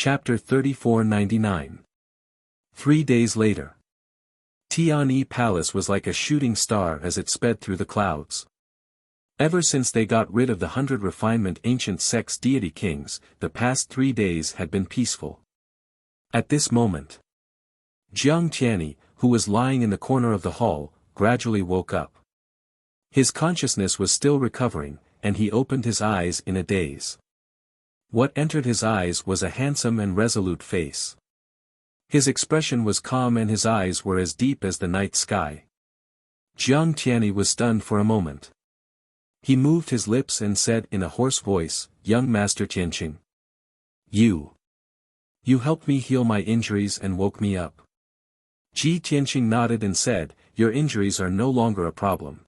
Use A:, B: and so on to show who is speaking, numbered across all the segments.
A: Chapter 3499. 3 days later. Tianyi Palace was like a shooting star as it sped through the clouds. Ever since they got rid of the 100 refinement ancient sex deity kings, the past 3 days had been peaceful. At this moment, Jiang Tianyi, who was lying in the corner of the hall, gradually woke up. His consciousness was still recovering, and he opened his eyes in a daze. What entered his eyes was a handsome and resolute face. His expression was calm and his eyes were as deep as the night sky. Jiang Tianyi was stunned for a moment. He moved his lips and said in a hoarse voice, "Young Master Tianqing. You helped me heal my injuries and woke me up." Ji Tianqing nodded and said, "Your injuries are no longer a problem.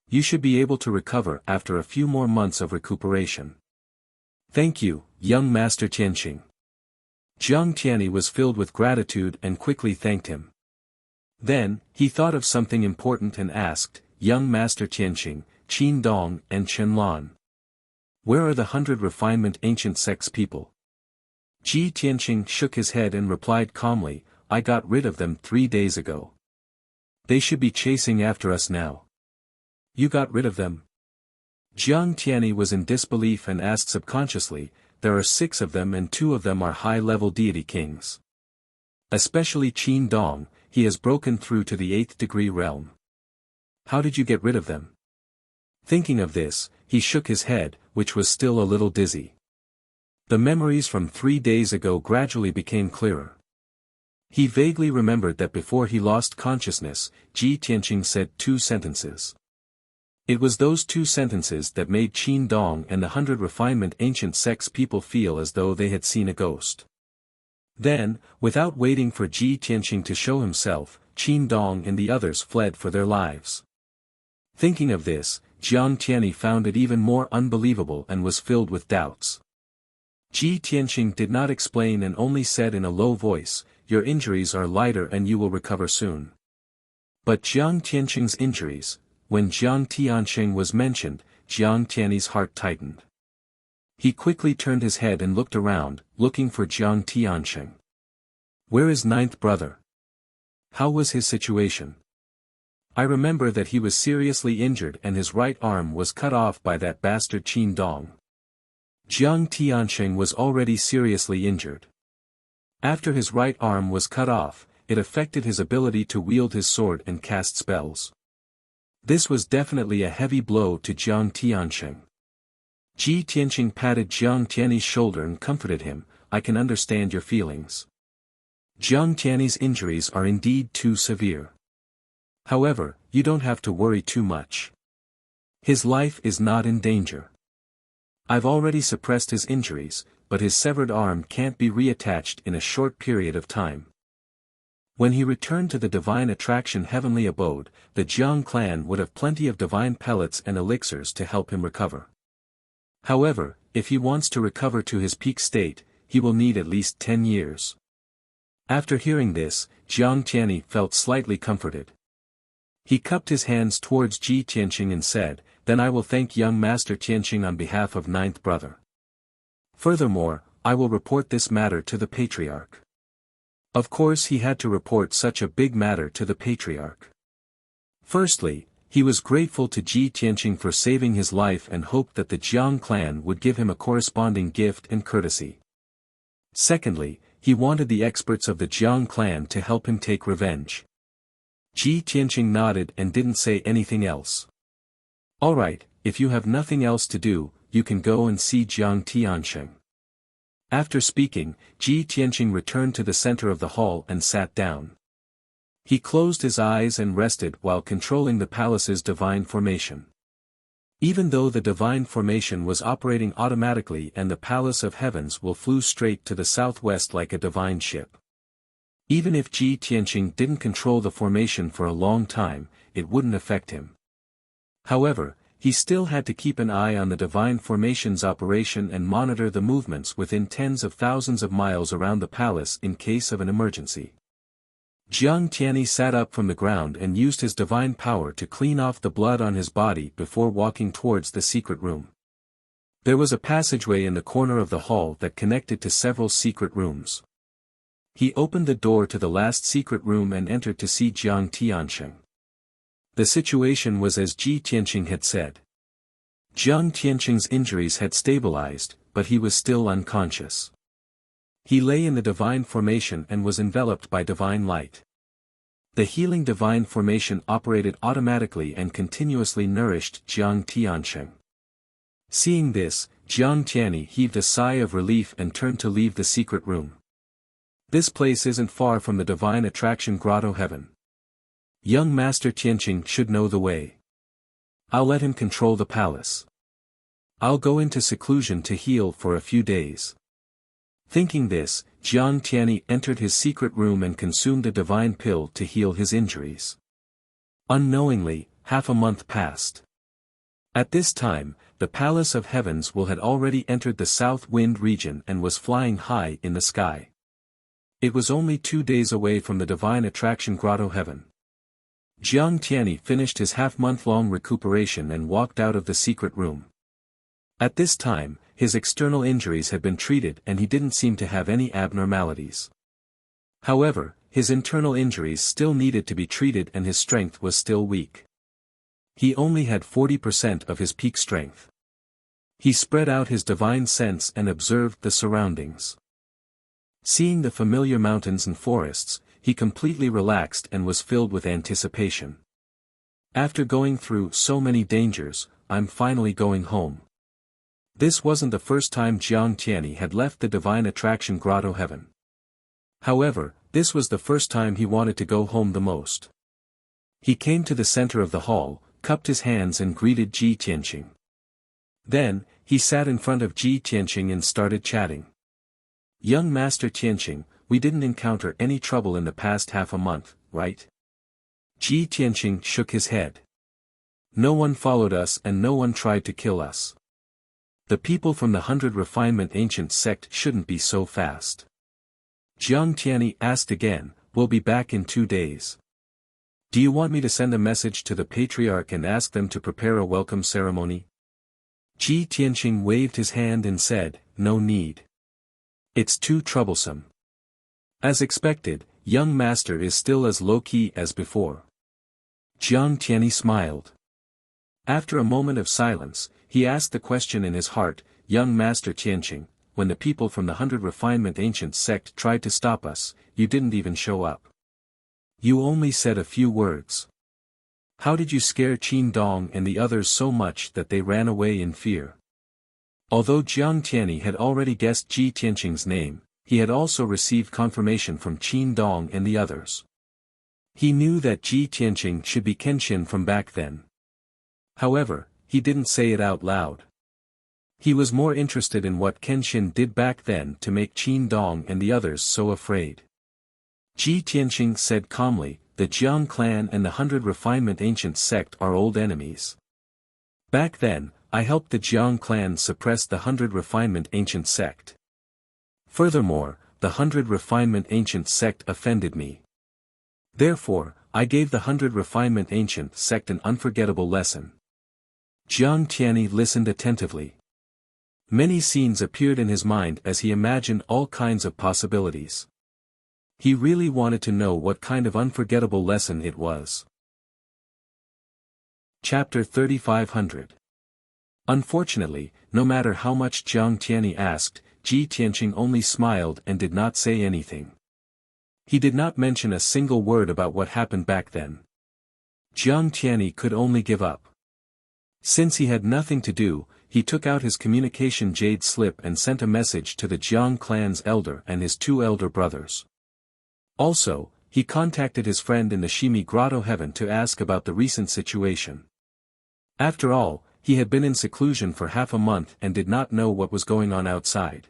A: You should be able to recover after a few more months of recuperation." "Thank you, young Master Tianqing." Jiang Tianyi was filled with gratitude and quickly thanked him. Then, he thought of something important and asked, "Young Master Tianqing, Qin Dong and Chen Lan. Where are the 100 refinement ancient sex people?" Ji Tianqing shook his head and replied calmly, "I got rid of them 3 days ago. They should be chasing after us now." "You got rid of them?" Jiang Tianyi was in disbelief and asked subconsciously, "There are 6 of them and 2 of them are high-level deity kings. Especially Qin Dong, he has broken through to the 8th degree realm. How did you get rid of them?" Thinking of this, he shook his head, which was still a little dizzy. The memories from 3 days ago gradually became clearer. He vaguely remembered that before he lost consciousness, Ji Tianqing said 2 sentences. It was those 2 sentences that made Qin Dong and the 100 refinement ancient sex people feel as though they had seen a ghost. Then, without waiting for Ji Tianqing to show himself, Qin Dong and the others fled for their lives. Thinking of this, Jiang Tianyi found it even more unbelievable and was filled with doubts. Ji Tianqing did not explain and only said in a low voice, "Your injuries are lighter and you will recover soon." But Jiang Tianqing's injuries, when Jiang Tianqing was mentioned, Jiang Tianyi's heart tightened. He quickly turned his head and looked around, looking for Jiang Tianqing. "Where is 9th brother? How was his situation? I remember that he was seriously injured and his right arm was cut off by that bastard Qin Dong." Jiang Tianqing was already seriously injured. After his right arm was cut off, it affected his ability to wield his sword and cast spells. This was definitely a heavy blow to Jiang Tianqing. Ji Tianqing patted Jiang Tianyi's shoulder and comforted him, "I can understand your feelings. Jiang Tianyi's injuries are indeed too severe. However, you don't have to worry too much. His life is not in danger. I've already suppressed his injuries, but his severed arm can't be reattached in a short period of time." When he returned to the divine attraction heavenly abode, the Jiang clan would have plenty of divine pellets and elixirs to help him recover. However, if he wants to recover to his peak state, he will need at least 10 years. After hearing this, Jiang Tianyi felt slightly comforted. He cupped his hands towards Ji Tianqing and said, "Then I will thank young Master Tianqing on behalf of 9th brother. Furthermore, I will report this matter to the Patriarch." Of course he had to report such a big matter to the Patriarch. Firstly, he was grateful to Ji Tianqing for saving his life and hoped that the Jiang clan would give him a corresponding gift and courtesy. Secondly, he wanted the experts of the Jiang clan to help him take revenge. Ji Tianqing nodded and didn't say anything else. "All right, if you have nothing else to do, you can go and see Jiang Tianqing." After speaking, Ji Tianqing returned to the center of the hall and sat down. He closed his eyes and rested while controlling the palace's divine formation. Even though the divine formation was operating automatically and the palace of heavens flew straight to the southwest like a divine ship. Even if Ji Tianqing didn't control the formation for a long time, it wouldn't affect him. However, he still had to keep an eye on the divine formation's operation and monitor the movements within tens of thousands of miles around the palace in case of an emergency. Jiang Tianyi sat up from the ground and used his divine power to clean off the blood on his body before walking towards the secret room. There was a passageway in the corner of the hall that connected to several secret rooms. He opened the door to the last secret room and entered to see Jiang Tianqing. The situation was as Ji Tianqing had said. Jiang Tianqing's injuries had stabilized, but he was still unconscious. He lay in the divine formation and was enveloped by divine light. The healing divine formation operated automatically and continuously nourished Jiang Tianqing. Seeing this, Jiang Tianyi heaved a sigh of relief and turned to leave the secret room. This place isn't far from the divine attraction grotto heaven. Young Master Tianqing should know the way. I'll let him control the palace. I'll go into seclusion to heal for a few days. Thinking this, Jiang Tianyi entered his secret room and consumed a divine pill to heal his injuries. Unknowingly, half a month passed. At this time, the Palace of Heavens had already entered the south wind region and was flying high in the sky. It was only 2 days away from the divine attraction grotto heaven. Jiang Tianyi finished his half-month-long recuperation and walked out of the secret room. At this time, his external injuries had been treated and he didn't seem to have any abnormalities. However, his internal injuries still needed to be treated and his strength was still weak. He only had 40% of his peak strength. He spread out his divine sense and observed the surroundings. Seeing the familiar mountains and forests, he completely relaxed and was filled with anticipation. After going through so many dangers, I'm finally going home. This wasn't the first time Jiang Tianyi had left the divine attraction grotto heaven. However, this was the first time he wanted to go home the most. He came to the center of the hall, cupped his hands and greeted Ji Tianqing. Then, he sat in front of Ji Tianqing and started chatting. Young Master Tianqing, we didn't encounter any trouble in the past half a month, right? Ji Tianqing shook his head. No one followed us and no one tried to kill us. The people from the 100 Refinement Ancient Sect shouldn't be so fast. Jiang Tianyi asked again, we'll be back in 2 days. Do you want me to send a message to the Patriarch and ask them to prepare a welcome ceremony? Ji Tianqing waved his hand and said, no need. It's too troublesome. As expected, young master is still as low-key as before. Jiang Tianyi smiled. After a moment of silence, he asked the question in his heart, young master Tianqing, when the people from the 100 Refinement Ancient Sect tried to stop us, you didn't even show up. You only said a few words. How did you scare Qin Dong and the others so much that they ran away in fear? Although Jiang Tianyi had already guessed Ji Tianqing's name, he had also received confirmation from Qin Dong and the others. He knew that Ji Tianqing should be Kenshin from back then. However, he didn't say it out loud. He was more interested in what Kenshin did back then to make Qin Dong and the others so afraid. Ji Tianqing said calmly, the Jiang clan and the 100 Refinement Ancient Sect are old enemies. Back then, I helped the Jiang clan suppress the 100 Refinement Ancient Sect. Furthermore, the 100 Refinement Ancient Sect offended me. Therefore, I gave the 100 Refinement Ancient Sect an unforgettable lesson. Jiang Tianyi listened attentively. Many scenes appeared in his mind as he imagined all kinds of possibilities. He really wanted to know what kind of unforgettable lesson it was. Chapter 3500. Unfortunately, no matter how much Jiang Tianyi asked, Ji Tianqing only smiled and did not say anything. He did not mention a single word about what happened back then. Jiang Tianyi could only give up. Since he had nothing to do, he took out his communication jade slip and sent a message to the Jiang clan's elder and his 2 elder brothers. Also, he contacted his friend in the Shimi Grotto Heaven to ask about the recent situation. After all, he had been in seclusion for half a month and did not know what was going on outside.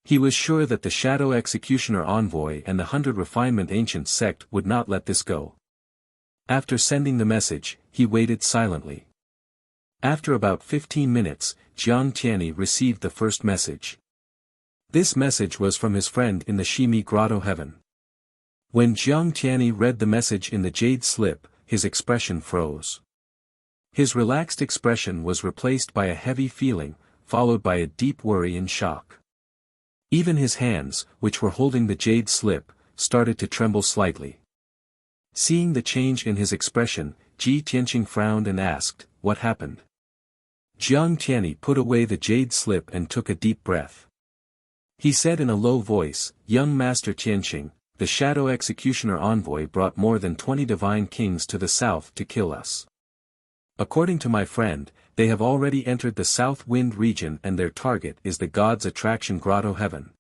A: He was sure that the Shadow Executioner Envoy and the 100 Refinement Ancient Sect would not let this go. After sending the message, he waited silently. After about 15 minutes, Jiang Tianyi received the first message. This message was from his friend in the Shimi Grotto Heaven. When Jiang Tianyi read the message in the jade slip, his expression froze. His relaxed expression was replaced by a heavy feeling, followed by a deep worry and shock. Even his hands, which were holding the jade slip, started to tremble slightly. Seeing the change in his expression, Ji Tianqing frowned and asked, "What happened?" Jiang Tianyi put away the jade slip and took a deep breath. He said in a low voice, "Young Master Tianqing, the Shadow Executioner envoy brought more than 20 divine kings to the south to kill us. According to my friend, they have already entered the South Wind region and their target is the God's Attraction Grotto Heaven."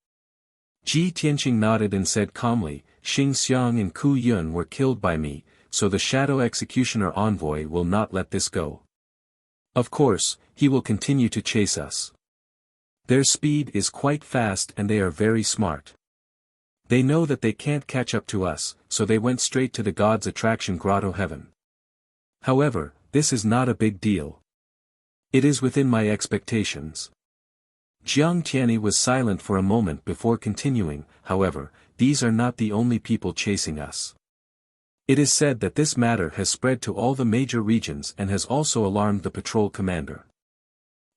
A: Ji Tianqing nodded and said calmly, "Xing Xiang and Ku Yun were killed by me, so the Shadow Executioner envoy will not let this go. Of course, he will continue to chase us. Their speed is quite fast and they are very smart. They know that they can't catch up to us, so they went straight to the God's Attraction Grotto Heaven. However, this is not a big deal. It is within my expectations." Jiang Tianyi was silent for a moment before continuing, "However, these are not the only people chasing us. It is said that this matter has spread to all the major regions and has also alarmed the patrol commander.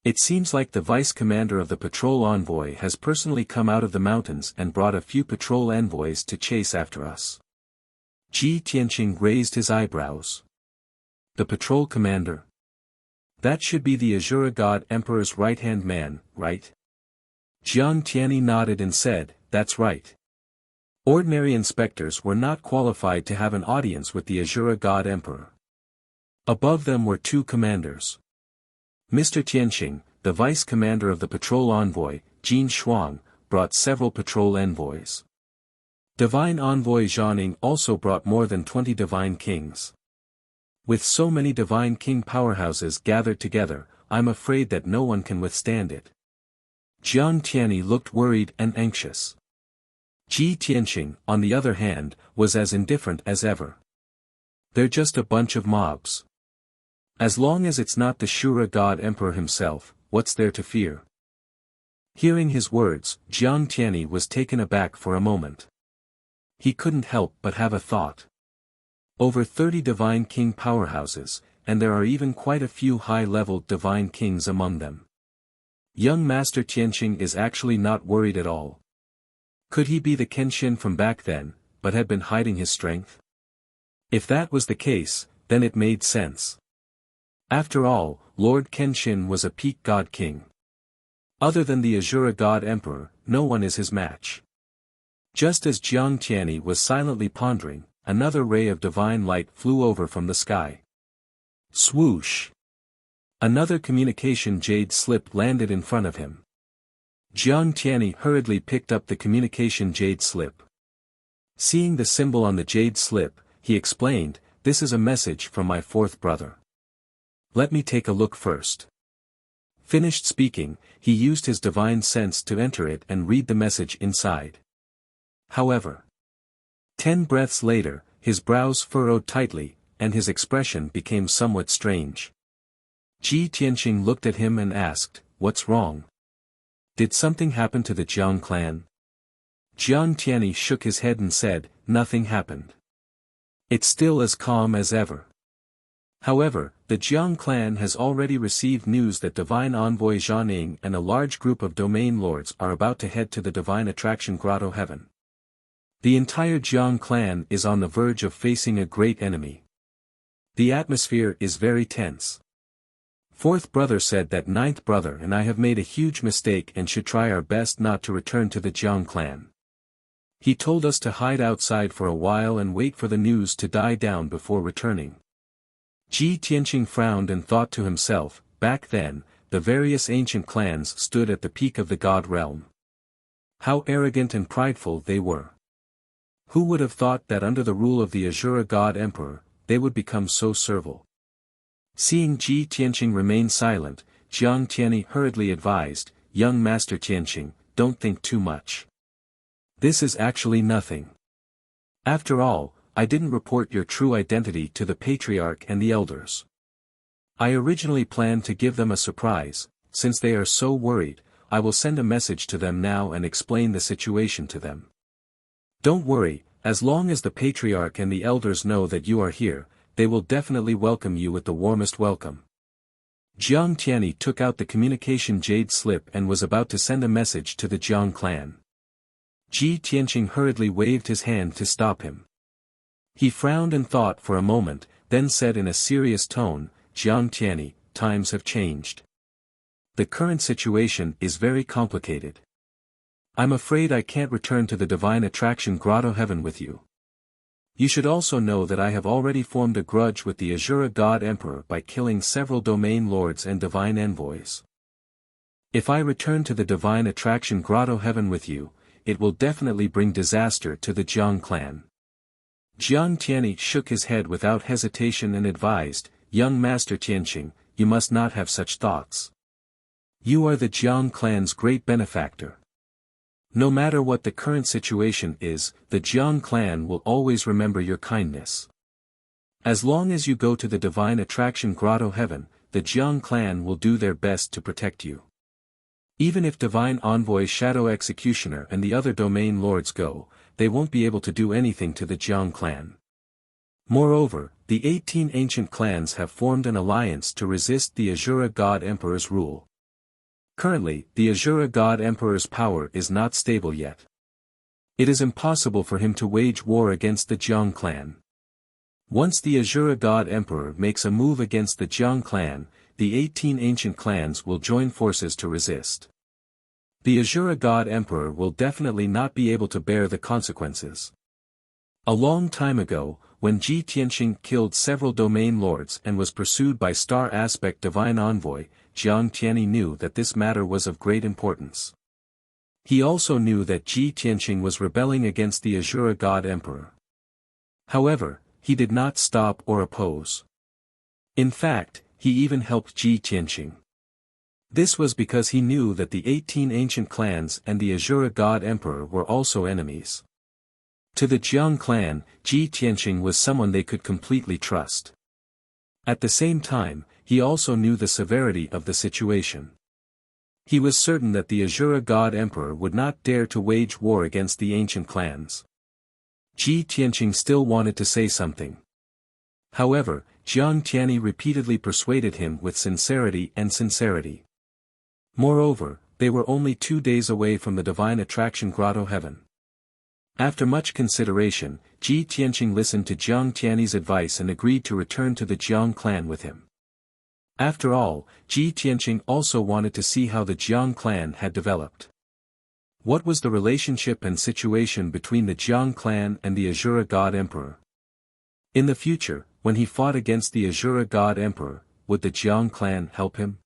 A: It seems like the vice commander of the patrol envoy has personally come out of the mountains and brought a few patrol envoys to chase after us." Ji Tianqing raised his eyebrows. "The patrol commander? That should be the Azura God Emperor's right-hand man, right?" Jiang Tianyi nodded and said, "That's right. Ordinary inspectors were not qualified to have an audience with the Azura God Emperor. Above them were two commanders. Mr. Tianqing, the vice commander of the patrol envoy, Jin Shuang, brought several patrol envoys. Divine envoy Zhaoning also brought more than 20 divine kings. With so many divine king powerhouses gathered together, I'm afraid that no one can withstand it." Jiang Tianyi looked worried and anxious. Ji Tianqing, on the other hand, was as indifferent as ever. "They're just a bunch of mobs. As long as it's not the Shura God Emperor himself, what's there to fear?" Hearing his words, Jiang Tianyi was taken aback for a moment. He couldn't help but have a thought. Over 30 divine king powerhouses, and there are even quite a few high-level divine kings among them. Young Master Tianqing is actually not worried at all. Could he be the Kenshin from back then, but had been hiding his strength? If that was the case, then it made sense. After all, Lord Kenshin was a peak god king. Other than the Azura God Emperor, no one is his match. Just as Jiang Tianyi was silently pondering, another ray of divine light flew over from the sky. Swoosh! Another communication jade slip landed in front of him. Jiang Tianyi hurriedly picked up the communication jade slip. Seeing the symbol on the jade slip, he explained, "This is a message from my fourth brother. Let me take a look first." Finished speaking, he used his divine sense to enter it and read the message inside. However, 10 breaths later, his brows furrowed tightly, and his expression became somewhat strange. Ji Tianqing looked at him and asked, "What's wrong? Did something happen to the Jiang clan?" Jiang Tianyi shook his head and said, "Nothing happened. It's still as calm as ever. However, the Jiang clan has already received news that Divine Envoy Zhaoning and a large group of domain lords are about to head to the Divine Attraction Grotto Heaven. The entire Jiang clan is on the verge of facing a great enemy. The atmosphere is very tense. Fourth brother said that ninth brother and I have made a huge mistake and should try our best not to return to the Jiang clan. He told us to hide outside for a while and wait for the news to die down before returning." Ji Tianqing frowned and thought to himself, back then, the various ancient clans stood at the peak of the god realm. How arrogant and prideful they were. Who would have thought that under the rule of the Azura God Emperor, they would become so servile? Seeing Ji Tianqing remain silent, Jiang Tianyi hurriedly advised, "Young Master Tianqing, don't think too much. This is actually nothing. After all, I didn't report your true identity to the Patriarch and the Elders. I originally planned to give them a surprise. Since they are so worried, I will send a message to them now and explain the situation to them. Don't worry, as long as the Patriarch and the Elders know that you are here, they will definitely welcome you with the warmest welcome." Jiang Tianyi took out the communication jade slip and was about to send a message to the Jiang clan. Ji Tianqing hurriedly waved his hand to stop him. He frowned and thought for a moment, then said in a serious tone, "Jiang Tianyi, times have changed. The current situation is very complicated. I'm afraid I can't return to the Divine Attraction Grotto Heaven with you. You should also know that I have already formed a grudge with the Azura God Emperor by killing several domain lords and divine envoys. If I return to the Divine Attraction Grotto Heaven with you, it will definitely bring disaster to the Jiang clan." Jiang Tianyi shook his head without hesitation and advised, "Young Master Tianqing, you must not have such thoughts. You are the Jiang clan's great benefactor. No matter what the current situation is, the Jiang clan will always remember your kindness. As long as you go to the Divine Attraction Grotto Heaven, the Jiang clan will do their best to protect you. Even if Divine Envoy Shadow Executioner and the other domain lords go, they won't be able to do anything to the Jiang clan. Moreover, the 18 ancient clans have formed an alliance to resist the Azura God Emperor's rule. Currently, the Azura God Emperor's power is not stable yet. It is impossible for him to wage war against the Jiang clan. Once the Azura God Emperor makes a move against the Jiang clan, the 18 ancient clans will join forces to resist. The Azura God Emperor will definitely not be able to bear the consequences. A long time ago, when Ji Tianqing killed several domain lords and was pursued by Star Aspect Divine Envoy, Jiang Tianyi knew that this matter was of great importance. He also knew that Ji Tianqing was rebelling against the Azura God Emperor. However, he did not stop or oppose. In fact, he even helped Ji Tianqing. This was because he knew that the 18 ancient clans and the Azura God Emperor were also enemies. To the Jiang clan, Ji Tianqing was someone they could completely trust. At the same time, he also knew the severity of the situation. He was certain that the Azura God Emperor would not dare to wage war against the ancient clans. Ji Tianqing still wanted to say something. However, Jiang Tianyi repeatedly persuaded him with sincerity. Moreover, they were only 2 days away from the Divine Attraction Grotto Heaven. After much consideration, Ji Tianqing listened to Jiang Tianyi's advice and agreed to return to the Jiang clan with him. After all, Ji Tianqing also wanted to see how the Jiang clan had developed. What was the relationship and situation between the Jiang clan and the Azura God Emperor? In the future, when he fought against the Azura God Emperor, would the Jiang clan help him?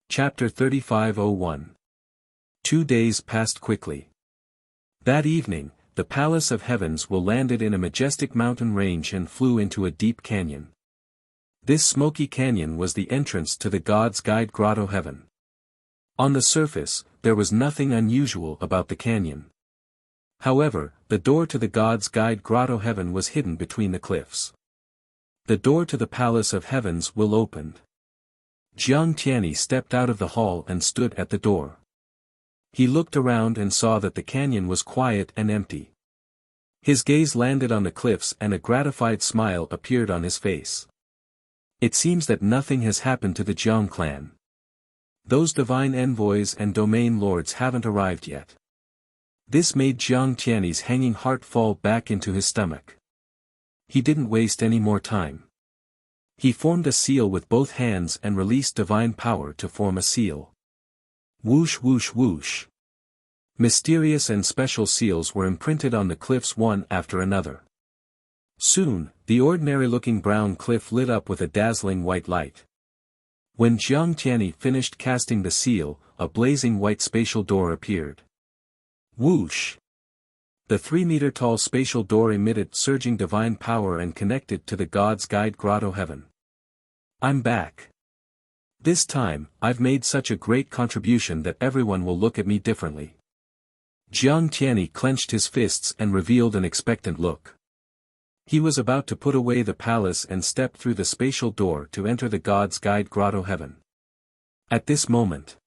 A: Chapter 3501. 2 days passed quickly. That evening, the Palace of Heavens landed in a majestic mountain range and flew into a deep canyon. This smoky canyon was the entrance to the God's Guide Grotto Heaven. On the surface, there was nothing unusual about the canyon. However, the door to the God's Guide Grotto Heaven was hidden between the cliffs. The door to the Palace of Heavens opened. Jiang Tianyi stepped out of the hall and stood at the door. He looked around and saw that the canyon was quiet and empty. His gaze landed on the cliffs and a gratified smile appeared on his face. It seems that nothing has happened to the Jiang clan. Those divine envoys and domain lords haven't arrived yet. This made Jiang Tianyi's hanging heart fall back into his stomach. He didn't waste any more time. He formed a seal with both hands and released divine power to form a seal. Whoosh whoosh whoosh. Mysterious and special seals were imprinted on the cliffs one after another. Soon, the ordinary-looking brown cliff lit up with a dazzling white light. When Jiang Tianyi finished casting the seal, a blazing white spatial door appeared. Whoosh! The 3-meter-tall spatial door emitted surging divine power and connected to the God's Guide Grotto Heaven. I'm back. This time, I've made such a great contribution that everyone will look at me differently. Jiang Tianyi clenched his fists and revealed an expectant look. He was about to put away the palace and step through the spatial door to enter the God's Guide Grotto Heaven. At this moment,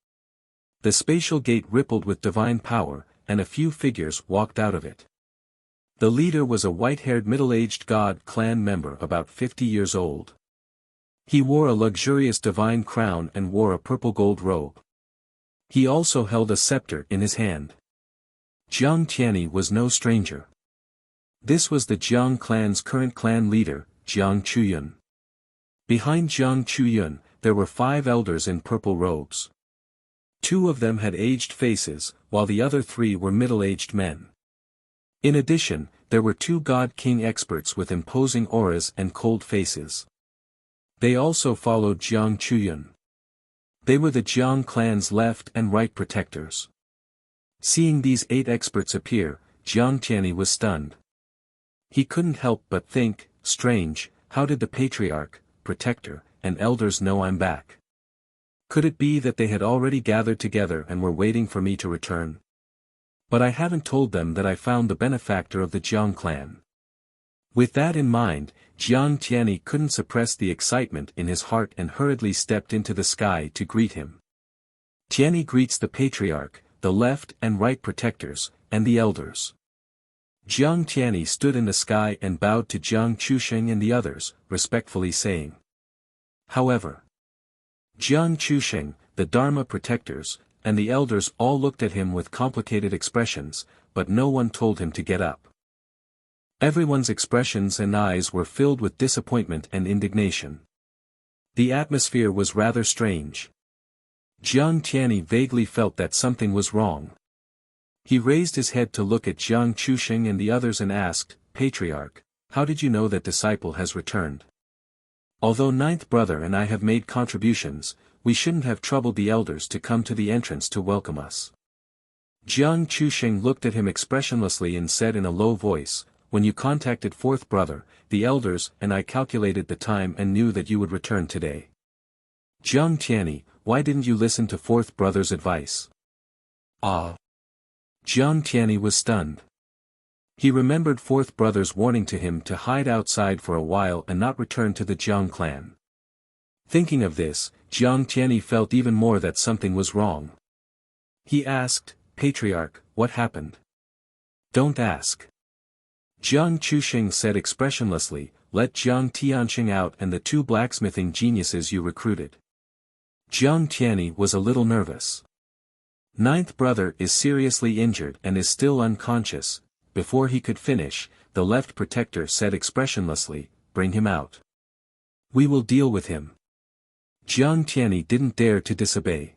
A: the spatial gate rippled with divine power, and a few figures walked out of it. The leader was a white-haired middle-aged God clan member about 50 years old. He wore a luxurious divine crown and wore a purple gold robe. He also held a scepter in his hand. Jiang Tianyi was no stranger. This was the Jiang clan's current clan leader, Jiang Chuyun. Behind Jiang Chuyun, there were 5 elders in purple robes. 2 of them had aged faces, while the other 3 were middle-aged men. In addition, there were 2 God King experts with imposing auras and cold faces. They also followed Jiang Chuyun. They were the Jiang clan's left and right protectors. Seeing these 8 experts appear, Jiang Tianyi was stunned. He couldn't help but think, strange, how did the patriarch, protector, and elders know I'm back? Could it be that they had already gathered together and were waiting for me to return? But I haven't told them that I found the benefactor of the Jiang clan. With that in mind, Jiang Tianyi couldn't suppress the excitement in his heart and hurriedly stepped into the sky to greet him. Tianyi greets the patriarch, the left and right protectors, and the elders. Jiang Tianyi stood in the sky and bowed to Jiang Chusheng and the others, respectfully saying. However, Jiang Chusheng, the Dharma protectors, and the elders all looked at him with complicated expressions, but no one told him to get up. Everyone's expressions and eyes were filled with disappointment and indignation. The atmosphere was rather strange. Jiang Tianyi vaguely felt that something was wrong. He raised his head to look at Jiang Chusheng and the others and asked, Patriarch, how did you know that disciple has returned? Although 9th brother and I have made contributions, we shouldn't have troubled the elders to come to the entrance to welcome us. Jiang Chusheng looked at him expressionlessly and said in a low voice, when you contacted 4th brother, the elders and I calculated the time and knew that you would return today. Jiang Tianyi, why didn't you listen to 4th brother's advice? Ah! Jiang Tianyi was stunned. He remembered 4th brother's warning to him to hide outside for a while and not return to the Jiang clan. Thinking of this, Jiang Tianyi felt even more that something was wrong. He asked, Patriarch, what happened? Don't ask. Jiang Chusheng said expressionlessly, let Jiang Tianxing out and the 2 blacksmithing geniuses you recruited. Jiang Tianyi was a little nervous. 9th brother is seriously injured and is still unconscious. Before he could finish, the left protector said expressionlessly, bring him out. We will deal with him. Jiang Tianyi didn't dare to disobey.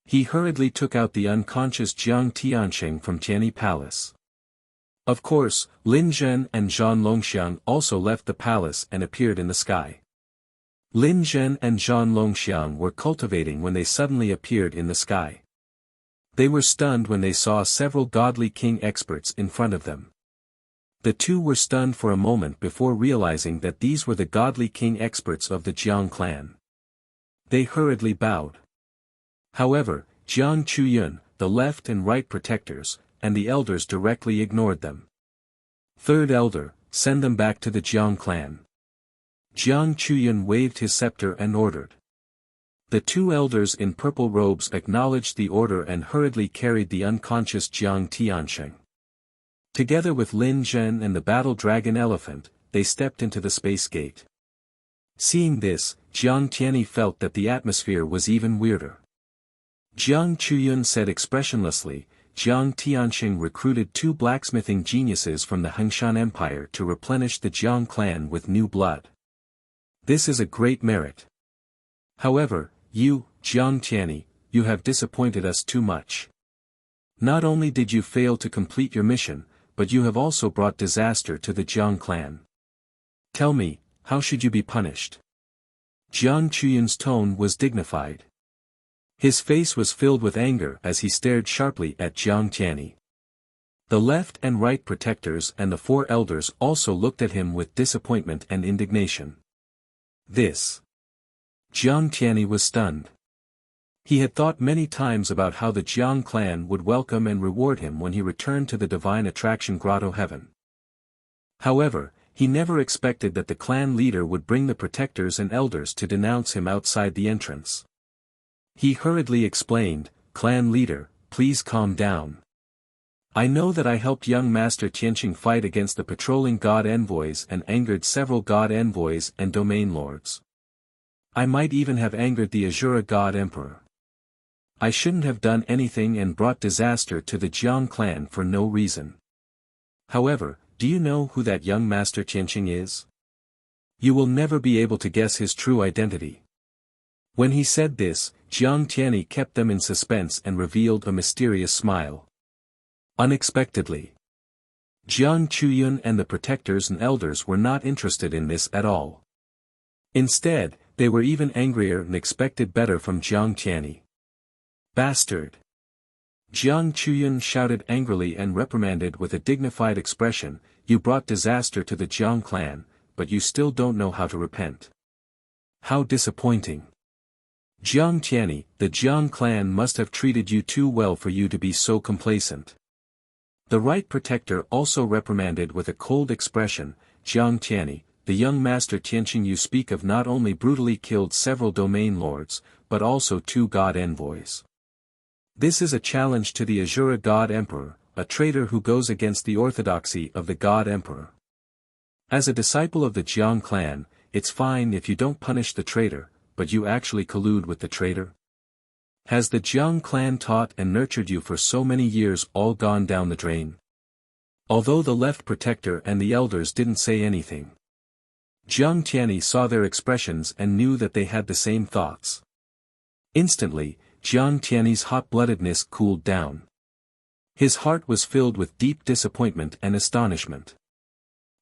A: He hurriedly took out the unconscious Jiang Tianxing from Tianyi Palace. Of course, Lin Zhen and Zhan Longxiang also left the palace and appeared in the sky. Lin Zhen and Zhan Longxiang were cultivating when they suddenly appeared in the sky. They were stunned when they saw several godly king experts in front of them. The 2 were stunned for a moment before realizing that these were the godly king experts of the Jiang clan. They hurriedly bowed. However, Jiang Chuyun, the left and right protectors, and the elders directly ignored them. 3rd elder, send them back to the Jiang clan. Jiang Chuyun waved his scepter and ordered. The 2 elders in purple robes acknowledged the order and hurriedly carried the unconscious Jiang Tianxing. Together with Lin Zhen and the battle dragon elephant, they stepped into the space gate. Seeing this, Jiang Tianyi felt that the atmosphere was even weirder. Jiang Chuyun said expressionlessly, Jiang Tianxing recruited 2 blacksmithing geniuses from the Hengshan Empire to replenish the Jiang clan with new blood. This is a great merit. However, you, Jiang Tianyi, you have disappointed us too much. Not only did you fail to complete your mission, but you have also brought disaster to the Jiang clan. Tell me, how should you be punished? Jiang Chuyun's tone was dignified. His face was filled with anger as he stared sharply at Jiang Tianyi. The left and right protectors and the 4 elders also looked at him with disappointment and indignation. This. Jiang Tianyi was stunned. He had thought many times about how the Jiang clan would welcome and reward him when he returned to the divine attraction grotto heaven. However, he never expected that the clan leader would bring the protectors and elders to denounce him outside the entrance. He hurriedly explained, Clan leader, please calm down. I know that I helped young Master Tianxing fight against the patrolling god envoys and angered several god envoys and domain lords. I might even have angered the Azura God Emperor. I shouldn't have done anything and brought disaster to the Jiang clan for no reason. However, do you know who that young Master Qianqing is? You will never be able to guess his true identity. When he said this, Jiang Tianyi kept them in suspense and revealed a mysterious smile. Unexpectedly, Jiang Chuyun and the protectors and elders were not interested in this at all. Instead, they were even angrier and expected better from Jiang Tianyi. Bastard! Jiang Chuyun shouted angrily and reprimanded with a dignified expression, "You brought disaster to the Jiang clan, but you still don't know how to repent. How disappointing! Jiang Tianyi, the Jiang clan must have treated you too well for you to be so complacent." The right protector also reprimanded with a cold expression, "Jiang Tianyi, the young master Qianqing you speak of not only brutally killed several domain lords, but also 2 god envoys. This is a challenge to the Azura God Emperor, a traitor who goes against the orthodoxy of the God Emperor. As a disciple of the Jiang clan, it's fine if you don't punish the traitor, but you actually collude with the traitor? Has the Jiang clan taught and nurtured you for so many years all gone down the drain?" Although the left protector and the elders didn't say anything, Jiang Tianyi saw their expressions and knew that they had the same thoughts. Instantly, Jiang Tianyi's hot-bloodedness cooled down. His heart was filled with deep disappointment and astonishment.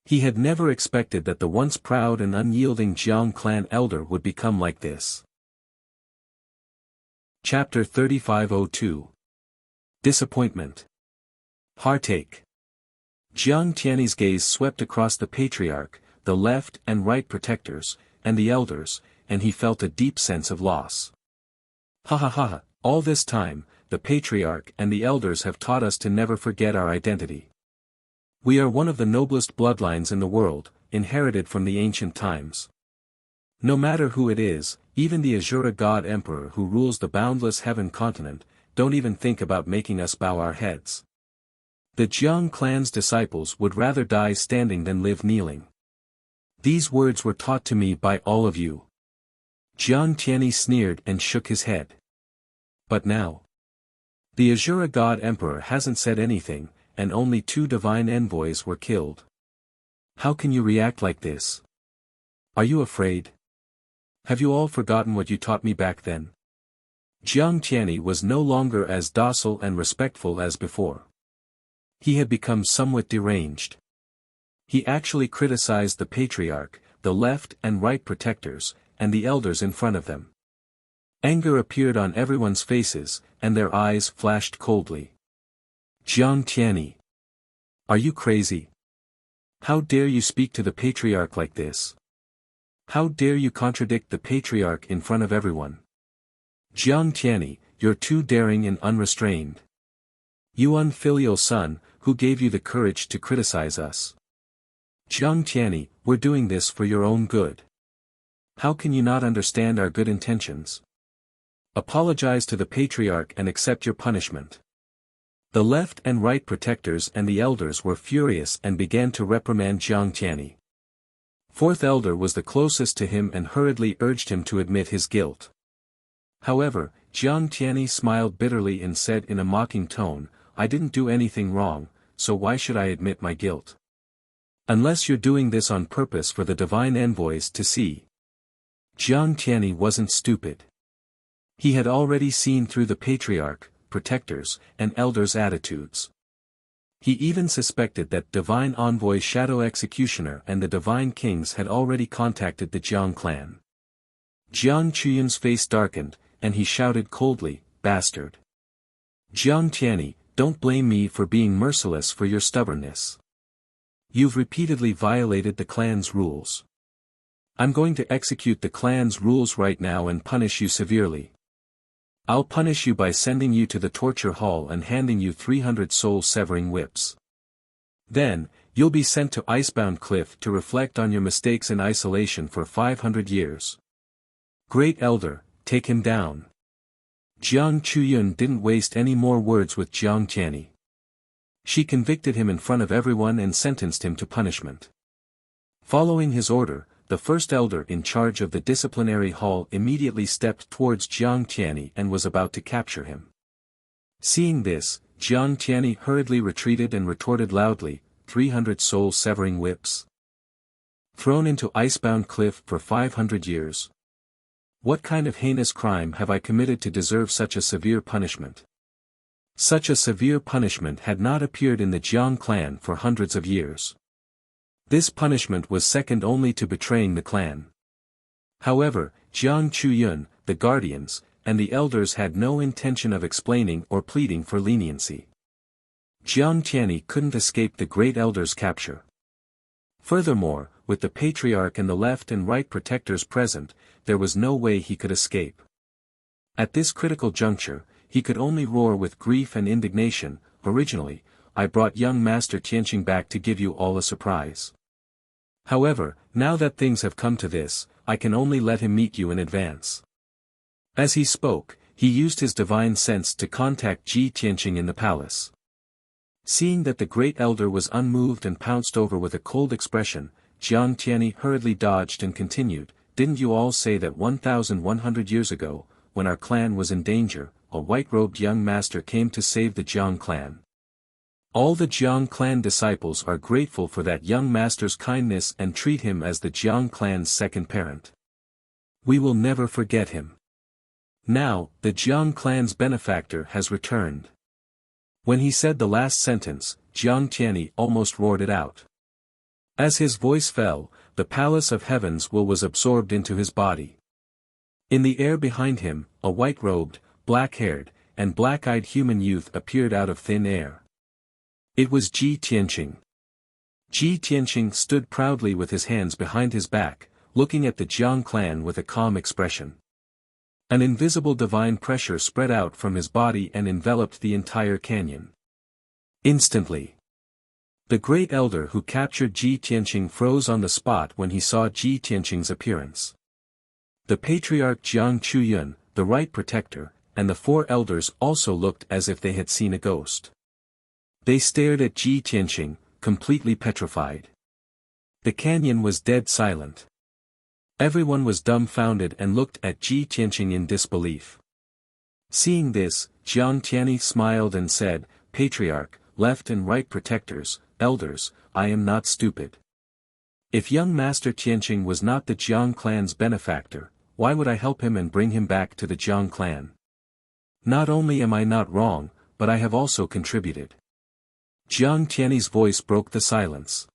A: He had never expected that the once proud and unyielding Jiang clan elder would become like this. Chapter 3502. Disappointment. Heartache. Jiang Tianyi's gaze swept across the patriarch, the left and right protectors, and the elders, and he felt a deep sense of loss. Ha ha ha, all this time, the patriarch and the elders have taught us to never forget our identity. We are one of the noblest bloodlines in the world, inherited from the ancient times. No matter who it is, even the Azura God Emperor who rules the boundless heaven continent, don't even think about making us bow our heads. The Jiang clan's disciples would rather die standing than live kneeling. These words were taught to me by all of you. Jiang Tianyi sneered and shook his head. But now, the Azura God Emperor hasn't said anything, and only 2 divine envoys were killed. How can you react like this? Are you afraid? Have you all forgotten what you taught me back then? Jiang Tianyi was no longer as docile and respectful as before. He had become somewhat deranged. He actually criticized the patriarch, the left and right protectors, and the elders in front of them. Anger appeared on everyone's faces, and their eyes flashed coldly. Jiang Tianyi. Are you crazy? How dare you speak to the patriarch like this? How dare you contradict the patriarch in front of everyone? Jiang Tianyi, you're too daring and unrestrained. You unfilial son, who gave you the courage to criticize us? Jiang Tianyi, we're doing this for your own good. How can you not understand our good intentions? Apologize to the patriarch and accept your punishment. The left and right protectors and the elders were furious and began to reprimand Jiang Tianyi. 4th elder was the closest to him and hurriedly urged him to admit his guilt. However, Jiang Tianyi smiled bitterly and said in a mocking tone, "I didn't do anything wrong, so why should I admit my guilt? Unless you're doing this on purpose for the divine envoys to see." Jiang Tianyi wasn't stupid. He had already seen through the patriarch, protectors, and elders' attitudes. He even suspected that divine envoy Shadow Executioner and the divine kings had already contacted the Jiang clan. Jiang Chuyun's face darkened, and he shouted coldly, "Bastard! Jiang Tianyi, don't blame me for being merciless for your stubbornness. You've repeatedly violated the clan's rules. I'm going to execute the clan's rules right now and punish you severely. I'll punish you by sending you to the torture hall and handing you 300 soul-severing whips. Then, you'll be sent to Icebound Cliff to reflect on your mistakes in isolation for 500 years. Great Elder, take him down." Jiang Chuyun didn't waste any more words with Jiang Tianyi. She convicted him in front of everyone and sentenced him to punishment. Following his order, the first elder in charge of the disciplinary hall immediately stepped towards Jiang Tianyi and was about to capture him. Seeing this, Jiang Tianyi hurriedly retreated and retorted loudly, 300 soul-severing whips. Thrown into icebound cliff for 500 years. What kind of heinous crime have I committed to deserve such a severe punishment? Such a severe punishment had not appeared in the Jiang clan for hundreds of years. This punishment was second only to betraying the clan. However, Jiang Chuyun, the guardians, and the elders had no intention of explaining or pleading for leniency. Jiang Tianyi couldn't escape the great elder's capture. Furthermore, with the patriarch and the left and right protectors present, there was no way he could escape. At this critical juncture, he could only roar with grief and indignation. Originally, I brought young Master Tianqing back to give you all a surprise. However, now that things have come to this, I can only let him meet you in advance. As he spoke, he used his divine sense to contact Ji Tianqing in the palace. Seeing that the great elder was unmoved and pounced over with a cold expression, Jiang Tianyi hurriedly dodged and continued, "Didn't you all say that 1,100 years ago, when our clan was in danger, a white-robed young master came to save the Jiang clan? All the Jiang clan disciples are grateful for that young master's kindness and treat him as the Jiang clan's second parent. We will never forget him. Now, the Jiang clan's benefactor has returned." When he said the last sentence, Jiang Tianyi almost roared it out. As his voice fell, the palace of heavens was absorbed into his body. In the air behind him, a white-robed, black-haired, and black-eyed human youth appeared out of thin air. It was Ji Tianqing. Ji Tianqing stood proudly with his hands behind his back, looking at the Jiang clan with a calm expression. An invisible divine pressure spread out from his body and enveloped the entire canyon. Instantly, the great elder who captured Ji Tianqing froze on the spot when he saw Ji Tianqing's appearance. The patriarch Jiang Chuyun, the right protector, and the four elders also looked as if they had seen a ghost. They stared at Ji Tianqing, completely petrified. The canyon was dead silent. Everyone was dumbfounded and looked at Ji Tianqing in disbelief. Seeing this, Jiang Tianyi smiled and said, "Patriarch, left and right protectors, elders, I am not stupid. If young Master Tianqing was not the Jiang clan's benefactor, why would I help him and bring him back to the Jiang clan? Not only am I not wrong, but I have also contributed." Jiang Tianyi's voice broke the silence.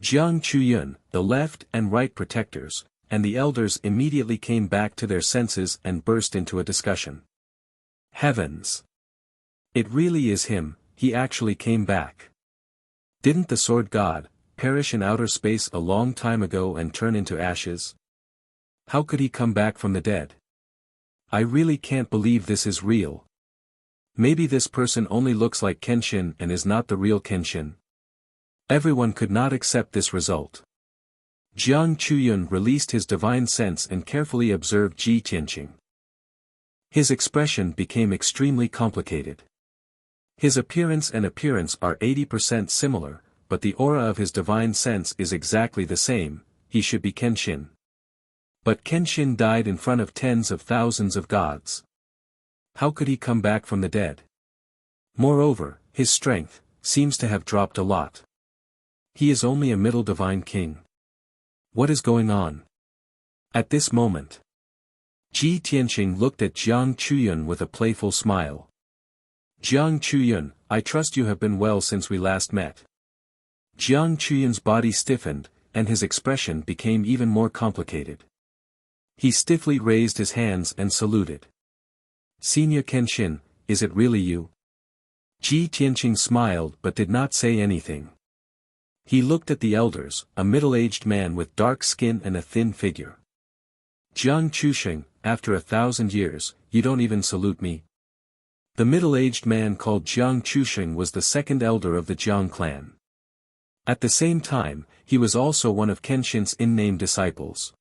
A: Jiang Chuyun, the left and right protectors, and the elders immediately came back to their senses and burst into a discussion. Heavens! It really is him, he actually came back. Didn't the sword god perish in outer space a long time ago and turn into ashes? How could he come back from the dead? I really can't believe this is real. Maybe this person only looks like Kenshin and is not the real Kenshin. Everyone could not accept this result. Jiang Chuyun released his divine sense and carefully observed Ji Tianqing. His expression became extremely complicated. His appearance and appearance are 80% similar, but the aura of his divine sense is exactly the same. He should be Kenshin. But Kenshin died in front of tens of thousands of gods. How could he come back from the dead? Moreover, his strength seems to have dropped a lot. He is only a middle divine king. What is going on? At this moment, Ji Tianqing looked at Jiang Chuyun with a playful smile. Jiang Chuyun, I trust you have been well since we last met. Jiang Chuyun's body stiffened, and his expression became even more complicated. He stiffly raised his hands and saluted. Senior Kenshin, is it really you? Ji Tianqing smiled but did not say anything. He looked at the elders, a middle-aged man with dark skin and a thin figure. Jiang Chusheng, after 1,000 years, you don't even salute me? The middle-aged man called Jiang Chusheng was the second elder of the Jiang clan. At the same time, he was also one of Kenshin's in-name disciples.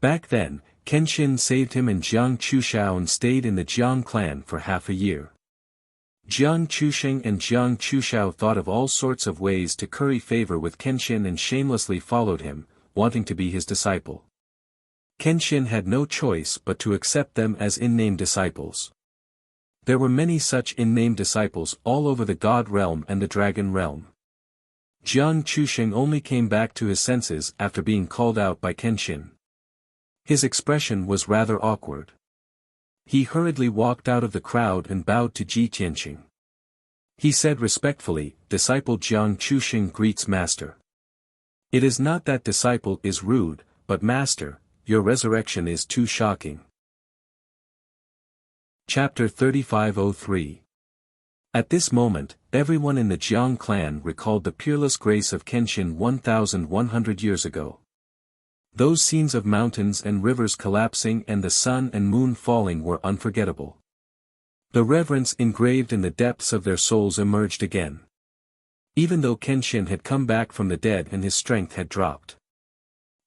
A: Back then, Kenshin saved him and Jiang Chushaon stayed in the Jiang clan for half a year. Jiang Chusheng and Jiang Chushao thought of all sorts of ways to curry favor with Kenshin and shamelessly followed him, wanting to be his disciple. Kenshin had no choice but to accept them as in-name disciples. There were many such in-name disciples all over the God realm and the Dragon realm. Jiang Chusheng only came back to his senses after being called out by Kenshin. His expression was rather awkward. He hurriedly walked out of the crowd and bowed to Ji Tianqing. He said respectfully, "Disciple Jiang Chusheng greets Master. It is not that disciple is rude, but Master, your resurrection is too shocking." Chapter 3503. At this moment, everyone in the Jiang clan recalled the peerless grace of Kenshin 1,100 years ago. Those scenes of mountains and rivers collapsing and the sun and moon falling were unforgettable. The reverence engraved in the depths of their souls emerged again. Even though Kenshin had come back from the dead and his strength had dropped.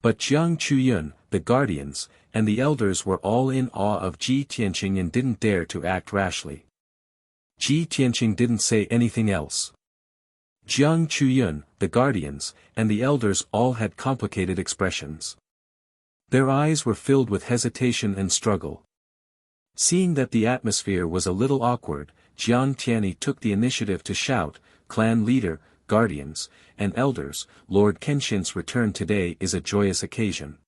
A: But Jiang Chuyun, the guardians, and the elders were all in awe of Ji Tianqing and didn't dare to act rashly. Ji Tianqing didn't say anything else. Jiang Chuyun, the guardians, and the elders all had complicated expressions. Their eyes were filled with hesitation and struggle. Seeing that the atmosphere was a little awkward, Jiang Tianyi took the initiative to shout, "Clan leader, guardians, and elders, Lord Kenshin's return today is a joyous occasion.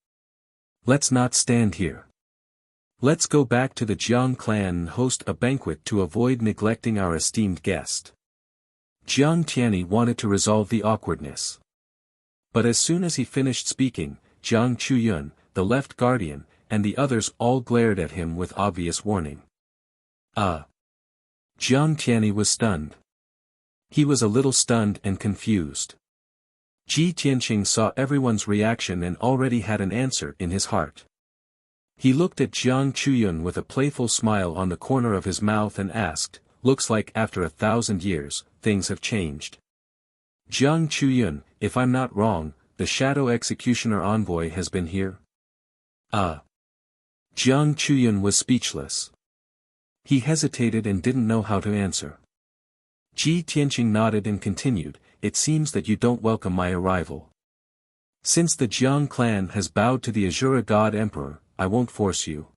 A: Let's not stand here. Let's go back to the Jiang clan and host a banquet to avoid neglecting our esteemed guest." Jiang Tianyi wanted to resolve the awkwardness. But as soon as he finished speaking, Jiang Chuyun, the left guardian, and the others all glared at him with obvious warning. Jiang Tianyi was stunned. He was a little stunned and confused. Ji Tianqing saw everyone's reaction and already had an answer in his heart. He looked at Jiang Chuyun with a playful smile on the corner of his mouth and asked, "Looks like after 1,000 years, things have changed. Jiang Chuyun, if I'm not wrong, the Shadow Executioner envoy has been here?" Jiang Chuyun was speechless. He hesitated and didn't know how to answer. Ji Tianqing nodded and continued, "It seems that you don't welcome my arrival. Since the Jiang clan has bowed to the Azura God Emperor, I won't force you.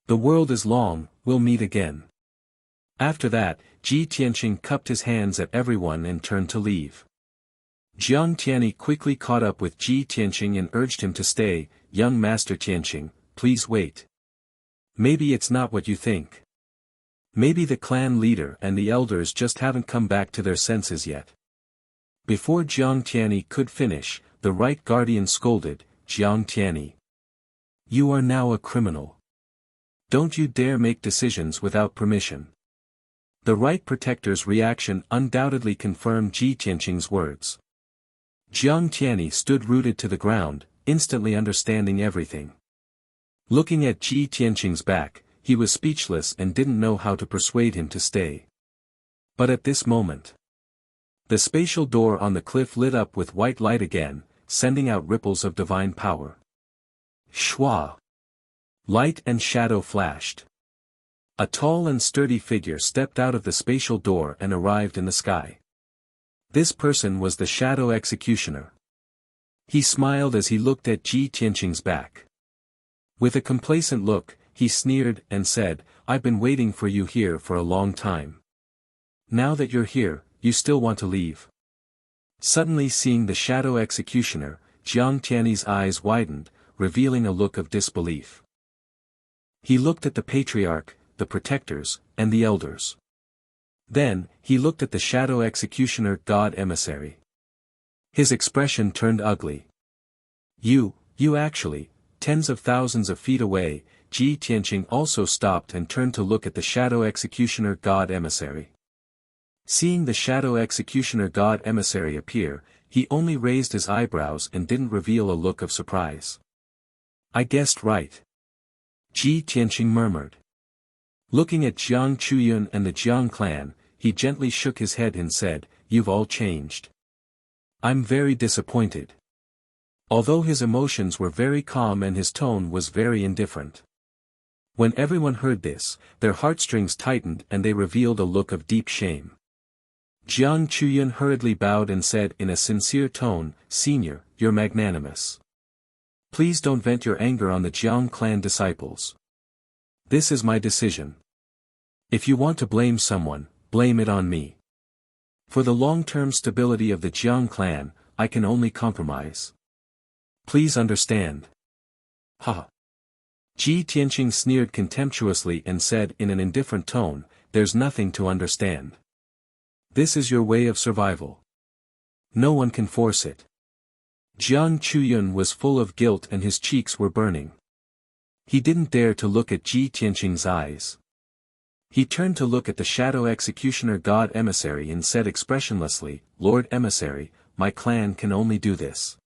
A: The world is long, we'll meet again." After that, Ji Tianqing cupped his hands at everyone and turned to leave. Jiang Tianyi quickly caught up with Ji Tianqing and urged him to stay. "Young Master Tianqing, please wait. Maybe it's not what you think. Maybe the clan leader and the elders just haven't come back to their senses yet." Before Jiang Tianyi could finish, the right guardian scolded, "Jiang Tianyi. You are now a criminal. Don't you dare make decisions without permission." The right protector's reaction undoubtedly confirmed Ji Tianqing's words. Jiang Tianyi stood rooted to the ground, instantly understanding everything. Looking at Ji Tianqing's back, he was speechless and didn't know how to persuade him to stay. But at this moment, the spatial door on the cliff lit up with white light again, sending out ripples of divine power. Shwa! Light and shadow flashed. A tall and sturdy figure stepped out of the spatial door and arrived in the sky. This person was the Shadow Executioner. He smiled as he looked at Ji Tianqing's back. With a complacent look, he sneered and said, "I've been waiting for you here for a long time. Now that you're here, you still want to leave?" Suddenly seeing the Shadow Executioner, Jiang Tianyi's eyes widened, revealing a look of disbelief. He looked at the Patriarch, the Protectors, and the Elders. Then, he looked at the Shadow Executioner God Emissary. His expression turned ugly. You actually, tens of thousands of feet away." Ji Tianqing also stopped and turned to look at the Shadow Executioner God Emissary. Seeing the Shadow Executioner God Emissary appear, he only raised his eyebrows and didn't reveal a look of surprise. "I guessed right," Ji Tianqing murmured. Looking at Jiang Chuyun and the Jiang clan, he gently shook his head and said, "You've all changed. I'm very disappointed." Although his emotions were very calm and his tone was very indifferent. When everyone heard this, their heartstrings tightened and they revealed a look of deep shame. Jiang Chuyun hurriedly bowed and said in a sincere tone, "Senior, you're magnanimous. Please don't vent your anger on the Jiang clan disciples. This is my decision. If you want to blame someone, blame it on me. For the long-term stability of the Jiang clan, I can only compromise. Please understand. Ha! Ji Tianqing sneered contemptuously and said in an indifferent tone, "There's nothing to understand. This is your way of survival. No one can force it." Jiang Chuyun was full of guilt and his cheeks were burning. He didn't dare to look at Ji Tianqing's eyes. He turned to look at the shadow executioner god emissary and said expressionlessly, "Lord emissary, my clan can only do this.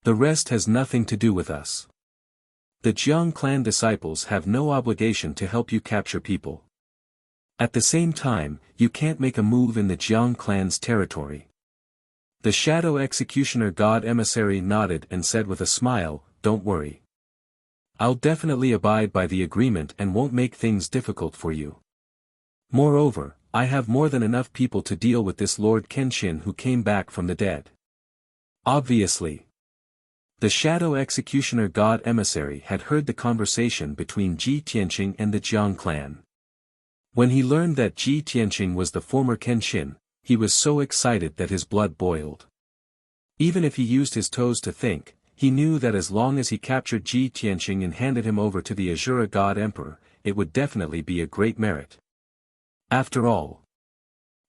A: The rest has nothing to do with us. The Jiang clan disciples have no obligation to help you capture people. At the same time, you can't make a move in the Jiang clan's territory." The shadow executioner god emissary nodded and said with a smile, "Don't worry. I'll definitely abide by the agreement and won't make things difficult for you. Moreover, I have more than enough people to deal with this Lord Kenshin who came back from the dead." Obviously. The shadow executioner god emissary had heard the conversation between Ji Tianqing and the Jiang clan. When he learned that Ji Tianqing was the former Kenshin, he was so excited that his blood boiled. Even if he used his toes to think, he knew that as long as he captured Ji Tianqing and handed him over to the Azura God Emperor, it would definitely be a great merit. After all,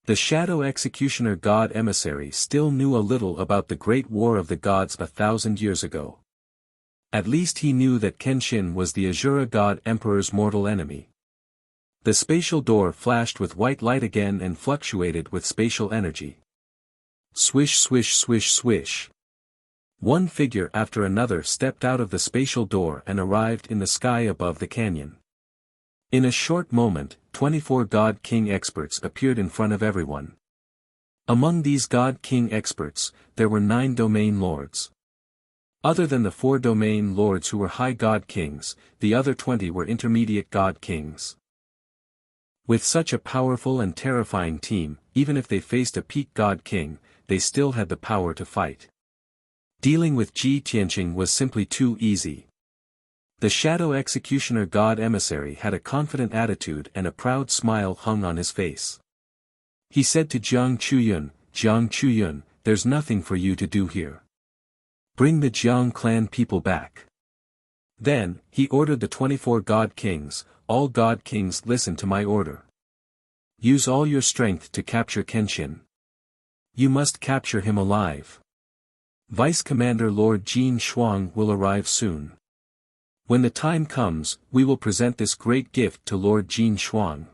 A: the shadow executioner god emissary still knew a little about the great war of the gods 1,000 years ago. At least he knew that Kenshin was the Azura God Emperor's mortal enemy. The spatial door flashed with white light again and fluctuated with spatial energy. Swish swish swish swish. One figure after another stepped out of the spatial door and arrived in the sky above the canyon. In a short moment, 24 God King experts appeared in front of everyone. Among these God King experts, there were 9 domain lords. Other than the 4 domain lords who were high God Kings, the other 20 were intermediate God Kings. With such a powerful and terrifying team, even if they faced a peak God King, they still had the power to fight. Dealing with Ji Tianqing was simply too easy. The shadow executioner god emissary had a confident attitude and a proud smile hung on his face. He said to Jiang Chuyun, "There's nothing for you to do here. Bring the Jiang clan people back." Then, he ordered the 24 God Kings, "All God Kings listen to my order. Use all your strength to capture Kenshin. You must capture him alive. Vice Commander Lord Jin Shuang will arrive soon. When the time comes, we will present this great gift to Lord Jin Shuang."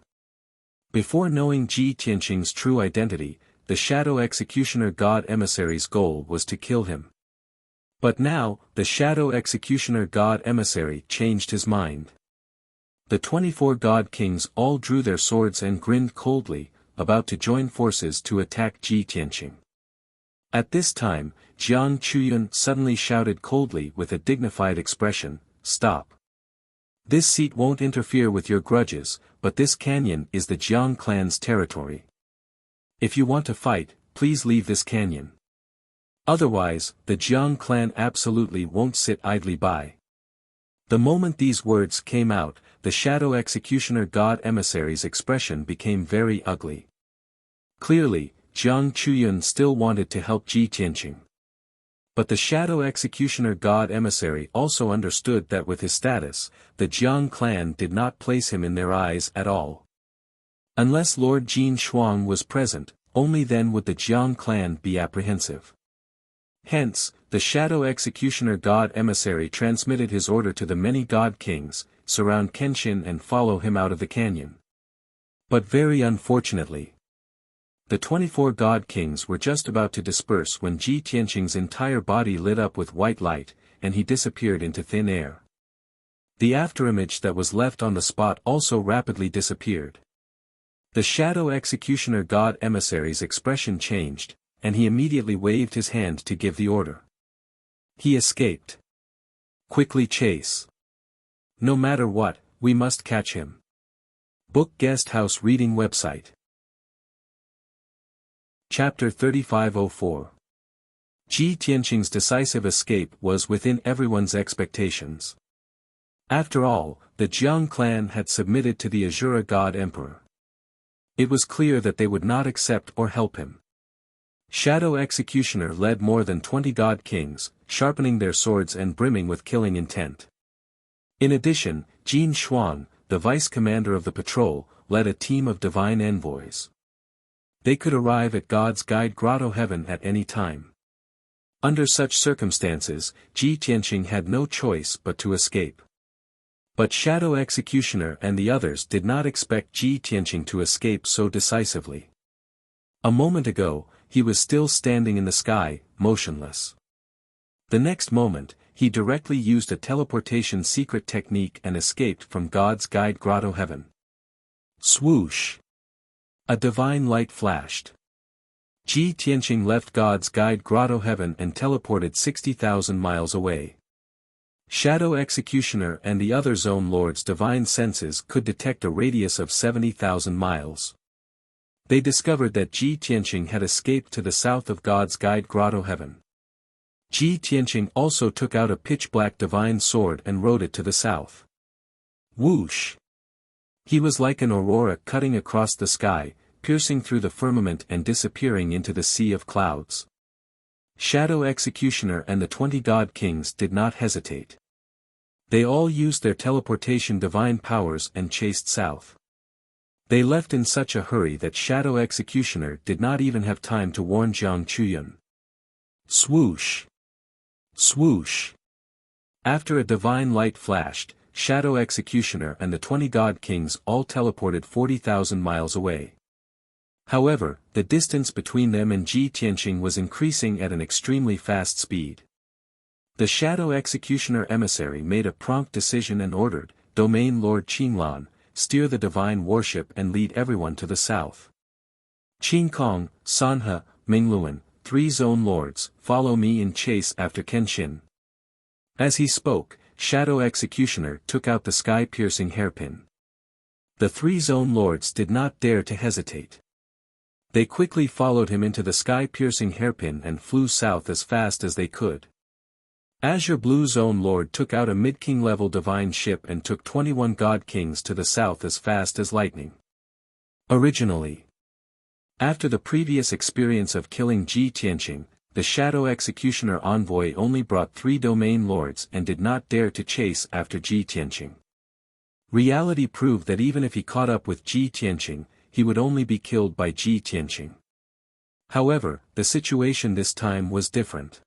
A: Before knowing Ji Tianqing's true identity, the shadow executioner god emissary's goal was to kill him. But now, the shadow executioner god emissary changed his mind. The 24 God Kings all drew their swords and grinned coldly, about to join forces to attack Ji Tianqing. At this time, Jiang Chuyun suddenly shouted coldly with a dignified expression, "Stop. This seat won't interfere with your grudges, but this canyon is the Jiang clan's territory. If you want to fight, please leave this canyon. Otherwise, the Jiang clan absolutely won't sit idly by." The moment these words came out, the shadow executioner god emissary's expression became very ugly. Clearly, Jiang Chuyun still wanted to help Ji Tianqing. But the shadow executioner god emissary also understood that with his status, the Jiang clan did not place him in their eyes at all. Unless Lord Jin Shuang was present, only then would the Jiang clan be apprehensive. Hence, the shadow executioner god emissary transmitted his order to the many God Kings, surround Kenshin and follow him out of the canyon. But very unfortunately, the 24 God Kings were just about to disperse when Ji Tianqing's entire body lit up with white light, and he disappeared into thin air. The afterimage that was left on the spot also rapidly disappeared. The shadow executioner god emissary's expression changed, and he immediately waved his hand to give the order. He escaped. Quickly chase. No matter what, we must catch him. Book Guest House Reading Website. Chapter 3504. Ji Tianqing's decisive escape was within everyone's expectations. After all, the Jiang clan had submitted to the Azura God Emperor. It was clear that they would not accept or help him. Shadow Executioner led more than 20 God Kings, sharpening their swords and brimming with killing intent. In addition, Jin Xuan, the vice commander of the patrol, led a team of divine envoys. They could arrive at God's Guide Grotto Heaven at any time. Under such circumstances, Ji Tianqing had no choice but to escape. But Shadow Executioner and the others did not expect Ji Tianqing to escape so decisively. A moment ago, he was still standing in the sky, motionless. The next moment, he directly used a teleportation secret technique and escaped from God's Guide Grotto Heaven. Swoosh! A divine light flashed. Ji Tianqing left God's Guide Grotto Heaven and teleported 60,000 miles away. Shadow Executioner and the other Zone Lord's divine senses could detect a radius of 70,000 miles. They discovered that Ji Tianqing had escaped to the south of God's Guide Grotto Heaven. Ji Tianqing also took out a pitch-black divine sword and rode it to the south. Whoosh! He was like an aurora cutting across the sky, piercing through the firmament and disappearing into the sea of clouds. Shadow Executioner and the 20 God Kings did not hesitate. They all used their teleportation divine powers and chased south. They left in such a hurry that Shadow Executioner did not even have time to warn Jiang Chuyun. Swoosh! Swoosh! After a divine light flashed, Shadow Executioner and the 20 God Kings all teleported 40,000 miles away. However, the distance between them and Ji Tianqing was increasing at an extremely fast speed. The Shadow Executioner emissary made a prompt decision and ordered, Domain Lord Qinglan, steer the divine warship and lead everyone to the south. Qin Kong, Sanhe, Mingluan, 3 Zone Lords, follow me in chase after Kenshin. As he spoke, Shadow Executioner took out the sky-piercing hairpin. The 3 Zone Lords did not dare to hesitate. They quickly followed him into the sky-piercing hairpin and flew south as fast as they could. Azure Blue Zone Lord took out a mid-king level divine ship and took 21 God Kings to the south as fast as lightning. Originally, after the previous experience of killing Ji Tianqing, the Shadow Executioner envoy only brought 3 Domain Lords and did not dare to chase after Ji Tianqing. Reality proved that even if he caught up with Ji Tianqing, he would only be killed by Ji Tianqing. However, the situation this time was different.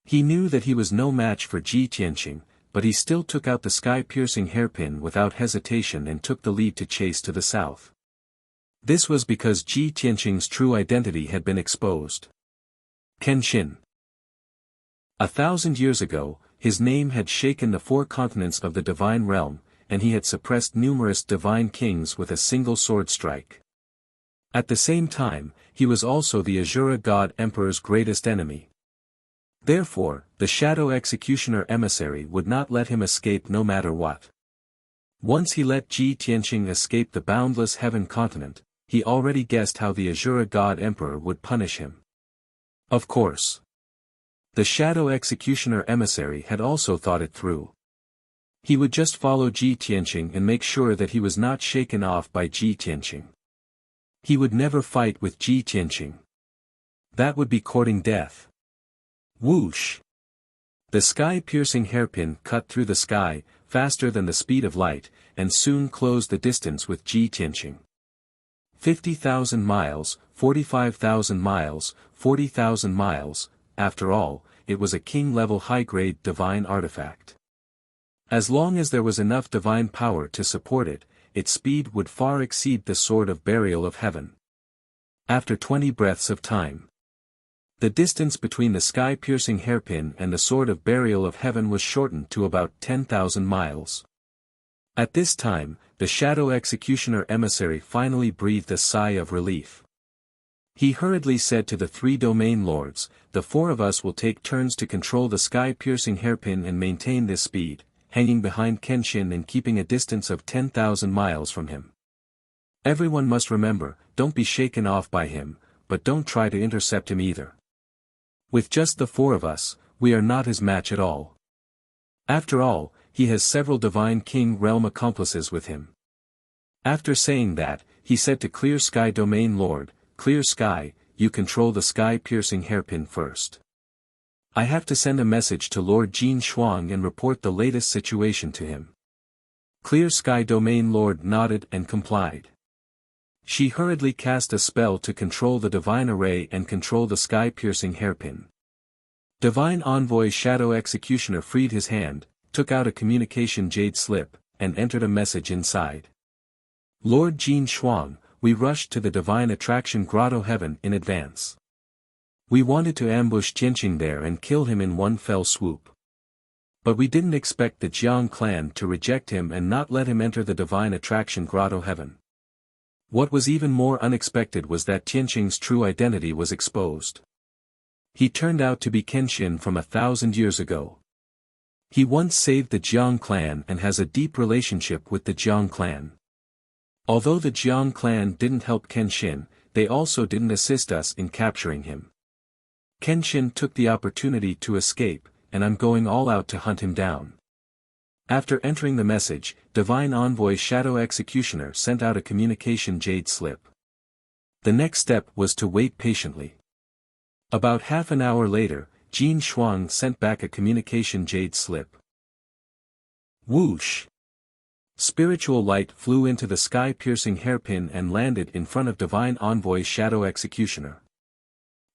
A: He knew that he was no match for Ji Tianqing, but he still took out the sky-piercing hairpin without hesitation and took the lead to chase to the south. This was because Ji Tianqing's true identity had been exposed. Kenshin. 1,000 years ago, his name had shaken the 4 continents of the divine realm, and he had suppressed numerous divine kings with a single sword strike. At the same time, he was also the Azura God Emperor's greatest enemy. Therefore, the Shadow Executioner emissary would not let him escape no matter what. Once he let Ji Tianqing escape the boundless heaven continent, he already guessed how the Azura God Emperor would punish him. Of course. The Shadow Executioner emissary had also thought it through. He would just follow Ji Tianqing and make sure that he was not shaken off by Ji Tianqing. He would never fight with Ji Tianqing. That would be courting death. Whoosh! The sky-piercing hairpin cut through the sky, faster than the speed of light, and soon closed the distance with Ji Tianqing. 50,000 miles, 45,000 miles, 40,000 miles, after all, it was a king-level high-grade divine artifact. As long as there was enough divine power to support it, its speed would far exceed the Sword of Burial of Heaven. After 20 breaths of time, the distance between the sky-piercing hairpin and the Sword of Burial of Heaven was shortened to about 10,000 miles. At this time, the Shadow Executioner emissary finally breathed a sigh of relief. He hurriedly said to the 3 Domain Lords, "The 4 of us will take turns to control the sky-piercing hairpin and maintain this speed, hanging behind Kenshin and keeping a distance of 10,000 miles from him. Everyone must remember, don't be shaken off by him, but don't try to intercept him either." With just the four of us, we are not his match at all. After all, he has several divine king realm accomplices with him. After saying that, he said to Clear Sky Domain Lord, Clear Sky, you control the sky-piercing hairpin first. I have to send a message to Lord Jin Shuang and report the latest situation to him. Clear Sky Domain Lord nodded and complied. She hurriedly cast a spell to control the divine array and control the sky-piercing hairpin. Divine Envoy Shadow Executioner freed his hand, took out a communication jade slip, and entered a message inside. Lord Jin Shuang, we rushed to the Divine Attraction Grotto Heaven in advance. We wanted to ambush Tianqing there and kill him in one fell swoop. But we didn't expect the Jiang clan to reject him and not let him enter the Divine Attraction Grotto Heaven. What was even more unexpected was that Tianqing's true identity was exposed. He turned out to be Kenshin from 1,000 years ago. He once saved the Jiang clan and has a deep relationship with the Jiang clan. Although the Jiang clan didn't help Kenshin, they also didn't assist us in capturing him. Kenshin took the opportunity to escape, and I'm going all out to hunt him down. After entering the message, Divine Envoy Shadow Executioner sent out a communication jade slip. The next step was to wait patiently. About half an hour later, Jin Shuang sent back a communication jade slip. Whoosh! Spiritual light flew into the sky-piercing hairpin and landed in front of Divine Envoy Shadow Executioner.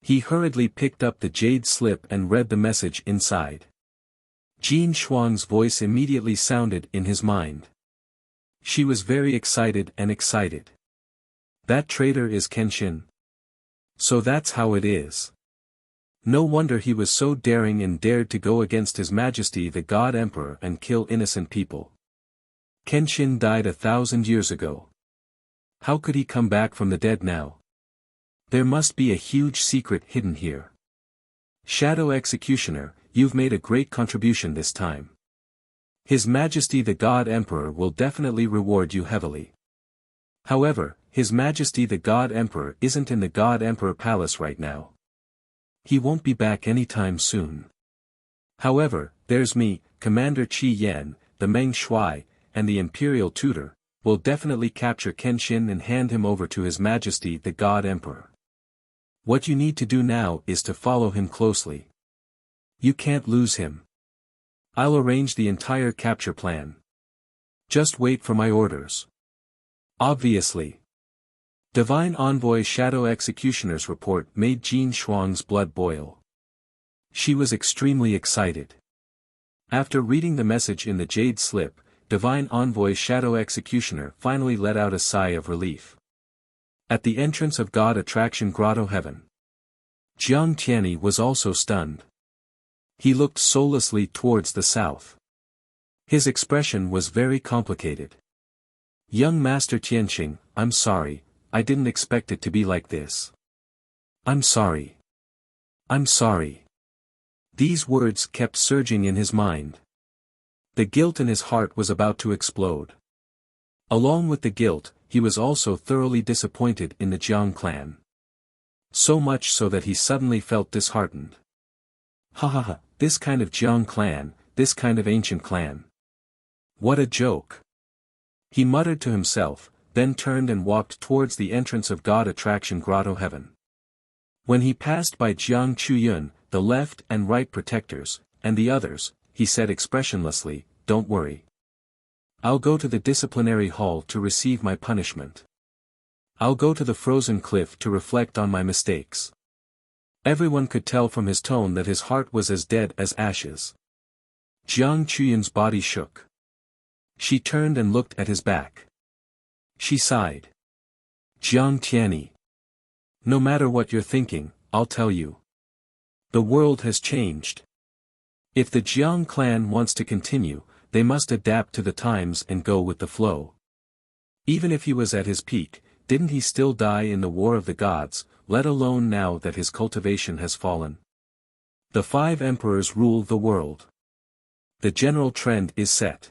A: He hurriedly picked up the jade slip and read the message inside. Jin Shuang's voice immediately sounded in his mind. She was very excited and excited. That traitor is Kenshin. So that's how it is. No wonder he was so daring and dared to go against His Majesty the God Emperor and kill innocent people. Kenshin died 1,000 years ago. How could he come back from the dead now? There must be a huge secret hidden here. Shadow Executioner, you've made a great contribution this time. His Majesty the God Emperor will definitely reward you heavily. However, His Majesty the God Emperor isn't in the God Emperor Palace right now. He won't be back anytime soon. However, there's me, Commander Qi Yan, the Meng Shuai, and the Imperial Tutor, will definitely capture Kenshin and hand him over to His Majesty the God Emperor. What you need to do now is to follow him closely. You can't lose him. I'll arrange the entire capture plan. Just wait for my orders. Obviously. Divine Envoy Shadow Executioner's report made Jin Shuang's blood boil. She was extremely excited. After reading the message in the jade slip, Divine Envoy Shadow Executioner finally let out a sigh of relief. At the entrance of God Attraction Grotto Heaven, Jiang Tianyi was also stunned. He looked soullessly towards the south. His expression was very complicated. Young Master Tianqing, I'm sorry, I didn't expect it to be like this. I'm sorry. I'm sorry. These words kept surging in his mind. The guilt in his heart was about to explode. Along with the guilt, he was also thoroughly disappointed in the Jiang clan. So much so that he suddenly felt disheartened. Ha ha ha, this kind of Jiang clan, this kind of ancient clan. What a joke. He muttered to himself, then turned and walked towards the entrance of God Attraction Grotto Heaven. When he passed by Jiang Chuyun, the left and right protectors, and the others, he said expressionlessly, "Don't worry. I'll go to the disciplinary hall to receive my punishment. I'll go to the frozen cliff to reflect on my mistakes." Everyone could tell from his tone that his heart was as dead as ashes. Jiang Chuyun's body shook. She turned and looked at his back. She sighed. Jiang Tianyi. No matter what you're thinking, I'll tell you. The world has changed. If the Jiang clan wants to continue, they must adapt to the times and go with the flow. Even if he was at his peak, didn't he still die in the War of the Gods, let alone now that his cultivation has fallen? The 5 emperors rule the world. The general trend is set.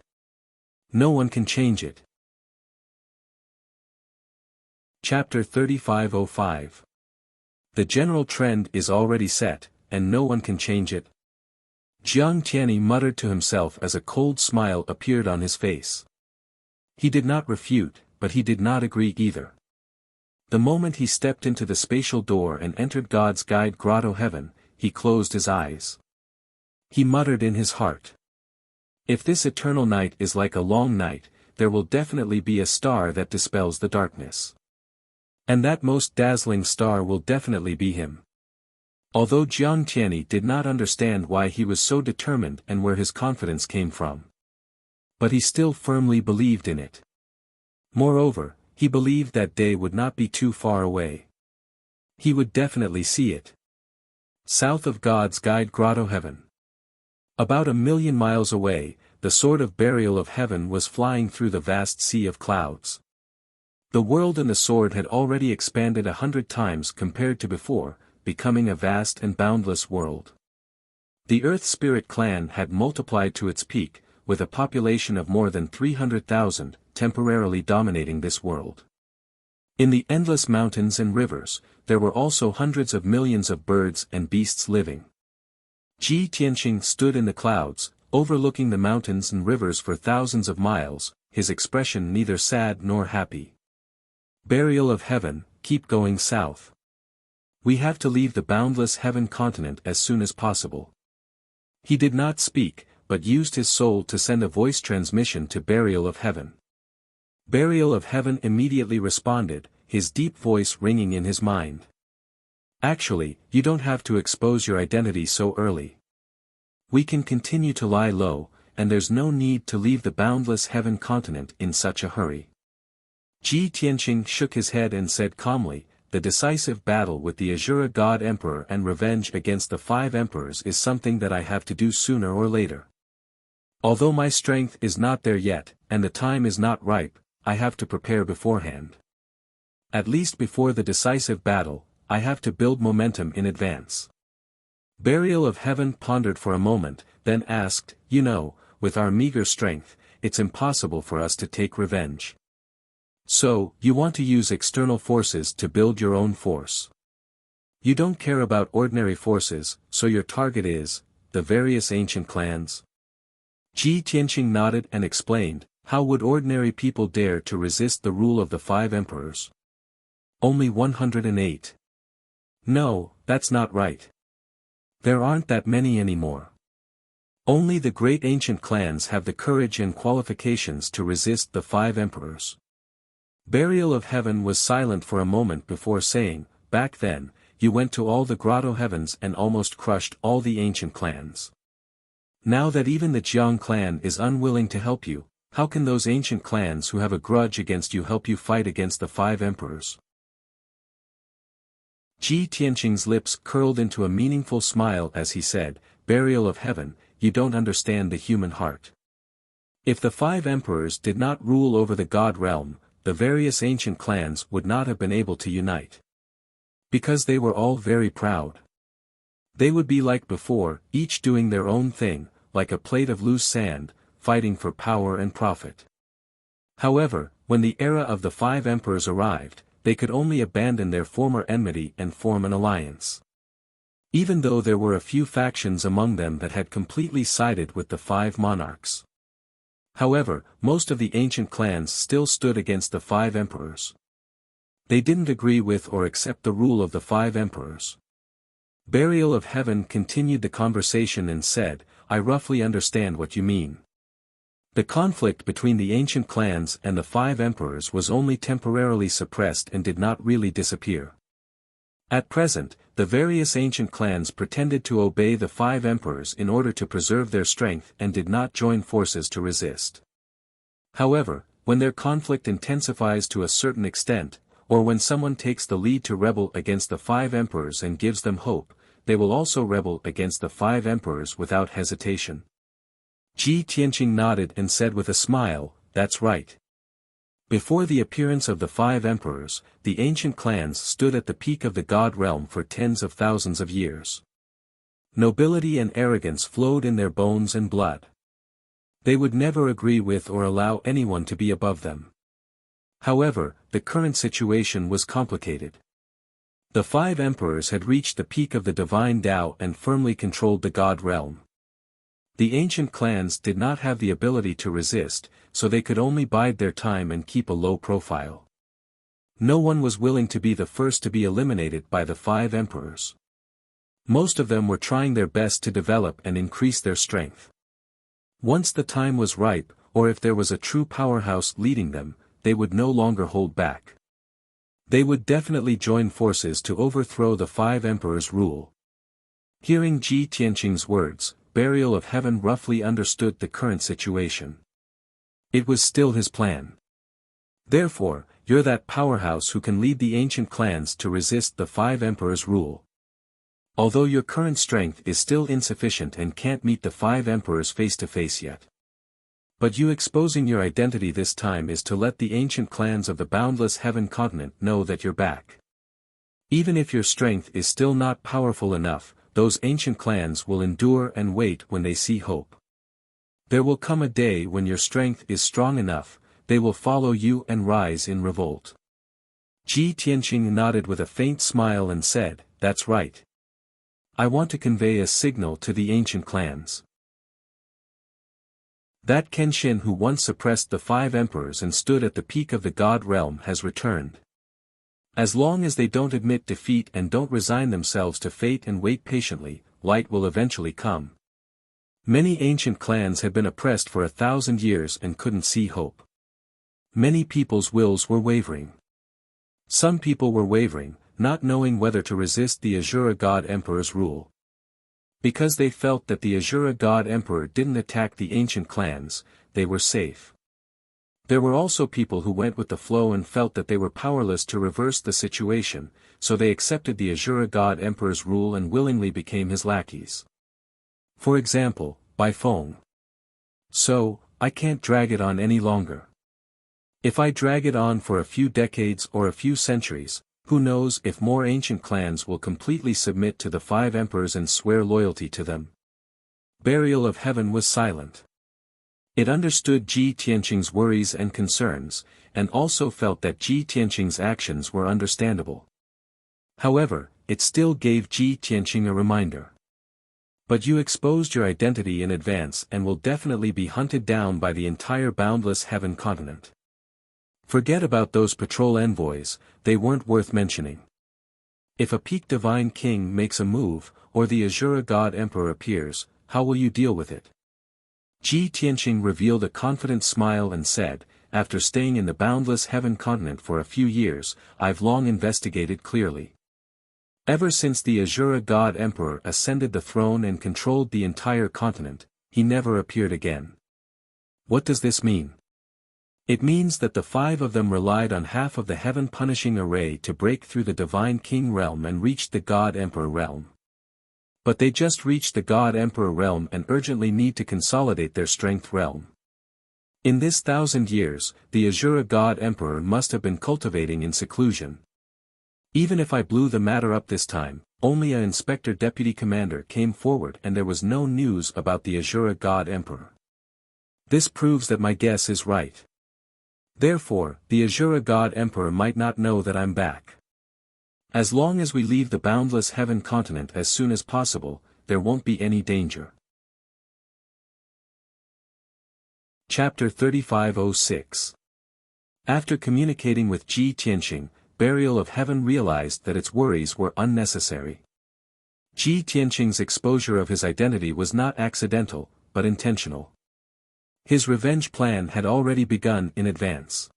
A: No one can change it. Chapter 3505. The general trend is already set, and no one can change it? Jiang Tianyi muttered to himself as a cold smile appeared on his face. He did not refute, but he did not agree either. The moment he stepped into the spatial door and entered God's guide grotto heaven, he closed his eyes. He muttered in his heart. If this eternal night is like a long night, there will definitely be a star that dispels the darkness. And that most dazzling star will definitely be him. Although Jiang Tianyi did not understand why he was so determined and where his confidence came from. But he still firmly believed in it. Moreover, he believed that day would not be too far away. He would definitely see it. South of God's guide grotto heaven. About 1,000,000 miles away, the sword of burial of heaven was flying through the vast sea of clouds. The world and the sword had already expanded 100 times compared to before, becoming a vast and boundless world. The Earth Spirit clan had multiplied to its peak, with a population of more than 300,000, temporarily dominating this world. In the endless mountains and rivers, there were also hundreds of millions of birds and beasts living. Ji Tianqing stood in the clouds, overlooking the mountains and rivers for thousands of miles, his expression neither sad nor happy. Burial of heaven, keep going south. We have to leave the boundless heaven continent as soon as possible. He did not speak, but used his soul to send a voice transmission to Burial of Heaven. Burial of Heaven immediately responded, his deep voice ringing in his mind. Actually, you don't have to expose your identity so early. We can continue to lie low, and there's no need to leave the boundless heaven continent in such a hurry. Ji Tianqing shook his head and said calmly, the decisive battle with the Azura God Emperor and revenge against the 5 emperors is something that I have to do sooner or later. Although my strength is not there yet, and the time is not ripe, I have to prepare beforehand. At least before the decisive battle, I have to build momentum in advance. Burial of Heaven pondered for a moment, then asked, you know, with our meager strength, it's impossible for us to take revenge. So, you want to use external forces to build your own force. You don't care about ordinary forces, so your target is, the various ancient clans? Ji Tianqing nodded and explained, how would ordinary people dare to resist the rule of the 5 emperors? Only 108. No, that's not right. There aren't that many anymore. Only the great ancient clans have the courage and qualifications to resist the 5 emperors. Burial of Heaven was silent for a moment before saying, back then, you went to all the grotto heavens and almost crushed all the ancient clans. Now that even the Jiang clan is unwilling to help you, how can those ancient clans who have a grudge against you help you fight against the 5 emperors? Ji Tianqing's lips curled into a meaningful smile as he said, Burial of Heaven, you don't understand the human heart. If the 5 emperors did not rule over the God realm, the various ancient clans would not have been able to unite. Because they were all very proud. They would be like before, each doing their own thing, like a plate of loose sand, fighting for power and profit. However, when the era of the 5 emperors arrived, they could only abandon their former enmity and form an alliance. Even though there were a few factions among them that had completely sided with the 5 monarchs. However, most of the ancient clans still stood against the 5 emperors. They didn't agree with or accept the rule of the 5 emperors. Burial of Heaven continued the conversation and said, I roughly understand what you mean. The conflict between the ancient clans and the 5 emperors was only temporarily suppressed and did not really disappear. At present, the various ancient clans pretended to obey the 5 emperors in order to preserve their strength and did not join forces to resist. However, when their conflict intensifies to a certain extent, or when someone takes the lead to rebel against the 5 emperors and gives them hope, they will also rebel against the 5 emperors without hesitation. Ji Tianqing nodded and said with a smile, that's right. Before the appearance of the 5 emperors, the ancient clans stood at the peak of the God realm for tens of thousands of years. Nobility and arrogance flowed in their bones and blood. They would never agree with or allow anyone to be above them. However, the current situation was complicated. The 5 emperors had reached the peak of the divine Tao and firmly controlled the God realm. The ancient clans did not have the ability to resist, so they could only bide their time and keep a low profile. No one was willing to be the first to be eliminated by the 5 emperors. Most of them were trying their best to develop and increase their strength. Once the time was ripe, or if there was a true powerhouse leading them, they would no longer hold back. They would definitely join forces to overthrow the 5 emperors' rule. Hearing Ji Tianqing's words, Burial of Heaven roughly understood the current situation. It was still his plan. Therefore, you're that powerhouse who can lead the ancient clans to resist the 5 emperors' rule. Although your current strength is still insufficient and can't meet the 5 emperors face to face yet. But you exposing your identity this time is to let the ancient clans of the boundless heaven continent know that you're back. Even if your strength is still not powerful enough, those ancient clans will endure and wait when they see hope. There will come a day when your strength is strong enough, they will follow you and rise in revolt. Ji Tianqing nodded with a faint smile and said, "That's right. I want to convey a signal to the ancient clans. That Kenshin who once suppressed the 5 emperors and stood at the peak of the God realm has returned. As long as they don't admit defeat and don't resign themselves to fate and wait patiently, light will eventually come." Many ancient clans had been oppressed for 1,000 years and couldn't see hope. Many people's wills were wavering. Some people were wavering, not knowing whether to resist the Azura God Emperor's rule. Because they felt that the Azura God Emperor didn't attack the ancient clans, they were safe. There were also people who went with the flow and felt that they were powerless to reverse the situation, so they accepted the Azura God Emperor's rule and willingly became his lackeys. For example, Bai Feng. "So, I can't drag it on any longer. If I drag it on for a few decades or a few centuries, who knows if more ancient clans will completely submit to the 5 emperors and swear loyalty to them." Burial of Heaven was silent. It understood Ji Tianqing's worries and concerns, and also felt that Ji Tianqing's actions were understandable. However, it still gave Ji Tianqing a reminder. "But you exposed your identity in advance and will definitely be hunted down by the entire boundless heaven continent. Forget about those patrol envoys, they weren't worth mentioning. If a peak divine king makes a move, or the Azura God Emperor appears, how will you deal with it?" Ji Tianqing revealed a confident smile and said, "After staying in the boundless heaven continent for a few years, I've long investigated clearly. Ever since the Azura God Emperor ascended the throne and controlled the entire continent, he never appeared again. What does this mean? It means that the 5 of them relied on half of the heaven-punishing array to break through the divine king realm and reach the God Emperor realm. But they just reached the God Emperor realm and urgently need to consolidate their strength realm. In this 1,000 years, the Azura God Emperor must have been cultivating in seclusion. Even if I blew the matter up this time, only an Inspector Deputy Commander came forward and there was no news about the Azura God Emperor. This proves that my guess is right. Therefore, the Azura God Emperor might not know that I'm back. As long as we leave the boundless heaven continent as soon as possible, there won't be any danger." Chapter 3506. After communicating with Ji Tianqing, Burial of Heaven realized that its worries were unnecessary. Ji Tianqing's exposure of his identity was not accidental, but intentional. His revenge plan had already begun in advance.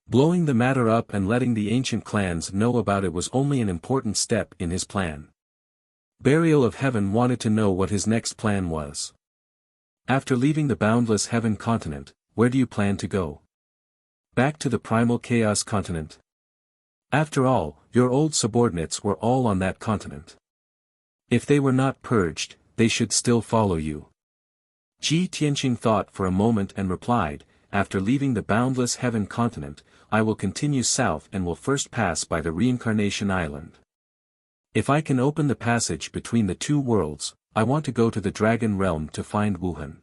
A: Blowing the matter up and letting the ancient clans know about it was only an important step in his plan. Burial of Heaven wanted to know what his next plan was. "After leaving the boundless heaven continent, where do you plan to go?" "Back to the primal chaos continent. After all, your old subordinates were all on that continent. If they were not purged, they should still follow you." Ji Tianqing thought for a moment and replied, "After leaving the boundless heaven continent, I will continue south and will first pass by the Reincarnation Island. If I can open the passage between the 2 worlds, I want to go to the Dragon Realm to find Wuhan.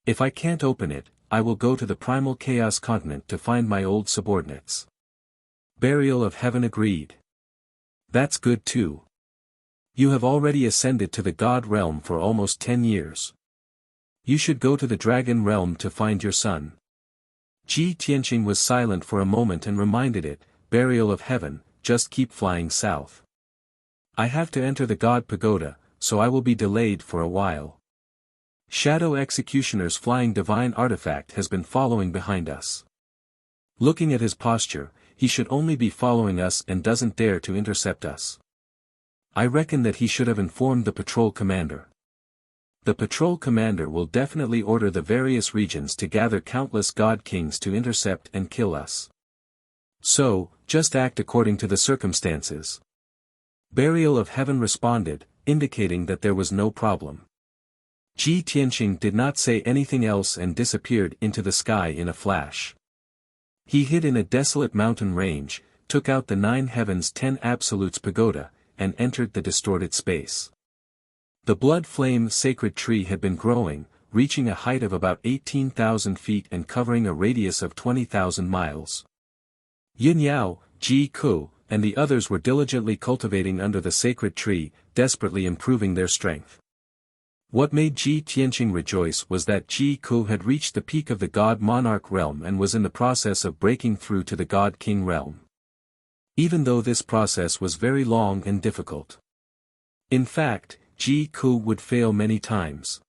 A: If I can't open it, I will go to the Primal Chaos continent to find my old subordinates." Burial of Heaven agreed. That's good too. You have already ascended to the God realm for almost 10 years. You should go to the dragon realm to find your son. Ji Tianqing was silent for a moment and reminded it, Burial of Heaven, just keep flying south. I have to enter the God Pagoda, so I will be delayed for a while. Shadow Executioner's flying divine artifact has been following behind us. Looking at his posture, he should only be following us and doesn't dare to intercept us. I reckon that he should have informed the patrol commander. The patrol commander will definitely order the various regions to gather countless god kings to intercept and kill us. So, just act according to the circumstances. Burial of Heaven responded, indicating that there was no problem. Ji Tianqing did not say anything else and disappeared into the sky in a flash. He hid in a desolate mountain range, took out the 9 Heavens 10 Absolutes pagoda, and entered the distorted space. The blood flame sacred tree had been growing, reaching a height of about 18,000 feet and covering a radius of 20,000 miles. Yin Yao, Ji Ku, and the others were diligently cultivating under the sacred tree, desperately improving their strength. What made Ji Tianqing rejoice was that Ji Ku had reached the peak of the God Monarch realm and was in the process of breaking through to the God King realm. Even though this process was very long and difficult. In fact, Ji Ku would fail many times.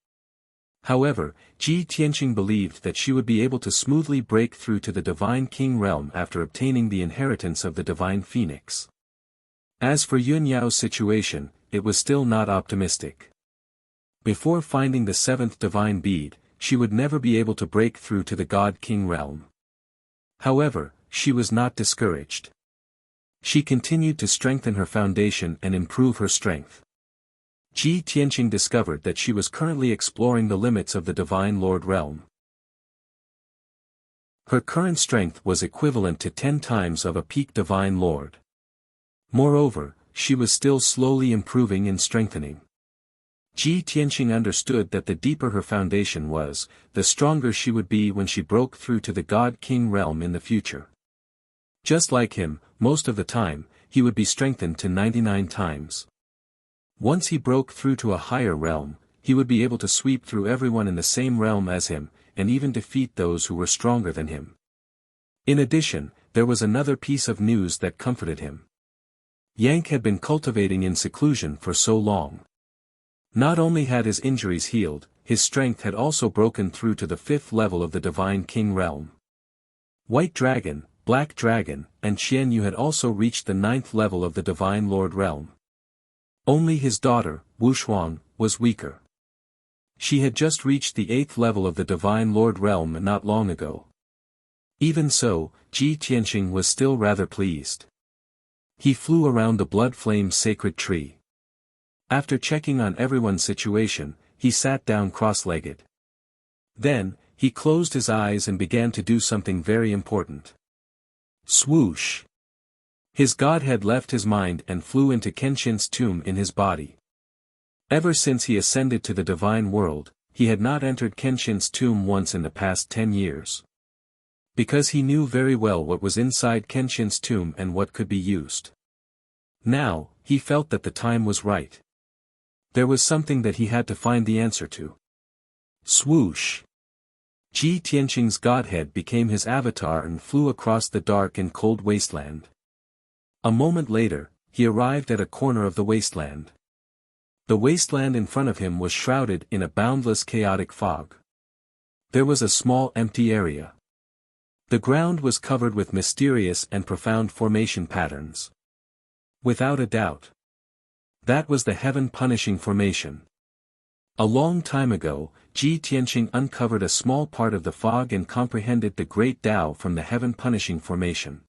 A: However, Ji Tianqing believed that she would be able to smoothly break through to the Divine King realm after obtaining the inheritance of the Divine Phoenix. As for Yun Yao's situation, it was still not optimistic. Before finding the 7th divine bead, she would never be able to break through to the God King realm. However, she was not discouraged. She continued to strengthen her foundation and improve her strength. Ji Tianqing discovered that she was currently exploring the limits of the Divine Lord realm. Her current strength was equivalent to 10 times of a peak Divine Lord. Moreover, she was still slowly improving and strengthening. Ji Tianqing understood that the deeper her foundation was, the stronger she would be when she broke through to the God King realm in the future. Just like him, most of the time, he would be strengthened to 99 times. Once he broke through to a higher realm, he would be able to sweep through everyone in the same realm as him, and even defeat those who were stronger than him. In addition, there was another piece of news that comforted him. Yang had been cultivating in seclusion for so long. Not only had his injuries healed, his strength had also broken through to the 5th level of the Divine King realm. White Dragon, Black Dragon, and Qian Yu had also reached the 9th level of the Divine Lord realm. Only his daughter, Wushuang, was weaker. She had just reached the 8th level of the Divine Lord realm not long ago. Even so, Ji Tianqing was still rather pleased. He flew around the blood flame sacred tree. After checking on everyone's situation, he sat down cross-legged. Then, he closed his eyes and began to do something very important. Swoosh! His god had left his mind and flew into Kenshin's tomb in his body. Ever since he ascended to the divine world, he had not entered Kenshin's tomb once in the past 10 years. Because he knew very well what was inside Kenshin's tomb and what could be used. Now, he felt that the time was right. There was something that he had to find the answer to. Swoosh! Ji Tianqing's godhead became his avatar and flew across the dark and cold wasteland. A moment later, he arrived at a corner of the wasteland. The wasteland in front of him was shrouded in a boundless chaotic fog. There was a small empty area. The ground was covered with mysterious and profound formation patterns. Without a doubt. That was the Heaven Punishing Formation. A long time ago, Ji Tianqing uncovered a small part of the fog and comprehended the great Tao from the Heaven Punishing Formation.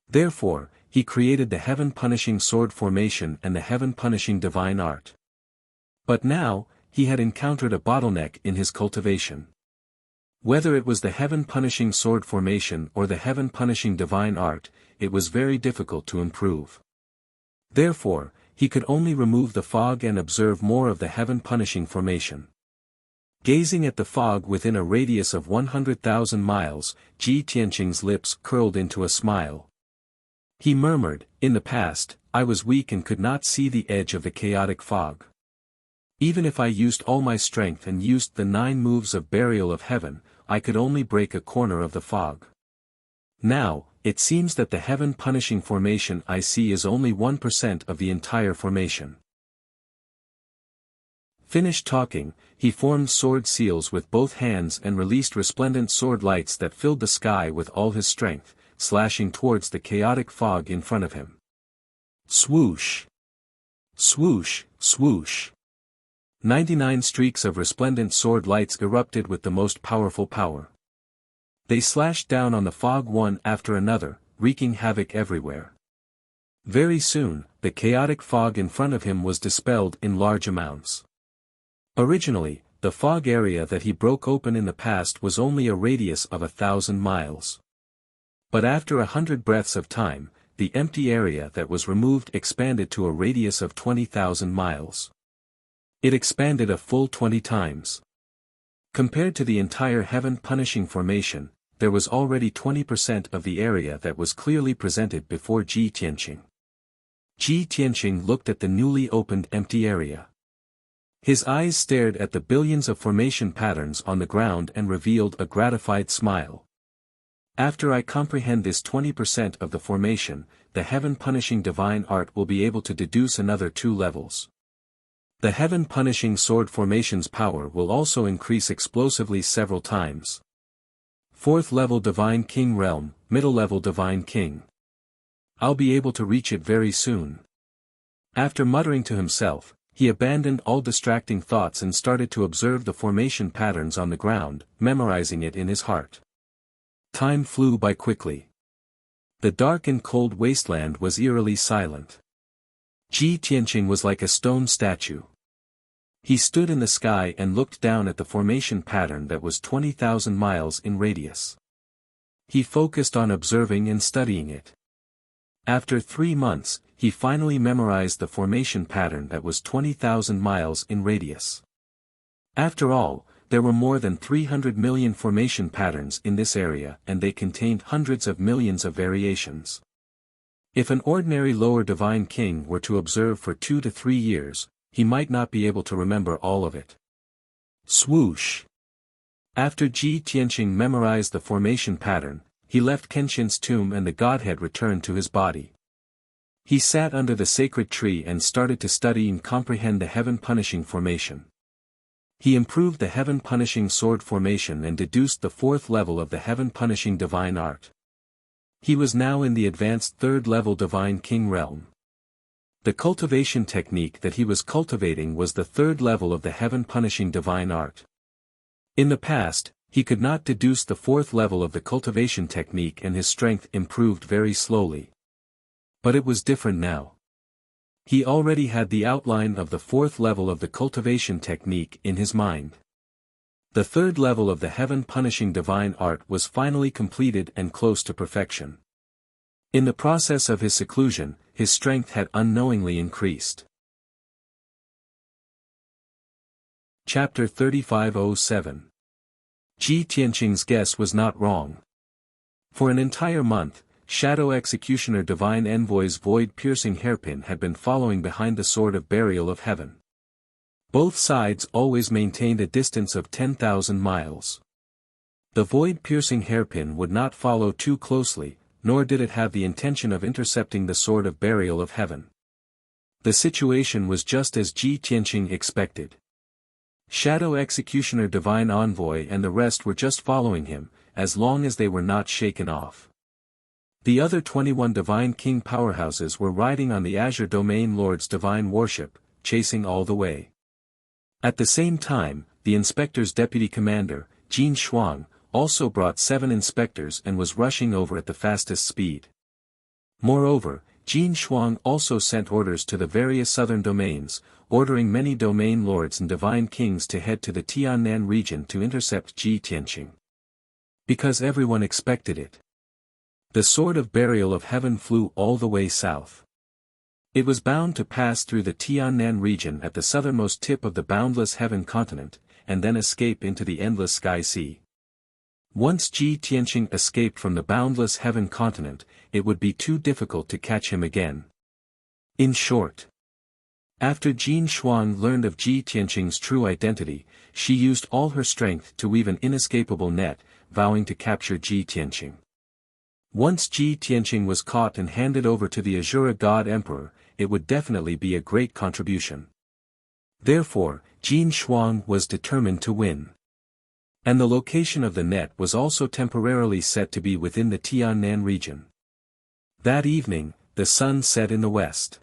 A: Therefore, he created the Heaven Punishing Sword Formation and the Heaven Punishing Divine Art. But now, he had encountered a bottleneck in his cultivation. Whether it was the Heaven Punishing Sword Formation or the Heaven Punishing Divine Art, it was very difficult to improve. Therefore, he could only remove the fog and observe more of the Heaven Punishing Formation. Gazing at the fog within a radius of 100,000 miles, Ji Tianqing's lips curled into a smile. He murmured, "In the past, I was weak and could not see the edge of the chaotic fog. Even if I used all my strength and used the 9 moves of burial of heaven, I could only break a corner of the fog. Now, it seems that the heaven-punishing formation I see is only 1% of the entire formation. Finished talking, he formed sword seals with both hands and released resplendent sword lights that filled the sky with all his strength, slashing towards the chaotic fog in front of him. Swoosh! Swoosh, swoosh! 99 streaks of resplendent sword lights erupted with the most powerful power. They slashed down on the fog one after another, wreaking havoc everywhere. Very soon, the chaotic fog in front of him was dispelled in large amounts. Originally, the fog area that he broke open in the past was only a radius of 1,000 miles. But after 100 breaths of time, the empty area that was removed expanded to a radius of 20,000 miles. It expanded a full 20 times. Compared to the entire heaven-punishing formation, there was already 20% of the area that was clearly presented before Ji Tianqing. Ji Tianqing looked at the newly opened empty area. His eyes stared at the billions of formation patterns on the ground and revealed a gratified smile. After I comprehend this 20% of the formation, the heaven-punishing divine art will be able to deduce another 2 levels. The heaven-punishing sword formation's power will also increase explosively several times. 4th level Divine King Realm, middle level Divine King. I'll be able to reach it very soon. After muttering to himself, he abandoned all distracting thoughts and started to observe the formation patterns on the ground, memorizing it in his heart. Time flew by quickly. The dark and cold wasteland was eerily silent. Ji Tianqing was like a stone statue. He stood in the sky and looked down at the formation pattern that was 20,000 miles in radius. He focused on observing and studying it. After 3 months, he finally memorized the formation pattern that was 20,000 miles in radius. After all, there were more than 300 million formation patterns in this area and they contained hundreds of millions of variations. If an ordinary lower divine king were to observe for 2 to 3 years, he might not be able to remember all of it. Swoosh! After Ji Tianqing memorized the formation pattern, he left Kenshin's tomb and the godhead returned to his body. He sat under the sacred tree and started to study and comprehend the heaven-punishing formation. He improved the heaven-punishing sword formation and deduced the 4th level of the heaven-punishing divine art. He was now in the advanced 3rd level Divine King realm. The cultivation technique that he was cultivating was the 3rd level of the heaven-punishing divine art. In the past, he could not deduce the 4th level of the cultivation technique and his strength improved very slowly. But it was different now. He already had the outline of the 4th level of the cultivation technique in his mind. The 3rd level of the heaven-punishing divine art was finally completed and close to perfection. In the process of his seclusion, his strength had unknowingly increased. Chapter 3507. Ji Tianqing's guess was not wrong. For an entire month, Shadow Executioner Divine Envoy's void-piercing hairpin had been following behind the Sword of Burial of Heaven. Both sides always maintained a distance of 10,000 miles. The void-piercing hairpin would not follow too closely, nor did it have the intention of intercepting the Sword of Burial of Heaven. The situation was just as Ji Tianqing expected. Shadow Executioner Divine Envoy and the rest were just following him, as long as they were not shaken off. The other 21 Divine King powerhouses were riding on the Azure Domain Lord's divine worship, chasing all the way. At the same time, the inspector's deputy commander, Jin Shuang, also brought 7 inspectors and was rushing over at the fastest speed. Moreover, Jin Shuang also sent orders to the various southern domains, ordering many domain lords and divine kings to head to the Tiannan region to intercept Ji Tianqing. Because everyone expected it. The Sword of Burial of Heaven flew all the way south. It was bound to pass through the Tiannan region at the southernmost tip of the boundless heaven continent, and then escape into the endless sky sea. Once Ji Tianqing escaped from the boundless heaven continent, it would be too difficult to catch him again. In short, after Jin Shuang learned of Ji Tianqing's true identity, she used all her strength to weave an inescapable net, vowing to capture Ji Tianqing. Once Ji Tianqing was caught and handed over to the Azura God Emperor, it would definitely be a great contribution. Therefore, Jin Shuang was determined to win. And the location of the net was also temporarily set to be within the Tiannan region. That evening, the sun set in the west.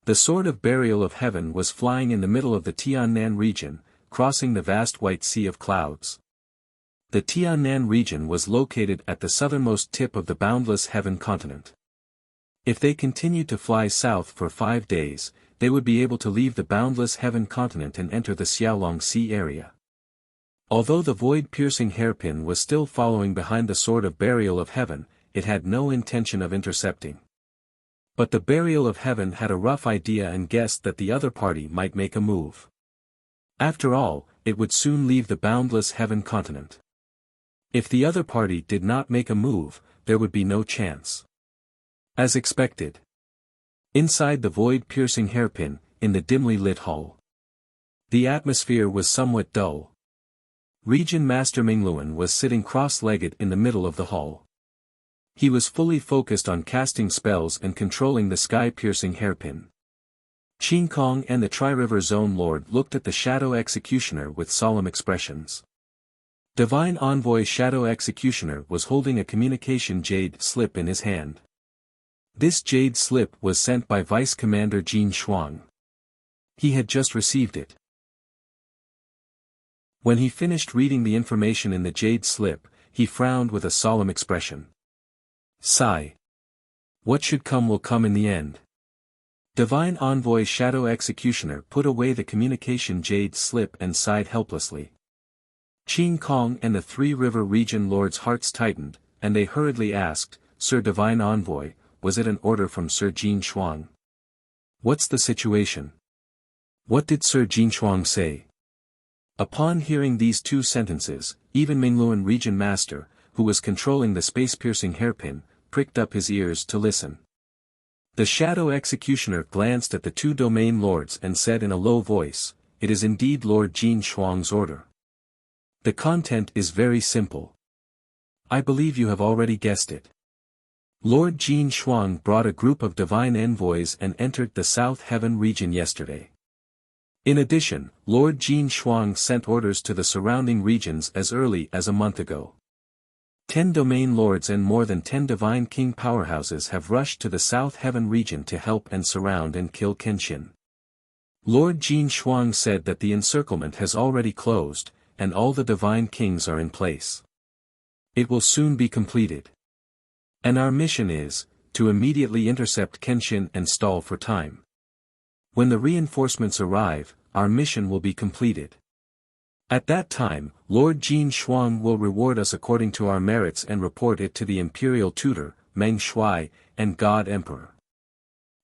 A: The sword of burial of heaven was flying in the middle of the Tiannan region, crossing the vast white sea of clouds. The Tiannan region was located at the southernmost tip of the boundless heaven continent. If they continued to fly south for 5 days, they would be able to leave the boundless heaven continent and enter the Xiaolong Sea area. Although the void-piercing hairpin was still following behind the sword of burial of heaven, it had no intention of intercepting. But the burial of heaven had a rough idea and guessed that the other party might make a move. After all, it would soon leave the boundless heaven continent. If the other party did not make a move, there would be no chance. As expected. Inside the void-piercing hairpin, in the dimly lit hall, the atmosphere was somewhat dull. Region Master Mingluan was sitting cross-legged in the middle of the hall. He was fully focused on casting spells and controlling the sky-piercing hairpin. Qin Kong and the Tri-River Zone Lord looked at the Shadow Executioner with solemn expressions. Divine Envoy Shadow Executioner was holding a communication jade slip in his hand. This jade slip was sent by Vice Commander Jin Shuang. He had just received it. When he finished reading the information in the jade slip, he frowned with a solemn expression. Sigh. What should come will come in the end. Divine Envoy Shadow Executioner put away the communication jade slip and sighed helplessly. Qin Kong and the Three River Region Lord's hearts tightened, and they hurriedly asked, Sir Divine Envoy, was it an order from Sir Jin Shuang? What's the situation? What did Sir Jin Shuang say? Upon hearing these two sentences, even Mingluan Region Master, who was controlling the space-piercing hairpin, pricked up his ears to listen. The Shadow Executioner glanced at the two domain lords and said in a low voice, It is indeed Lord Jin Shuang's order. The content is very simple. I believe you have already guessed it. Lord Jin Shuang brought a group of divine envoys and entered the South Heaven region yesterday. In addition, Lord Jin Shuang sent orders to the surrounding regions as early as a month ago. 10 domain lords and more than 10 divine king powerhouses have rushed to the South Heaven region to help and surround and kill Kenshin. Lord Jin Shuang said that the encirclement has already closed, and all the divine kings are in place. It will soon be completed. And our mission is, to immediately intercept Kenshin and stall for time. When the reinforcements arrive, our mission will be completed. At that time, Lord Jin Shuang will reward us according to our merits and report it to the Imperial Tutor, Meng Shuai, and God Emperor.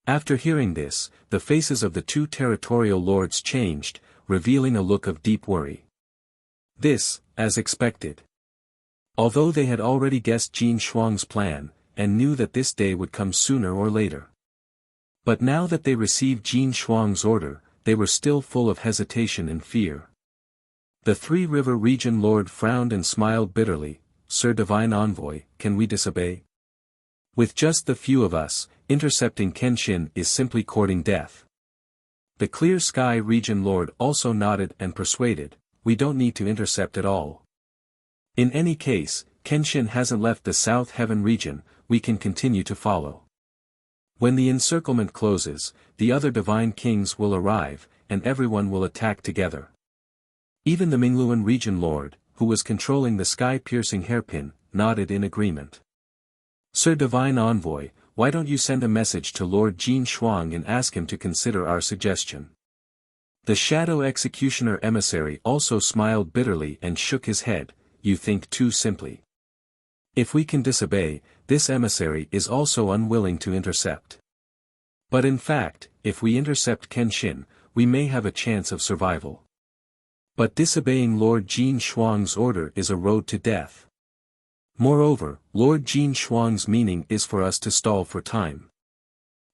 A: After hearing this, the faces of the two territorial lords changed, revealing a look of deep worry. This, as expected. Although they had already guessed Jin Shuang's plan, and knew that this day would come sooner or later. But now that they received Jin Shuang's order, they were still full of hesitation and fear. The Three River Region Lord frowned and smiled bitterly, Sir Divine Envoy, can we disobey? With just the few of us, intercepting Kenshin is simply courting death. The Clear Sky Region Lord also nodded and persuaded, we don't need to intercept at all. In any case, Kenshin hasn't left the South Heaven region, we can continue to follow. When the encirclement closes, the other divine kings will arrive, and everyone will attack together. Even the Mingluan Region Lord, who was controlling the sky-piercing hairpin, nodded in agreement. Sir Divine Envoy, why don't you send a message to Lord Jin Shuang and ask him to consider our suggestion? The Shadow Executioner emissary also smiled bitterly and shook his head, you think too simply. If we can disobey, this emissary is also unwilling to intercept. But in fact, if we intercept Kenshin, we may have a chance of survival. But disobeying Lord Jin Shuang's order is a road to death. Moreover, Lord Jin Shuang's meaning is for us to stall for time.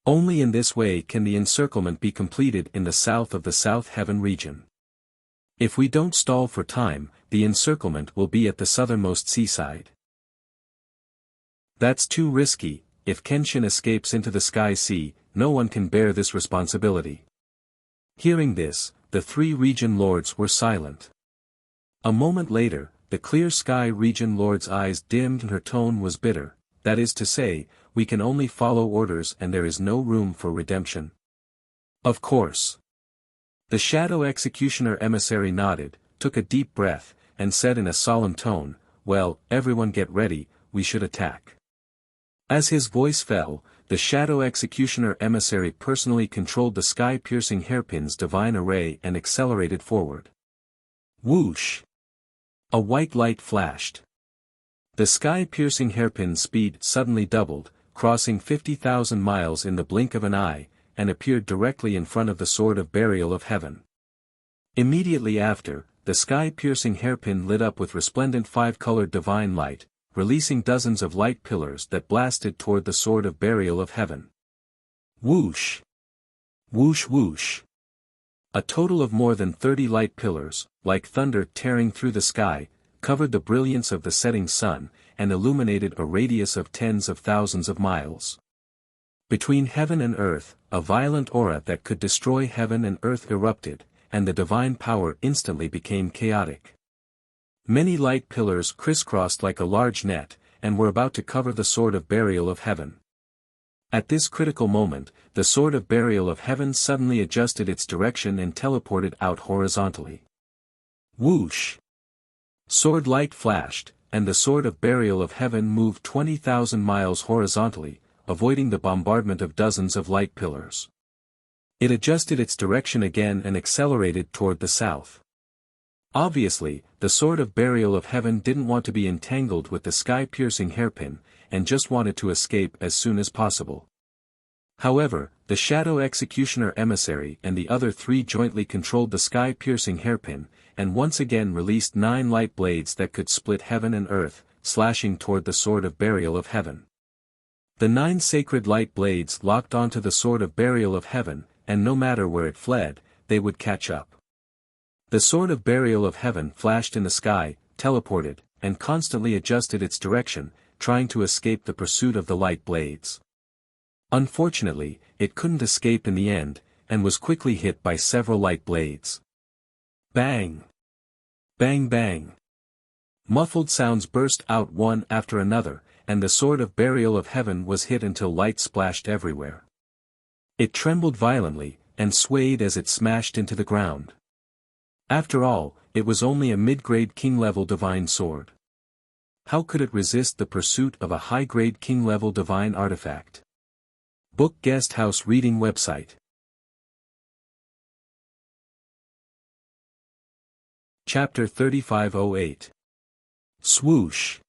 A: Only in this way can the encirclement be completed in the south of the South Heaven region. If we don't stall for time, the encirclement will be at the southernmost seaside. That's too risky. If Kenshin escapes into the Sky Sea, no one can bear this responsibility. Hearing this, the three region lords were silent. A moment later, the Clear Sky region lord's eyes dimmed and her tone was bitter. That is to say, we can only follow orders and there is no room for redemption. Of course. The Shadow Executioner emissary nodded, took a deep breath, and said in a solemn tone, "Well, everyone get ready, we should attack." As his voice fell, the Shadow Executioner emissary personally controlled the sky-piercing hairpin's divine array and accelerated forward. Whoosh! A white light flashed. The sky-piercing hairpin's speed suddenly doubled, crossing 50,000 miles in the blink of an eye, and appeared directly in front of the Sword of Burial of Heaven. Immediately after, the sky-piercing hairpin lit up with resplendent five-colored divine light, releasing dozens of light pillars that blasted toward the Sword of Burial of Heaven. Whoosh! Whoosh whoosh! A total of more than 30 light pillars, like thunder tearing through the sky, covered the brilliance of the setting sun, and illuminated a radius of tens of thousands of miles. Between heaven and earth, a violent aura that could destroy heaven and earth erupted, and the divine power instantly became chaotic. Many light pillars crisscrossed like a large net, and were about to cover the Sword of Burial of Heaven. At this critical moment, the Sword of Burial of Heaven suddenly adjusted its direction and teleported out horizontally. Whoosh! Sword light flashed, and the Sword of Burial of Heaven moved 20,000 miles horizontally, avoiding the bombardment of dozens of light pillars. It adjusted its direction again and accelerated toward the south. Obviously, the Sword of Burial of Heaven didn't want to be entangled with the sky-piercing hairpin, and just wanted to escape as soon as possible. However, the Shadow Executioner emissary and the other three jointly controlled the sky-piercing hairpin, and once again released 9 light blades that could split heaven and earth, slashing toward the Sword of Burial of Heaven. The 9 sacred light blades locked onto the Sword of Burial of Heaven, and no matter where it fled, they would catch up. The Sword of Burial of Heaven flashed in the sky, teleported, and constantly adjusted its direction, trying to escape the pursuit of the light blades. Unfortunately, it couldn't escape in the end, and was quickly hit by several light blades. Bang! Bang bang! Muffled sounds burst out one after another, and the Sword of Burial of Heaven was hit until light splashed everywhere. It trembled violently, and swayed as it smashed into the ground. After all, it was only a mid-grade king-level divine sword. How could it resist the pursuit of a high-grade king-level divine artifact? Book Guest House Reading Website. Chapter 3508. Swoosh!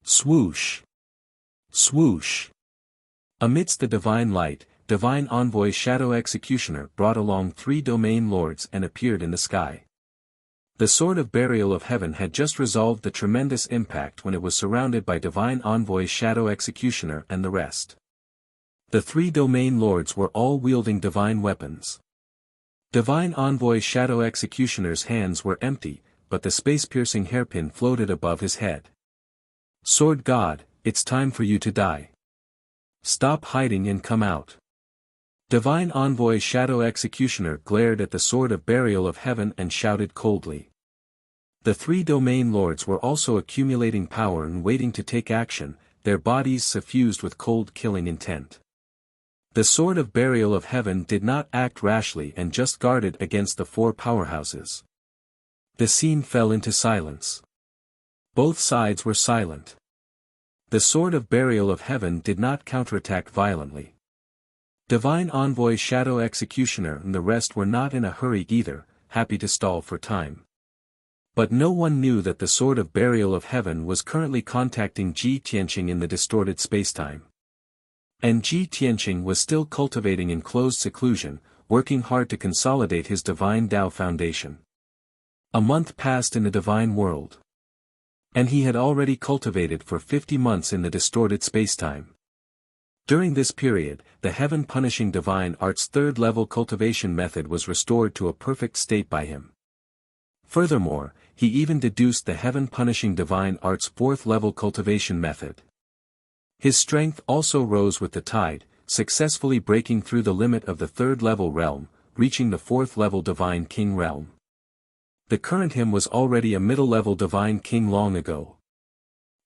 A: Swoosh! Swoosh! Amidst the divine light, Divine Envoy Shadow Executioner brought along 3 domain lords and appeared in the sky. The Sword of Burial of Heaven had just resolved the tremendous impact when it was surrounded by Divine Envoy Shadow Executioner and the rest. The 3 domain lords were all wielding divine weapons. Divine Envoy Shadow Executioner's hands were empty, but the space-piercing hairpin floated above his head. Sword God, it's time for you to die. Stop hiding and come out. Divine Envoy Shadow Executioner glared at the Sword of Burial of Heaven and shouted coldly. The 3 domain lords were also accumulating power and waiting to take action, their bodies suffused with cold killing intent. The Sword of Burial of Heaven did not act rashly and just guarded against the 4 powerhouses. The scene fell into silence. Both sides were silent. The Sword of Burial of Heaven did not counterattack violently. Divine Envoy Shadow Executioner and the rest were not in a hurry either, happy to stall for time. But no one knew that the Sword of Burial of Heaven was currently contacting Ji Tianqing in the distorted spacetime. And Ji Tianqing was still cultivating enclosed seclusion, working hard to consolidate his divine Tao foundation. A month passed in the divine world. And he had already cultivated for 50 months in the distorted spacetime. During this period, the heaven-punishing divine art's third-level cultivation method was restored to a perfect state by him. Furthermore, he even deduced the heaven-punishing divine art's fourth-level cultivation method. His strength also rose with the tide, successfully breaking through the limit of the third-level realm, reaching the fourth-level divine king realm. The current him was already a middle-level divine king long ago.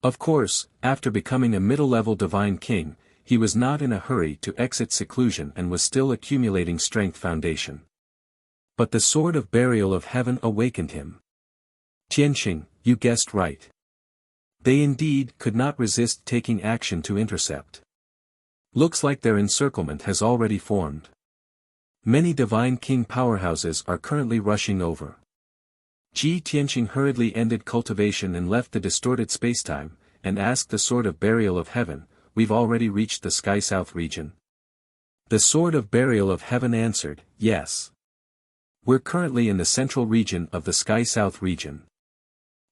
A: Of course, after becoming a middle-level divine king, he was not in a hurry to exit seclusion and was still accumulating strength foundation. But the sword of burial of heaven awakened him. Tianqing, you guessed right. They indeed could not resist taking action to intercept. Looks like their encirclement has already formed. Many divine king powerhouses are currently rushing over. Tianqing hurriedly ended cultivation and left the distorted spacetime, and asked the sword of burial of heaven, we've already reached the Sky South region. The sword of burial of heaven answered, yes. We're currently in the central region of the Sky South region.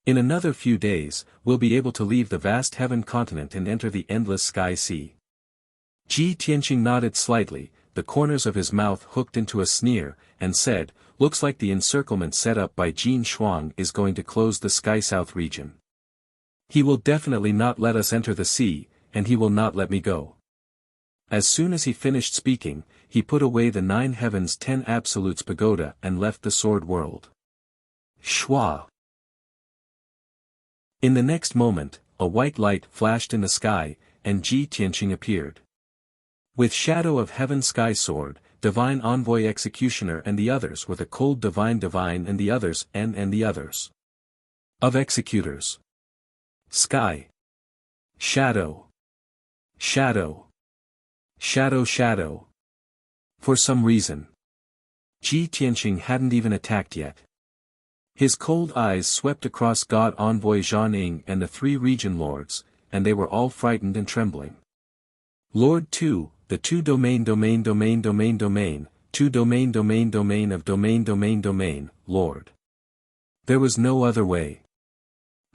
A: In another few days, we'll be able to leave the vast heaven continent and enter the endless sky sea. Tianqing nodded slightly, the corners of his mouth hooked into a sneer, and said, looks like the encirclement set up by Jin Shuang is going to close the Sky South region. He will definitely not let us enter the sea, and he will not let me go. As soon as he finished speaking, he put away the 9 heavens 10 absolutes pagoda and left the sword world. Shua! In the next moment, a white light flashed in the sky, and Tianqing appeared. With shadow of heaven sky sword, divine envoy executioner and the others with a cold divine and the others and the others. Of executors. Sky. Shadow. Shadow. Shadow. For some reason, Tianqing hadn't even attacked yet. His cold eyes swept across God envoy Zhang Ying and the 3 region lords, and they were all frightened and trembling. Lord 2, the 2 domain, 2 domain of domain, Lord. There was no other way.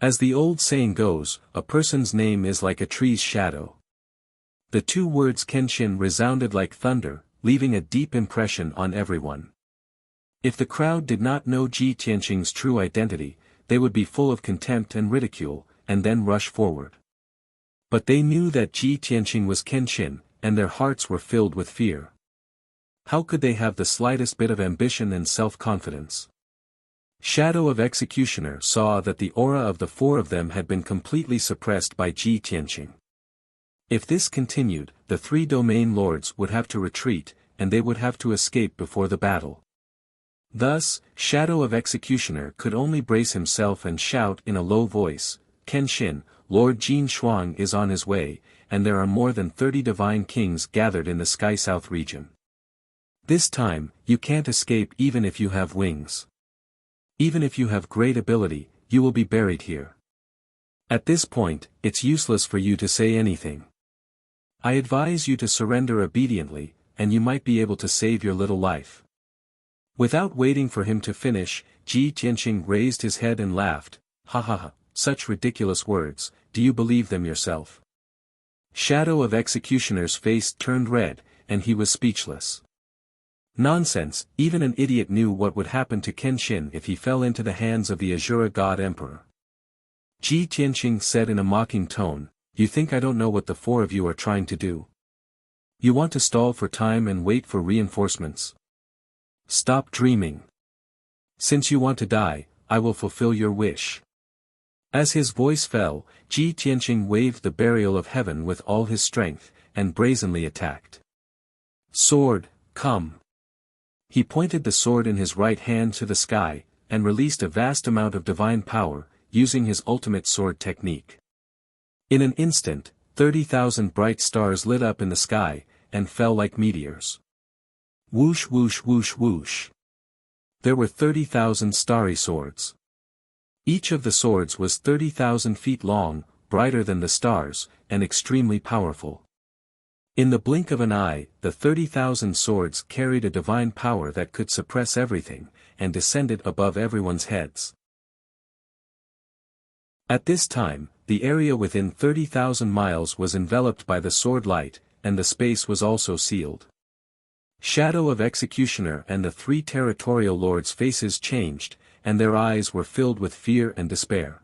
A: As the old saying goes, a person's name is like a tree's shadow. The 2 words Kenshin resounded like thunder, leaving a deep impression on everyone. If the crowd did not know Tianqing's true identity, they would be full of contempt and ridicule, and then rush forward. But they knew that Tianqing was Kenshin, and their hearts were filled with fear. How could they have the slightest bit of ambition and self-confidence? Shadow of Executioner saw that the aura of the 4 of them had been completely suppressed by Tianqing. If this continued, the 3 domain lords would have to retreat, and they would have to escape before the battle. Thus, Shadow of Executioner could only brace himself and shout in a low voice, Kenshin, Lord Jin Shuang is on his way, and there are more than 30 divine kings gathered in the Sky South region. This time, you can't escape even if you have wings. Even if you have great ability, you will be buried here. At this point, it's useless for you to say anything. I advise you to surrender obediently, and you might be able to save your little life. Without waiting for him to finish, Tianqing raised his head and laughed, ha ha ha, such ridiculous words, do you believe them yourself? Shadow of Executioner's face turned red, and he was speechless. Nonsense, even an idiot knew what would happen to Kenshin if he fell into the hands of the Azura God Emperor. Tianqing said in a mocking tone, you think I don't know what the 4 of you are trying to do? You want to stall for time and wait for reinforcements? Stop dreaming. Since you want to die, I will fulfill your wish. As his voice fell, Tianqing waved the burial of heaven with all his strength, and brazenly attacked. Sword, come. He pointed the sword in his right hand to the sky, and released a vast amount of divine power, using his ultimate sword technique. In an instant, 30,000 bright stars lit up in the sky, and fell like meteors. Whoosh whoosh whoosh whoosh. There were 30,000 starry swords. Each of the swords was 30,000 feet long, brighter than the stars, and extremely powerful. In the blink of an eye, the 30,000 swords carried a divine power that could suppress everything, and descended above everyone's heads. At this time, the area within 30,000 miles was enveloped by the sword light, and the space was also sealed. Shadow of Executioner and the three territorial lords' faces changed, and their eyes were filled with fear and despair.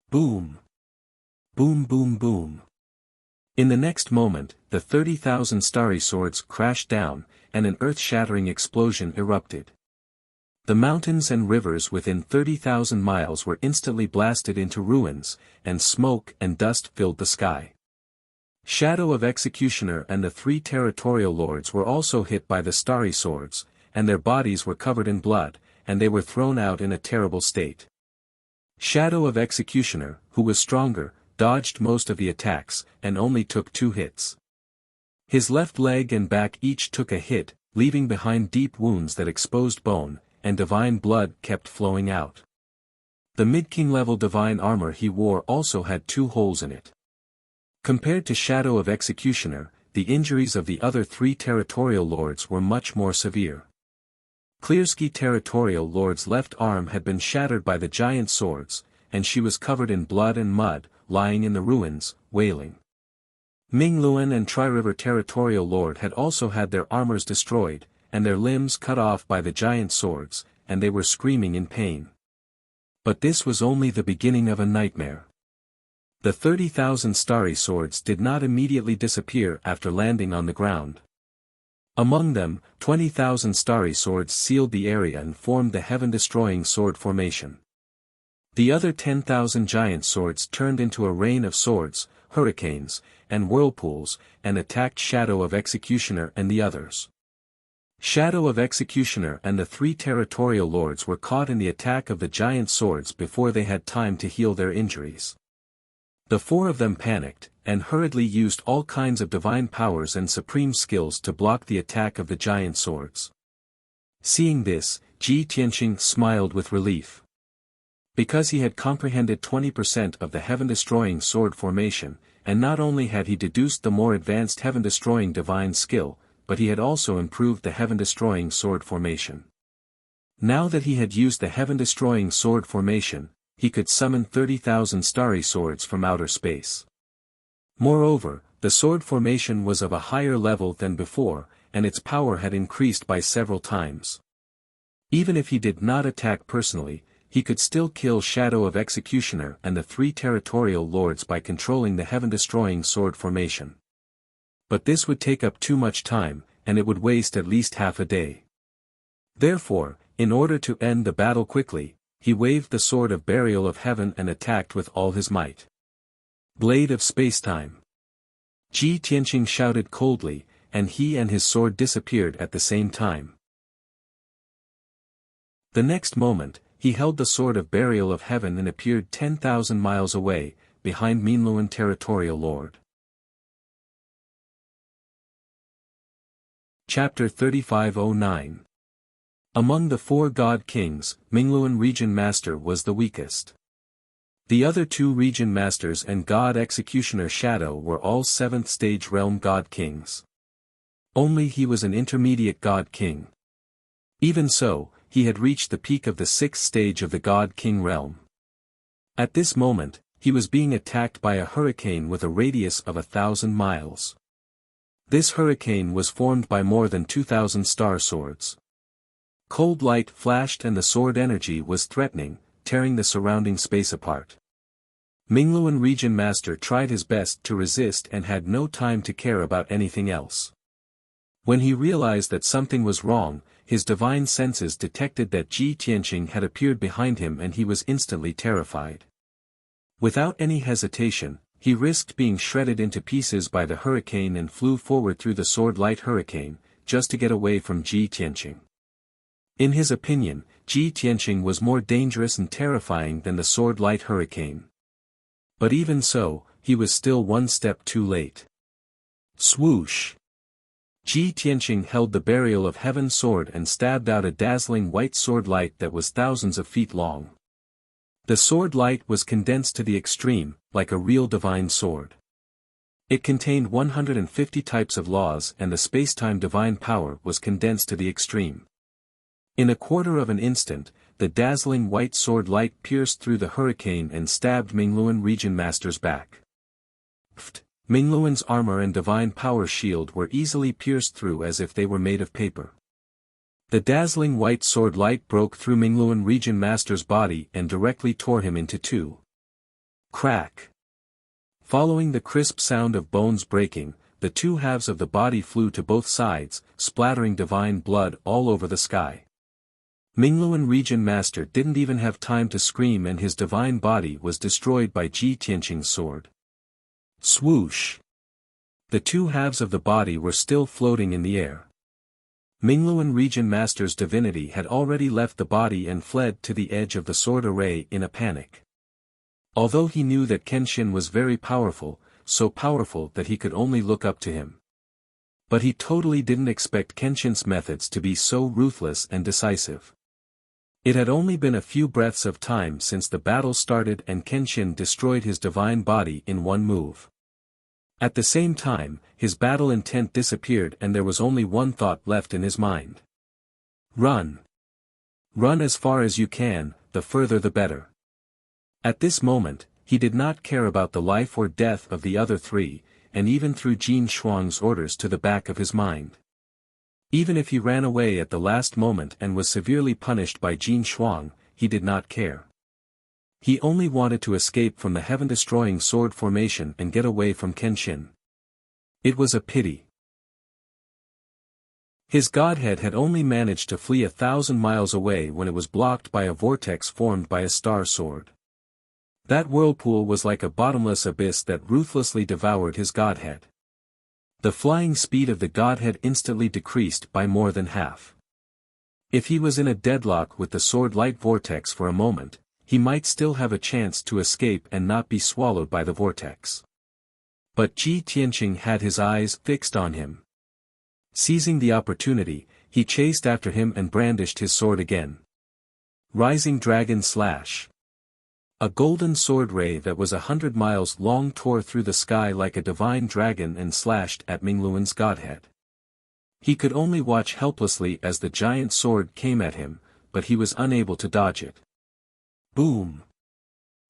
A: Boom! Boom boom boom. In the next moment, the 30,000 starry swords crashed down, and an earth-shattering explosion erupted. The mountains and rivers within 30,000 miles were instantly blasted into ruins, and smoke and dust filled the sky. Shadow of Executioner and the three territorial lords were also hit by the starry swords, and their bodies were covered in blood, and they were thrown out in a terrible state. Shadow of Executioner, who was stronger, dodged most of the attacks, and only took 2 hits. His left leg and back each took a hit, leaving behind deep wounds that exposed bone, and divine blood kept flowing out. The mid-king level divine armor he wore also had 2 holes in it. Compared to Shadow of Executioner, the injuries of the other 3 territorial lords were much more severe. Clearsky territorial lord's left arm had been shattered by the giant swords, and she was covered in blood and mud, lying in the ruins, wailing. Mingluan and Tri-River territorial lord had also had their armors destroyed, and their limbs cut off by the giant swords, and they were screaming in pain. But this was only the beginning of a nightmare. The 30,000 starry swords did not immediately disappear after landing on the ground. Among them, 20,000 starry swords sealed the area and formed the heaven-destroying sword formation. The other 10,000 giant swords turned into a rain of swords, hurricanes, and whirlpools, and attacked Shadow of Executioner and the others. Shadow of Executioner and the 3 territorial lords were caught in the attack of the giant swords before they had time to heal their injuries. The 4 of them panicked, and hurriedly used all kinds of divine powers and supreme skills to block the attack of the giant swords. Seeing this, Ji Tianqing smiled with relief. Because he had comprehended 20% of the heaven-destroying sword formation, and not only had he deduced the more advanced heaven-destroying divine skill, but he had also improved the heaven-destroying sword formation. Now that he had used the heaven-destroying sword formation, he could summon 30,000 starry swords from outer space. Moreover, the sword formation was of a higher level than before, and its power had increased by several times. Even if he did not attack personally, he could still kill Shadow of Executioner and the 3 territorial lords by controlling the heaven-destroying sword formation. But this would take up too much time, and it would waste at least half a day. Therefore, in order to end the battle quickly, he waved the Sword of Burial of Heaven and attacked with all his might. Blade of Spacetime. Ji Tianqing shouted coldly, and he and his sword disappeared at the same time. The next moment, he held the Sword of Burial of Heaven and appeared 10,000 miles away, behind Minluan territorial lord. Chapter 3509. Among the 4 god kings, Mingluan region master was the weakest. The other 2 region masters and god executioner Shadow were all 7th stage realm god kings. Only he was an intermediate god king. Even so, he had reached the peak of the 6th stage of the god king realm. At this moment, he was being attacked by a hurricane with a radius of 1,000 miles. This hurricane was formed by more than 2,000 star swords. Cold light flashed and the sword energy was threatening, tearing the surrounding space apart. Mingluan region master tried his best to resist and had no time to care about anything else. When he realized that something was wrong, his divine senses detected that Ji Tianqing had appeared behind him and he was instantly terrified. Without any hesitation, he risked being shredded into pieces by the hurricane and flew forward through the sword light hurricane, just to get away from Ji Tianqing. In his opinion, Ji Tianqing was more dangerous and terrifying than the sword light hurricane. But even so, he was still one step too late. Swoosh! Ji Tianqing held the Burial of Heaven sword and stabbed out a dazzling white sword light that was thousands of feet long. The sword light was condensed to the extreme, like a real divine sword. It contained 150 types of laws and the spacetime divine power was condensed to the extreme. In a quarter of an instant, the dazzling white sword light pierced through the hurricane and stabbed Mingluan region master's back. Pft! Mingluan's armor and divine power shield were easily pierced through as if they were made of paper. The dazzling white sword light broke through Mingluan Region Master's body and directly tore him into two. Crack! Following the crisp sound of bones breaking, the two halves of the body flew to both sides, splattering divine blood all over the sky. Mingluan Region Master didn't even have time to scream and his divine body was destroyed by Ji Tianqing's sword. Swoosh! The two halves of the body were still floating in the air. Mingluan Region Master's divinity had already left the body and fled to the edge of the sword array in a panic. Although he knew that Kenshin was very powerful, so powerful that he could only look up to him. But he totally didn't expect Kenshin's methods to be so ruthless and decisive. It had only been a few breaths of time since the battle started and Kenshin destroyed his divine body in one move. At the same time, his battle intent disappeared and there was only one thought left in his mind. Run! Run as far as you can, the further the better. At this moment, he did not care about the life or death of the other three, and even threw Jin Shuang's orders to the back of his mind. Even if he ran away at the last moment and was severely punished by Jin Shuang, he did not care. He only wanted to escape from the heaven-destroying sword formation and get away from Kenshin. It was a pity. His godhead had only managed to flee 1,000 miles away when it was blocked by a vortex formed by a star sword. That whirlpool was like a bottomless abyss that ruthlessly devoured his godhead. The flying speed of the godhead instantly decreased by more than half. If he was in a deadlock with the sword light vortex for a moment, he might still have a chance to escape and not be swallowed by the vortex. But Ji Tianqing had his eyes fixed on him. Seizing the opportunity, he chased after him and brandished his sword again. Rising Dragon Slash. A golden sword ray that was 100 miles long tore through the sky like a divine dragon and slashed at Mingluan's godhead. He could only watch helplessly as the giant sword came at him, but he was unable to dodge it. Boom!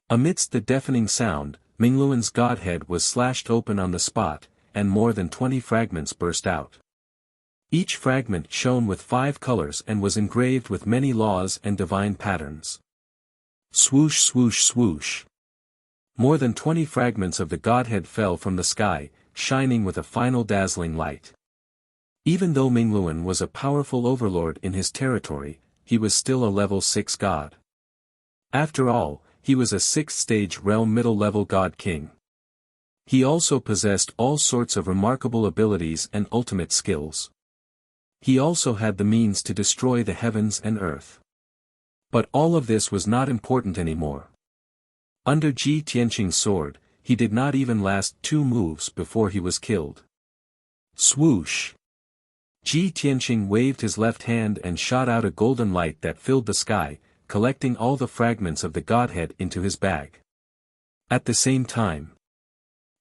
A: Amidst the deafening sound, Mingluan's godhead was slashed open on the spot, and more than 20 fragments burst out. Each fragment shone with 5 colors and was engraved with many laws and divine patterns. Swoosh swoosh swoosh. More than 20 fragments of the godhead fell from the sky, shining with a final dazzling light. Even though Mingluan was a powerful overlord in his territory, he was still a level 6 god. After all, he was a 6th-stage realm middle-level god king. He also possessed all sorts of remarkable abilities and ultimate skills. He also had the means to destroy the heavens and earth. But all of this was not important anymore. Under Ji Tianqing's sword, he did not even last 2 moves before he was killed. Swoosh! Ji Tianqing waved his left hand and shot out a golden light that filled the sky, collecting all the fragments of the godhead into his bag. At the same time,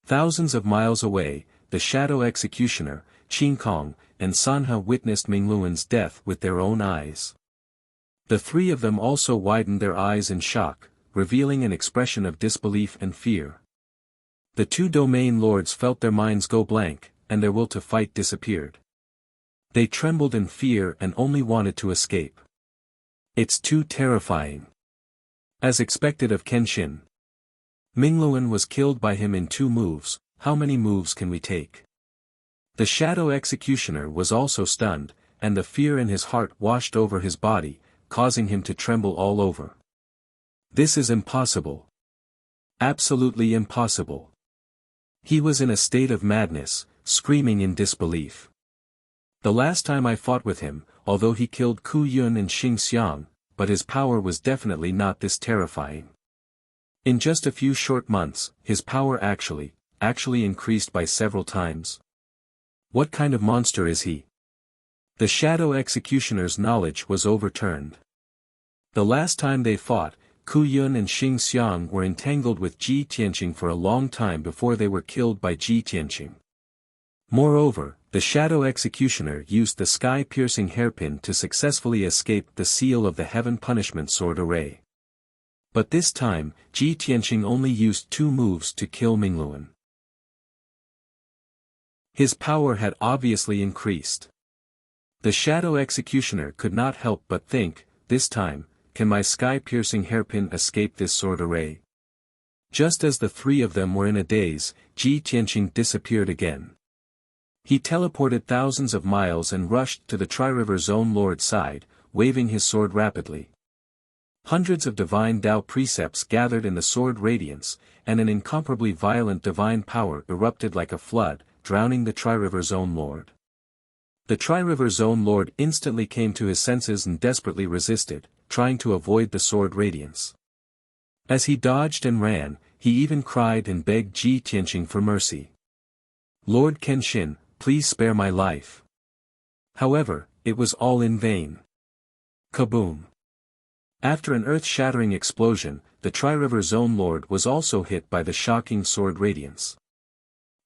A: thousands of miles away, the shadow executioner, Qin Kong, and Sanhe witnessed Mingluan's death with their own eyes. The 3 of them also widened their eyes in shock, revealing an expression of disbelief and fear. The 2 domain lords felt their minds go blank, and their will to fight disappeared. They trembled in fear and only wanted to escape. It's too terrifying. As expected of Kenshin, Mingluan was killed by him in 2 moves. How many moves can we take? The shadow executioner was also stunned, and the fear in his heart washed over his body, causing him to tremble all over. This is impossible. Absolutely impossible. He was in a state of madness, screaming in disbelief. The last time I fought with him, although he killed Ku Yun and Xing Xiang, but his power was definitely not this terrifying. In just a few short months, his power actually increased by several times. What kind of monster is he? The shadow executioner's knowledge was overturned. The last time they fought, Ku Yun and Xing Xiang were entangled with Ji Tianqing for a long time before they were killed by Ji Tianqing. Moreover, the shadow executioner used the sky-piercing hairpin to successfully escape the seal of the heaven punishment sword array. But this time, Ji Tianqing only used 2 moves to kill Mingluan. His power had obviously increased. The Shadow Executioner could not help but think, this time, can my sky-piercing hairpin escape this sword array? Just as the three of them were in a daze, Ji Tianqing disappeared again. He teleported thousands of miles and rushed to the Tri-River Zone Lord's side, waving his sword rapidly. Hundreds of divine Tao precepts gathered in the sword radiance, and an incomparably violent divine power erupted like a flood, drowning the Tri-River Zone Lord. The Tri-River Zone Lord instantly came to his senses and desperately resisted, trying to avoid the sword radiance. As he dodged and ran, he even cried and begged Ji Tianqing for mercy. "Lord Kenshin, please spare my life." However, it was all in vain. Kaboom! After an earth-shattering explosion, the Tri-River Zone Lord was also hit by the shocking sword radiance.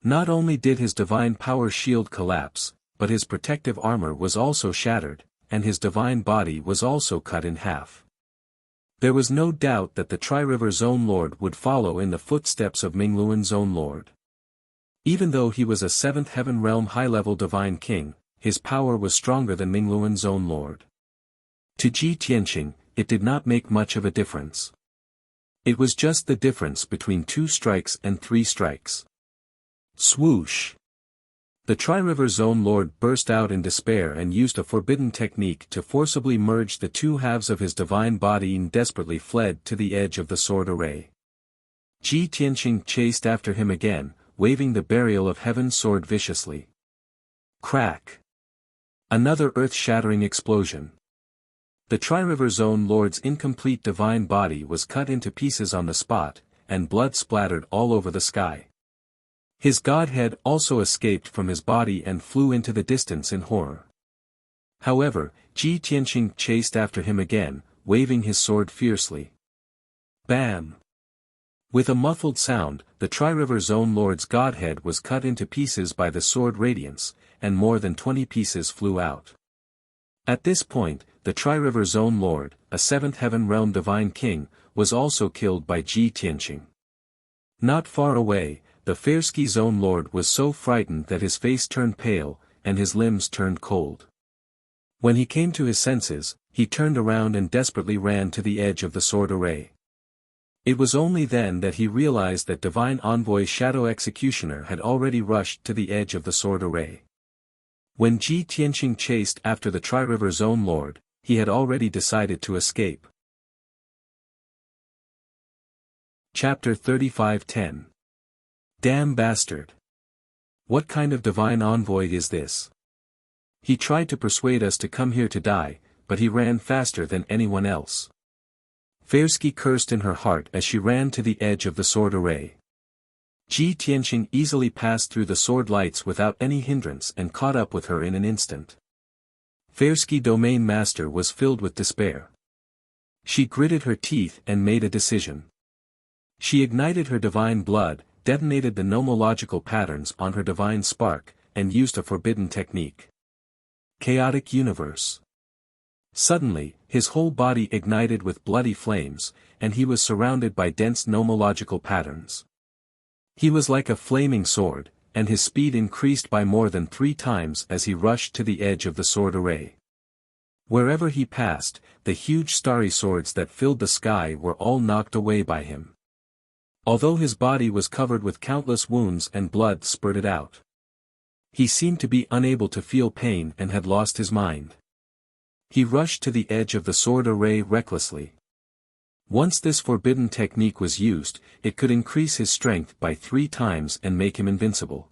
A: Not only did his divine power shield collapse, but his protective armor was also shattered, and his divine body was also cut in half. There was no doubt that the Tri-River Zone Lord would follow in the footsteps of Mingluan Zone Lord. Even though he was a 7th Heaven Realm high-level divine king, his power was stronger than Mingluan Zone Lord. To Ji Tianqing, it did not make much of a difference. It was just the difference between 2 strikes and 3 strikes. Swoosh! The Tri-River Zone Lord burst out in despair and used a forbidden technique to forcibly merge the 2 halves of his divine body and desperately fled to the edge of the sword array. Ji Tianqing chased after him again, waving the Burial of Heaven sword viciously. Crack! Another earth-shattering explosion. The Tri-River Zone Lord's incomplete divine body was cut into pieces on the spot, and blood splattered all over the sky. His godhead also escaped from his body and flew into the distance in horror. However, Ji Tianqing chased after him again, waving his sword fiercely. Bam! With a muffled sound, the Tri-River Zone Lord's godhead was cut into pieces by the sword radiance, and more than 20 pieces flew out. At this point, the Tri-River Zone Lord, a 7th Heaven Realm divine king, was also killed by Ji Tianqing. Not far away, the Fairsky Zone Lord was so frightened that his face turned pale, and his limbs turned cold. When he came to his senses, he turned around and desperately ran to the edge of the sword array. It was only then that he realized that Divine Envoy Shadow Executioner had already rushed to the edge of the sword array. When Ji Tianqing chased after the Tri-River Zone Lord, he had already decided to escape. Chapter 35:10. Damn bastard! What kind of divine envoy is this? He tried to persuade us to come here to die, but he ran faster than anyone else. Fairsky cursed in her heart as she ran to the edge of the sword array. Ji Tianqing easily passed through the sword lights without any hindrance and caught up with her in an instant. Fairsky Domain Master was filled with despair. She gritted her teeth and made a decision. She ignited her divine blood, detonated the nomological patterns on her divine spark, and used a forbidden technique. Chaotic Universe. Suddenly, his whole body ignited with bloody flames, and he was surrounded by dense nomological patterns. He was like a flaming sword, and his speed increased by more than 3 times as he rushed to the edge of the sword array. Wherever he passed, the huge starry swords that filled the sky were all knocked away by him. Although his body was covered with countless wounds and blood spurted out. He seemed to be unable to feel pain and had lost his mind. He rushed to the edge of the sword array recklessly. Once this forbidden technique was used, it could increase his strength by 3 times and make him invincible.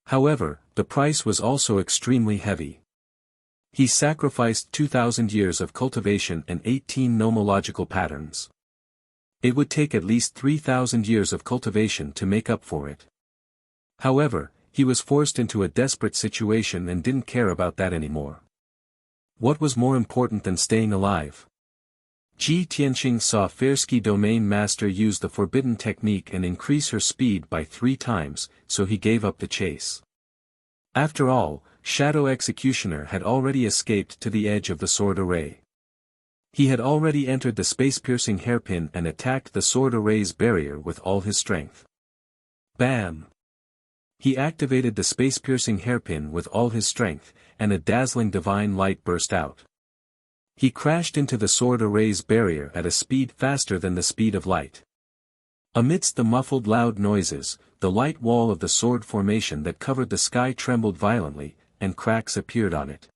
A: However, the price was also extremely heavy. He sacrificed 2,000 years of cultivation and 18 nomological patterns. It would take at least 3,000 years of cultivation to make up for it. However, he was forced into a desperate situation and didn't care about that anymore. What was more important than staying alive? Ji Tianqing saw Fairsky Domain Master use the forbidden technique and increase her speed by 3 times, so he gave up the chase. After all, Shadow Executioner had already escaped to the edge of the sword array. He had already entered the space-piercing hairpin and attacked the sword array's barrier with all his strength. Bam! He activated the space-piercing hairpin with all his strength, and a dazzling divine light burst out. He crashed into the sword array's barrier at a speed faster than the speed of light. Amidst the muffled loud noises, the light wall of the sword formation that covered the sky trembled violently, and cracks appeared on it.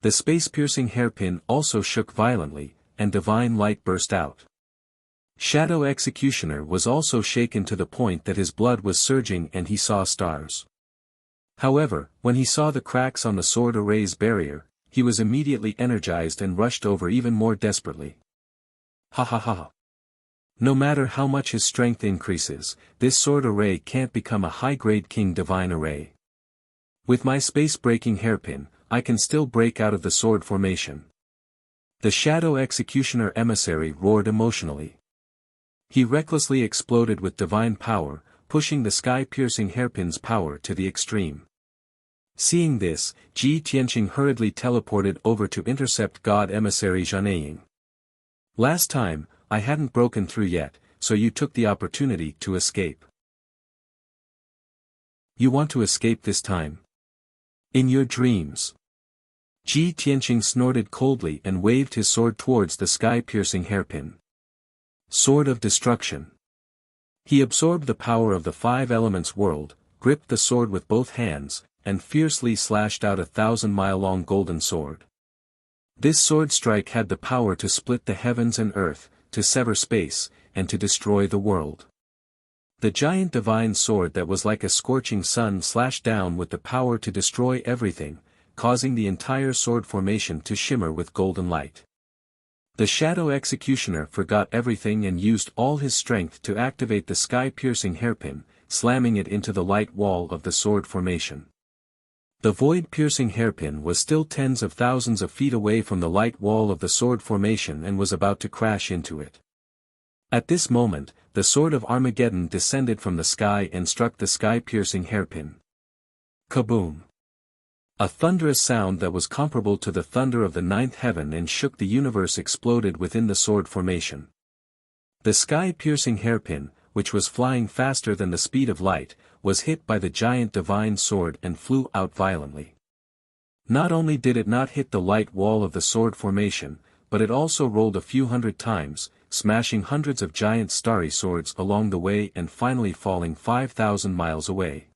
A: The space-piercing hairpin also shook violently, and divine light burst out. Shadow Executioner was also shaken to the point that his blood was surging and he saw stars. However, when he saw the cracks on the sword array's barrier, he was immediately energized and rushed over even more desperately. Ha ha ha. No matter how much his strength increases, this sword array can't become a high-grade king divine array. With my space-breaking hairpin, I can still break out of the sword formation. The Shadow Executioner emissary roared emotionally. He recklessly exploded with divine power, pushing the sky-piercing hairpin's power to the extreme. Seeing this, Ji Tianqing hurriedly teleported over to intercept God Emissary Zhaneying. Last time, I hadn't broken through yet, so you took the opportunity to escape. You want to escape this time? In your dreams. Ji Tianqing snorted coldly and waved his sword towards the sky-piercing hairpin. Sword of Destruction. He absorbed the power of the five elements world, gripped the sword with both hands, and fiercely slashed out a 1,000-mile-long golden sword. This sword strike had the power to split the heavens and earth, to sever space, and to destroy the world. The giant divine sword that was like a scorching sun slashed down with the power to destroy everything, causing the entire sword formation to shimmer with golden light. The Shadow Executioner forgot everything and used all his strength to activate the sky-piercing hairpin, slamming it into the light wall of the sword formation. The void-piercing hairpin was still tens of thousands of feet away from the light wall of the sword formation and was about to crash into it. At this moment, the sword of Armageddon descended from the sky and struck the sky-piercing hairpin. Kaboom! A thunderous sound that was comparable to the thunder of the ninth heaven and shook the universe exploded within the sword formation. The sky-piercing hairpin, which was flying faster than the speed of light, was hit by the giant divine sword and flew out violently. Not only did it not hit the light wall of the sword formation, but it also rolled a few hundred times, smashing hundreds of giant starry swords along the way and finally falling 5,000 miles away.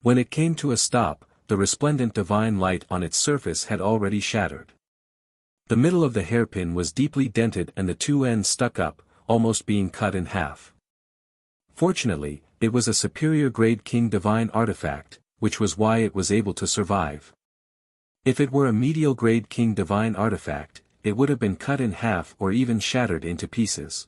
A: When it came to a stop, the resplendent divine light on its surface had already shattered. The middle of the hairpin was deeply dented and the two ends stuck up, almost being cut in half. Fortunately, it was a superior-grade king divine artifact, which was why it was able to survive. If it were a medial-grade king divine artifact, it would have been cut in half or even shattered into pieces.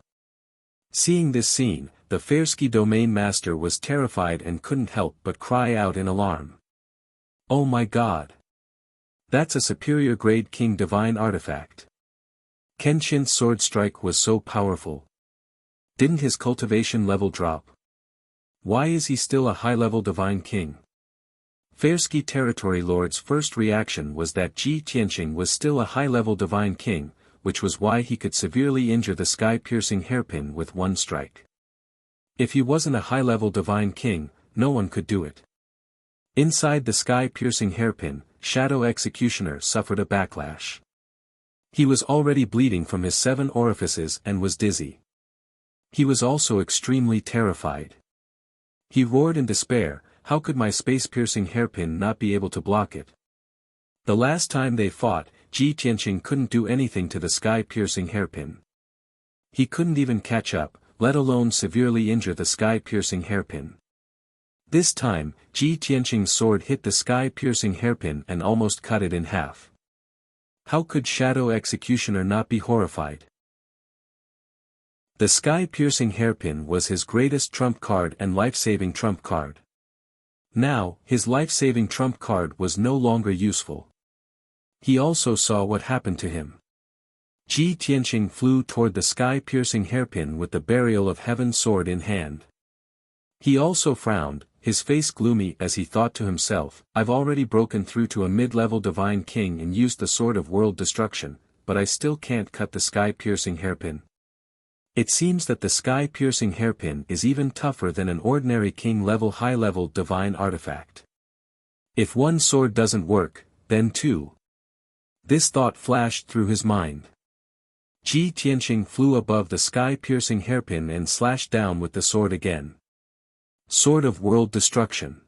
A: Seeing this scene, the Fairsky domain master was terrified and couldn't help but cry out in alarm. Oh my god! That's a superior-grade king divine artifact. Kenshin's sword strike was so powerful. Didn't his cultivation level drop? Why is he still a high-level divine king? Fairsky territory lord's first reaction was that Ji Tianqing was still a high-level divine king, which was why he could severely injure the sky-piercing hairpin with one strike. If he wasn't a high-level divine king, no one could do it. Inside the sky-piercing hairpin, Shadow Executioner suffered a backlash. He was already bleeding from his 7 orifices and was dizzy. He was also extremely terrified. He roared in despair, how could my space-piercing hairpin not be able to block it? The last time they fought, Ji Tianqing couldn't do anything to the sky-piercing hairpin. He couldn't even catch up, let alone severely injure the sky-piercing hairpin. This time, Ji Tianqing's sword hit the sky-piercing hairpin and almost cut it in half. How could Shadow Executioner not be horrified? The sky-piercing hairpin was his greatest trump card and life-saving trump card. Now, his life-saving trump card was no longer useful. He also saw what happened to him. Ji Tianqing flew toward the sky-piercing hairpin with the Burial of Heaven sword in hand. He also frowned, his face gloomy as he thought to himself, I've already broken through to a mid-level divine king and used the sword of world destruction, but I still can't cut the sky-piercing hairpin. It seems that the sky-piercing hairpin is even tougher than an ordinary king-level high-level divine artifact. If one sword doesn't work, then two. This thought flashed through his mind. Ji Tianqing flew above the sky-piercing hairpin and slashed down with the sword again. Sword of World Destruction.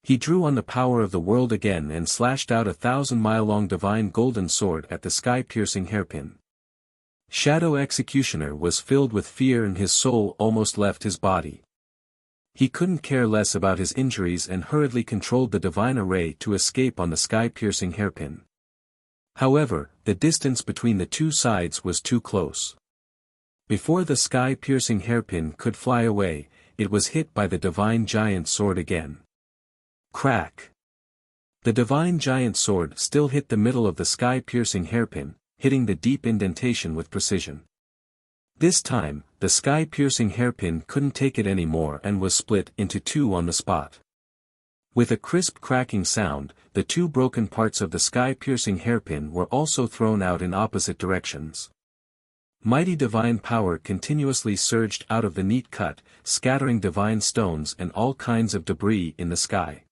A: He drew on the power of the world again and slashed out a 1,000-mile-long divine golden sword at the sky-piercing hairpin. Shadow Executioner was filled with fear and his soul almost left his body. He couldn't care less about his injuries and hurriedly controlled the divine array to escape on the sky-piercing hairpin. However, the distance between the two sides was too close. Before the sky-piercing hairpin could fly away, it was hit by the divine giant sword again. Crack! The divine giant sword still hit the middle of the sky-piercing hairpin, hitting the deep indentation with precision. This time, the sky-piercing hairpin couldn't take it anymore and was split into two on the spot. With a crisp cracking sound, the two broken parts of the sky-piercing hairpin were also thrown out in opposite directions. Mighty divine power continuously surged out of the neat cut, scattering divine stones and all kinds of debris in the sky.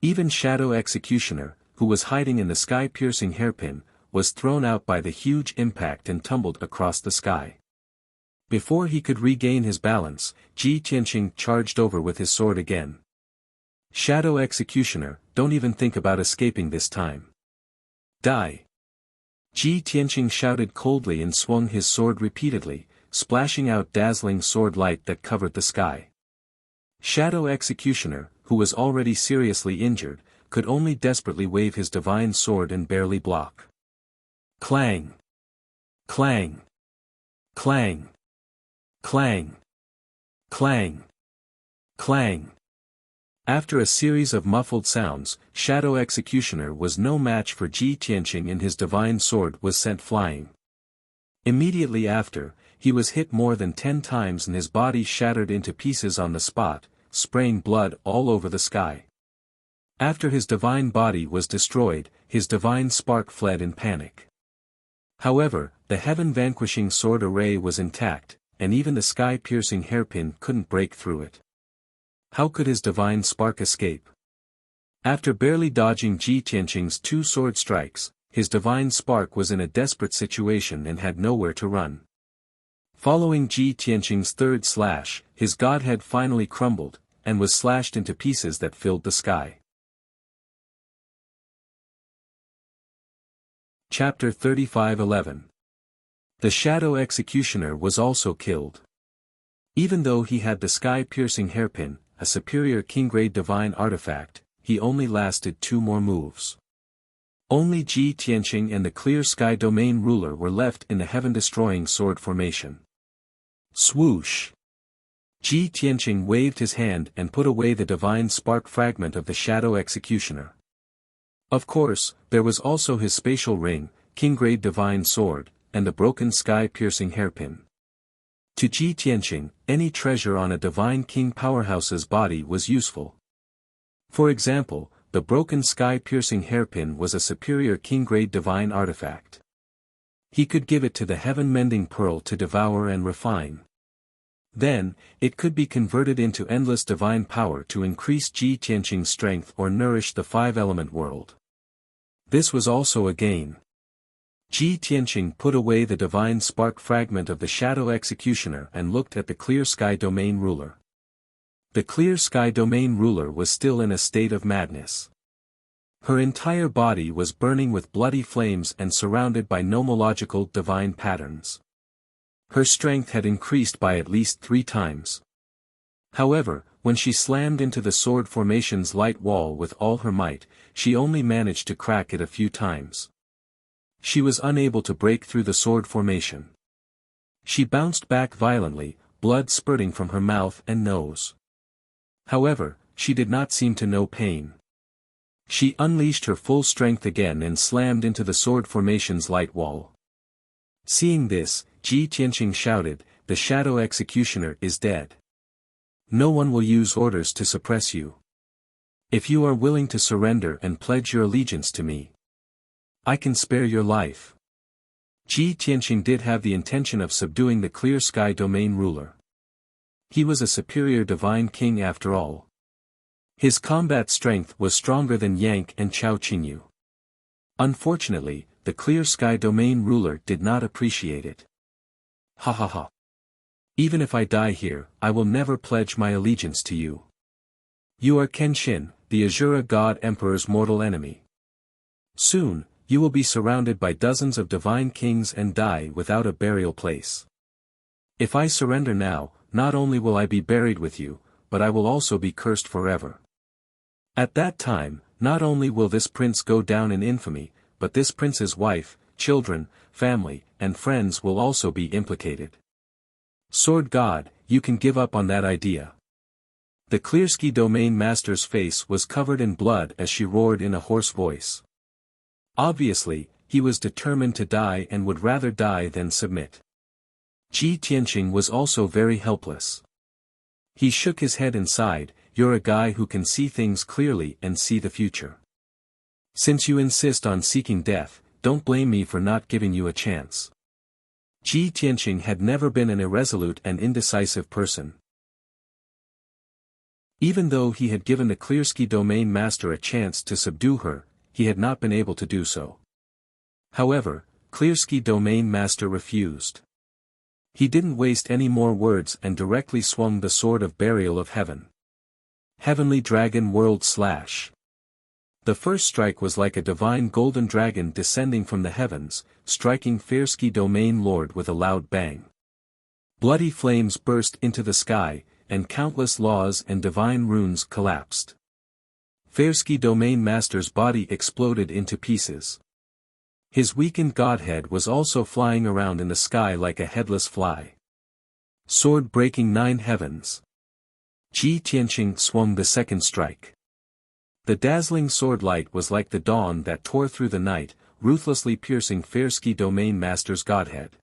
A: Even Shadow Executioner, who was hiding in the sky-piercing hairpin, was thrown out by the huge impact and tumbled across the sky. Before he could regain his balance, Ji Tianqing charged over with his sword again. Shadow Executioner, don't even think about escaping this time. Die! Ji Tianqing shouted coldly and swung his sword repeatedly, splashing out dazzling sword light that covered the sky. Shadow Executioner, who was already seriously injured, could only desperately wave his divine sword and barely block. Clang! Clang! Clang! Clang! Clang! Clang! After a series of muffled sounds, Shadow Executioner was no match for Ji Tianqing and his divine sword was sent flying. Immediately after, he was hit more than 10 times and his body shattered into pieces on the spot, spraying blood all over the sky. After his divine body was destroyed, his divine spark fled in panic. However, the heaven-vanquishing sword array was intact, and even the sky-piercing hairpin couldn't break through it. How could his divine spark escape? After barely dodging Ji Tianqing's 2 sword strikes, his divine spark was in a desperate situation and had nowhere to run. Following Ji Tianqing's 3rd slash, his godhead finally crumbled, and was slashed into pieces that filled the sky. Chapter 35:11. The Shadow Executioner was also killed. Even though he had the sky-piercing hairpin, a superior king-grade divine artifact, he only lasted 2 more moves. Only Ji Tianqing and the Clear Sky Domain Ruler were left in the heaven-destroying sword formation. Swoosh! Ji Tianqing waved his hand and put away the divine spark fragment of the Shadow Executioner. Of course, there was also his spatial ring, king-grade divine sword, and the broken sky-piercing hairpin. To Ji Tianqing, any treasure on a divine king powerhouse's body was useful. For example, the broken sky-piercing hairpin was a superior king-grade divine artifact. He could give it to the heaven-mending pearl to devour and refine. Then, it could be converted into endless divine power to increase Ji Tianqing's strength or nourish the 5-element world. This was also a gain. Ji Tianqing put away the divine spark fragment of the Shadow Executioner and looked at the Clear Sky Domain Ruler. The Clear Sky Domain Ruler was still in a state of madness. Her entire body was burning with bloody flames and surrounded by nomological divine patterns. Her strength had increased by at least 3 times. However, when she slammed into the sword formation's light wall with all her might, she only managed to crack it a few times. She was unable to break through the sword formation. She bounced back violently, blood spurting from her mouth and nose. However, she did not seem to know pain. She unleashed her full strength again and slammed into the sword formation's light wall. Seeing this, Ji Tianqing shouted, "The Shadow Executioner is dead. No one will use orders to suppress you. If you are willing to surrender and pledge your allegiance to me, I can spare your life." Ji Tianqing did have the intention of subduing the Clear Sky Domain ruler. He was a superior divine king after all. His combat strength was stronger than Yang and Chao Qingyu. Unfortunately, the Clear Sky Domain ruler did not appreciate it. Ha ha ha. Even if I die here, I will never pledge my allegiance to you. You are Kenshin, the Azura God Emperor's mortal enemy. Soon, you will be surrounded by dozens of divine kings and die without a burial place. If I surrender now, not only will I be buried with you, but I will also be cursed forever. At that time, not only will this prince go down in infamy, but this prince's wife, children, family, and friends will also be implicated. Sword God, you can give up on that idea. The Clearsky Domain Master's face was covered in blood as she roared in a hoarse voice. Obviously, he was determined to die and would rather die than submit. Ji Tianqing was also very helpless. He shook his head and sighed, "You're a guy who can see things clearly and see the future. Since you insist on seeking death, don't blame me for not giving you a chance." Ji Tianqing had never been an irresolute and indecisive person. Even though he had given the Clearsky Domain Master a chance to subdue her, he had not been able to do so. However, Clearsky Domain Master refused. He didn't waste any more words and directly swung the sword of Burial of Heaven. Heavenly Dragon World Slash. The first strike was like a divine golden dragon descending from the heavens, striking Fairsky Domain Lord with a loud bang. Bloody flames burst into the sky, and countless laws and divine runes collapsed. Fairsky Domain Master's body exploded into pieces. His weakened godhead was also flying around in the sky like a headless fly. Sword breaking 9 heavens. Ji Tianqing swung the second strike. The dazzling sword light was like the dawn that tore through the night, ruthlessly piercing Fairsky Domain Master's godhead.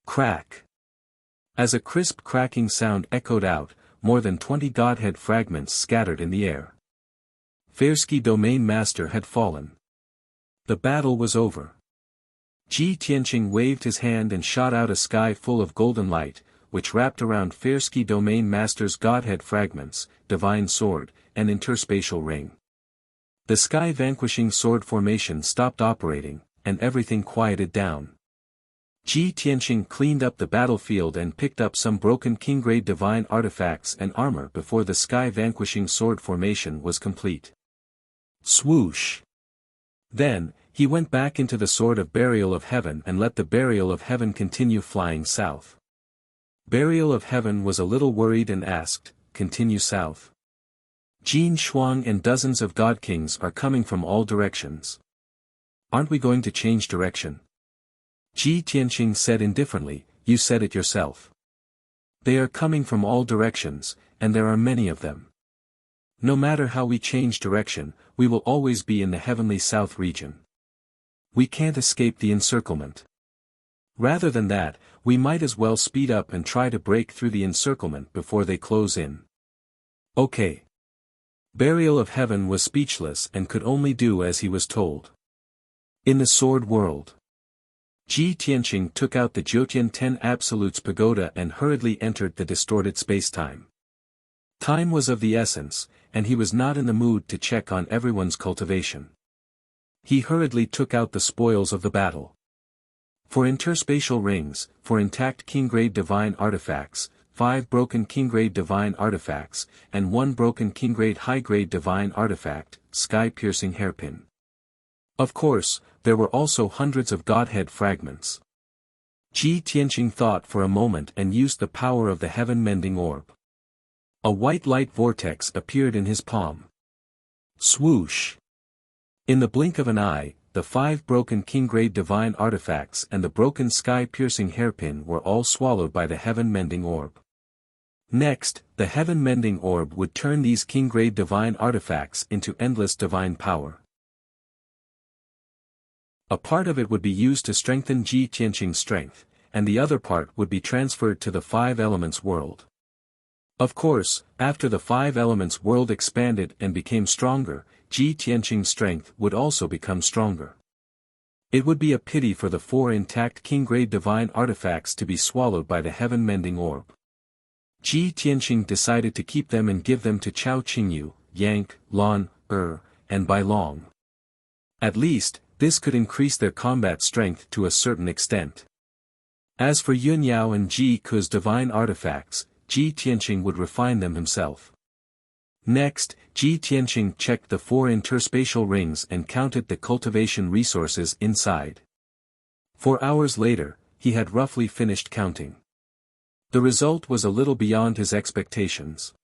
A: Crack. As a crisp cracking sound echoed out, more than 20 godhead fragments scattered in the air. Fairsky Domain Master had fallen. The battle was over. Ji Tianqing waved his hand and shot out a sky full of golden light, which wrapped around Fairsky Domain Master's godhead fragments, divine sword, and interspatial ring. The sky-vanquishing sword formation stopped operating, and everything quieted down. Ji Tianqing cleaned up the battlefield and picked up some broken king-grade divine artifacts and armor before the sky-vanquishing sword formation was complete. Swoosh! Then, he went back into the Sword of Burial of Heaven and let the Burial of Heaven continue flying south. Burial of Heaven was a little worried and asked, "Continue south?" Jin Shuang and dozens of God Kings are coming from all directions. Aren't we going to change direction? Ji Tianqing said indifferently, "You said it yourself. They are coming from all directions, and there are many of them. No matter how we change direction, we will always be in the heavenly south region. We can't escape the encirclement. Rather than that, we might as well speed up and try to break through the encirclement before they close in." Okay. Burial of Heaven was speechless and could only do as he was told. In the Sword World, Ji Tianqing took out the Jyotian 10 Absolutes Pagoda and hurriedly entered the distorted spacetime. Time was of the essence, and he was not in the mood to check on everyone's cultivation. He hurriedly took out the spoils of the battle. For interspatial rings, for intact king-grade divine artifacts, 5 broken king-grade divine artifacts, and 1 broken king-grade high-grade divine artifact, sky-piercing hairpin. Of course, there were also hundreds of godhead fragments. Ji Tianqing thought for a moment and used the power of the heaven-mending orb. A white light vortex appeared in his palm. Swoosh! In the blink of an eye, the 5 broken king-grade divine artifacts and the broken sky-piercing hairpin were all swallowed by the heaven-mending orb. Next, the heaven-mending orb would turn these king-grade divine artifacts into endless divine power. A part of it would be used to strengthen Ji Tianqing's strength, and the other part would be transferred to the 5 Elements world. Of course, after the 5 Elements world expanded and became stronger, Ji Tianqing's strength would also become stronger. It would be a pity for the 4 intact king-grade divine artifacts to be swallowed by the heaven-mending orb. Ji Tianqing decided to keep them and give them to Chao Qingyu, Yang, Lan, and Bai Long. At least, this could increase their combat strength to a certain extent. As for Yun Yao and Ji Ke's divine artifacts, Ji Tianqing would refine them himself. Next, Ji Tianqing checked the 4 interspatial rings and counted the cultivation resources inside. 4 hours later, he had roughly finished counting. The result was a little beyond his expectations.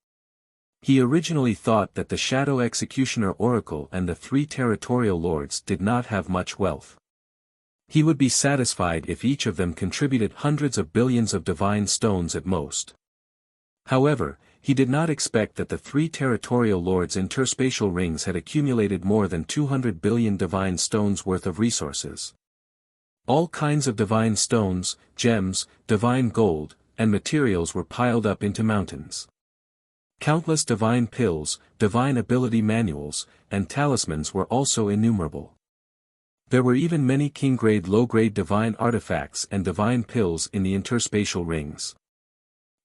A: He originally thought that the Shadow Executioner Oracle and the 3 territorial lords did not have much wealth. He would be satisfied if each of them contributed hundreds of billions of divine stones at most. However, he did not expect that the 3 territorial lords' interspatial rings had accumulated more than 200 billion divine stones worth of resources. All kinds of divine stones, gems, divine gold, and materials were piled up into mountains. Countless divine pills, divine ability manuals, and talismans were also innumerable. There were even many king-grade low-grade divine artifacts and divine pills in the interspatial rings.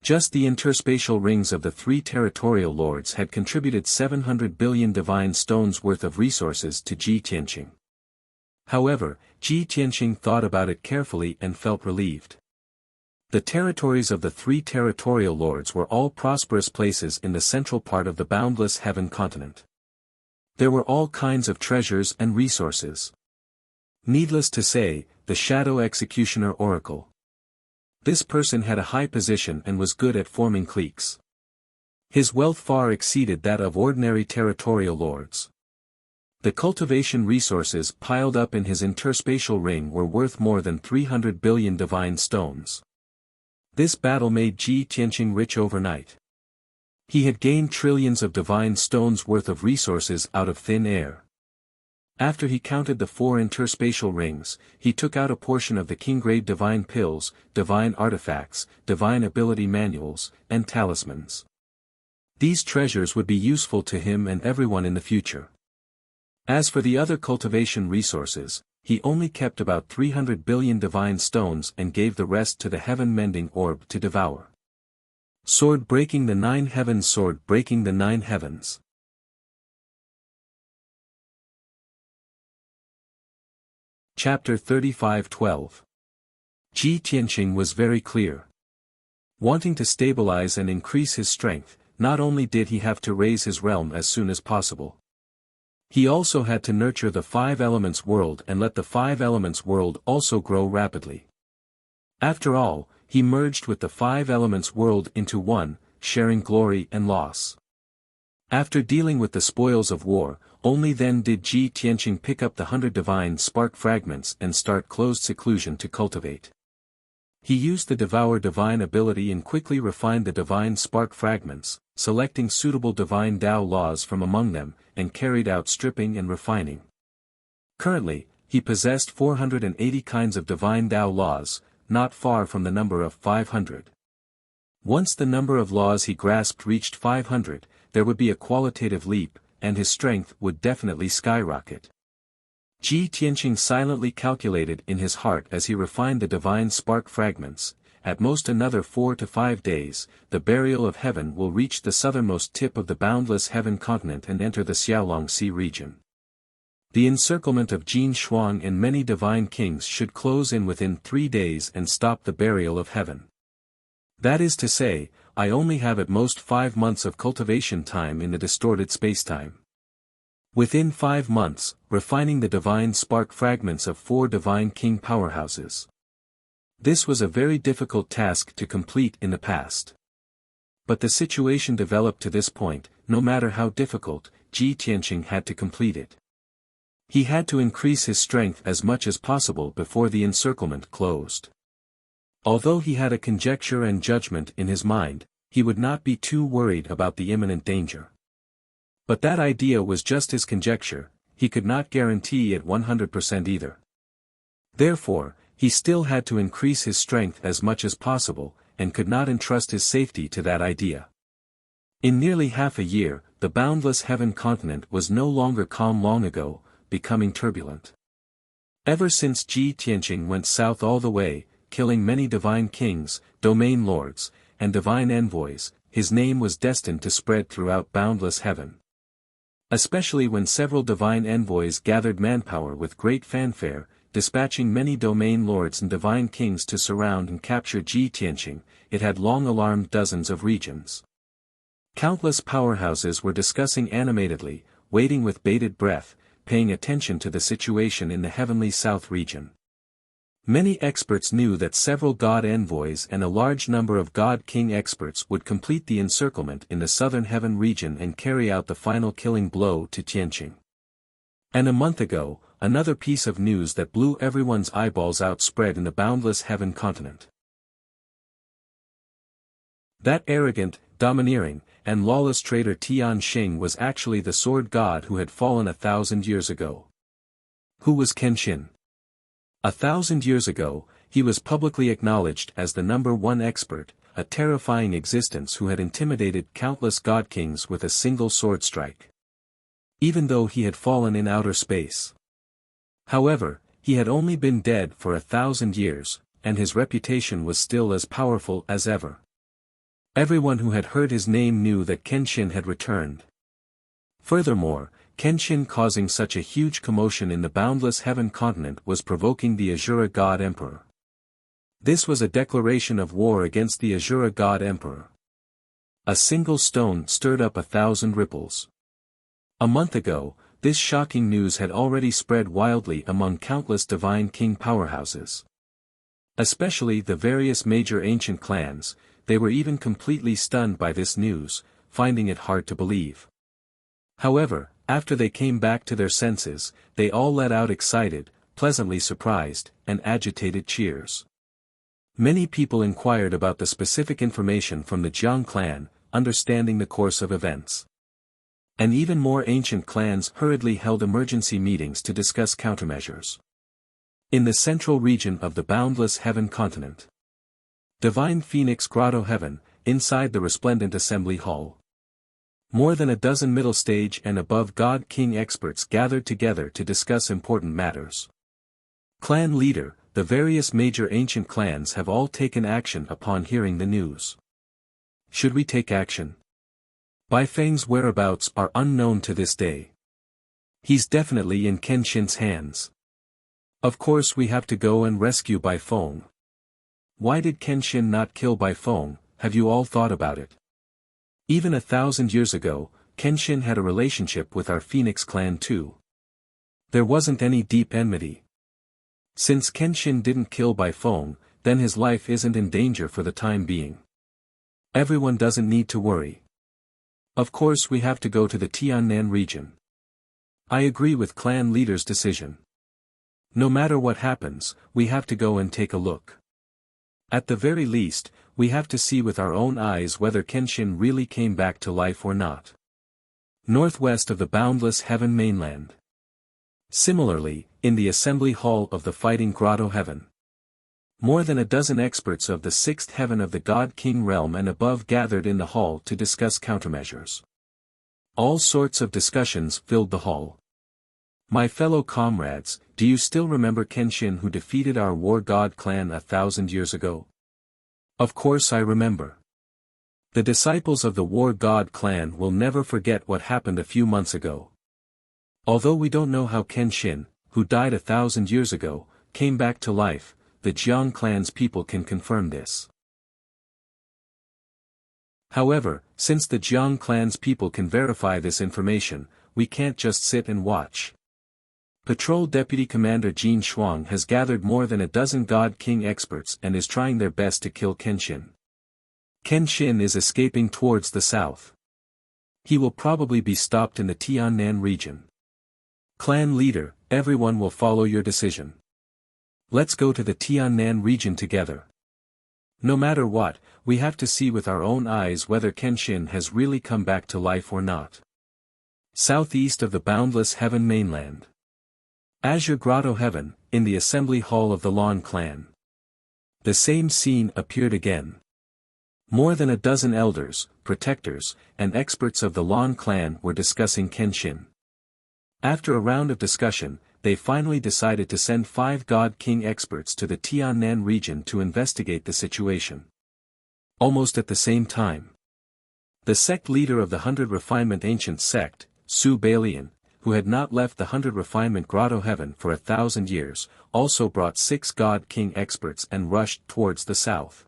A: Just the interspatial rings of the 3 territorial lords had contributed 700 billion divine stones worth of resources to Ji Tianqing. However, Ji Tianqing thought about it carefully and felt relieved. The territories of the 3 territorial lords were all prosperous places in the central part of the boundless heaven continent. There were all kinds of treasures and resources. Needless to say, the Shadow Executioner Oracle. This person had a high position and was good at forming cliques. His wealth far exceeded that of ordinary territorial lords. The cultivation resources piled up in his interspatial ring were worth more than 300 billion divine stones. This battle made Ji Tianqing rich overnight. He had gained trillions of divine stones worth of resources out of thin air. After he counted the 4 interspatial rings, he took out a portion of the king-grade divine pills, divine artifacts, divine ability manuals, and talismans. These treasures would be useful to him and everyone in the future. As for the other cultivation resources, he only kept about 300 billion divine stones and gave the rest to the heaven-mending orb to devour. Sword breaking the 9 heavens. Sword breaking the 9 heavens. Chapter 35:12. Ji Tianqing was very clear. Wanting to stabilize and increase his strength, not only did he have to raise his realm as soon as possible. He also had to nurture the 5 elements world and let the 5 elements world also grow rapidly. After all, he merged with the 5 elements world into one, sharing glory and loss. After dealing with the spoils of war, only then did Ji Tianqing pick up the 100 divine spark fragments and start closed seclusion to cultivate. He used the devour divine ability and quickly refined the divine spark fragments, selecting suitable divine Tao laws from among them, and carried out stripping and refining. Currently, he possessed 480 kinds of divine Tao laws, not far from the number of 500. Once the number of laws he grasped reached 500, there would be a qualitative leap, and his strength would definitely skyrocket. Ji Tianqing silently calculated in his heart as he refined the divine spark fragments. At most another 4 to 5 days, the burial of heaven will reach the southernmost tip of the boundless heaven continent and enter the Xiaolong Sea region. The encirclement of Jin Shuang and many divine kings should close in within 3 days and stop the burial of heaven. That is to say, I only have at most 5 months of cultivation time in the distorted spacetime. Within 5 months, refining the divine spark fragments of 4 divine king powerhouses. This was a very difficult task to complete in the past. But the situation developed to this point, no matter how difficult, Ji Tianqing had to complete it. He had to increase his strength as much as possible before the encirclement closed. Although he had a conjecture and judgment in his mind, he would not be too worried about the imminent danger. But that idea was just his conjecture, he could not guarantee it 100% either. Therefore, he still had to increase his strength as much as possible, and could not entrust his safety to that idea. In nearly half a year, the boundless heaven continent was no longer calm long ago, becoming turbulent. Ever since Ji Tianqing went south all the way, killing many divine kings, domain lords, and divine envoys, his name was destined to spread throughout boundless heaven. Especially when several divine envoys gathered manpower with great fanfare, dispatching many domain lords and divine kings to surround and capture Ji Tianqing, it had long alarmed dozens of regions. Countless powerhouses were discussing animatedly, waiting with bated breath, paying attention to the situation in the heavenly south region. Many experts knew that several god envoys and a large number of god king experts would complete the encirclement in the southern heaven region and carry out the final killing blow to Tianqing. And a month ago, another piece of news that blew everyone's eyeballs out spread in the boundless heaven continent. That arrogant, domineering, and lawless traitor Tianqing was actually the sword god who had fallen 1,000 years ago. Who was Kenshin? 1,000 years ago, he was publicly acknowledged as the #1 expert, a terrifying existence who had intimidated countless god kings with a single sword strike. Even though he had fallen in outer space. However, he had only been dead for 1,000 years, and his reputation was still as powerful as ever. Everyone who had heard his name knew that Kenshin had returned. Furthermore, Kenshin causing such a huge commotion in the boundless heaven continent was provoking the Azura God Emperor. This was a declaration of war against the Azura God Emperor. A single stone stirred up 1,000 ripples. A month ago, this shocking news had already spread wildly among countless divine king powerhouses. Especially the various major ancient clans, they were even completely stunned by this news, finding it hard to believe. However, after they came back to their senses, they all let out excited, pleasantly surprised, and agitated cheers. Many people inquired about the specific information from the Jiang clan, understanding the course of events. And even more ancient clans hurriedly held emergency meetings to discuss countermeasures. In the central region of the boundless heaven continent. Divine Phoenix Grotto Heaven, inside the resplendent assembly hall. More than a dozen middle stage and above God King experts gathered together to discuss important matters. Clan leader, the various major ancient clans have all taken action upon hearing the news. Should we take action? Bai Feng's whereabouts are unknown to this day. He's definitely in Kenshin's hands. Of course we have to go and rescue Bai Feng. Why did Kenshin not kill Bai Feng? Have you all thought about it? Even 1,000 years ago, Kenshin had a relationship with our Phoenix clan too. There wasn't any deep enmity. Since Kenshin didn't kill Bai Feng, then his life isn't in danger for the time being. Everyone doesn't need to worry. Of course we have to go to the Tiannan region. I agree with clan leader's decision. No matter what happens, we have to go and take a look. At the very least, we have to see with our own eyes whether Kenshin really came back to life or not. Northwest of the boundless heaven mainland. Similarly, in the assembly hall of the fighting grotto heaven. More than a dozen experts of the sixth heaven of the God King realm and above gathered in the hall to discuss countermeasures. All sorts of discussions filled the hall. My fellow comrades, do you still remember Kenshin who defeated our war god clan 1,000 years ago? Of course I remember. The disciples of the war god clan will never forget what happened a few months ago. Although we don't know how Kenshin, who died 1,000 years ago, came back to life, the Jiang clan's people can confirm this. However, since the Jiang clan's people can verify this information, we can't just sit and watch. Patrol Deputy Commander Jin Shuang has gathered more than a dozen God King experts and is trying their best to kill Kenshin. Kenshin is escaping towards the south. He will probably be stopped in the Tiannan region. Clan leader, everyone will follow your decision. Let's go to the Tiannan region together. No matter what, we have to see with our own eyes whether Kenshin has really come back to life or not. Southeast of the boundless heaven mainland. Azure Grotto Heaven, in the assembly hall of the Lan clan. The same scene appeared again. More than a dozen elders, protectors, and experts of the Lan clan were discussing Kenshin. After a round of discussion, they finally decided to send 5 God King experts to the Tiannan region to investigate the situation. Almost at the same time, the sect leader of the 100 Refinement Ancient Sect, Su Balian, who had not left the 100 Refinement Grotto Heaven for 1,000 years, also brought 6 God King experts and rushed towards the south.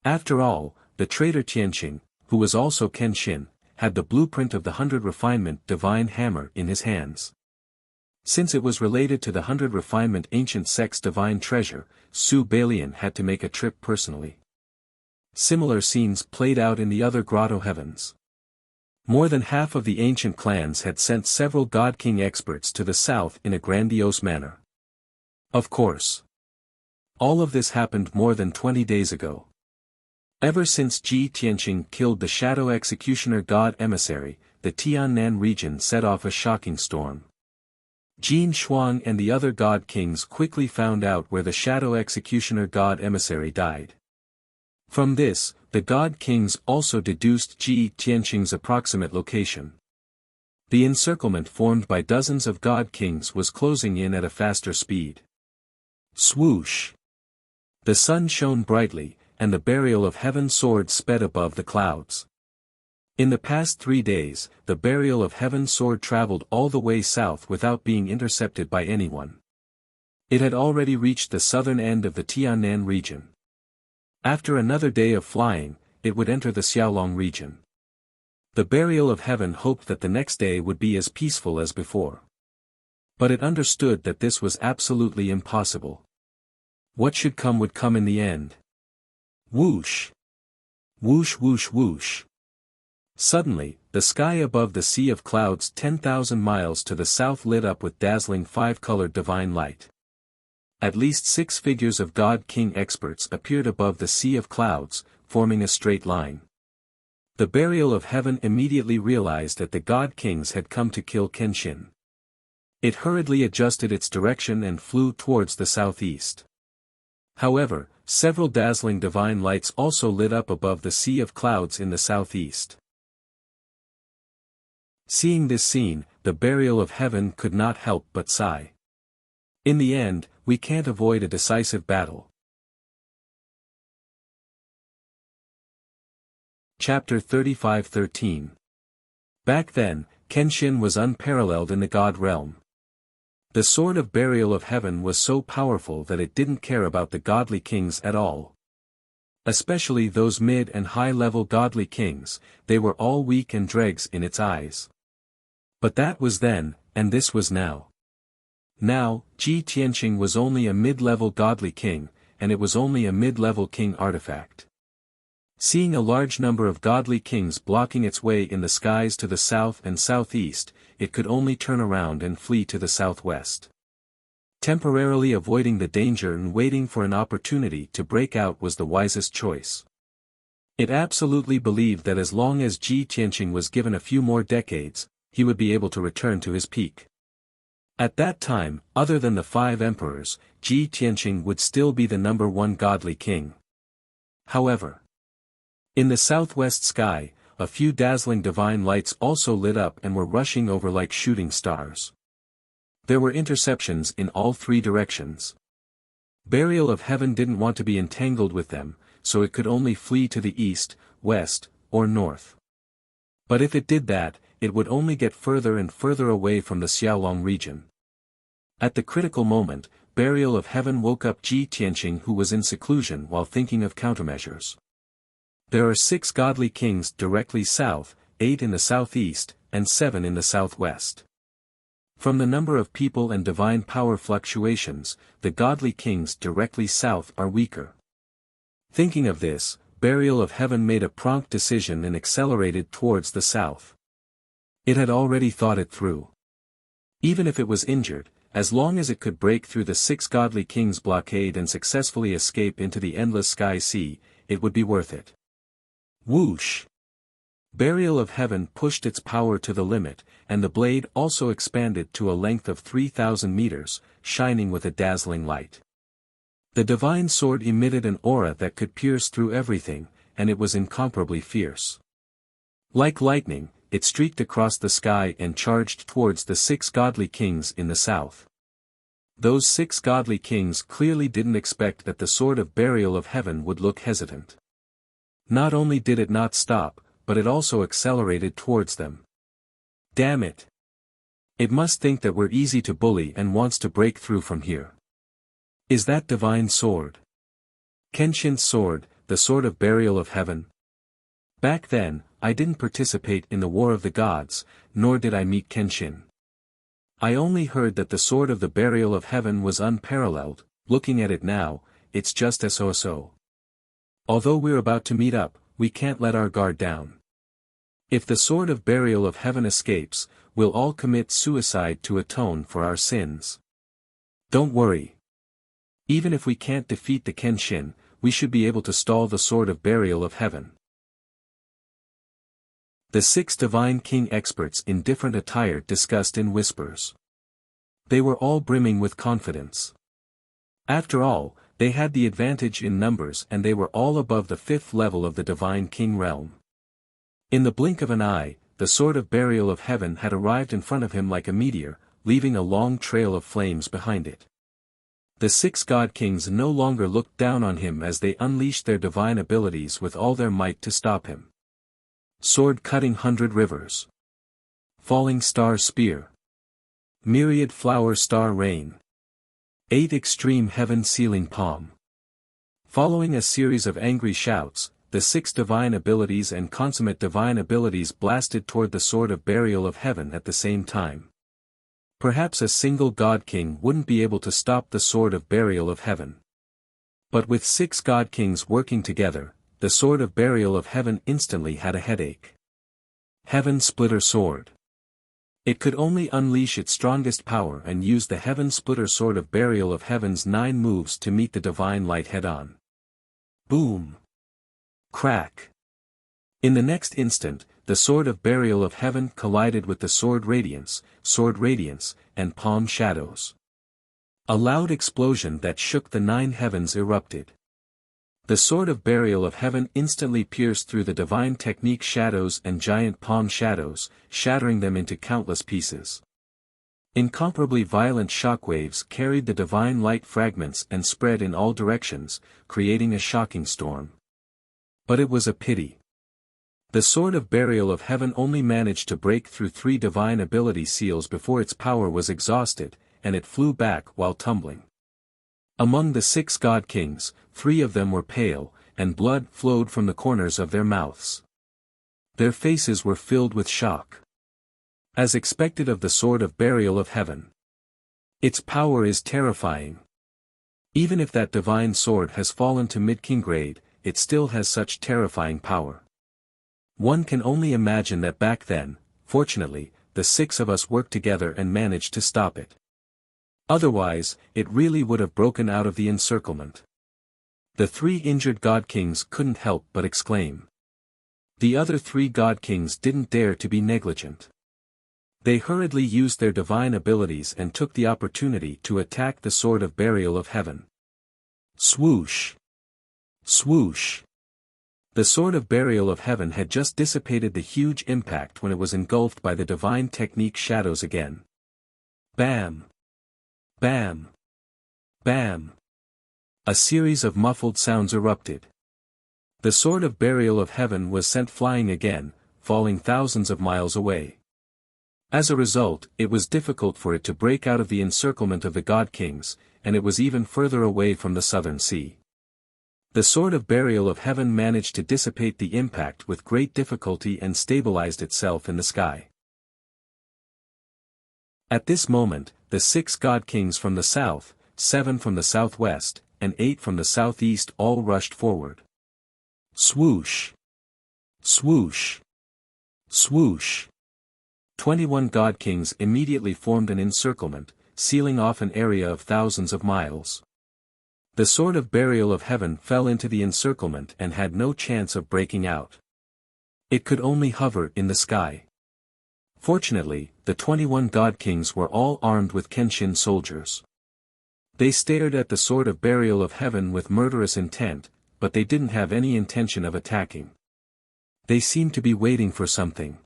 A: After all, the traitor Tianqing, who was also Kenshin, had the blueprint of the 100 Refinement Divine Hammer in his hands. Since it was related to the 100 Refinement Ancient Sect's divine treasure, Su Balian had to make a trip personally. Similar scenes played out in the other Grotto Heavens. More than half of the ancient clans had sent several God King experts to the south in a grandiose manner. Of course, all of this happened more than 20 days ago. Ever since Ji Tianqing killed the Shadow Executioner God Emissary, the Tiannan region set off a shocking storm. Jin Shuang and the other God Kings quickly found out where the Shadow Executioner God Emissary died. From this, the God Kings also deduced Ji Tianqing's approximate location. The encirclement formed by dozens of God Kings was closing in at a faster speed. Swoosh! The sun shone brightly, and the Burial of Heaven sword sped above the clouds. In the past 3 days, the Burial of Heaven sword traveled all the way south without being intercepted by anyone. It had already reached the southern end of the Tiannan region. After another day of flying, it would enter the Xiaolong region. The Burial of Heaven hoped that the next day would be as peaceful as before. But it understood that this was absolutely impossible. What should come would come in the end. Whoosh! Whoosh whoosh whoosh! Suddenly, the sky above the sea of clouds 10,000 miles to the south lit up with dazzling 5-colored divine light. At least 6 figures of God King experts appeared above the sea of clouds, forming a straight line. The Burial of Heaven immediately realized that the God Kings had come to kill Kenshin. It hurriedly adjusted its direction and flew towards the southeast. However, several dazzling divine lights also lit up above the sea of clouds in the southeast. Seeing this scene, the Burial of Heaven could not help but sigh. In the end, we can't avoid a decisive battle. Chapter 35:13. Back then, Kenshin was unparalleled in the God realm. The Sword of Burial of Heaven was so powerful that it didn't care about the godly kings at all. Especially those mid and high-level godly kings, they were all weak and dregs in its eyes. But that was then, and this was now. Now, Ji Tianqing was only a mid-level godly king, and it was only a mid-level king artifact. Seeing a large number of godly kings blocking its way in the skies to the south and southeast, it could only turn around and flee to the southwest. Temporarily avoiding the danger and waiting for an opportunity to break out was the wisest choice. It absolutely believed that as long as Ji Tianqing was given a few more decades, he would be able to return to his peak. At that time, other than the 5 emperors, Ji Tianqing would still be the number 1 godly king. However, in the southwest sky, a few dazzling divine lights also lit up and were rushing over like shooting stars. There were interceptions in all 3 directions. Burial of Heaven didn't want to be entangled with them, so it could only flee to the east, west, or north. But if it did that, it would only get further and further away from the Xiaolong region. At the critical moment, Burial of Heaven woke up Ji Tianqing, who was in seclusion while thinking of countermeasures. There are 6 godly kings directly south, 8 in the southeast, and 7 in the southwest. From the number of people and divine power fluctuations, the godly kings directly south are weaker. Thinking of this, Burial of Heaven made a prompt decision and accelerated towards the south. It had already thought it through. Even if it was injured, as long as it could break through the 6 godly kings' blockade and successfully escape into the endless sky sea, it would be worth it. Whoosh! Burial of Heaven pushed its power to the limit, and the blade also expanded to a length of 3,000 meters, shining with a dazzling light. The divine sword emitted an aura that could pierce through everything, and it was incomparably fierce. Like lightning, it streaked across the sky and charged towards the 6 godly kings in the south. Those 6 godly kings clearly didn't expect that the sword of burial of heaven would look hesitant. Not only did it not stop, but it also accelerated towards them. Damn it! It must think that we're easy to bully and wants to break through from here. Is that divine sword? Kenshin's sword, the sword of burial of heaven? Back then, I didn't participate in the War of the Gods, nor did I meet Kenshin. I only heard that the sword of the burial of heaven was unparalleled. Looking at it now, it's just so. Although we're about to meet up, we can't let our guard down. If the sword of burial of heaven escapes, we'll all commit suicide to atone for our sins. Don't worry. Even if we can't defeat the Kenshin, we should be able to stall the sword of burial of heaven. The 6 divine king experts in different attire discussed in whispers. They were all brimming with confidence. After all, they had the advantage in numbers and they were all above the 5th level of the divine king realm. In the blink of an eye, the sword of burial of heaven had arrived in front of him like a meteor, leaving a long trail of flames behind it. The 6 god kings no longer looked down on him as they unleashed their divine abilities with all their might to stop him. Sword cutting 100 rivers. Falling star spear. Myriad flower star rain. 8 extreme heaven sealing palm. Following a series of angry shouts, the 6 divine abilities and consummate divine abilities blasted toward the sword of burial of heaven at the same time. Perhaps a single god king wouldn't be able to stop the sword of burial of heaven. But with 6 god kings working together, the sword of burial of heaven instantly had a headache. Heaven Splitter Sword. It could only unleash its strongest power and use the Heaven Splitter Sword of burial of heaven's 9 moves to meet the divine light head-on. Boom! Crack! In the next instant, the sword of burial of heaven collided with the sword radiance, and palm shadows. A loud explosion that shook the 9 heavens erupted. The sword of burial of heaven instantly pierced through the divine technique shadows and giant palm shadows, shattering them into countless pieces. Incomparably violent shockwaves carried the divine light fragments and spread in all directions, creating a shocking storm. But it was a pity. The sword of burial of heaven only managed to break through 3 divine ability seals before its power was exhausted, and it flew back while tumbling. Among the 6 god kings, 3 of them were pale, and blood flowed from the corners of their mouths. Their faces were filled with shock. As expected of the sword of burial of heaven. Its power is terrifying. Even if that divine sword has fallen to mid-king grade, it still has such terrifying power. One can only imagine that back then, fortunately, the 6 of us worked together and managed to stop it. Otherwise, it really would have broken out of the encirclement. The 3 injured god kings couldn't help but exclaim. The other 3 god kings didn't dare to be negligent. They hurriedly used their divine abilities and took the opportunity to attack the sword of burial of heaven. Swoosh! Swoosh! The sword of burial of heaven had just dissipated the huge impact when it was engulfed by the divine technique shadows again. Bam! Bam! Bam! A series of muffled sounds erupted. The sword of burial of heaven was sent flying again, falling thousands of miles away. As a result, it was difficult for it to break out of the encirclement of the god kings, and it was even further away from the southern sea. The sword of burial of heaven managed to dissipate the impact with great difficulty and stabilized itself in the sky. At this moment, the 6 god kings from the south, 7 from the southwest, and 8 from the southeast all rushed forward. Swoosh! Swoosh! Swoosh! 21 god kings immediately formed an encirclement, sealing off an area of thousands of miles. The sword of burial of heaven fell into the encirclement and had no chance of breaking out. It could only hover in the sky. Fortunately, the 21 god kings were all armed with Kenshin soldiers. They stared at the sword of burial of heaven with murderous intent, but they didn't have any intention of attacking. They seemed to be waiting for something.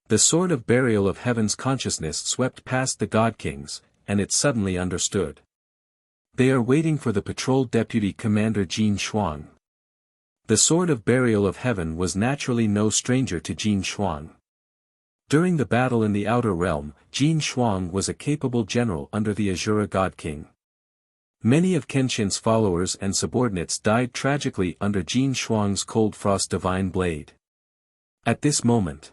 A: The sword of burial of heaven's consciousness swept past the god kings, and it suddenly understood. They are waiting for the patrol deputy commander Jin Shuang. The Sword of Burial of Heaven was naturally no stranger to Jin Shuang. During the battle in the Outer Realm, Jin Shuang was a capable general under the Azura God King. Many of Kenshin's followers and subordinates died tragically under Jin Shuang's Cold Frost Divine Blade. At this moment,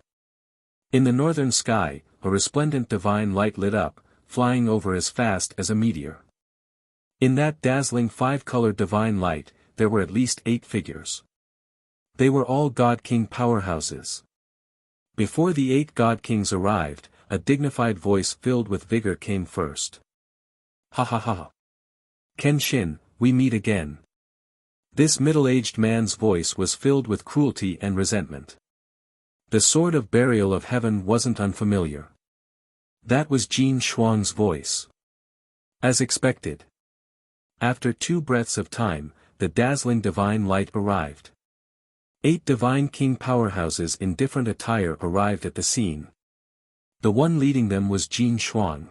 A: in the northern sky, a resplendent divine light lit up, flying over as fast as a meteor. In that dazzling five-colored divine light, there were at least 8 figures. They were all God King powerhouses. Before the 8 God Kings arrived, a dignified voice filled with vigor came first. Ha ha ha. Kenshin, we meet again. This middle-aged man's voice was filled with cruelty and resentment. The Sword of Burial of Heaven wasn't unfamiliar. That was Jin Shuang's voice. As expected. After 2 breaths of time, the dazzling divine light arrived. 8 divine king powerhouses in different attire arrived at the scene. The one leading them was Jin Shuang.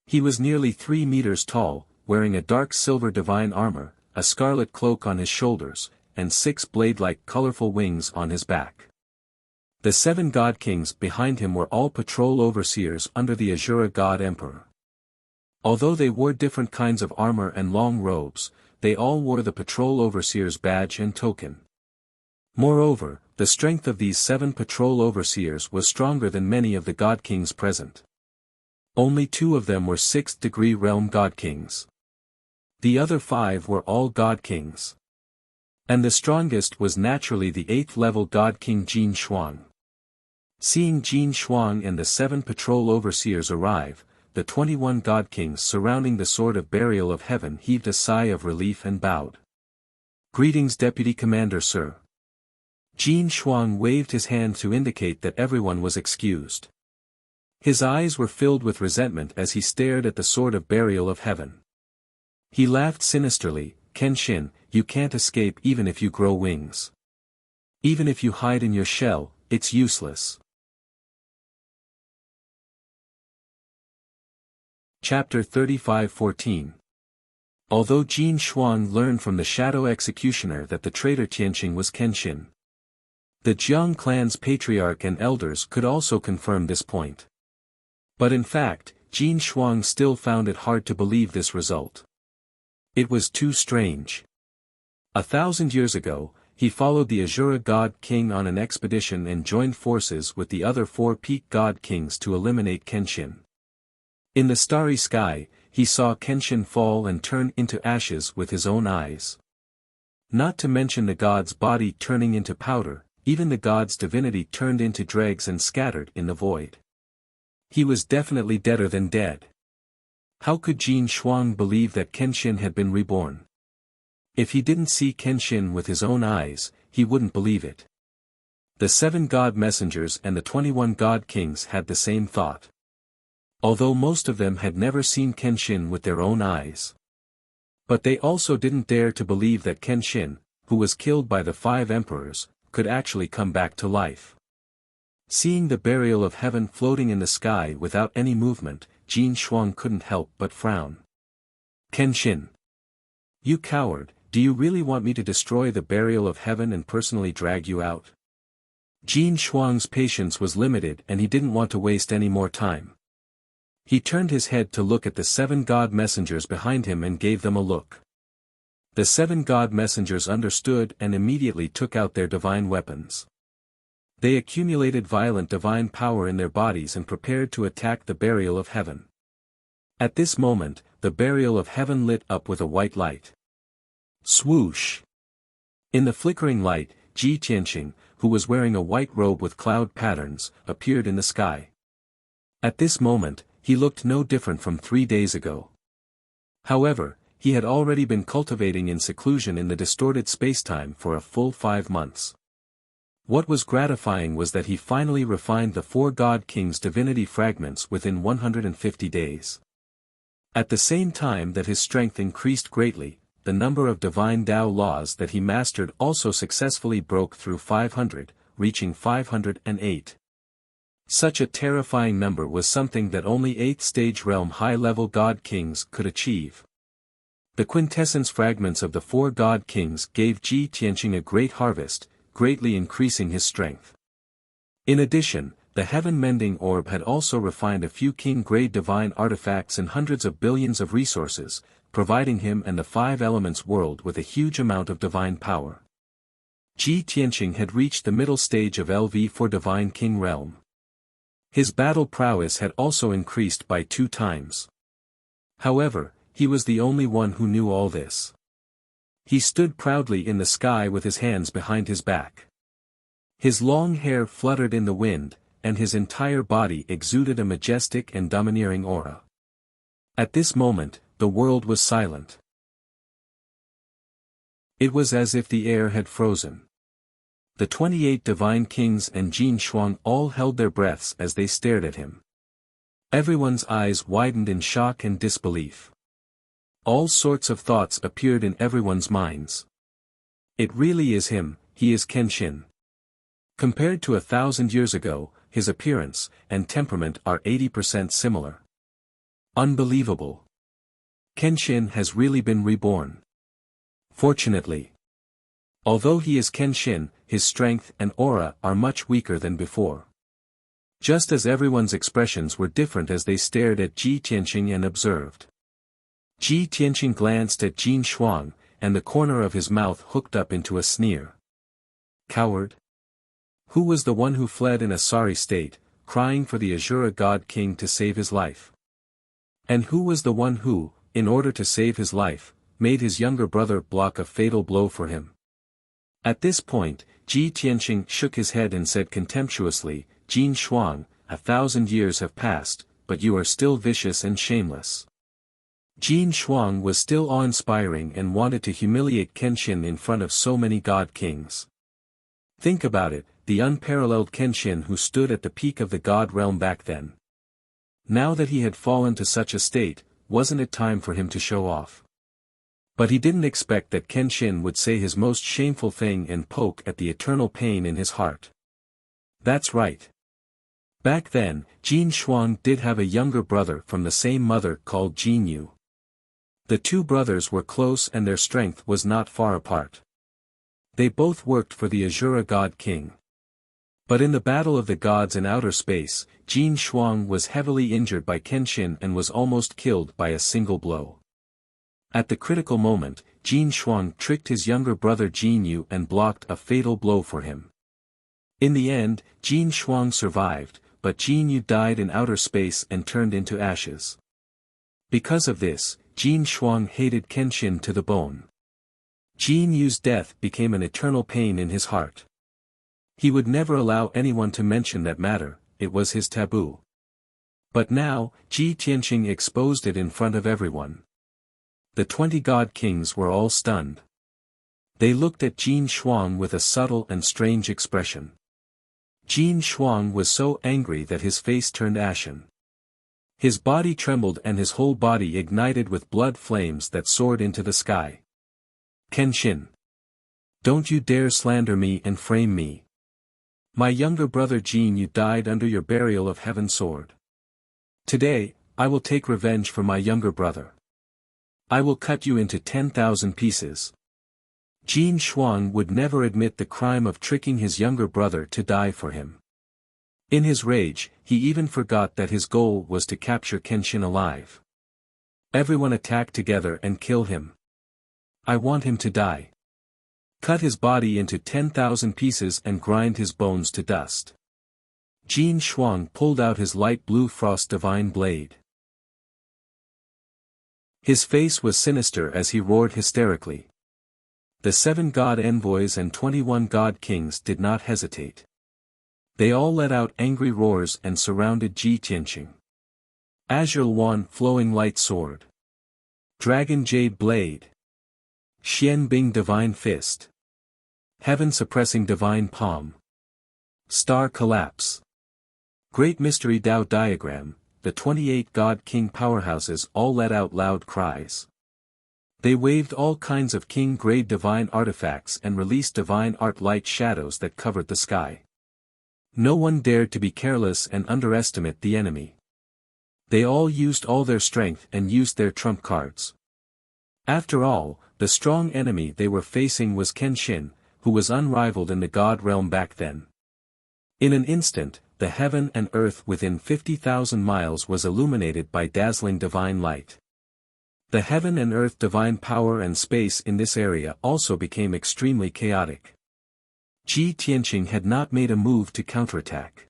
A: He was nearly 3 meters tall, wearing a dark silver divine armor, a scarlet cloak on his shoulders, and 6 blade-like colorful wings on his back. The 7 God Kings behind him were all patrol overseers under the Azura God Emperor. Although they wore different kinds of armor and long robes, they all wore the patrol overseer's badge and token. Moreover, the strength of these 7 patrol overseers was stronger than many of the God Kings present. Only 2 of them were 6th-degree realm God Kings. The other 5 were all God Kings. And the strongest was naturally the 8th-level God King Jin Shuang. Seeing Jin Shuang and the 7 patrol overseers arrive, the 21 God Kings surrounding the Sword of Burial of Heaven heaved a sigh of relief and bowed. Greetings, Deputy Commander, sir. Jin Shuang waved his hand to indicate that everyone was excused. His eyes were filled with resentment as he stared at the Sword of Burial of Heaven. He laughed sinisterly. Kenshin, you can't escape even if you grow wings. Even if you hide in your shell, it's useless. Chapter 35:14. Although Jin Shuang learned from the Shadow Executioner that the traitor Tianqing was Kenshin, the Jiang clan's patriarch and elders could also confirm this point. But in fact, Jin Shuang still found it hard to believe this result. It was too strange. 1,000 years ago, he followed the Azura God King on an expedition and joined forces with the other 4 peak God Kings to eliminate Kenshin. In the starry sky, he saw Kenshin fall and turn into ashes with his own eyes. Not to mention the god's body turning into powder, even the god's divinity turned into dregs and scattered in the void. He was definitely deader than dead. How could Jin Shuang believe that Kenshin had been reborn? If he didn't see Kenshin with his own eyes, he wouldn't believe it. The 7 God Messengers and the 21 God Kings had the same thought. Although most of them had never seen Kenshin with their own eyes. But they also didn't dare to believe that Kenshin, who was killed by the 5 emperors, could actually come back to life. Seeing the Burial of Heaven floating in the sky without any movement, Jin Shuang couldn't help but frown. Kenshin. You coward, do you really want me to destroy the Burial of Heaven and personally drag you out? Jin Shuang's patience was limited and he didn't want to waste any more time. He turned his head to look at the 7 God Messengers behind him and gave them a look. The 7 God Messengers understood and immediately took out their divine weapons. They accumulated violent divine power in their bodies and prepared to attack the Burial of Heaven. At this moment, the Burial of Heaven lit up with a white light. Swoosh! In the flickering light, Ji Tianqing, who was wearing a white robe with cloud patterns, appeared in the sky. At this moment, he looked no different from 3 days ago. However, he had already been cultivating in seclusion in the distorted spacetime for a full 5 months. What was gratifying was that he finally refined the 4 God Kings' divinity fragments within 150 days. At the same time that his strength increased greatly, the number of divine Tao laws that he mastered also successfully broke through 500, reaching 508. Such a terrifying number was something that only 8th stage realm high-level god kings could achieve. The quintessence fragments of the 4 god kings gave Ji Tianqing a great harvest, greatly increasing his strength. In addition, the heaven-mending orb had also refined a few king-grade divine artifacts and hundreds of billions of resources, providing him and the 5 elements world with a huge amount of divine power. Ji Tianqing had reached the middle stage of LV4 Divine King Realm. His battle prowess had also increased by 2 times. However, he was the only one who knew all this. He stood proudly in the sky with his hands behind his back. His long hair fluttered in the wind, and his entire body exuded a majestic and domineering aura. At this moment, the world was silent. It was as if the air had frozen. The 28 divine kings and Jin Shuang all held their breaths as they stared at him. Everyone's eyes widened in shock and disbelief. All sorts of thoughts appeared in everyone's minds. It really is him, he is Kenshin. Compared to 1,000 years ago, his appearance and temperament are 80% similar. Unbelievable. Kenshin has really been reborn. Fortunately. Although he is Kenshin, his strength and aura are much weaker than before. Just as everyone's expressions were different as they stared at Ji Tianqing and observed. Ji Tianqing glanced at Jin Shuang, and the corner of his mouth hooked up into a sneer. Coward? Who was the one who fled in a sorry state, crying for the Azura God King to save his life? And who was the one who, in order to save his life, made his younger brother block a fatal blow for him? At this point, Ji Tianqing shook his head and said contemptuously, Jin Shuang, 1,000 years have passed, but you are still vicious and shameless. Jin Shuang was still awe-inspiring and wanted to humiliate Kenshin in front of so many god kings. Think about it, the unparalleled Kenshin who stood at the peak of the god realm back then. Now that he had fallen to such a state, wasn't it time for him to show off? But he didn't expect that Kenshin would say his most shameful thing and poke at the eternal pain in his heart. That's right. Back then, Jin Shuang did have a younger brother from the same mother called Jin Yu. The 2 brothers were close and their strength was not far apart. They both worked for the Azura God King. But in the battle of the gods in outer space, Jin Shuang was heavily injured by Kenshin and was almost killed by a single blow. At the critical moment, Jin Shuang tricked his younger brother Jin Yu and blocked a fatal blow for him. In the end, Jin Shuang survived, but Jin Yu died in outer space and turned into ashes. Because of this, Jin Shuang hated Kenshin to the bone. Jin Yu's death became an eternal pain in his heart. He would never allow anyone to mention that matter, it was his taboo. But now, Ji Tianqing exposed it in front of everyone. The 20 god kings were all stunned. They looked at Jin Shuang with a subtle and strange expression. Jin Shuang was so angry that his face turned ashen. His body trembled and his whole body ignited with blood flames that soared into the sky. Kenshin! Don't you dare slander me and frame me. My younger brother Jin Yu died under your burial of Heaven Sword. Today, I will take revenge for my younger brother. I will cut you into 10,000 pieces. Jin Shuang would never admit the crime of tricking his younger brother to die for him. In his rage, he even forgot that his goal was to capture Kenshin alive. Everyone attack together and kill him. I want him to die. Cut his body into 10,000 pieces and grind his bones to dust. Jin Shuang pulled out his light blue frost divine blade. His face was sinister as he roared hysterically. The 7 god envoys and 21 god kings did not hesitate. They all let out angry roars and surrounded Ji Tianqing. Azure Wan flowing light sword. Dragon jade blade. Xian Bing divine fist. Heaven suppressing divine palm. Star collapse. Great mystery Tao diagram. The 28 god king powerhouses all let out loud cries. They waved all kinds of king-grade divine artifacts and released divine art light shadows that covered the sky. No one dared to be careless and underestimate the enemy. They all used all their strength and used their trump cards. After all, the strong enemy they were facing was Kenshin, who was unrivaled in the god realm back then. In an instant, the heaven and earth within 50,000 miles was illuminated by dazzling divine light. The heaven and earth divine power and space in this area also became extremely chaotic. Ji Tianqing had not made a move to counterattack.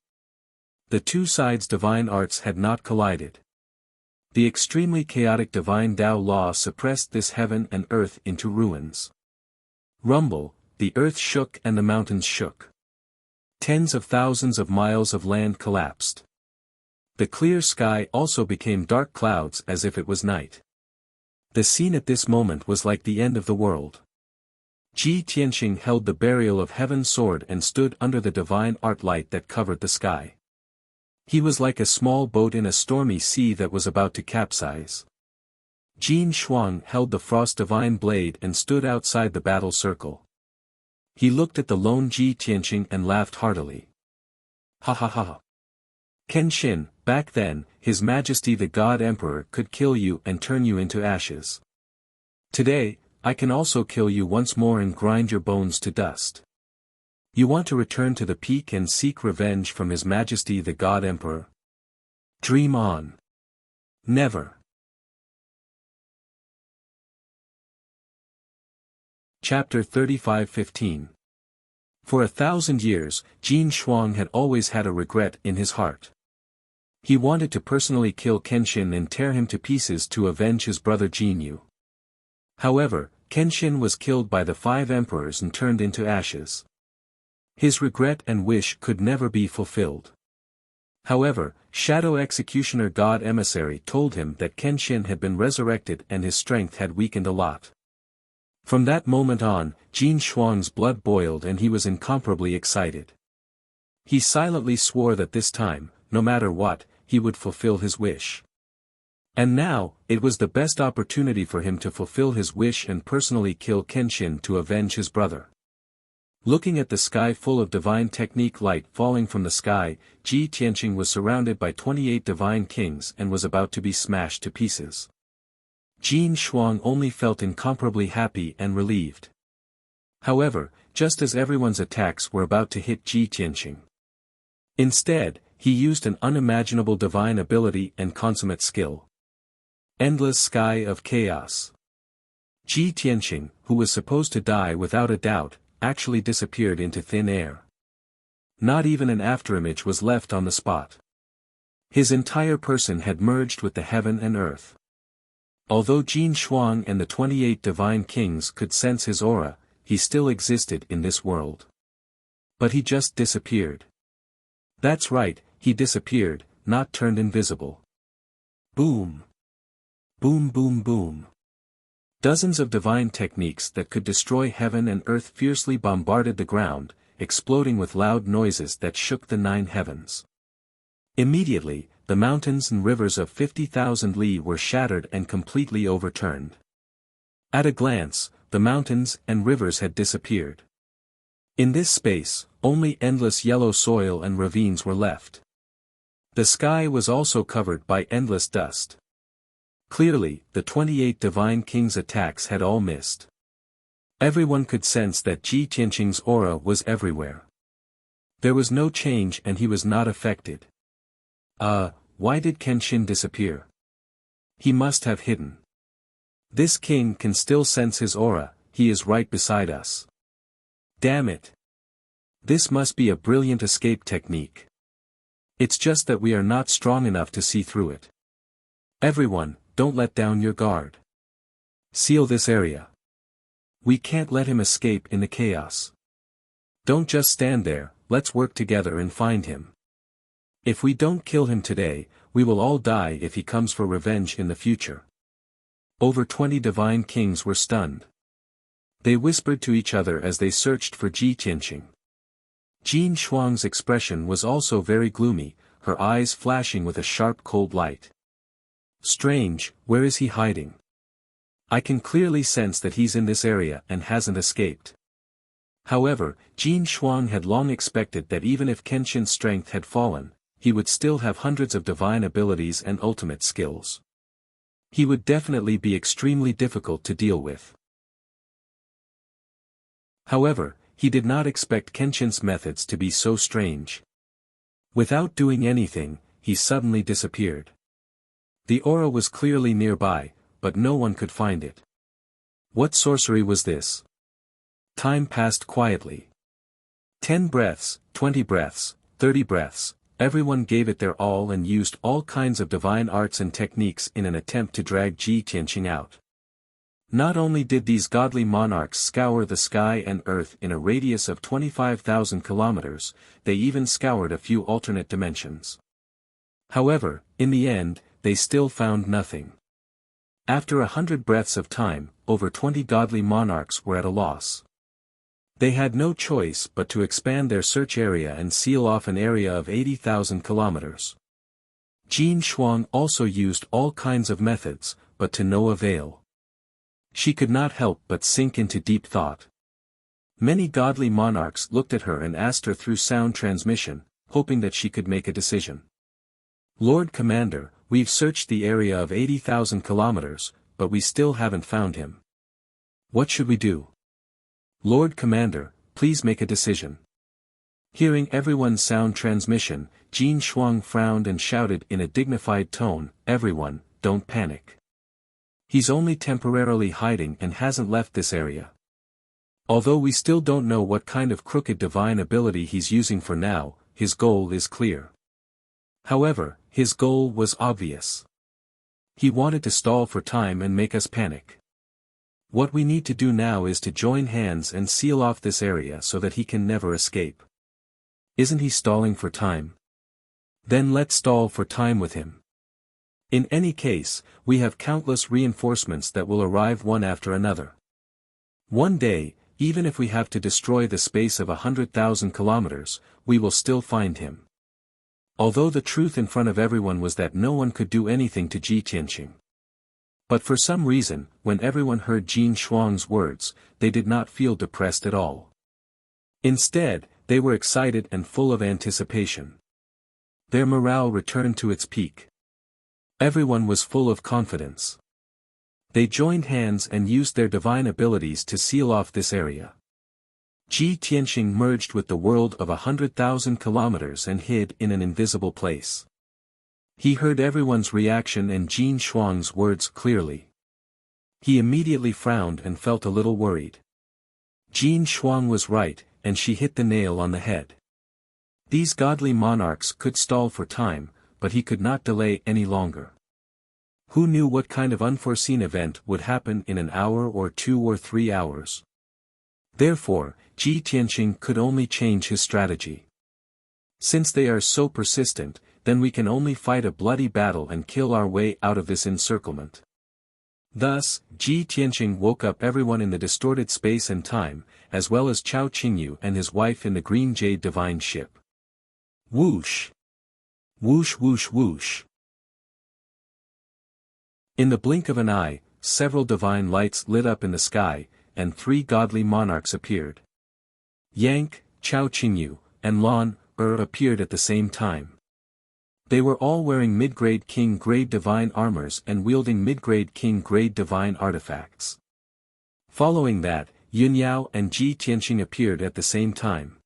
A: The two sides' divine arts had not collided. The extremely chaotic divine Tao law suppressed this heaven and earth into ruins. Rumble, the earth shook and the mountains shook. Tens of thousands of miles of land collapsed. The clear sky also became dark clouds as if it was night. The scene at this moment was like the end of the world. Ji Tianqing held the burial of heaven's sword and stood under the divine art light that covered the sky. He was like a small boat in a stormy sea that was about to capsize. Jin Shuang held the frost divine blade and stood outside the battle circle. He looked at the lone Ji Tianqing and laughed heartily. Ha ha ha. Kenshin, back then, His Majesty the God Emperor could kill you and turn you into ashes. Today, I can also kill you once more and grind your bones to dust. You want to return to the peak and seek revenge from His Majesty the God Emperor? Dream on. Never. Chapter 35:15. For 1,000 years, Jin Shuang had always had a regret in his heart. He wanted to personally kill Kenshin and tear him to pieces to avenge his brother Jinyu. However, Kenshin was killed by the 5 emperors and turned into ashes. His regret and wish could never be fulfilled. However, Shadow Executioner God Emissary told him that Kenshin had been resurrected and his strength had weakened a lot. From that moment on, Jin Shuang's blood boiled and he was incomparably excited. He silently swore that this time, no matter what, he would fulfill his wish. And now, it was the best opportunity for him to fulfill his wish and personally kill Kenshin to avenge his brother. Looking at the sky full of divine technique light falling from the sky, Ji Tianqing was surrounded by 28 divine kings and was about to be smashed to pieces. Jin Shuang only felt incomparably happy and relieved. However, just as everyone's attacks were about to hit Ji Tianqing. Instead, he used an unimaginable divine ability and consummate skill. Endless Sky of Chaos. Ji Tianqing, who was supposed to die without a doubt, actually disappeared into thin air. Not even an afterimage was left on the spot. His entire person had merged with the heaven and earth. Although Jin Shuang and the 28 divine kings could sense his aura, he still existed in this world. But he just disappeared. That's right, he disappeared, not turned invisible. Boom. Boom boom boom. Dozens of divine techniques that could destroy heaven and earth fiercely bombarded the ground, exploding with loud noises that shook the 9 heavens. Immediately, the mountains and rivers of 50,000 li were shattered and completely overturned. At a glance, the mountains and rivers had disappeared. In this space, only endless yellow soil and ravines were left. The sky was also covered by endless dust. Clearly, the 28 divine kings' attacks had all missed. Everyone could sense that Ji Tianqing's aura was everywhere. There was no change and he was not affected. Why did Kenshin disappear? He must have hidden. This king can still sense his aura, he is right beside us. Damn it. This must be a brilliant escape technique. It's just that we are not strong enough to see through it. Everyone, don't let down your guard. Seal this area. We can't let him escape in the chaos. Don't just stand there, let's work together and find him. If we don't kill him today, we will all die if he comes for revenge in the future. Over 20 divine kings were stunned. They whispered to each other as they searched for Ji Tianqing. Jin Shuang's expression was also very gloomy, her eyes flashing with a sharp cold light. Strange, where is he hiding? I can clearly sense that he's in this area and hasn't escaped. However, Jin Shuang had long expected that even if Kenshin's strength had fallen, he would still have hundreds of divine abilities and ultimate skills. He would definitely be extremely difficult to deal with. However, he did not expect Kenshin's methods to be so strange. Without doing anything, he suddenly disappeared. The aura was clearly nearby, but no one could find it. What sorcery was this? Time passed quietly. 10 breaths, 20 breaths, 30 breaths, everyone gave it their all and used all kinds of divine arts and techniques in an attempt to drag Ji Tianqing out. Not only did these godly monarchs scour the sky and earth in a radius of 25,000 kilometers, they even scoured a few alternate dimensions. However, in the end, they still found nothing. After 100 breaths of time, over 20 godly monarchs were at a loss. They had no choice but to expand their search area and seal off an area of 80,000 kilometers. Jin Shuang also used all kinds of methods, but to no avail. She could not help but sink into deep thought. Many godly monarchs looked at her and asked her through sound transmission, hoping that she could make a decision. Lord Commander, we've searched the area of 80,000 kilometers, but we still haven't found him. What should we do? Lord Commander, please make a decision. Hearing everyone's sound transmission, Jin Shuang frowned and shouted in a dignified tone, "Everyone, don't panic. He's only temporarily hiding and hasn't left this area. Although we still don't know what kind of crooked divine ability he's using for now, his goal is clear." However, his goal was obvious. He wanted to stall for time and make us panic. What we need to do now is to join hands and seal off this area so that he can never escape. Isn't he stalling for time? Then let's stall for time with him. In any case, we have countless reinforcements that will arrive one after another. One day, even if we have to destroy the space of 100,000 kilometers, we will still find him. Although the truth in front of everyone was that no one could do anything to Ji Tianqing. But for some reason, when everyone heard Jin Shuang's words, they did not feel depressed at all. Instead, they were excited and full of anticipation. Their morale returned to its peak. Everyone was full of confidence. They joined hands and used their divine abilities to seal off this area. Ji Tianqing merged with the world of 100,000 kilometers and hid in an invisible place. He heard everyone's reaction and Jin Shuang's words clearly. He immediately frowned and felt a little worried. Jin Shuang was right, and she hit the nail on the head. These godly monarchs could stall for time, but he could not delay any longer. Who knew what kind of unforeseen event would happen in an hour or 2 or 3 hours? Therefore, Ji Tianqing could only change his strategy. Since they are so persistent, then we can only fight a bloody battle and kill our way out of this encirclement. Thus, Ji Tianqing woke up everyone in the distorted space and time, as well as Chao Qingyu and his wife in the green jade divine ship. Whoosh! Whoosh whoosh whoosh! In the blink of an eye, several divine lights lit up in the sky, and 3 godly monarchs appeared. Yang, Chao Qingyu, and Lan appeared at the same time. They were all wearing mid-grade king-grade divine armors and wielding mid-grade king-grade divine artifacts. Following that, Yunyao and Ji Tianqing appeared at the same time.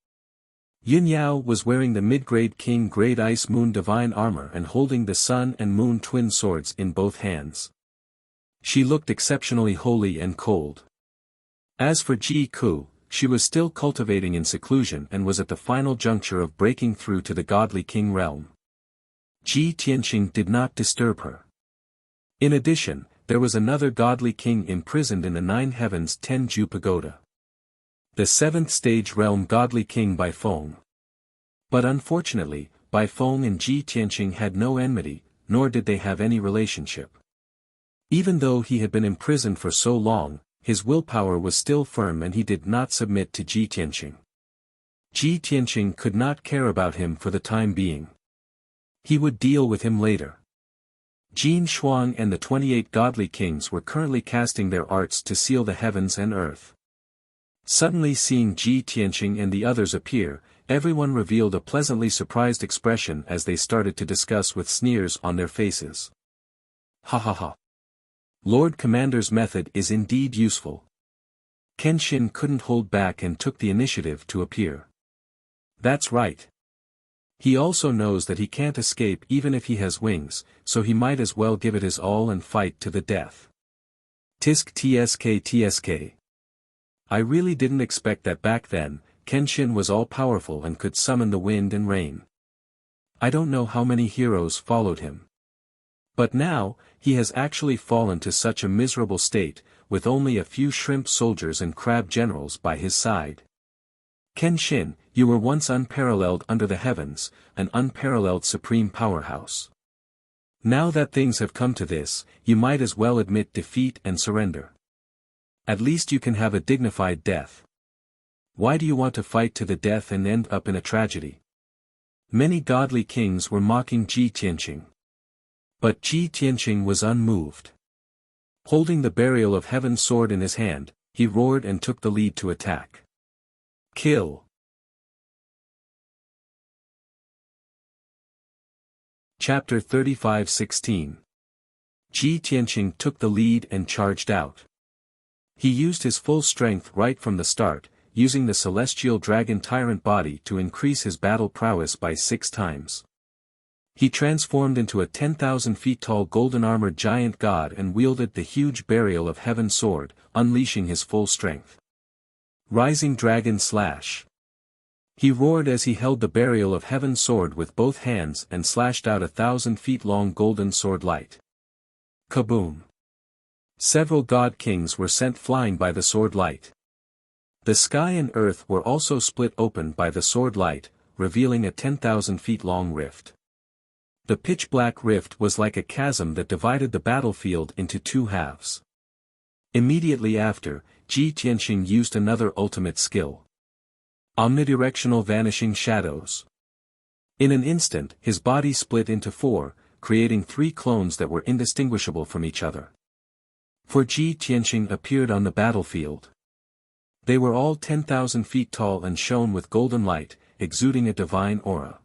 A: Yunyao was wearing the mid-grade king-grade ice moon divine armor and holding the sun and moon twin swords in both hands. She looked exceptionally holy and cold. As for Ji Ku, she was still cultivating in seclusion and was at the final juncture of breaking through to the godly king realm. Ji Tianqing did not disturb her. In addition, there was another godly king imprisoned in the 9 heavens Tenju Pagoda. The 7th stage realm godly king Bai Feng. But unfortunately, Bai Feng and Ji Tianqing had no enmity, nor did they have any relationship. Even though he had been imprisoned for so long, his willpower was still firm and he did not submit to Ji Tianqing. Ji Tianqing could not care about him for the time being. He would deal with him later. Jin Shuang and the 28 godly kings were currently casting their arts to seal the heavens and earth. Suddenly seeing Ji Tianqing and the others appear, everyone revealed a pleasantly surprised expression as they started to discuss with sneers on their faces. Ha ha ha. Lord Commander's method is indeed useful. Kenshin couldn't hold back and took the initiative to appear. That's right. He also knows that he can't escape even if he has wings, so he might as well give it his all and fight to the death. Tisk tsk tsk. I really didn't expect that back then, Kenshin was all-powerful and could summon the wind and rain. I don't know how many heroes followed him. But now, he has actually fallen to such a miserable state, with only a few shrimp soldiers and crab generals by his side. Kenshin, you were once unparalleled under the heavens, an unparalleled supreme powerhouse. Now that things have come to this, you might as well admit defeat and surrender. At least you can have a dignified death. Why do you want to fight to the death and end up in a tragedy? Many godly kings were mocking Ji Tianqing. But Ji Tianqing was unmoved. Holding the burial of heaven sword in his hand, he roared and took the lead to attack. Kill. Chapter 35:16. Ji Tianqing took the lead and charged out. He used his full strength right from the start, using the celestial dragon tyrant body to increase his battle prowess by 6 times. He transformed into a 10,000 feet tall golden-armored giant god and wielded the huge burial of heaven sword, unleashing his full strength. Rising Dragon Slash. He roared as he held the burial of heaven sword with both hands and slashed out 1,000 feet long golden sword light. Kaboom! Several god kings were sent flying by the sword light. The sky and earth were also split open by the sword light, revealing a 10,000 feet long rift. The pitch-black rift was like a chasm that divided the battlefield into 2 halves. Immediately after, Ji Tianqing used another ultimate skill. Omnidirectional Vanishing Shadows. In an instant, his body split into 4, creating 3 clones that were indistinguishable from each other. For Ji Tianqing appeared on the battlefield. They were all 10,000 feet tall and shone with golden light, exuding a divine aura.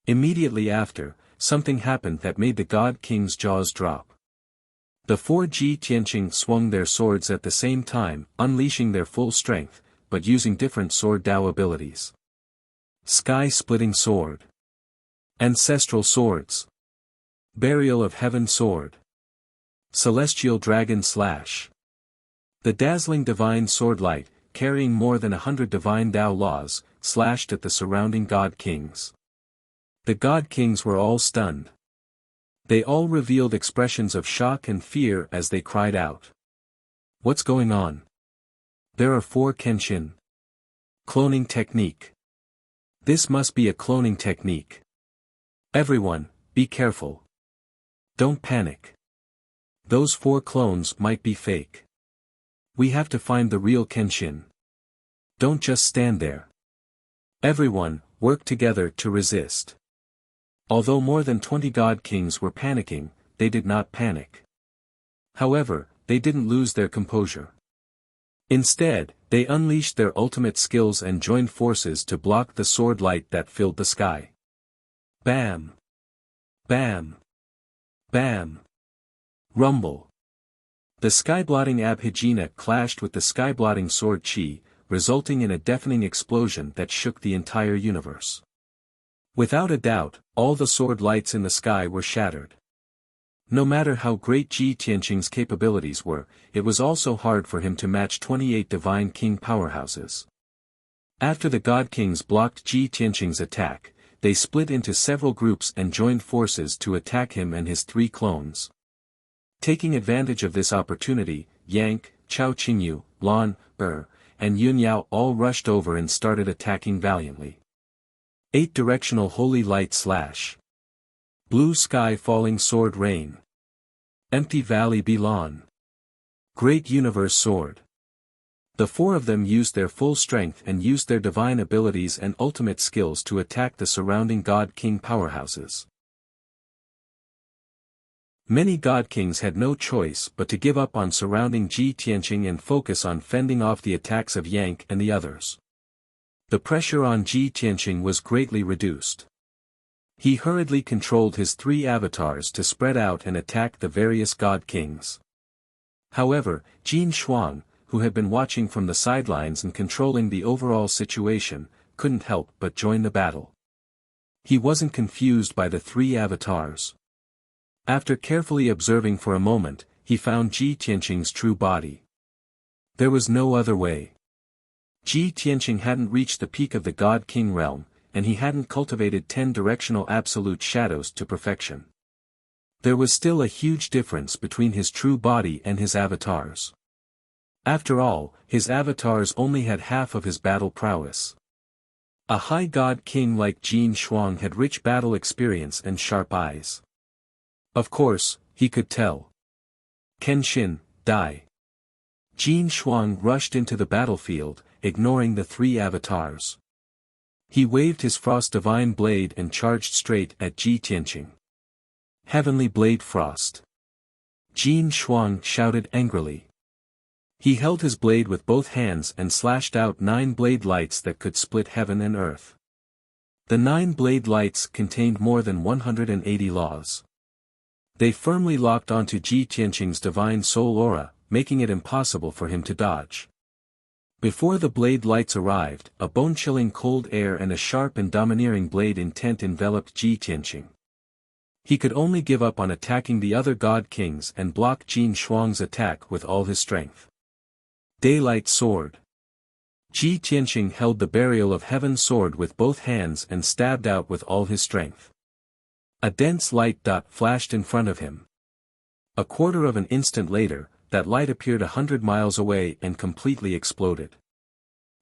A: Immediately after, something happened that made the god king's jaws drop. The 4 Ji Tianqing swung their swords at the same time, unleashing their full strength, but using different sword Dao abilities. Sky-splitting sword. Ancestral swords. Burial of heaven sword. Celestial dragon slash. The dazzling divine sword light, carrying more than 100 divine Dao laws, slashed at the surrounding god kings. The god kings were all stunned. They all revealed expressions of shock and fear as they cried out. What's going on? There are 4 Kenshin. Cloning technique. This must be a cloning technique. Everyone, be careful. Don't panic. Those 4 clones might be fake. We have to find the real Kenshin. Don't just stand there. Everyone, work together to resist. Although more than 20 god kings were panicking, they did not panic. However, they didn't lose their composure. Instead, they unleashed their ultimate skills and joined forces to block the sword light that filled the sky. Bam! Bam! Bam! Rumble! The skyblotting Abhijna clashed with the skyblotting sword Chi, resulting in a deafening explosion that shook the entire universe. Without a doubt, all the sword lights in the sky were shattered. No matter how great Ji Tianqing's capabilities were, it was also hard for him to match 28 divine king powerhouses. After the god kings blocked Ji Tianqing's attack, they split into several groups and joined forces to attack him and his 3 clones. Taking advantage of this opportunity, Yank, Chao Qingyu, Lan, and Yunyao all rushed over and started attacking valiantly. 8-directional holy light slash. Blue sky falling sword rain. Empty valley Bilan. Great universe sword. The 4 of them used their full strength and used their divine abilities and ultimate skills to attack the surrounding god king powerhouses. Many god kings had no choice but to give up on surrounding Ji Tianqing and focus on fending off the attacks of Yang and the others. The pressure on Ji Tianqing was greatly reduced. He hurriedly controlled his 3 avatars to spread out and attack the various god kings. However, Jin Shuang, who had been watching from the sidelines and controlling the overall situation, couldn't help but join the battle. He wasn't confused by the 3 avatars. After carefully observing for a moment, he found Ji Tianqing's true body. There was no other way. Ji Tianqing hadn't reached the peak of the God King realm, and he hadn't cultivated 10 directional absolute shadows to perfection. There was still a huge difference between his true body and his avatars. After all, his avatars only had half of his battle prowess. A high god king like Jin Shuang had rich battle experience and sharp eyes. Of course, he could tell. Kenshin, die. Jin Shuang rushed into the battlefield, ignoring the 3 avatars. He waved his frost divine blade and charged straight at Ji Tianqing. Heavenly Blade Frost. Jin Shuang shouted angrily. He held his blade with both hands and slashed out 9 blade lights that could split heaven and earth. The 9 blade lights contained more than 180 laws. They firmly locked onto Ji Tianqing's divine soul aura, making it impossible for him to dodge. Before the blade lights arrived, a bone-chilling cold air and a sharp and domineering blade intent enveloped Ji Tianqing. He could only give up on attacking the other god kings and block Jin Shuang's attack with all his strength. Daylight Sword. Ji Tianqing held the burial of heaven sword with both hands and stabbed out with all his strength. A dense light dot flashed in front of him. A quarter of an instant later, that light appeared 100 miles away and completely exploded.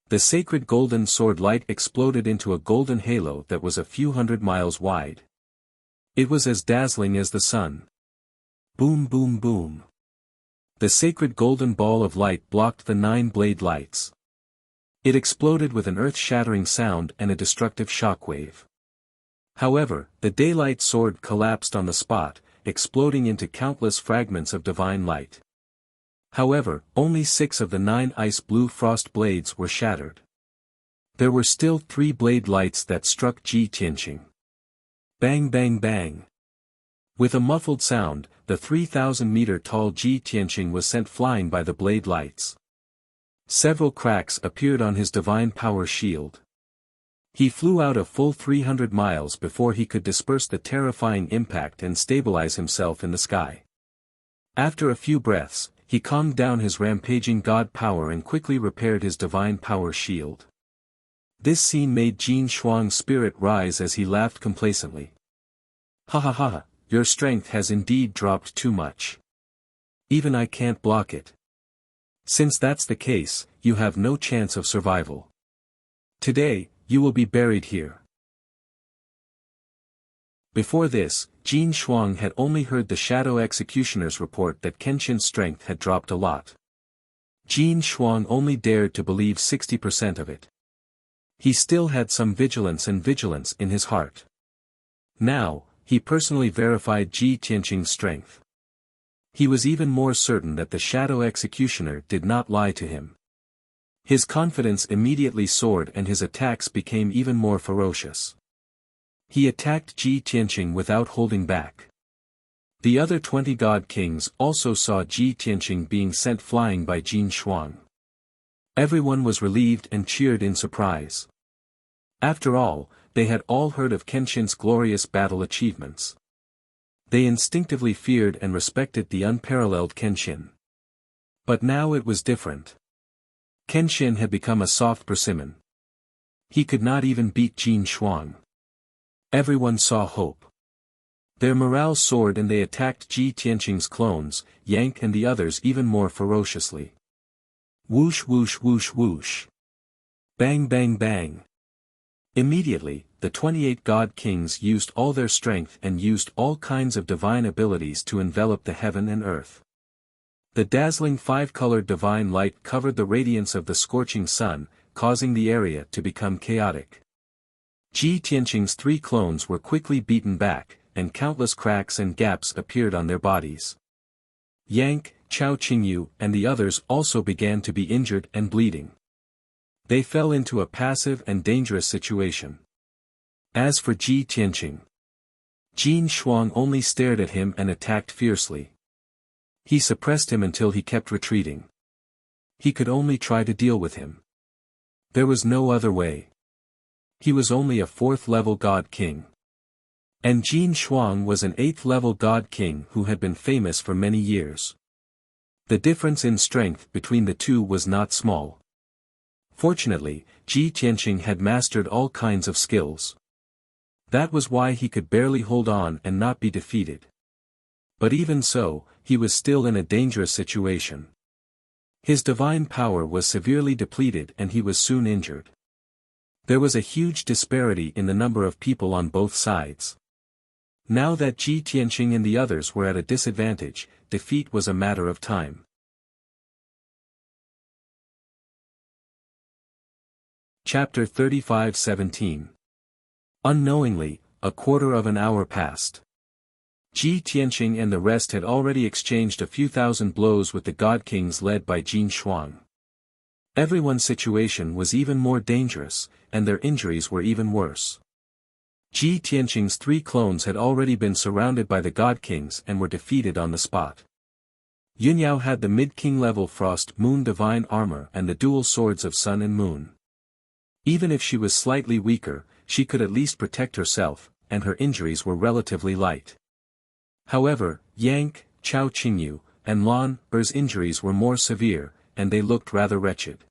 A: The sacred golden sword light exploded into a golden halo that was a few hundred miles wide. It was as dazzling as the sun. Boom boom boom. The sacred golden ball of light blocked the 9 blade lights. It exploded with an earth-shattering sound and a destructive shockwave. However, the daylight sword collapsed on the spot, exploding into countless fragments of divine light. However, only 6 of the 9 ice-blue frost blades were shattered. There were still 3 blade lights that struck Ji Tianqing. Bang bang bang. With a muffled sound, the 3,000-meter-tall Ji Tianqing was sent flying by the blade lights. Several cracks appeared on his divine power shield. He flew out a full 300 miles before he could disperse the terrifying impact and stabilize himself in the sky. After a few breaths, he calmed down his rampaging god power and quickly repaired his divine power shield. This scene made Jin Shuang's spirit rise as he laughed complacently. Ha ha ha, your strength has indeed dropped too much. Even I can't block it. Since that's the case, you have no chance of survival. Today, you will be buried here. Before this, Jin Shuang had only heard the Shadow Executioner's report that Kenshin's strength had dropped a lot. Jin Shuang only dared to believe 60% of it. He still had some vigilance in his heart. Now, he personally verified Ji Tianqing's strength. He was even more certain that the Shadow Executioner did not lie to him. His confidence immediately soared and his attacks became even more ferocious. He attacked Ji Tianqing without holding back. The other 20 god kings also saw Ji Tianqing being sent flying by Jin Shuang. Everyone was relieved and cheered in surprise. After all, they had all heard of Kenshin's glorious battle achievements. They instinctively feared and respected the unparalleled Kenshin. But now it was different. Kenshin had become a soft persimmon. He could not even beat Jin Shuang. Everyone saw hope. Their morale soared and they attacked Ji Tianqing's clones, Yang and the others even more ferociously. Whoosh whoosh whoosh whoosh. Bang bang bang. Immediately, the 28 god kings used all their strength and used all kinds of divine abilities to envelop the heaven and earth. The dazzling 5-colored divine light covered the radiance of the scorching sun, causing the area to become chaotic. Ji Tianqing's 3 clones were quickly beaten back, and countless cracks and gaps appeared on their bodies. Yang, Chao Qingyu and the others also began to be injured and bleeding. They fell into a passive and dangerous situation. As for Ji Tianqing, Jin Shuang only stared at him and attacked fiercely. He suppressed him until he kept retreating. He could only try to deal with him. There was no other way. He was only a 4th-level God King. And Jin Shuang was an 8th-level God King who had been famous for many years. The difference in strength between the two was not small. Fortunately, Ji Tianqing had mastered all kinds of skills. That was why he could barely hold on and not be defeated. But even so, he was still in a dangerous situation. His divine power was severely depleted and he was soon injured. There was a huge disparity in the number of people on both sides. Now that Ji Tianqing and the others were at a disadvantage, defeat was a matter of time. Chapter 35:17. Unknowingly, a quarter of an hour passed. Ji Tianqing and the rest had already exchanged a few thousand blows with the God Kings led by Jin Shuang. Everyone's situation was even more dangerous, and their injuries were even worse. Ji Tianqing's 3 clones had already been surrounded by the God Kings and were defeated on the spot. Yunyao had the mid-king level Frost Moon Divine Armor and the dual swords of Sun and Moon. Even if she was slightly weaker, she could at least protect herself, and her injuries were relatively light. However, Yang, Chao Qingyu, and Lan Er's injuries were more severe, and they looked rather wretched.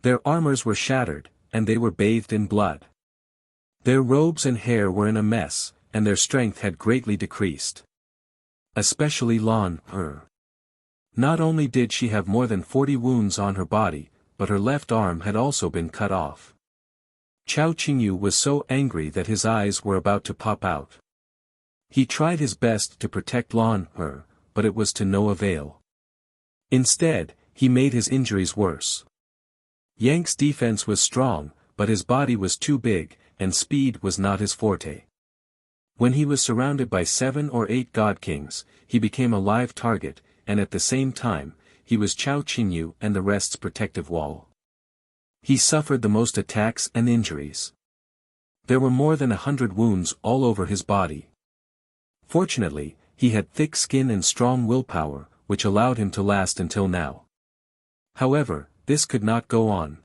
A: Their armors were shattered, and they were bathed in blood. Their robes and hair were in a mess, and their strength had greatly decreased. Especially Lan Er. Not only did she have more than 40 wounds on her body, but her left arm had also been cut off. Chao Qingyu was so angry that his eyes were about to pop out. He tried his best to protect Lan Er, but it was to no avail. Instead, he made his injuries worse. Yang's defense was strong, but his body was too big, and speed was not his forte. When he was surrounded by 7 or 8 God Kings, he became a live target, and at the same time, he was Chao Qingyu and the rest's protective wall. He suffered the most attacks and injuries. There were more than 100 wounds all over his body. Fortunately, he had thick skin and strong willpower, which allowed him to last until now. However, this could not go on.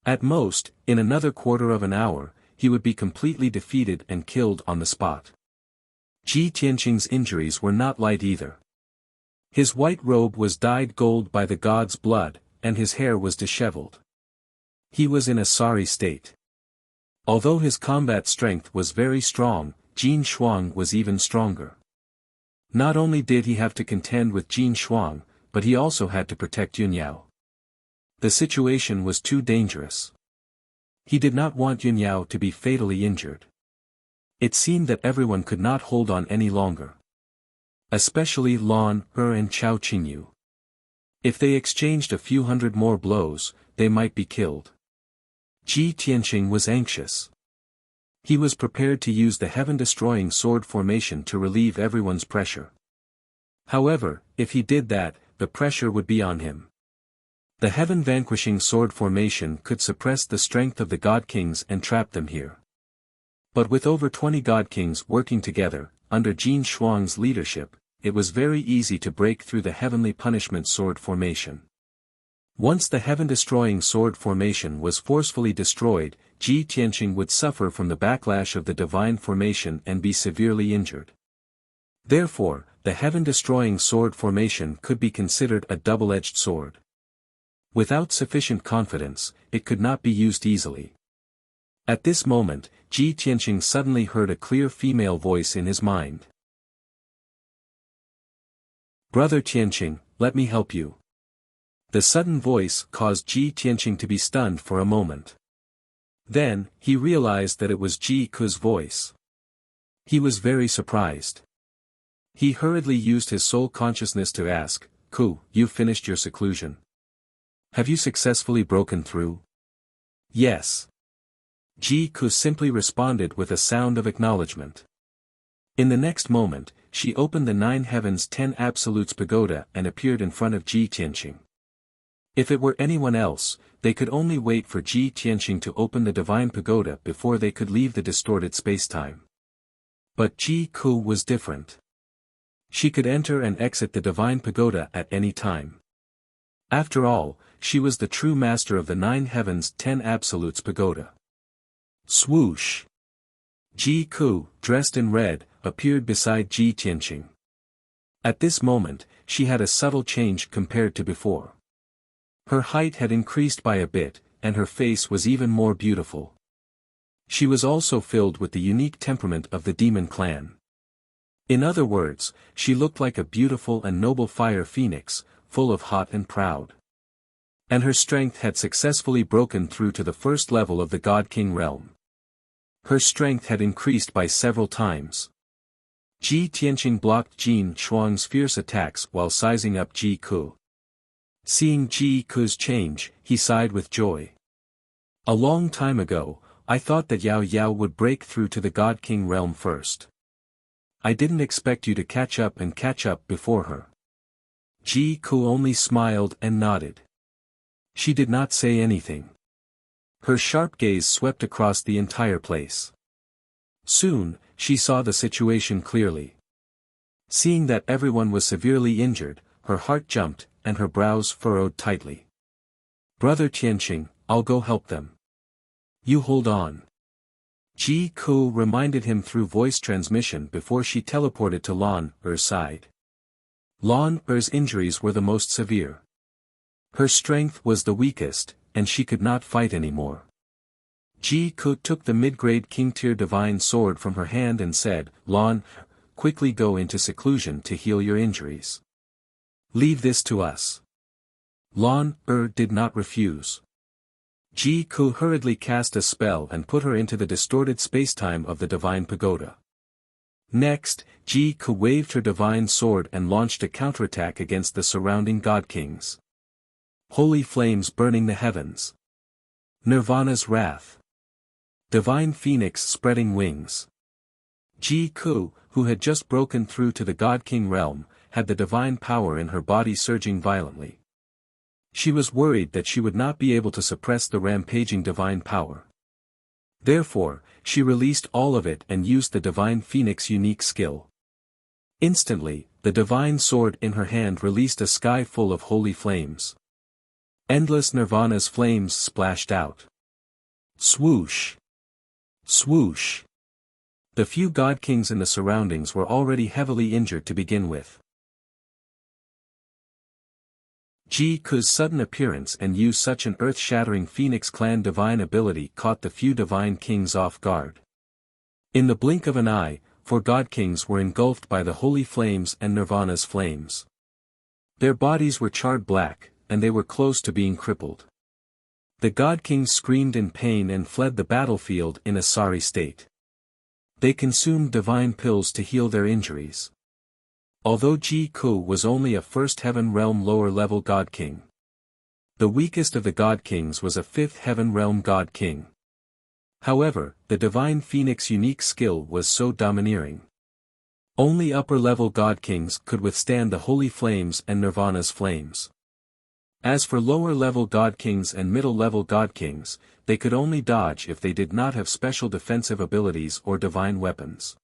A: At most, in another quarter of an hour, he would be completely defeated and killed on the spot. Ji Tianqing's injuries were not light either. His white robe was dyed gold by the god's blood, and his hair was disheveled. He was in a sorry state. Although his combat strength was very strong, Jin Shuang was even stronger. Not only did he have to contend with Jin Shuang, but he also had to protect Yunyao. The situation was too dangerous. He did not want Yunyao to be fatally injured. It seemed that everyone could not hold on any longer. Especially Lan Er and Chao Qingyu. If they exchanged a few hundred more blows, they might be killed. Ji Tianqing was anxious. He was prepared to use the heaven-destroying sword formation to relieve everyone's pressure. However, if he did that, the pressure would be on him. The heaven-vanquishing sword formation could suppress the strength of the God Kings and trap them here. But with over 20 God Kings working together, under Jin Shuang's leadership, it was very easy to break through the heavenly punishment sword formation. Once the heaven-destroying sword formation was forcefully destroyed, Ji Tianqing would suffer from the backlash of the divine formation and be severely injured. Therefore, the heaven-destroying sword formation could be considered a double-edged sword. Without sufficient confidence, it could not be used easily. At this moment, Ji Tianqing suddenly heard a clear female voice in his mind. "Brother Tianqing, let me help you." The sudden voice caused Ji Tianqing to be stunned for a moment. Then, he realized that it was Ji Ku's voice. He was very surprised. He hurriedly used his soul consciousness to ask, "Ku, you finished your seclusion? Have you successfully broken through?" "Yes." Ji Ku simply responded with a sound of acknowledgement. In the next moment, she opened the 9 Heavens 10 Absolutes pagoda and appeared in front of Ji Tianqing. If it were anyone else, they could only wait for Ji Tianqing to open the divine pagoda before they could leave the distorted spacetime. But Ji Ku was different. She could enter and exit the divine pagoda at any time. After all, she was the true master of the 9 Heavens 10 Absolutes pagoda. Swoosh! Ji Ku, dressed in red, appeared beside Ji Tianqing. At this moment, she had a subtle change compared to before. Her height had increased by a bit, and her face was even more beautiful. She was also filled with the unique temperament of the demon clan. In other words, she looked like a beautiful and noble fire phoenix, full of hot and proud. And her strength had successfully broken through to the first level of the God King realm. Her strength had increased by several times. Ji Tianqing blocked Jin Shuang's fierce attacks while sizing up Ji Ku. Seeing Ji Ku's change, he sighed with joy. A long time ago, I thought that Yao Yao would break through to the God King realm first. I didn't expect you to catch up before her. Ji Ku only smiled and nodded. She did not say anything. Her sharp gaze swept across the entire place. Soon, she saw the situation clearly. Seeing that everyone was severely injured, her heart jumped, and her brows furrowed tightly. Brother Tianqing, I'll go help them. You hold on. Ji Ku reminded him through voice transmission before she teleported to Lan Er's side. Lan Er's injuries were the most severe. Her strength was the weakest, and she could not fight anymore. Ji Ku took the mid-grade king-tier divine sword from her hand and said, Lan, quickly go into seclusion to heal your injuries. Leave this to us. Lan did not refuse. Ji Ku hurriedly cast a spell and put her into the distorted spacetime of the divine pagoda. Next, Ji Ku waved her divine sword and launched a counterattack against the surrounding god kings. Holy flames burning the heavens. Nirvana's wrath. Divine phoenix spreading wings. Ji Ku, who had just broken through to the God King realm, had the divine power in her body surging violently. She was worried that she would not be able to suppress the rampaging divine power. Therefore, she released all of it and used the divine phoenix unique skill. Instantly, the divine sword in her hand released a sky full of holy flames. Endless Nirvana's flames splashed out. Swoosh! Swoosh! The few god kings in the surroundings were already heavily injured to begin with. Ji Ku's sudden appearance and use such an earth-shattering Phoenix Clan divine ability caught the few divine kings off guard. In the blink of an eye, 4 god kings were engulfed by the holy flames and Nirvana's flames. Their bodies were charred black, and they were close to being crippled. The god kings screamed in pain and fled the battlefield in a sorry state. They consumed divine pills to heal their injuries. Although Ji Ku was only a first heaven realm lower level god king. The weakest of the god kings was a 5th heaven realm god king. However, the divine phoenix unique skill was so domineering. Only upper level god kings could withstand the holy flames and Nirvana's flames. As for lower level god kings and middle level god kings, they could only dodge if they did not have special defensive abilities or divine weapons.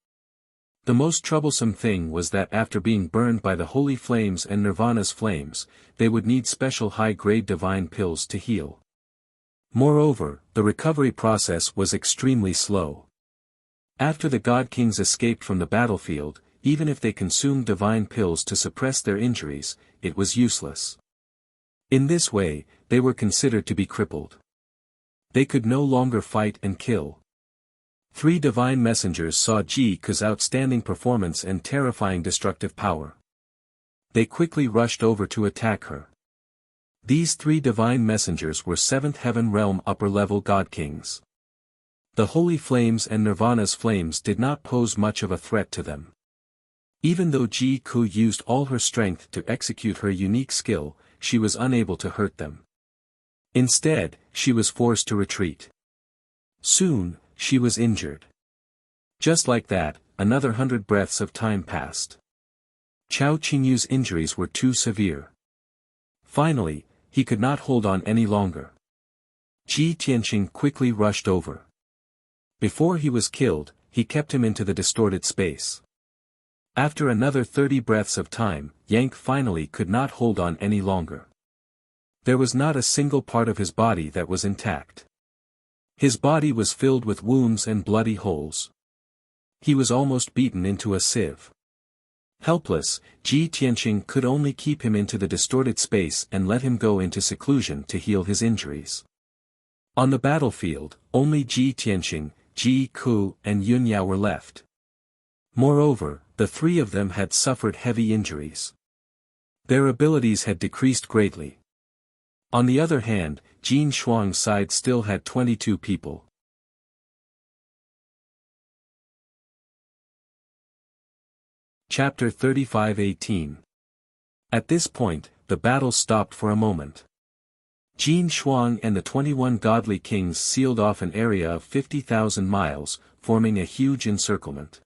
A: The most troublesome thing was that after being burned by the holy flames and Nirvana's flames, they would need special high-grade divine pills to heal. Moreover, the recovery process was extremely slow. After the god kings escaped from the battlefield, even if they consumed divine pills to suppress their injuries, it was useless. In this way, they were considered to be crippled. They could no longer fight and kill. 3 divine messengers saw Ji Ku's outstanding performance and terrifying destructive power. They quickly rushed over to attack her. These 3 divine messengers were 7th heaven realm upper level god kings. The holy flames and Nirvana's flames did not pose much of a threat to them. Even though Ji Ku used all her strength to execute her unique skill, she was unable to hurt them. Instead, she was forced to retreat. Soon, she was injured. Just like that, another 100 breaths of time passed. Chao Qingyu's injuries were too severe. Finally, he could not hold on any longer. Ji Tianqing quickly rushed over. Before he was killed, he kept him into the distorted space. After another 30 breaths of time, Yank finally could not hold on any longer. There was not a single part of his body that was intact. His body was filled with wounds and bloody holes. He was almost beaten into a sieve. Helpless, Ji Tianqing could only keep him into the distorted space and let him go into seclusion to heal his injuries. On the battlefield, only Ji Tianqing, Ji Ku and Yun Yao were left. Moreover, the three of them had suffered heavy injuries. Their abilities had decreased greatly. On the other hand, Jin Shuang's side still had 22 people. Chapter 35:18. At this point, the battle stopped for a moment. Jin Shuang and the 21 godly kings sealed off an area of 50,000 miles, forming a huge encirclement.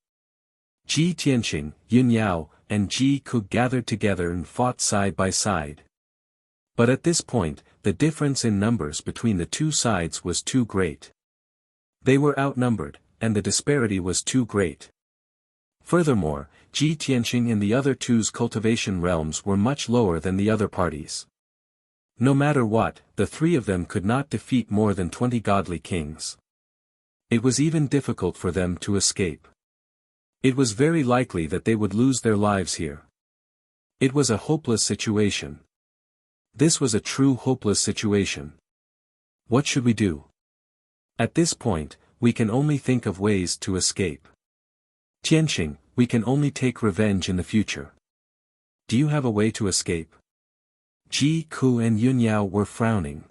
A: Ji Tianqing, Yun Yao, and Ji Ku gathered together and fought side by side. But at this point, the difference in numbers between the two sides was too great. They were outnumbered, and the disparity was too great. Furthermore, Ji Tianqing and the other two's cultivation realms were much lower than the other parties. No matter what, the three of them could not defeat more than 20 godly kings. It was even difficult for them to escape. It was very likely that they would lose their lives here. It was a hopeless situation. This was a true hopeless situation. What should we do? At this point, we can only think of ways to escape. Tianqing, we can only take revenge in the future. Do you have a way to escape? Ji Ku and Yun Yao were frowning.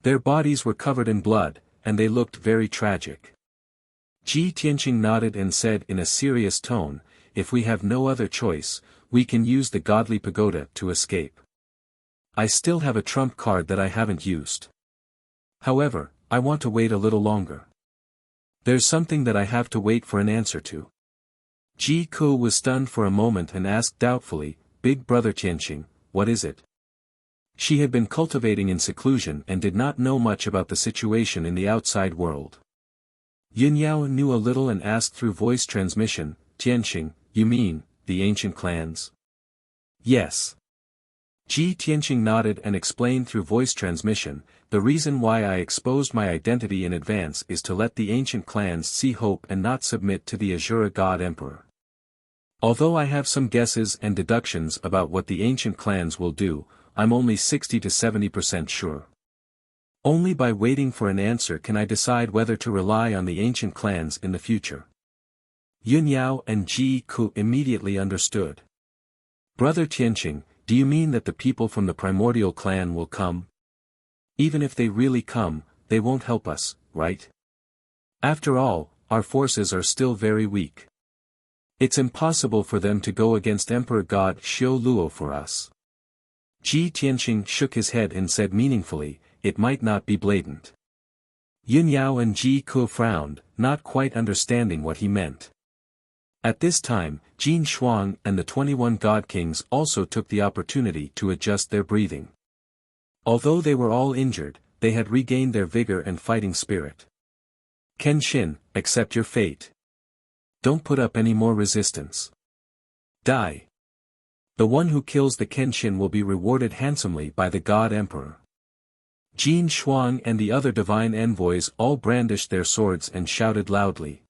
A: Their bodies were covered in blood, and they looked very tragic. Ji Tianqing nodded and said in a serious tone, "If we have no other choice, we can use the godly pagoda to escape. I still have a trump card that I haven't used. However, I want to wait a little longer. There's something that I have to wait for an answer to." Ji Ku was stunned for a moment and asked doubtfully, "Big brother Tianqing, what is it?" She had been cultivating in seclusion and did not know much about the situation in the outside world. Yun Yao knew a little and asked through voice transmission, "Tianqing, you mean, the ancient clans?" "Yes." Ji Tianqing nodded and explained through voice transmission, "The reason why I exposed my identity in advance is to let the ancient clans see hope and not submit to the Azura God Emperor. Although I have some guesses and deductions about what the ancient clans will do, I'm only 60 to 70% sure. Only by waiting for an answer can I decide whether to rely on the ancient clans in the future." Yun Yao and Ji Ku immediately understood. "Brother Tianqing, do you mean that the people from the primordial clan will come? Even if they really come, they won't help us, right? After all, our forces are still very weak. It's impossible for them to go against Emperor God Xiu Luo for us." Ji Tianqing shook his head and said meaningfully, "It might not be blatant." Yun Yao and Ji Ku frowned, not quite understanding what he meant. At this time, Jin Shuang and the 21 God Kings also took the opportunity to adjust their breathing. Although they were all injured, they had regained their vigor and fighting spirit. "Kenshin, accept your fate. Don't put up any more resistance. Die. The one who kills the Kenshin will be rewarded handsomely by the God Emperor." Jin Shuang and the other divine envoys all brandished their swords and shouted loudly.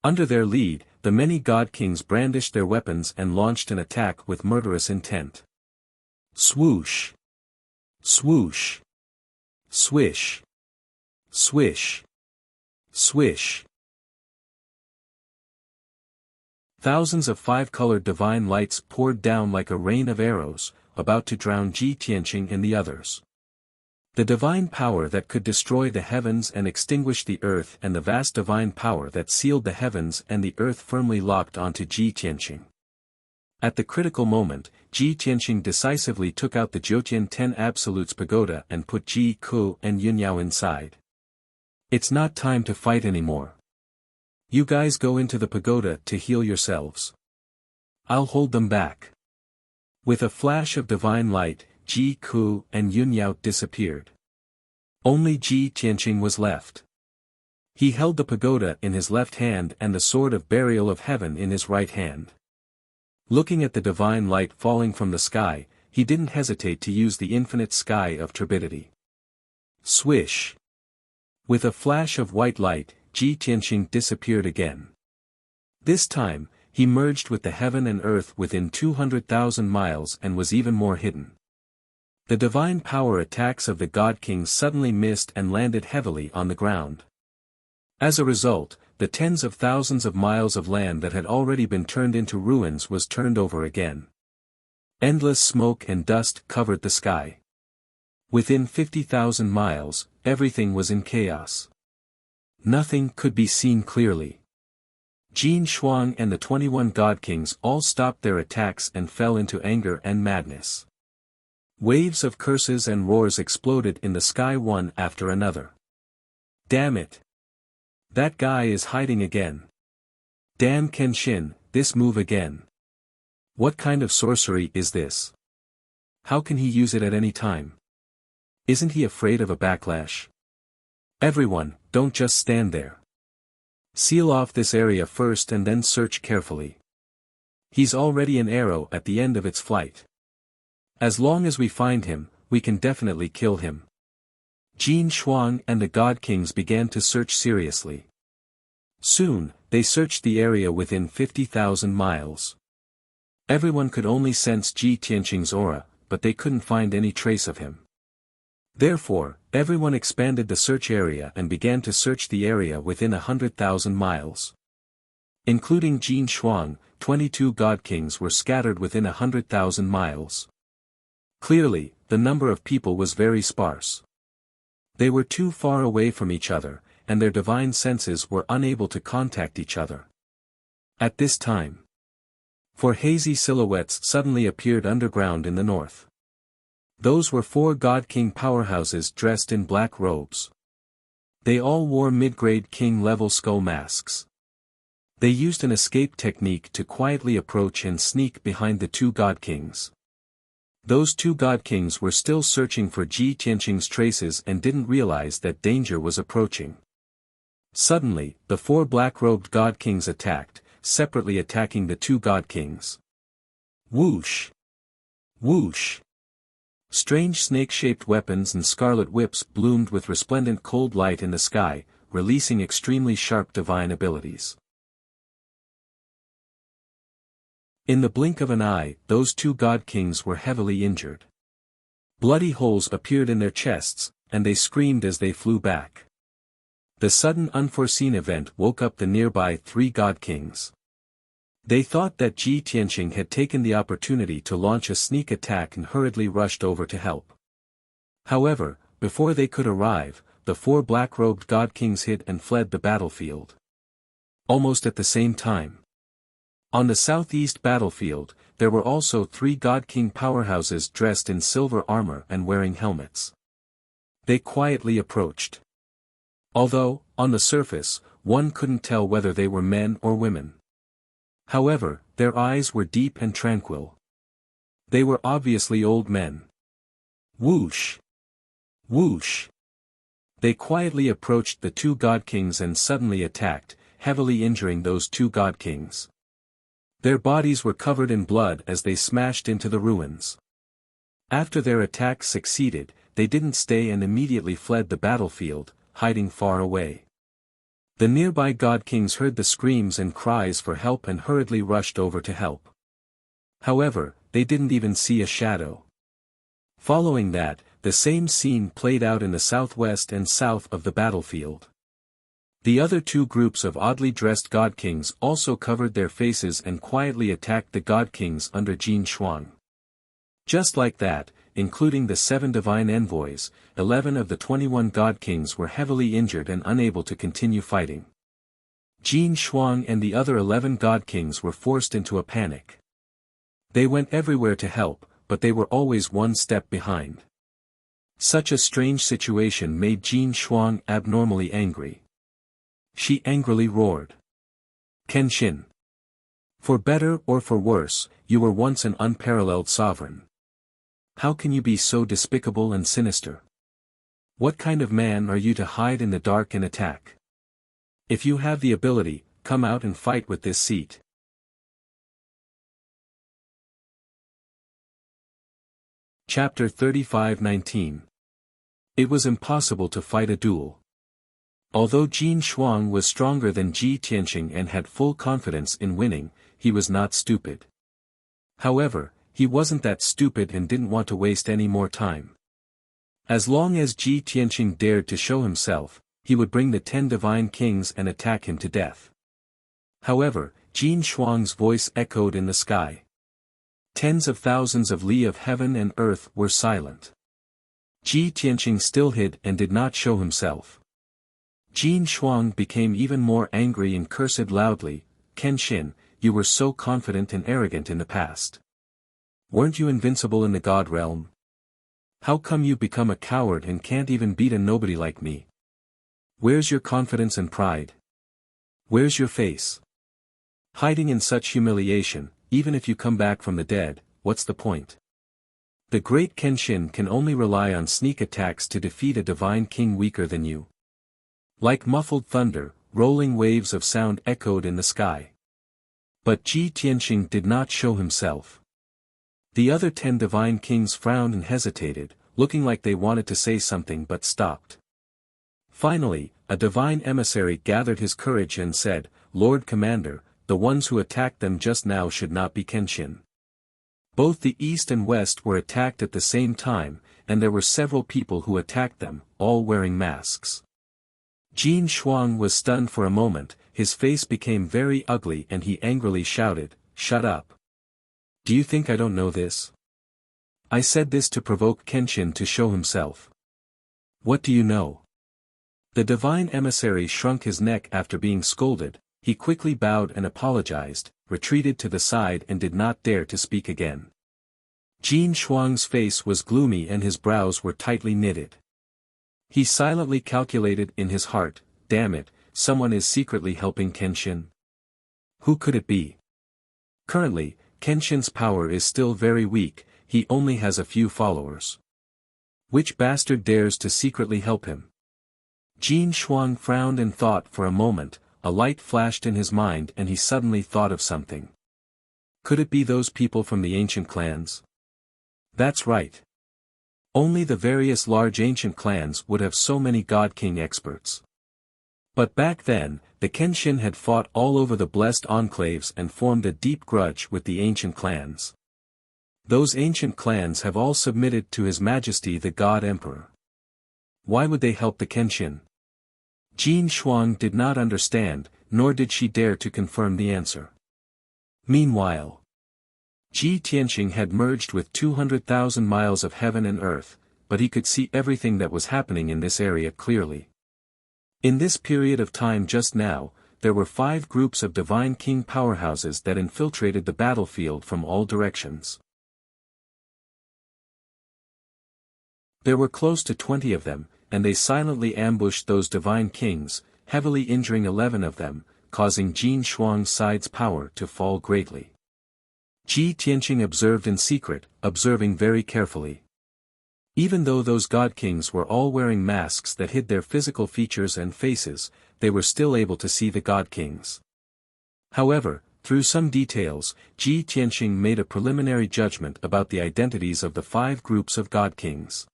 A: Under their lead, the many God Kings brandished their weapons and launched an attack with murderous intent. Swoosh! Swoosh! Swish! Swish! Swish! Thousands of five-colored divine lights poured down like a rain of arrows, about to drown Ji Tianqing and the others. The divine power that could destroy the heavens and extinguish the earth and the vast divine power that sealed the heavens and the earth firmly locked onto Ji Tianqing. At the critical moment, Ji Tianqing decisively took out the Jiutian 10 Absolutes Pagoda and put Ji Ku and Yun Yao inside. "It's not time to fight anymore. You guys go into the pagoda to heal yourselves. I'll hold them back. With a flash of divine light, Ji Ku and Yun Yao disappeared. Only Ji Tianqing was left. He held the pagoda in his left hand and the sword of burial of heaven in his right hand. Looking at the divine light falling from the sky, he didn't hesitate to use the infinite sky of turbidity. Swish! With a flash of white light, Ji Tianqing disappeared again. This time, he merged with the heaven and earth within 200,000 miles and was even more hidden. The divine power attacks of the God Kings suddenly missed and landed heavily on the ground. As a result, the tens of thousands of miles of land that had already been turned into ruins was turned over again. Endless smoke and dust covered the sky. Within 50,000 miles, everything was in chaos. Nothing could be seen clearly. Jin Shuang and the 21 God Kings all stopped their attacks and fell into anger and madness. Waves of curses and roars exploded in the sky one after another. Damn it! That guy is hiding again. Damn Kenshin, this move again. What kind of sorcery is this? How can he use it at any time? Isn't he afraid of a backlash? Everyone, don't just stand there. Seal off this area first and then search carefully. He's already an arrow at the end of its flight. As long as we find him, we can definitely kill him. Jin Shuang and the God Kings began to search seriously. Soon, they searched the area within 50,000 miles. Everyone could only sense Ji Tianqing's aura, but they couldn't find any trace of him. Therefore, everyone expanded the search area and began to search the area within 100,000 miles. Including Jin Shuang, 22 God Kings were scattered within 100,000 miles. Clearly, the number of people was very sparse. They were too far away from each other, and their divine senses were unable to contact each other. At this time, four hazy silhouettes suddenly appeared underground in the north. Those were 4 God King powerhouses dressed in black robes. They all wore mid-grade king-level skull masks. They used an escape technique to quietly approach and sneak behind the 2 God Kings. Those 2 God Kings were still searching for Ji Tianqing's traces and didn't realize that danger was approaching. Suddenly, the 4 black-robed God Kings attacked, separately attacking the 2 God Kings. Whoosh! Whoosh! Strange snake-shaped weapons and scarlet whips bloomed with resplendent cold light in the sky, releasing extremely sharp divine abilities. In the blink of an eye, those 2 God Kings were heavily injured. Bloody holes appeared in their chests, and they screamed as they flew back. The sudden unforeseen event woke up the nearby 3 God Kings. They thought that Ji Tianqing had taken the opportunity to launch a sneak attack and hurriedly rushed over to help. However, before they could arrive, the 4 black-robed God Kings hid and fled the battlefield. Almost at the same time. On the southeast battlefield, there were also 3 God King powerhouses dressed in silver armor and wearing helmets. They quietly approached. Although, on the surface, one couldn't tell whether they were men or women. However, their eyes were deep and tranquil. They were obviously old men. Whoosh! Whoosh! They quietly approached the 2 God Kings and suddenly attacked, heavily injuring those 2 God Kings. Their bodies were covered in blood as they smashed into the ruins. After their attack succeeded, they didn't stay and immediately fled the battlefield, hiding far away. The nearby God Kings heard the screams and cries for help and hurriedly rushed over to help. However, they didn't even see a shadow. Following that, the same scene played out in the southwest and south of the battlefield. The other 2 groups of oddly dressed God Kings also covered their faces and quietly attacked the God Kings under Jin Shuang. Just like that, including the 7 divine envoys, 11 of the 21 God Kings were heavily injured and unable to continue fighting. Jin Shuang and the other 11 God Kings were forced into a panic. They went everywhere to help, but they were always one step behind. Such a strange situation made Jin Shuang abnormally angry. She angrily roared. Kenshin. For better or for worse, you were once an unparalleled sovereign. How can you be so despicable and sinister? What kind of man are you to hide in the dark and attack? If you have the ability, come out and fight with this seat. Chapter 35:19. It was impossible to fight a duel. Although Jin Shuang was stronger than Ji Tianqing and had full confidence in winning, he was not stupid. However, he wasn't that stupid and didn't want to waste any more time. As long as Ji Tianqing dared to show himself, he would bring the 10 divine kings and attack him to death. However, Jin Shuang's voice echoed in the sky. Tens of thousands of li of heaven and earth were silent. Ji Tianqing still hid and did not show himself. Jin Shuang became even more angry and cursed loudly, "Kenshin, you were so confident and arrogant in the past. Weren't you invincible in the God realm? How come you become a coward and can't even beat a nobody like me? Where's your confidence and pride? Where's your face? Hiding in such humiliation, even if you come back from the dead, what's the point? The great Kenshin can only rely on sneak attacks to defeat a divine king weaker than you." Like muffled thunder, rolling waves of sound echoed in the sky. But Ji Tianqing did not show himself. The other 10 divine kings frowned and hesitated, looking like they wanted to say something but stopped. Finally, a divine emissary gathered his courage and said, "Lord Commander, the ones who attacked them just now should not be Kenshin." Both the east and west were attacked at the same time, and there were several people who attacked them, all wearing masks. Jin Shuang was stunned for a moment, his face became very ugly and he angrily shouted, "Shut up! Do you think I don't know this? I said this to provoke Kenshin to show himself. What do you know?" The divine emissary shrunk his neck after being scolded, he quickly bowed and apologized, retreated to the side and did not dare to speak again. Jin Shuang's face was gloomy and his brows were tightly knitted. He silently calculated in his heart, "Damn it, someone is secretly helping Kenshin. Who could it be?" Currently, Kenshin's power is still very weak, he only has a few followers. Which bastard dares to secretly help him? Jin Shuang frowned and thought for a moment, a light flashed in his mind and he suddenly thought of something. Could it be those people from the ancient clans? That's right. Only the various large ancient clans would have so many God King experts. But back then, the Kenshin had fought all over the blessed enclaves and formed a deep grudge with the ancient clans. Those ancient clans have all submitted to His Majesty the God Emperor. Why would they help the Kenshin? Jin Shuang did not understand, nor did she dare to confirm the answer. Meanwhile, Ji Tianqing had merged with 200,000 miles of heaven and earth, but he could see everything that was happening in this area clearly. In this period of time just now, there were 5 groups of divine king powerhouses that infiltrated the battlefield from all directions. There were close to 20 of them, and they silently ambushed those divine kings, heavily injuring 11 of them, causing Jin Shuang's side's power to fall greatly. Ji Tianqing observed in secret, observing very carefully. Even though those god kings were all wearing masks that hid their physical features and faces, they were still able to see the god kings. However, through some details, Ji Tianqing made a preliminary judgment about the identities of the 5 groups of god kings.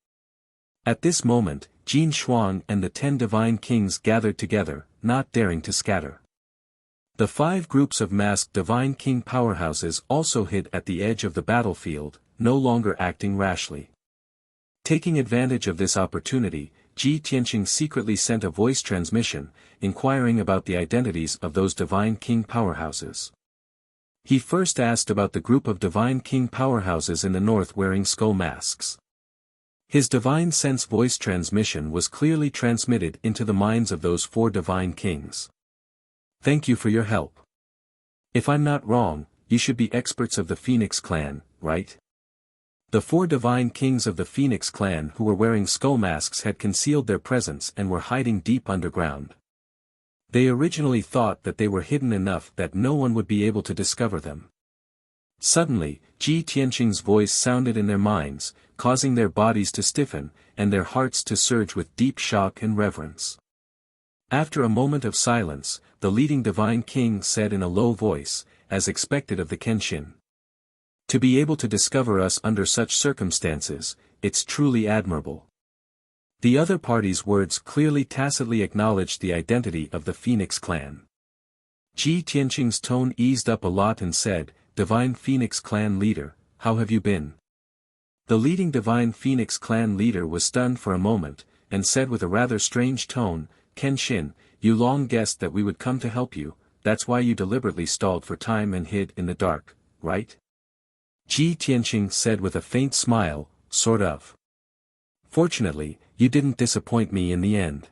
A: At this moment, Jin Shuang and the 10 divine kings gathered together, not daring to scatter. The 5 groups of masked divine king powerhouses also hid at the edge of the battlefield, no longer acting rashly. Taking advantage of this opportunity, Ji Tianqing secretly sent a voice transmission, inquiring about the identities of those divine king powerhouses. He first asked about the group of divine king powerhouses in the north wearing skull masks. His divine sense voice transmission was clearly transmitted into the minds of those 4 divine kings. Thank you for your help. If I'm not wrong, you should be experts of the Phoenix clan, right? The 4 divine kings of the Phoenix clan who were wearing skull masks had concealed their presence and were hiding deep underground. They originally thought that they were hidden enough that no one would be able to discover them. Suddenly, Ji Tianqing's voice sounded in their minds, causing their bodies to stiffen, and their hearts to surge with deep shock and reverence. After a moment of silence, the leading divine king said in a low voice, as expected of the Kenshin. To be able to discover us under such circumstances, it's truly admirable. The other party's words clearly tacitly acknowledged the identity of the Phoenix clan. Ji Tianqing's tone eased up a lot and said, Divine Phoenix clan leader, how have you been? The leading Divine Phoenix clan leader was stunned for a moment, and said with a rather strange tone, Kenshin, you long guessed that we would come to help you, that's why you deliberately stalled for time and hid in the dark, right? Ji Tianqing said with a faint smile, sort of. Fortunately, you didn't disappoint me in the end.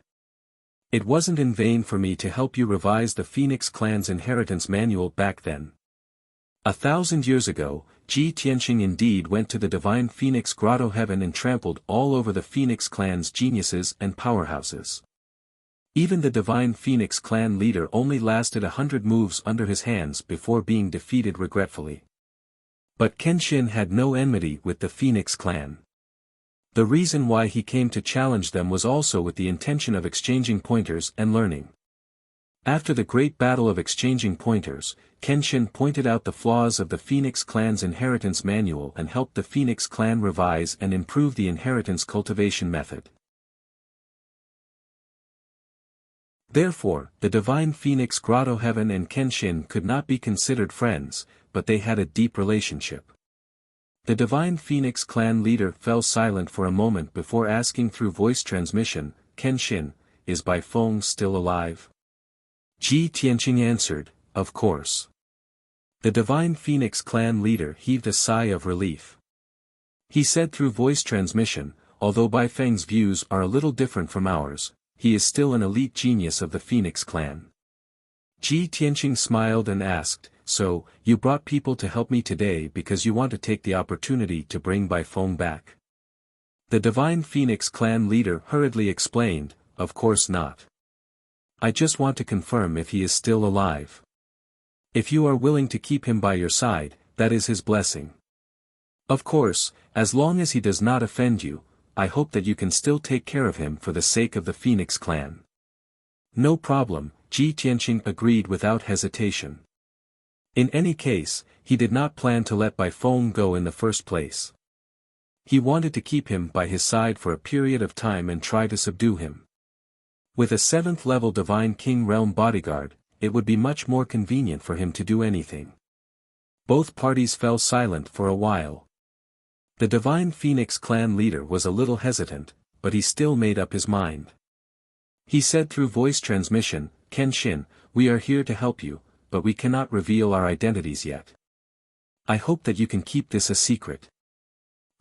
A: It wasn't in vain for me to help you revise the Phoenix clan's inheritance manual back then. 1,000 years ago, Ji Tianqing indeed went to the Divine Phoenix Grotto Heaven and trampled all over the Phoenix clan's geniuses and powerhouses. Even the Divine Phoenix clan leader only lasted 100 moves under his hands before being defeated regretfully. But Kenshin had no enmity with the Phoenix clan. The reason why he came to challenge them was also with the intention of exchanging pointers and learning. After the great battle of exchanging pointers, Kenshin pointed out the flaws of the Phoenix clan's inheritance manual and helped the Phoenix clan revise and improve the inheritance cultivation method. Therefore, the Divine Phoenix Grotto Heaven and Kenshin could not be considered friends, but they had a deep relationship. The Divine Phoenix clan leader fell silent for a moment before asking through voice transmission, Kenshin, is Bai Feng still alive? Ji Tianqing answered, of course. The Divine Phoenix clan leader heaved a sigh of relief. He said through voice transmission, although Bai Feng's views are a little different from ours, he is still an elite genius of the Phoenix clan. Ji Tianqing smiled and asked, so, you brought people to help me today because you want to take the opportunity to bring Bai Feng back? The Divine Phoenix clan leader hurriedly explained, of course not. I just want to confirm if he is still alive. If you are willing to keep him by your side, that is his blessing. Of course, as long as he does not offend you, I hope that you can still take care of him for the sake of the Phoenix clan. No problem, Ji Tianqing agreed without hesitation. In any case, he did not plan to let Bai Feng go in the first place. He wanted to keep him by his side for a period of time and try to subdue him. With a 7th-level Divine King Realm bodyguard, it would be much more convenient for him to do anything. Both parties fell silent for a while. The Divine Phoenix clan leader was a little hesitant, but he still made up his mind. He said through voice transmission, Kenshin, we are here to help you, but we cannot reveal our identities yet. I hope that you can keep this a secret.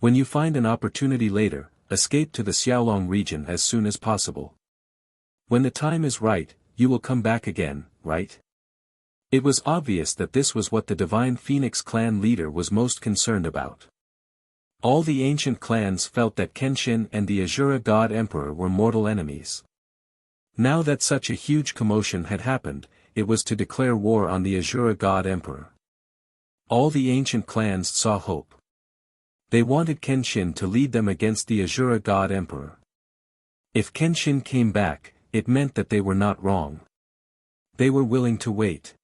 A: When you find an opportunity later, escape to the Xiaolong region as soon as possible. When the time is right, you will come back again, right? It was obvious that this was what the Divine Phoenix clan leader was most concerned about. All the ancient clans felt that Kenshin and the Azura God Emperor were mortal enemies. Now that such a huge commotion had happened, it was to declare war on the Azura God Emperor. All the ancient clans saw hope. They wanted Kenshin to lead them against the Azura God Emperor. If Kenshin came back, it meant that they were not wrong. They were willing to wait.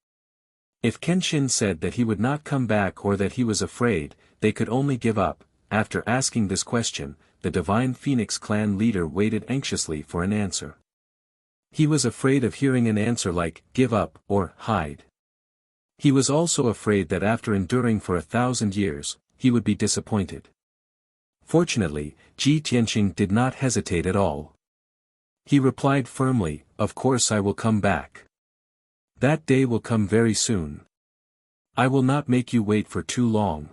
A: If Kenshin said that he would not come back or that he was afraid, they could only give up. After asking this question, the Divine Phoenix clan leader waited anxiously for an answer. He was afraid of hearing an answer like, give up, or, hide. He was also afraid that after enduring for 1,000 years, he would be disappointed. Fortunately, Ji Tianqing did not hesitate at all. He replied firmly, of course I will come back. That day will come very soon. I will not make you wait for too long.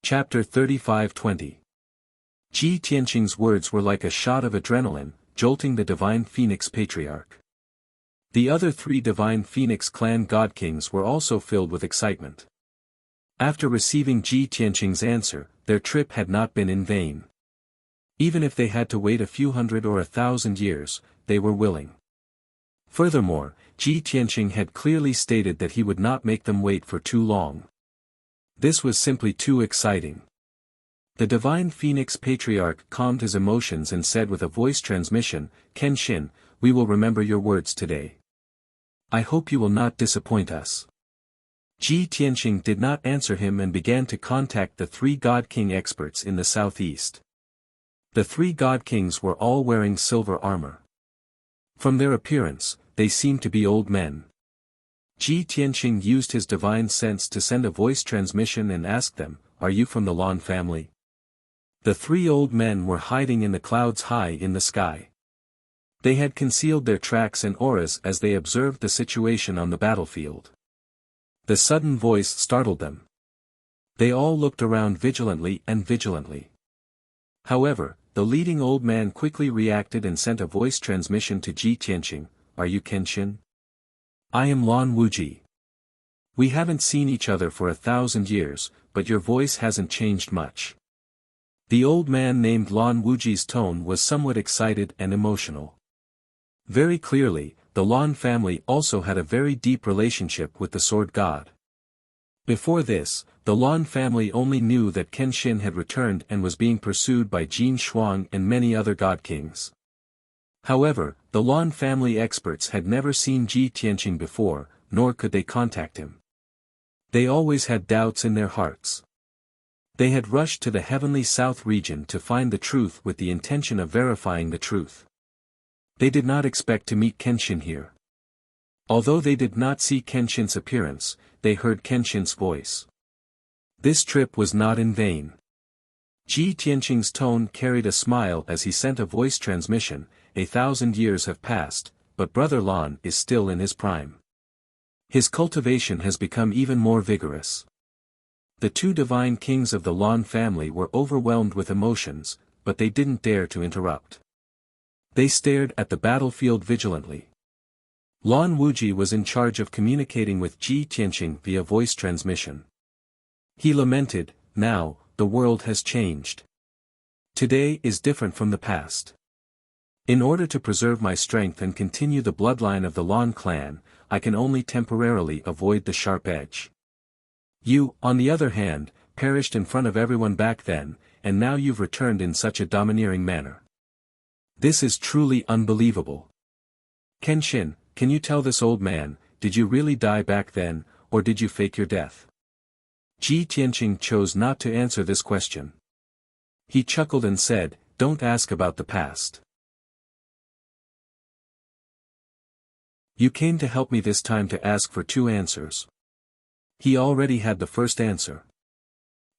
A: Chapter 35-20. Ji Tianqing's words were like a shot of adrenaline, jolting the Divine Phoenix Patriarch. The other 3 Divine Phoenix clan God Kings were also filled with excitement. After receiving Ji Tianqing's answer, their trip had not been in vain. Even if they had to wait a few hundred or 1,000 years, they were willing. Furthermore, Ji Tianqing had clearly stated that he would not make them wait for too long. This was simply too exciting. The divine Phoenix Patriarch calmed his emotions and said with a voice transmission, "Kenshin, we will remember your words today. I hope you will not disappoint us." Ji Tianqing did not answer him and began to contact the 3 God King experts in the southeast. The 3 God Kings were all wearing silver armor. From their appearance, they seemed to be old men. Ji Tianqing used his divine sense to send a voice transmission and ask them, "Are you from the Lan family?" The 3 old men were hiding in the clouds high in the sky. They had concealed their tracks and auras as they observed the situation on the battlefield. The sudden voice startled them. They all looked around vigilantly. However, the leading old man quickly reacted and sent a voice transmission to Ji Tianqing, "Are you Kenshin? I am Lan Wuji. We haven't seen each other for 1,000 years, but your voice hasn't changed much." The old man named Lan Wuji's tone was somewhat excited and emotional. Very clearly, the Lan family also had a very deep relationship with the Sword God. Before this, the Lan family only knew that Kenshin had returned and was being pursued by Jin Shuang and many other God Kings. However, the Lan family experts had never seen Ji Tianqing before, nor could they contact him. They always had doubts in their hearts. They had rushed to the heavenly south region to find the truth with the intention of verifying the truth. They did not expect to meet Kenshin here. Although they did not see Kenshin's appearance, they heard Kenshin's voice. This trip was not in vain. Ji Tianqing's tone carried a smile as he sent a voice transmission, "1,000 years have passed, but Brother Lan is still in his prime. His cultivation has become even more vigorous." The 2 divine kings of the Lan family were overwhelmed with emotions, but they didn't dare to interrupt. They stared at the battlefield vigilantly. Lan Wuji was in charge of communicating with Ji Tianqing via voice transmission. He lamented, "Now, the world has changed. Today is different from the past. In order to preserve my strength and continue the bloodline of the Lan clan, I can only temporarily avoid the sharp edge. You, on the other hand, perished in front of everyone back then, and now you've returned in such a domineering manner. This is truly unbelievable. Kenshin, can you tell this old man, did you really die back then, or did you fake your death?" Ji Tianqing chose not to answer this question. He chuckled and said, "Don't ask about the past. You came to help me this time to ask for 2 answers." He already had the first answer.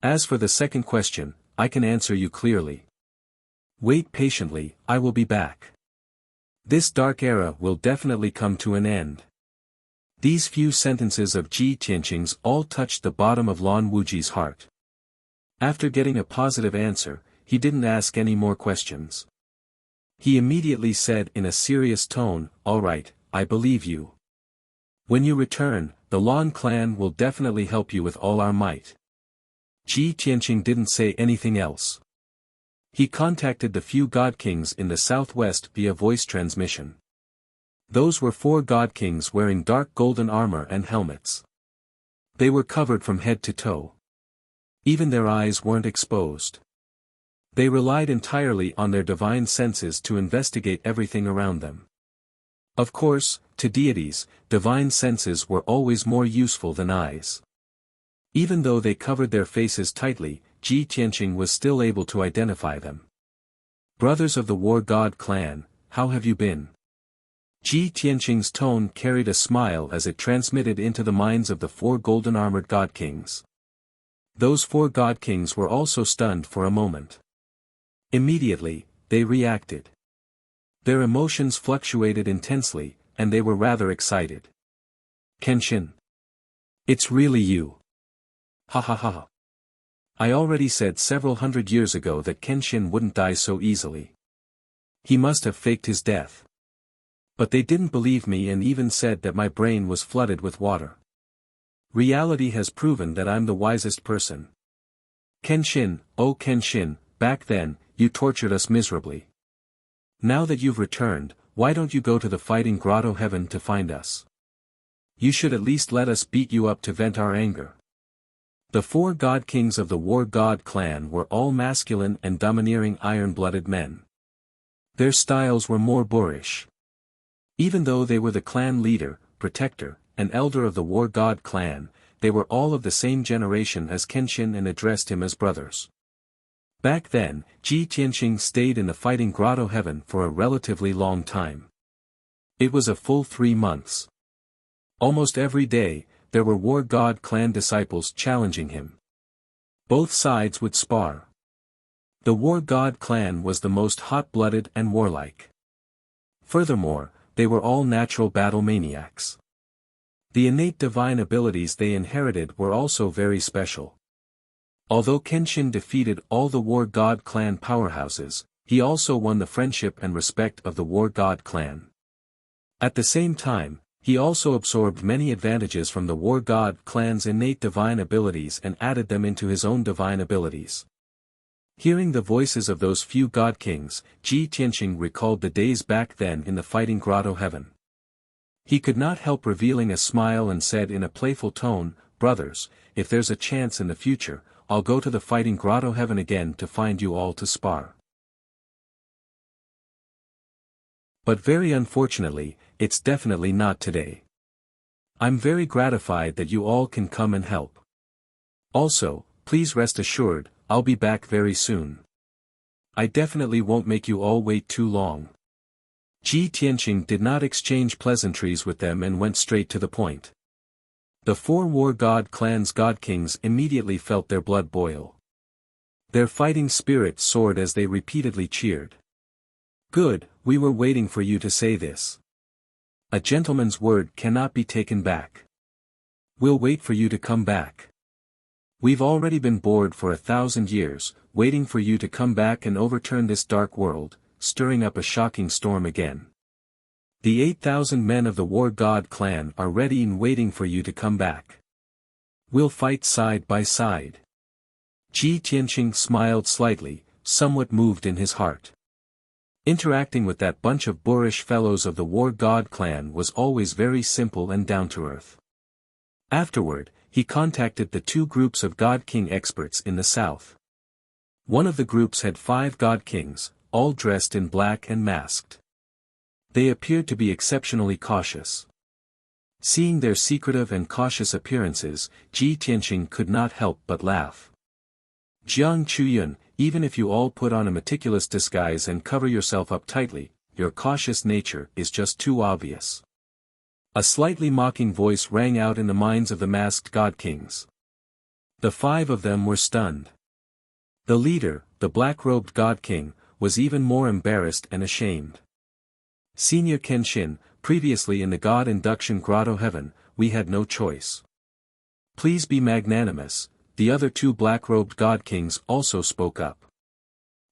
A: "As for the second question, I can answer you clearly. Wait patiently, I will be back. This dark era will definitely come to an end." These few sentences of Ji Tianqing's all touched the bottom of Lan Wuji's heart. After getting a positive answer, he didn't ask any more questions. He immediately said in a serious tone, "All right, I believe you. When you return, the Lan clan will definitely help you with all our might." Ji Tianqing didn't say anything else. He contacted the few God Kings in the southwest via voice transmission. Those were 4 God Kings wearing dark golden armor and helmets. They were covered from head to toe. Even their eyes weren't exposed. They relied entirely on their divine senses to investigate everything around them. Of course, to deities, divine senses were always more useful than eyes. Even though they covered their faces tightly, Ji Tianqing was still able to identify them. "Brothers of the War God clan, how have you been?" Ji Tianqing's tone carried a smile as it transmitted into the minds of the 4 golden-armored God Kings. Those 4 God Kings were also stunned for a moment. Immediately, they reacted. Their emotions fluctuated intensely, and they were rather excited. "Kenshin. It's really you. Ha ha ha. I already said several hundred years ago that Kenshin wouldn't die so easily. He must have faked his death. But they didn't believe me and even said that my brain was flooded with water. Reality has proven that I'm the wisest person. Kenshin, oh Kenshin, back then, you tortured us miserably. Now that you've returned, why don't you go to the fighting grotto heaven to find us? You should at least let us beat you up to vent our anger. The 4 god kings of the war god clan were all masculine and domineering iron-blooded men. Their styles were more boorish. Even though they were the clan leader, protector, and elder of the war god clan, they were all of the same generation as Kenshin and addressed him as brothers. Back then, Ji Tianqing stayed in the fighting grotto heaven for a relatively long time. It was a full 3 months. Almost every day, there were war god clan disciples challenging him. Both sides would spar. The war god clan was the most hot-blooded and warlike. Furthermore, they were all natural battle maniacs. The innate divine abilities they inherited were also very special. Although Kenshin defeated all the war god clan powerhouses, he also won the friendship and respect of the war god clan. At the same time, he also absorbed many advantages from the war god clan's innate divine abilities and added them into his own divine abilities. Hearing the voices of those few god kings, Ji Tianqing recalled the days back then in the fighting grotto heaven. He could not help revealing a smile and said in a playful tone, "Brothers, if there's a chance in the future, I'll go to the fighting grotto heaven again to find you all to spar. But very unfortunately, it's definitely not today. I'm very gratified that you all can come and help. Also, please rest assured, I'll be back very soon. I definitely won't make you all wait too long." Ji Tianqing did not exchange pleasantries with them and went straight to the point. The 4 war god clan's god kings immediately felt their blood boil. Their fighting spirit soared as they repeatedly cheered. "Good, we were waiting for you to say this. A gentleman's word cannot be taken back. We'll wait for you to come back. We've already been bored for 1,000 years, waiting for you to come back and overturn this dark world, stirring up a shocking storm again. The 8,000 men of the war god clan are ready and waiting for you to come back. We'll fight side by side." Ji Tianqing smiled slightly, somewhat moved in his heart. Interacting with that bunch of boorish fellows of the war god clan was always very simple and down-to-earth. Afterward, he contacted the 2 groups of god king experts in the south. One of the groups had 5 god kings, all dressed in black and masked. They appeared to be exceptionally cautious. Seeing their secretive and cautious appearances, Ji Tianqing could not help but laugh. "Jiang Chuyun, even if you all put on a meticulous disguise and cover yourself up tightly, your cautious nature is just too obvious." A slightly mocking voice rang out in the minds of the masked god kings. The 5 of them were stunned. The leader, the black-robed god king, was even more embarrassed and ashamed. "Senior Kenshin, previously in the God Induction Grotto Heaven, we had no choice. Please be magnanimous." The other 2 black-robed god kings also spoke up.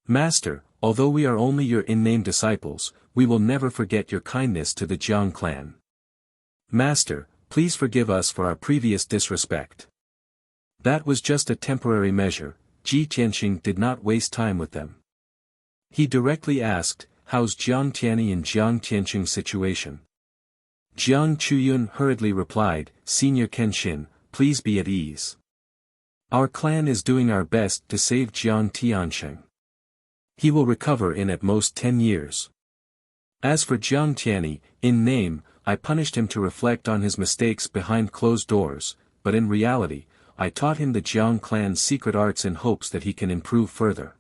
A: "Master, although we are only your in-name disciples, we will never forget your kindness to the Jiang clan. Master, please forgive us for our previous disrespect." That was just a temporary measure. Ji Tianqing did not waste time with them. He directly asked, "How's Jiang Tianyi and Jiang Tianqing's situation?" Jiang Chuyun hurriedly replied, "Senior Kenshin, please be at ease. Our clan is doing our best to save Jiang Tianqing. He will recover in at most 10 years. As for Jiang Tianyi, in name, I punished him to reflect on his mistakes behind closed doors, but in reality, I taught him the Jiang clan's secret arts in hopes that he can improve further."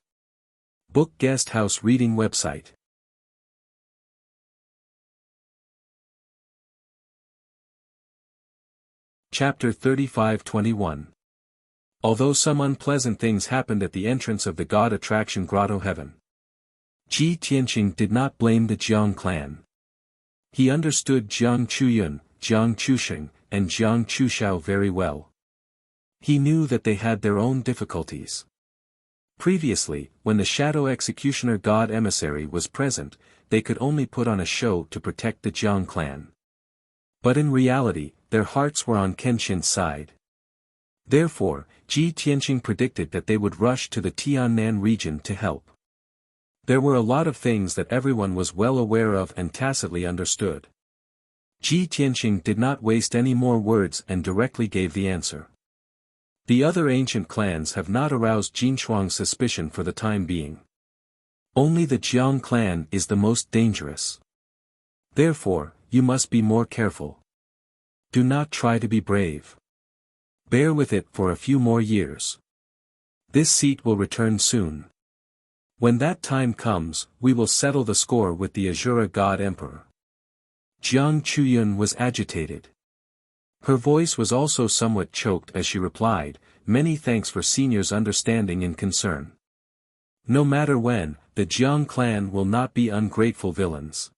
A: Book Guest House Reading Website. Chapter 35-21. Although some unpleasant things happened at the entrance of the God Attraction Grotto Heaven, Ji Tianqing did not blame the Jiang clan. He understood Jiang Chuyun, Jiang Chusheng, and Jiang Chushao very well. He knew that they had their own difficulties. Previously, when the Shadow Executioner God Emissary was present, they could only put on a show to protect the Jiang clan. But in reality, their hearts were on Kenshin's side. Therefore, Ji Tianqing predicted that they would rush to the Tiannan region to help. There were a lot of things that everyone was well aware of and tacitly understood. Ji Tianqing did not waste any more words and directly gave the answer. The other ancient clans have not aroused Jin Shuang's suspicion for the time being. Only the Jiang clan is the most dangerous. Therefore, you must be more careful. Do not try to be brave. Bear with it for a few more years. This seat will return soon. When that time comes, we will settle the score with the Azura God Emperor. Jiang Chuyun was agitated. Her voice was also somewhat choked as she replied, "Many thanks for Senior's understanding and concern. No matter when, the Jiang clan will not be ungrateful villains."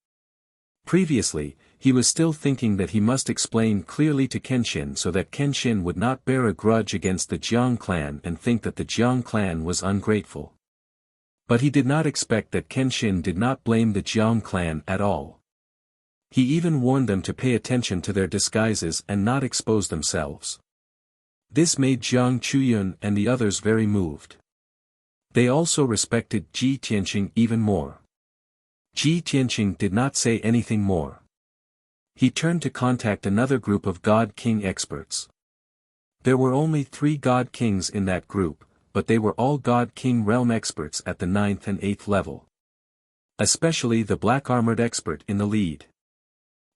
A: Previously, he was still thinking that he must explain clearly to Kenshin so that Kenshin would not bear a grudge against the Jiang clan and think that the Jiang clan was ungrateful. But he did not expect that Kenshin did not blame the Jiang clan at all. He even warned them to pay attention to their disguises and not expose themselves. This made Jiang Chuyun and the others very moved. They also respected Ji Tianqing even more. Ji Tianqing did not say anything more. He turned to contact another group of God King experts. There were only 3 God Kings in that group, but they were all God King realm experts at the 9th and 8th level. Especially the black-armored expert in the lead.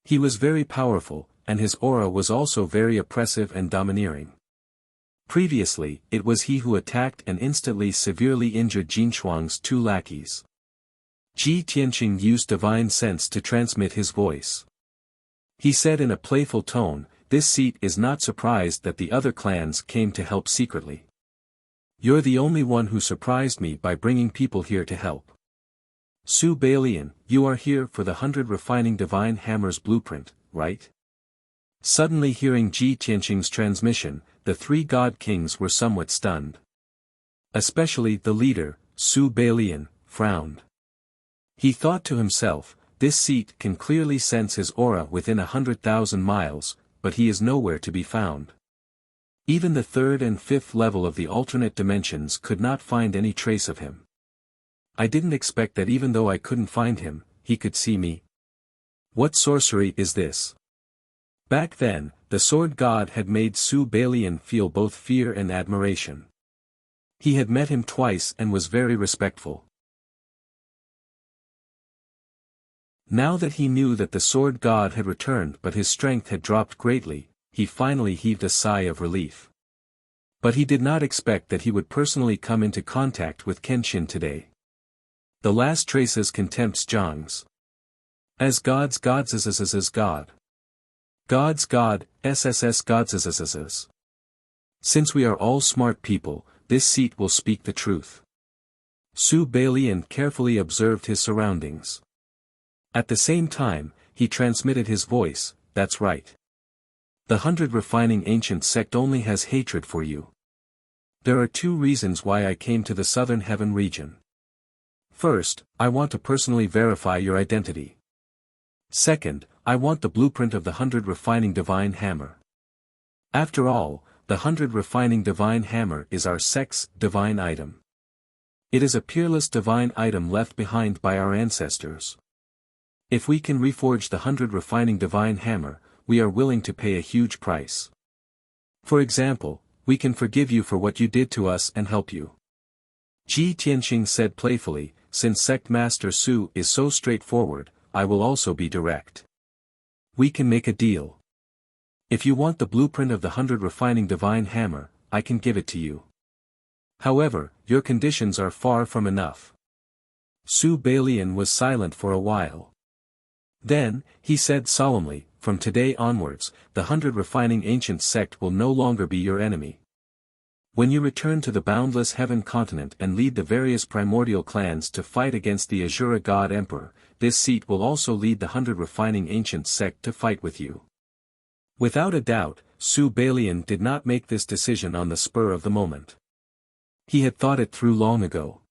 A: He was very powerful, and his aura was also very oppressive and domineering. Previously, it was he who attacked and instantly severely injured Jin Shuang's 2 lackeys. Ji Tianqing used divine sense to transmit his voice. He said in a playful tone, "This seat is not surprised that the other clans came to help secretly. You're the only one who surprised me by bringing people here to help. Su Balian, you are here for the 100 refining divine hammers blueprint, right?" Suddenly hearing Ji Tianqing's transmission, the 3 God Kings were somewhat stunned. Especially the leader, Su Balian, frowned. He thought to himself, "This seat can clearly sense his aura within 100,000 miles, but he is nowhere to be found. Even the 3rd and 5th level of the alternate dimensions could not find any trace of him. I didn't expect that even though I couldn't find him, he could see me. What sorcery is this?" Back then, the Sword God had made Su Balian feel both fear and admiration. He had met him twice and was very respectful. Now that he knew that the Sword God had returned but his strength had dropped greatly, he finally heaved a sigh of relief. But he did not expect that he would personally come into contact with Kenshin today. The last traces contempts Zhang's. As God's gods as God. God's God, SSS gods as. Since we are all smart people, this seat will speak the truth. Su Balian carefully observed his surroundings. At the same time, he transmitted his voice, "That's right. The 100 refining ancient sect only has hatred for you. There are 2 reasons why I came to the Southern Heaven region. First, I want to personally verify your identity. Second, I want the blueprint of the 100 refining divine hammer. After all, the 100 refining divine hammer is our sect's divine item. It is a peerless divine item left behind by our ancestors. If we can reforge the 100 refining divine hammer, we are willing to pay a huge price. For example, we can forgive you for what you did to us and help you." Ji Tianqing said playfully, "Since Sect Master Su is so straightforward, I will also be direct. We can make a deal. If you want the blueprint of the 100 refining divine hammer, I can give it to you. However, your conditions are far from enough." Su Balian was silent for a while. Then, he said solemnly, "From today onwards, the 100 refining ancient sect will no longer be your enemy. When you return to the boundless heaven continent and lead the various primordial clans to fight against the Azura God Emperor, this seat will also lead the 100 refining ancient sect to fight with you." Without a doubt, Su Balian did not make this decision on the spur of the moment. He had thought it through long ago.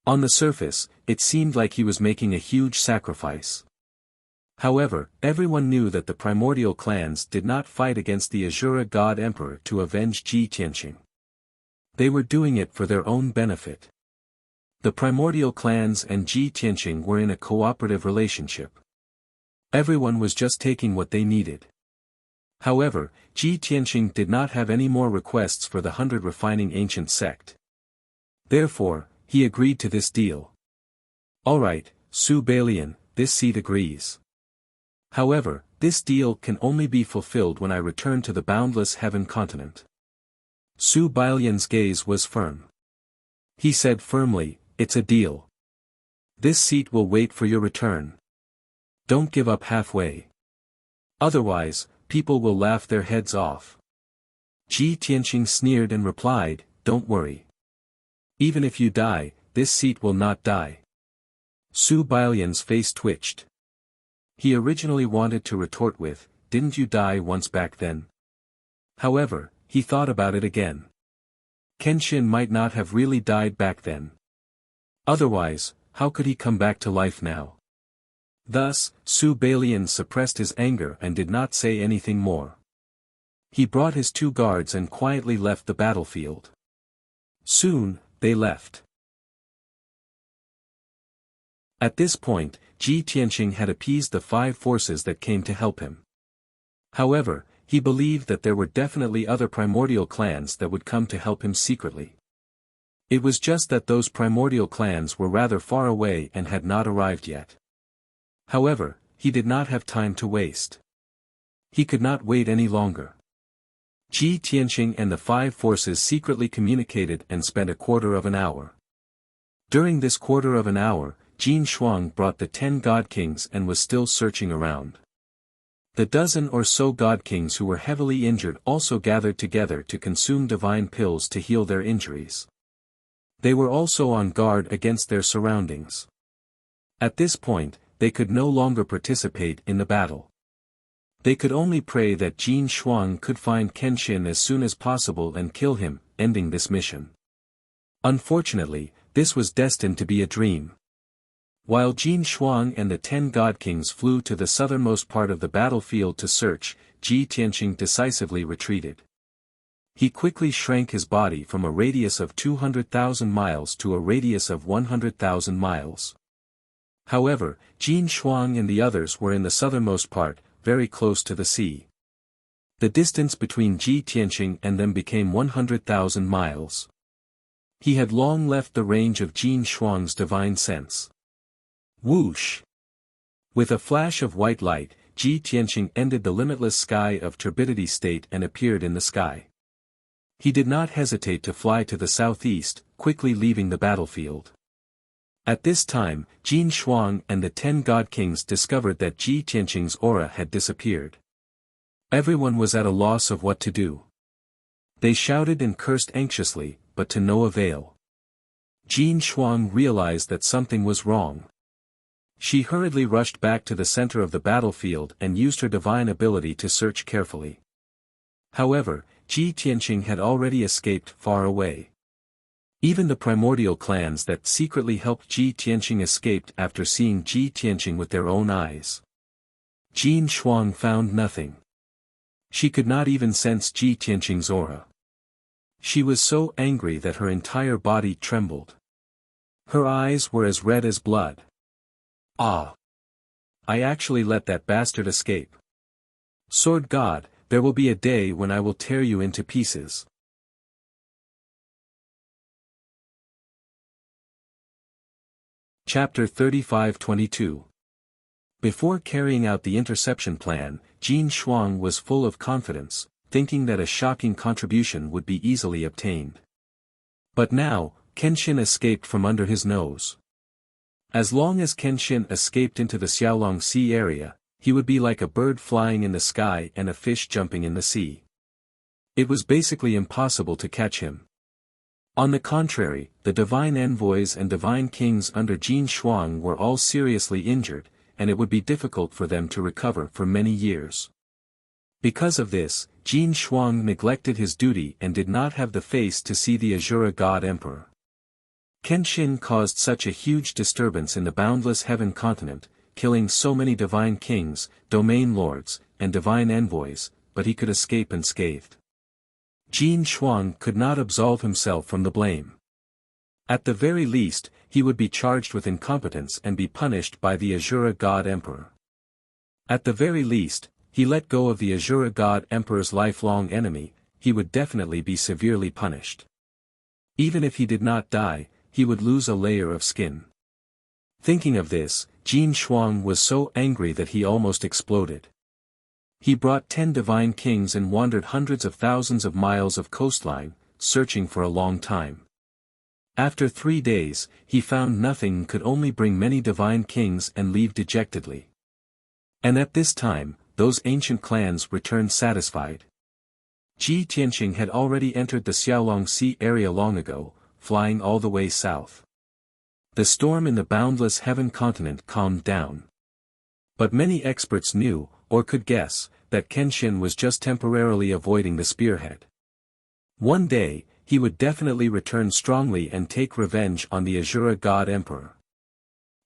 A: On the surface, it seemed like he was making a huge sacrifice. However, everyone knew that the primordial clans did not fight against the Azura God Emperor to avenge Ji Tianqing. They were doing it for their own benefit. The primordial clans and Ji Tianqing were in a cooperative relationship. Everyone was just taking what they needed. However, Ji Tianqing did not have any more requests for the 100 refining ancient sect. Therefore, he agreed to this deal. Alright, Su Balian, this seat agrees. However, this deal can only be fulfilled when I return to the boundless heaven continent. Su Balian's gaze was firm. He said firmly, it's a deal. This seat will wait for your return. Don't give up halfway. Otherwise, people will laugh their heads off. Ji Tianqing sneered and replied, don't worry. Even if you die, this seat will not die. Su Balian's face twitched. He originally wanted to retort with, didn't you die once back then? However, he thought about it again. Kenshin might not have really died back then. Otherwise, how could he come back to life now? Thus, Su Balian suppressed his anger and did not say anything more. He brought his 2 guards and quietly left the battlefield. Soon, they left. At this point, Ji Tianqing had appeased the 5 forces that came to help him. However, he believed that there were definitely other primordial clans that would come to help him secretly. It was just that those primordial clans were rather far away and had not arrived yet. However, he did not have time to waste. He could not wait any longer. Ji Tianqing and the 5 forces secretly communicated and spent a quarter of an hour. During this quarter of an hour, Jin Shuang brought the 10 God Kings and was still searching around. The dozen or so God Kings who were heavily injured also gathered together to consume divine pills to heal their injuries. They were also on guard against their surroundings. At this point, they could no longer participate in the battle. They could only pray that Jin Shuang could find Kenshin as soon as possible and kill him, ending this mission. Unfortunately, this was destined to be a dream. While Jin Shuang and the 10 God Kings flew to the southernmost part of the battlefield to search, Ji Tianqing decisively retreated. He quickly shrank his body from a radius of 200,000 miles to a radius of 100,000 miles. However, Jin Shuang and the others were in the southernmost part, very close to the sea. The distance between Ji Tianqing and them became 100,000 miles. He had long left the range of Jin Shuang's divine sense. Whoosh! With a flash of white light, Ji Tianqing ended the limitless sky of turbidity state and appeared in the sky. He did not hesitate to fly to the southeast, quickly leaving the battlefield. At this time, Jin Shuang and the 10 God Kings discovered that Ji Tianqing's aura had disappeared. Everyone was at a loss of what to do. They shouted and cursed anxiously, but to no avail. Jin Shuang realized that something was wrong. She hurriedly rushed back to the center of the battlefield and used her divine ability to search carefully. However, Ji Tianqing had already escaped far away. Even the primordial clans that secretly helped Ji Tianqing escaped after seeing Ji Tianqing with their own eyes. Jin Shuang found nothing. She could not even sense Ji Tianqing's aura. She was so angry that her entire body trembled. Her eyes were as red as blood. Ah! I actually let that bastard escape. Sword God, there will be a day when I will tear you into pieces. Chapter 35-22. Before carrying out the interception plan, Jin Shuang was full of confidence, thinking that a shocking contribution would be easily obtained. But now, Kenshin escaped from under his nose. As long as Kenshin escaped into the Xiaolong Sea area, he would be like a bird flying in the sky and a fish jumping in the sea. It was basically impossible to catch him. On the contrary, the divine envoys and divine kings under Jin Shuang were all seriously injured, and it would be difficult for them to recover for many years. Because of this, Jin Shuang neglected his duty and did not have the face to see the Azura God Emperor. Kenshin caused such a huge disturbance in the boundless heaven continent, killing so many divine kings, domain lords, and divine envoys, but he could escape unscathed. Jin Shuang could not absolve himself from the blame. At the very least, he would be charged with incompetence and be punished by the Azura God Emperor. At the very least, he let go of the Azura God Emperor's lifelong enemy, he would definitely be severely punished. Even if he did not die, he would lose a layer of skin. Thinking of this, Jin Shuang was so angry that he almost exploded. He brought 10 divine kings and wandered hundreds of thousands of miles of coastline, searching for a long time. After 3 days, he found nothing and could only bring many divine kings and leave dejectedly. And at this time, those ancient clans returned satisfied. Ji Tianqing had already entered the Xiaolong Sea area long ago, flying all the way south. The storm in the boundless heaven continent calmed down. But many experts knew, or could guess, that Kenshin was just temporarily avoiding the spearhead. One day, he would definitely return strongly and take revenge on the Azura God Emperor.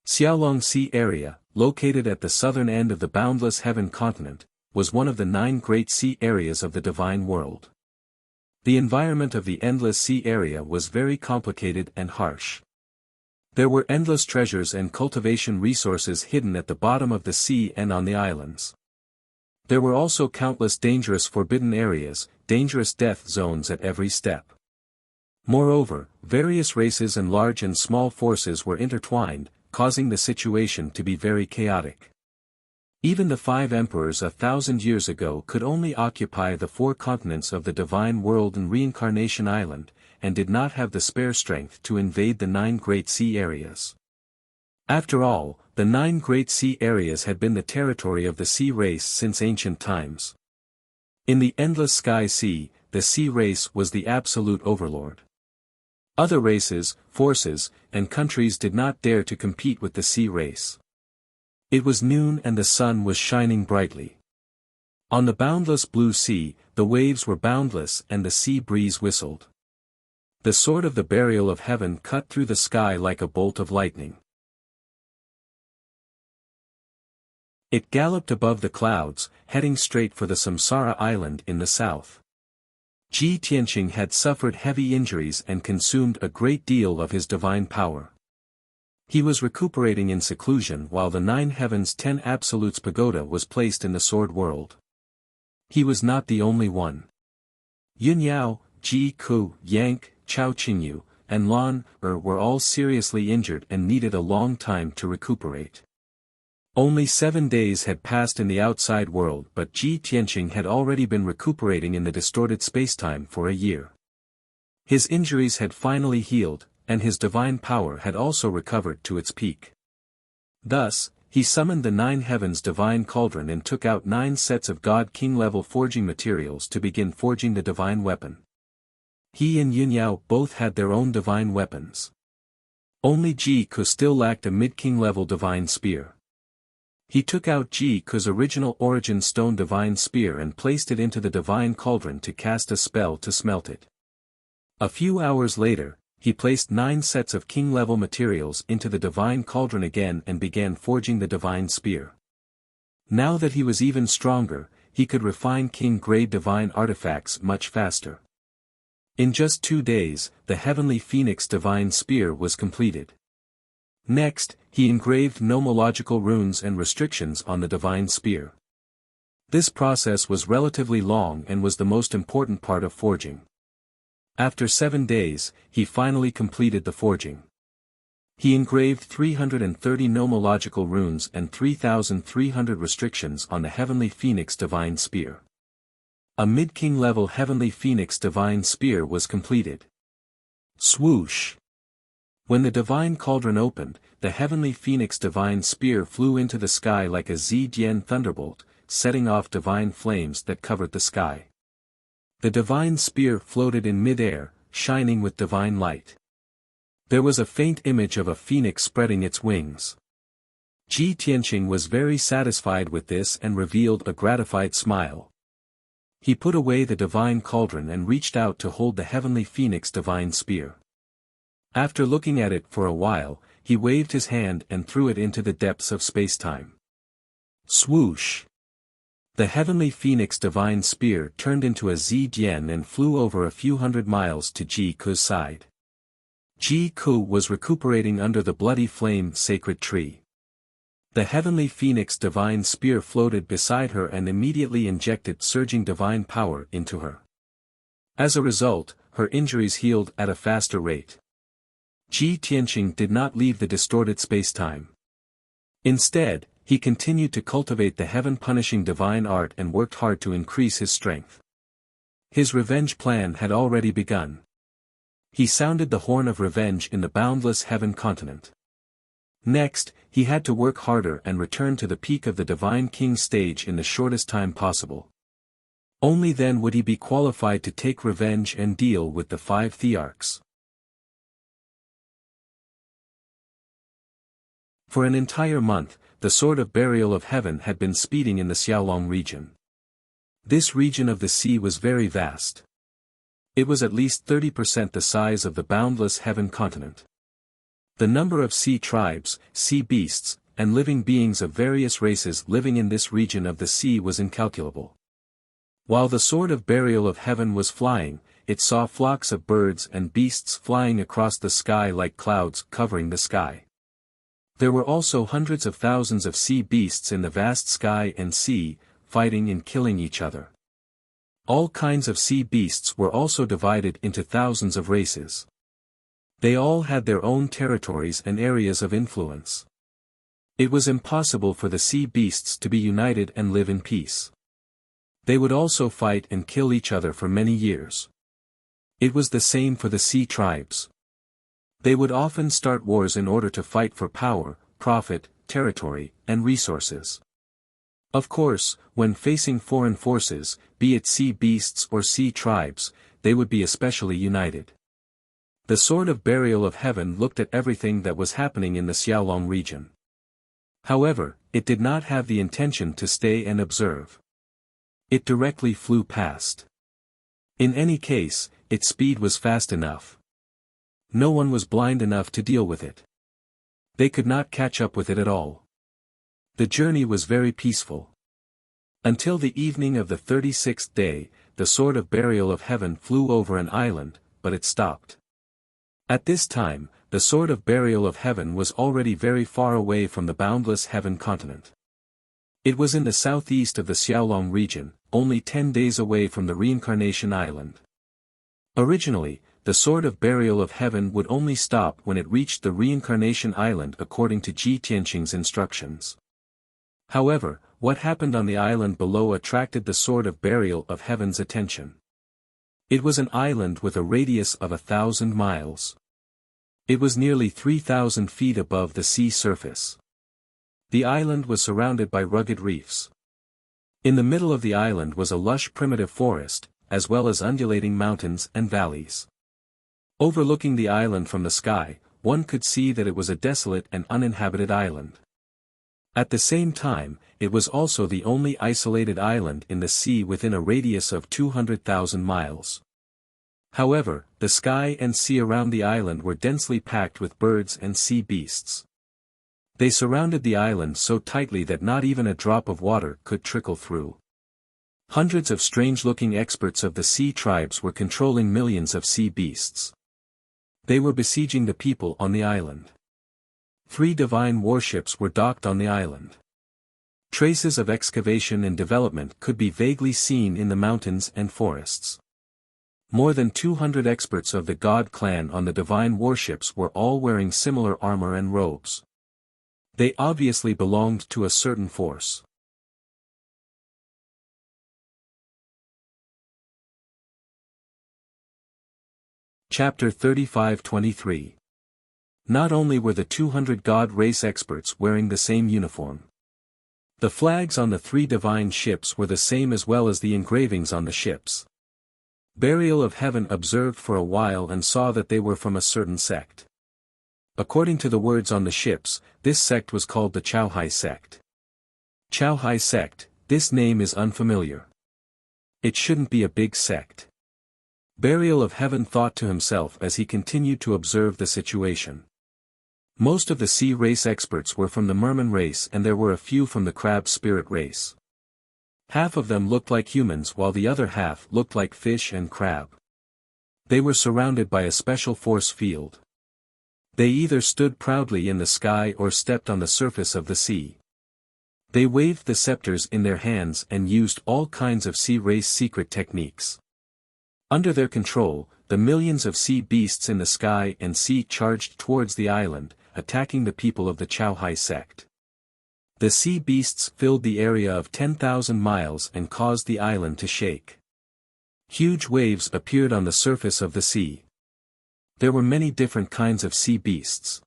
A: Xiaolong Sea area, located at the southern end of the boundless heaven continent, was one of the 9 great sea areas of the divine world. The environment of the endless sea area was very complicated and harsh. There were endless treasures and cultivation resources hidden at the bottom of the sea and on the islands. There were also countless dangerous forbidden areas, dangerous death zones at every step. Moreover, various races and large and small forces were intertwined, causing the situation to be very chaotic. Even the 5 emperors 1,000 years ago could only occupy the 4 continents of the divine world and Reincarnation Island, and did not have the spare strength to invade the 9 great sea areas. After all, the 9 great sea areas had been the territory of the sea race since ancient times. In the endless sky sea, the sea race was the absolute overlord. Other races, forces, and countries did not dare to compete with the sea race. It was noon and the sun was shining brightly. On the boundless blue sea, the waves were boundless and the sea breeze whistled. The sword of the burial of heaven cut through the sky like a bolt of lightning. It galloped above the clouds, heading straight for the Samsara island in the south. Ji Tianqing had suffered heavy injuries and consumed a great deal of his divine power. He was recuperating in seclusion while the 9 heavens 10 absolutes pagoda was placed in the sword world. He was not the only one. Yun Yao, Ji Ku, Yank, Chao Qingyu, and Lan were all seriously injured and needed a long time to recuperate. Only 7 days had passed in the outside world, but Ji Tianqing had already been recuperating in the distorted spacetime for a year. His injuries had finally healed, and his divine power had also recovered to its peak. Thus, he summoned the 9 heavens divine cauldron and took out 9 sets of God King level forging materials to begin forging the divine weapon. He and Yun Yao both had their own divine weapons. Only Ji Ku still lacked a mid-king level divine spear. He took out Ji Ku's original origin stone divine spear and placed it into the divine cauldron to cast a spell to smelt it. A few hours later, he placed 9 sets of king level materials into the divine cauldron again and began forging the divine spear. Now that he was even stronger, he could refine king grade divine artifacts much faster. In just 2 days, the heavenly phoenix divine spear was completed. Next, he engraved nomological runes and restrictions on the divine spear. This process was relatively long and was the most important part of forging. After 7 days, he finally completed the forging. He engraved 330 nomological runes and 3,300 restrictions on the heavenly phoenix divine spear. A mid-king level heavenly phoenix divine spear was completed. Swoosh! When the divine cauldron opened, the heavenly phoenix divine spear flew into the sky like a Zdian thunderbolt, setting off divine flames that covered the sky. The divine spear floated in mid-air, shining with divine light. There was a faint image of a phoenix spreading its wings. Ji Tianqing was very satisfied with this and revealed a gratified smile. He put away the divine cauldron and reached out to hold the heavenly phoenix divine spear. After looking at it for a while, he waved his hand and threw it into the depths of spacetime. Swoosh! The heavenly phoenix divine spear turned into a Zdian and flew over a few hundred miles to Ji Ku's side. Ji Ku was recuperating under the bloody flame sacred tree. The heavenly phoenix divine spear floated beside her and immediately injected surging divine power into her. As a result, her injuries healed at a faster rate. Ji Tianqing did not leave the distorted space-time. Instead, he continued to cultivate the heaven-punishing divine art and worked hard to increase his strength. His revenge plan had already begun. He sounded the horn of revenge in the boundless heaven continent. Next, he had to work harder and return to the peak of the Divine King stage in the shortest time possible. Only then would he be qualified to take revenge and deal with the 5 Thearchs. For an entire month, the Sword of Burial of Heaven had been speeding in the Xiaolong region. This region of the sea was very vast. It was at least 30% the size of the boundless heaven continent. The number of sea tribes, sea beasts, and living beings of various races living in this region of the sea was incalculable. While the Sword of Burial of Heaven was flying, it saw flocks of birds and beasts flying across the sky like clouds covering the sky. There were also hundreds of thousands of sea beasts in the vast sky and sea, fighting and killing each other. All kinds of sea beasts were also divided into thousands of races. They all had their own territories and areas of influence. It was impossible for the sea beasts to be united and live in peace. They would also fight and kill each other for many years. It was the same for the sea tribes. They would often start wars in order to fight for power, profit, territory, and resources. Of course, when facing foreign forces, be it sea beasts or sea tribes, they would be especially united. The Sword of Burial of Heaven looked at everything that was happening in the Xiaolong region. However, it did not have the intention to stay and observe. It directly flew past. In any case, its speed was fast enough. No one was blind enough to deal with it. They could not catch up with it at all. The journey was very peaceful. Until the evening of the 36th day, the Sword of Burial of Heaven flew over an island, but it stopped. At this time, the Sword of Burial of Heaven was already very far away from the boundless heaven continent. It was in the southeast of the Xiaolong region, only 10 days away from the Reincarnation Island. Originally, the Sword of Burial of Heaven would only stop when it reached the Reincarnation Island according to Ji Tianqing's instructions. However, what happened on the island below attracted the Sword of Burial of Heaven's attention. It was an island with a radius of 1,000 miles. It was nearly 3,000 feet above the sea surface. The island was surrounded by rugged reefs. In the middle of the island was a lush primitive forest, as well as undulating mountains and valleys. Overlooking the island from the sky, one could see that it was a desolate and uninhabited island. At the same time, it was also the only isolated island in the sea within a radius of 200,000 miles. However, the sky and sea around the island were densely packed with birds and sea beasts. They surrounded the island so tightly that not even a drop of water could trickle through. Hundreds of strange-looking experts of the sea tribes were controlling millions of sea beasts. They were besieging the people on the island. 3 divine warships were docked on the island. Traces of excavation and development could be vaguely seen in the mountains and forests. More than 200 experts of the God clan on the divine warships were all wearing similar armor and robes. They obviously belonged to a certain force. Chapter 35-23. Not only were the 200 God race experts wearing the same uniform. The flags on the 3 divine ships were the same as well as the engravings on the ships. Burial of Heaven observed for a while and saw that they were from a certain sect. According to the words on the ships, this sect was called the Chaohai sect. Chaohai sect, this name is unfamiliar. It shouldn't be a big sect. Burial of Heaven thought to himself as he continued to observe the situation. Most of the sea race experts were from the merman race and there were a few from the crab spirit race. Half of them looked like humans while the other half looked like fish and crab. They were surrounded by a special force field. They either stood proudly in the sky or stepped on the surface of the sea. They waved the scepters in their hands and used all kinds of sea race secret techniques. Under their control, the millions of sea beasts in the sky and sea charged towards the island, attacking the people of the Chao sect. The sea beasts filled the area of 10,000 miles and caused the island to shake. Huge waves appeared on the surface of the sea. There were many different kinds of sea beasts.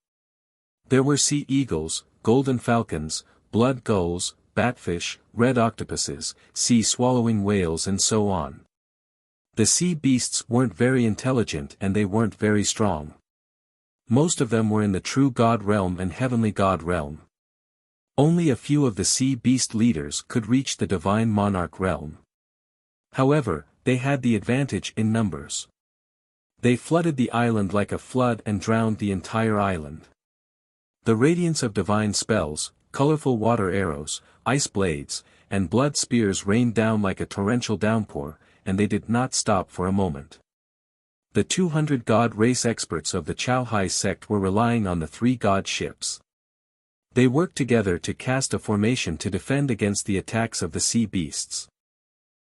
A: There were sea eagles, golden falcons, blood gulls, batfish, red octopuses, sea-swallowing whales and so on. The sea beasts weren't very intelligent and they weren't very strong. Most of them were in the true God realm and heavenly God realm. Only a few of the sea beast leaders could reach the divine monarch realm. However, they had the advantage in numbers. They flooded the island like a flood and drowned the entire island. The radiance of divine spells, colorful water arrows, ice blades, and blood spears rained down like a torrential downpour, and they did not stop for a moment. The 200 god race experts of the Chao sect were relying on the 3 god ships. They worked together to cast a formation to defend against the attacks of the sea beasts.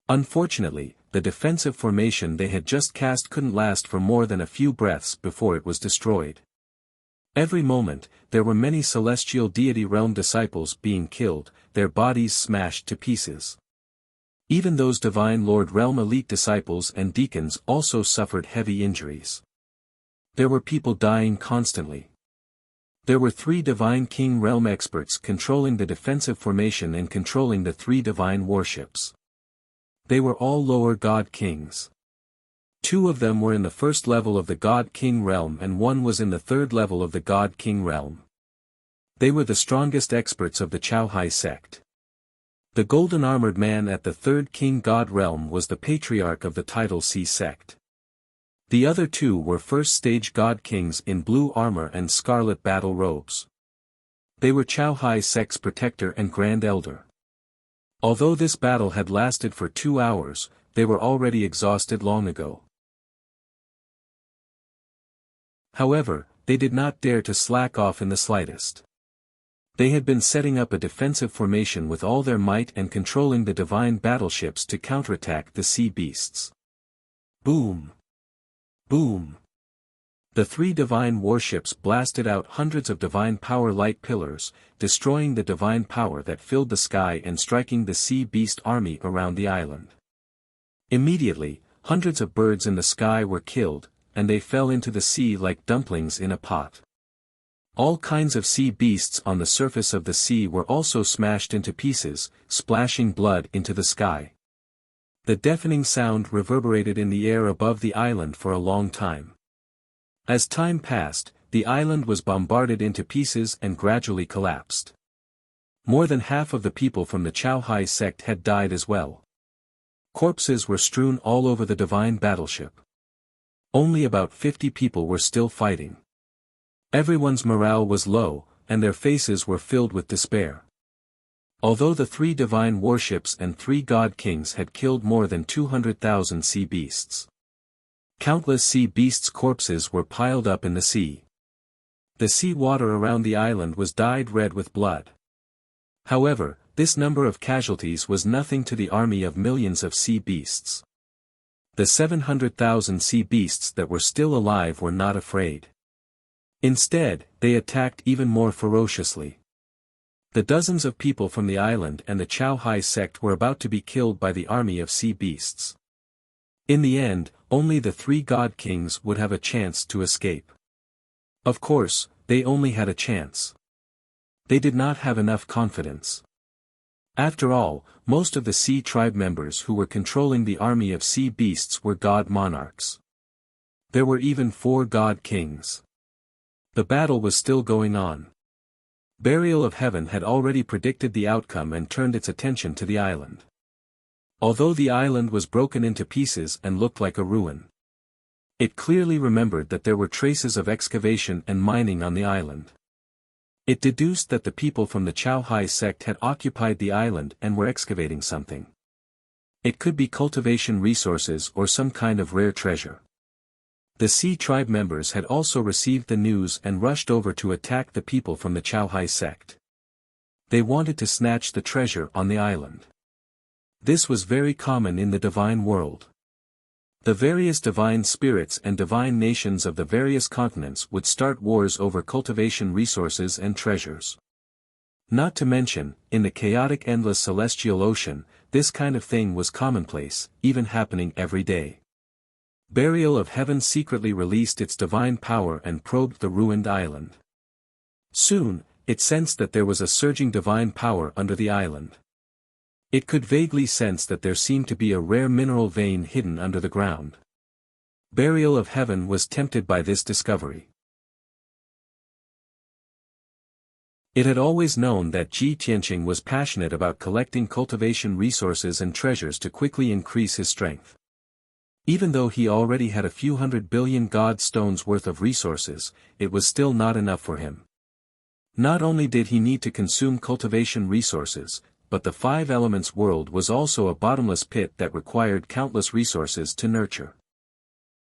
A: Unfortunately, the defensive formation they had just cast couldn't last for more than a few breaths before it was destroyed. Every moment, there were many celestial deity realm disciples being killed, their bodies smashed to pieces. Even those divine Lord realm elite disciples and deacons also suffered heavy injuries. There were people dying constantly. There were 3 divine king realm experts controlling the defensive formation and controlling the 3 divine warships. They were all lower god kings. 2 of them were in the first level of the god king realm and 1 was in the 3rd level of the god king realm. They were the strongest experts of the Chao sect. The golden armored man at the 3rd king god realm was the patriarch of the tidal sea sect. The other 2 were first stage god kings in blue armor and scarlet battle robes. They were Chao sect's protector and grand elder. Although this battle had lasted for 2 hours, they were already exhausted long ago. However, they did not dare to slack off in the slightest. They had been setting up a defensive formation with all their might and controlling the divine battleships to counterattack the sea beasts. Boom! Boom! The 3 divine warships blasted out hundreds of divine power light pillars, destroying the divine power that filled the sky and striking the sea beast army around the island. Immediately, hundreds of birds in the sky were killed, and they fell into the sea like dumplings in a pot. All kinds of sea beasts on the surface of the sea were also smashed into pieces, splashing blood into the sky. The deafening sound reverberated in the air above the island for a long time. As time passed, the island was bombarded into pieces and gradually collapsed. More than half of the people from the Chao sect had died as well. Corpses were strewn all over the divine battleship. Only about 50 people were still fighting. Everyone's morale was low, and their faces were filled with despair. Although the 3 divine warships and 3 god kings had killed more than 200,000 sea beasts. Countless sea beasts' corpses were piled up in the sea. The sea water around the island was dyed red with blood. However, this number of casualties was nothing to the army of millions of sea beasts. The 700,000 sea beasts that were still alive were not afraid. Instead, they attacked even more ferociously. The dozens of people from the island and the Chao sect were about to be killed by the army of sea beasts. In the end, only the 3 god kings would have a chance to escape. Of course, they only had a chance. They did not have enough confidence. After all, most of the sea tribe members who were controlling the army of sea beasts were god monarchs. There were even 4 god kings. The battle was still going on. Burial of Heaven had already predicted the outcome and turned its attention to the island. Although the island was broken into pieces and looked like a ruin, it clearly remembered that there were traces of excavation and mining on the island. It deduced that the people from the Chao sect had occupied the island and were excavating something. It could be cultivation resources or some kind of rare treasure. The Sea tribe members had also received the news and rushed over to attack the people from the Chaohai sect. They wanted to snatch the treasure on the island. This was very common in the divine world. The various divine spirits and divine nations of the various continents would start wars over cultivation resources and treasures. Not to mention, in the chaotic endless celestial ocean, this kind of thing was commonplace, even happening every day. Burial of Heaven secretly released its divine power and probed the ruined island. Soon, it sensed that there was a surging divine power under the island. It could vaguely sense that there seemed to be a rare mineral vein hidden under the ground. Burial of Heaven was tempted by this discovery. It had always known that Ji Tianqing was passionate about collecting cultivation resources and treasures to quickly increase his strength. Even though he already had a few 100 billion god stones worth of resources, it was still not enough for him. Not only did he need to consume cultivation resources, but the five elements world was also a bottomless pit that required countless resources to nurture.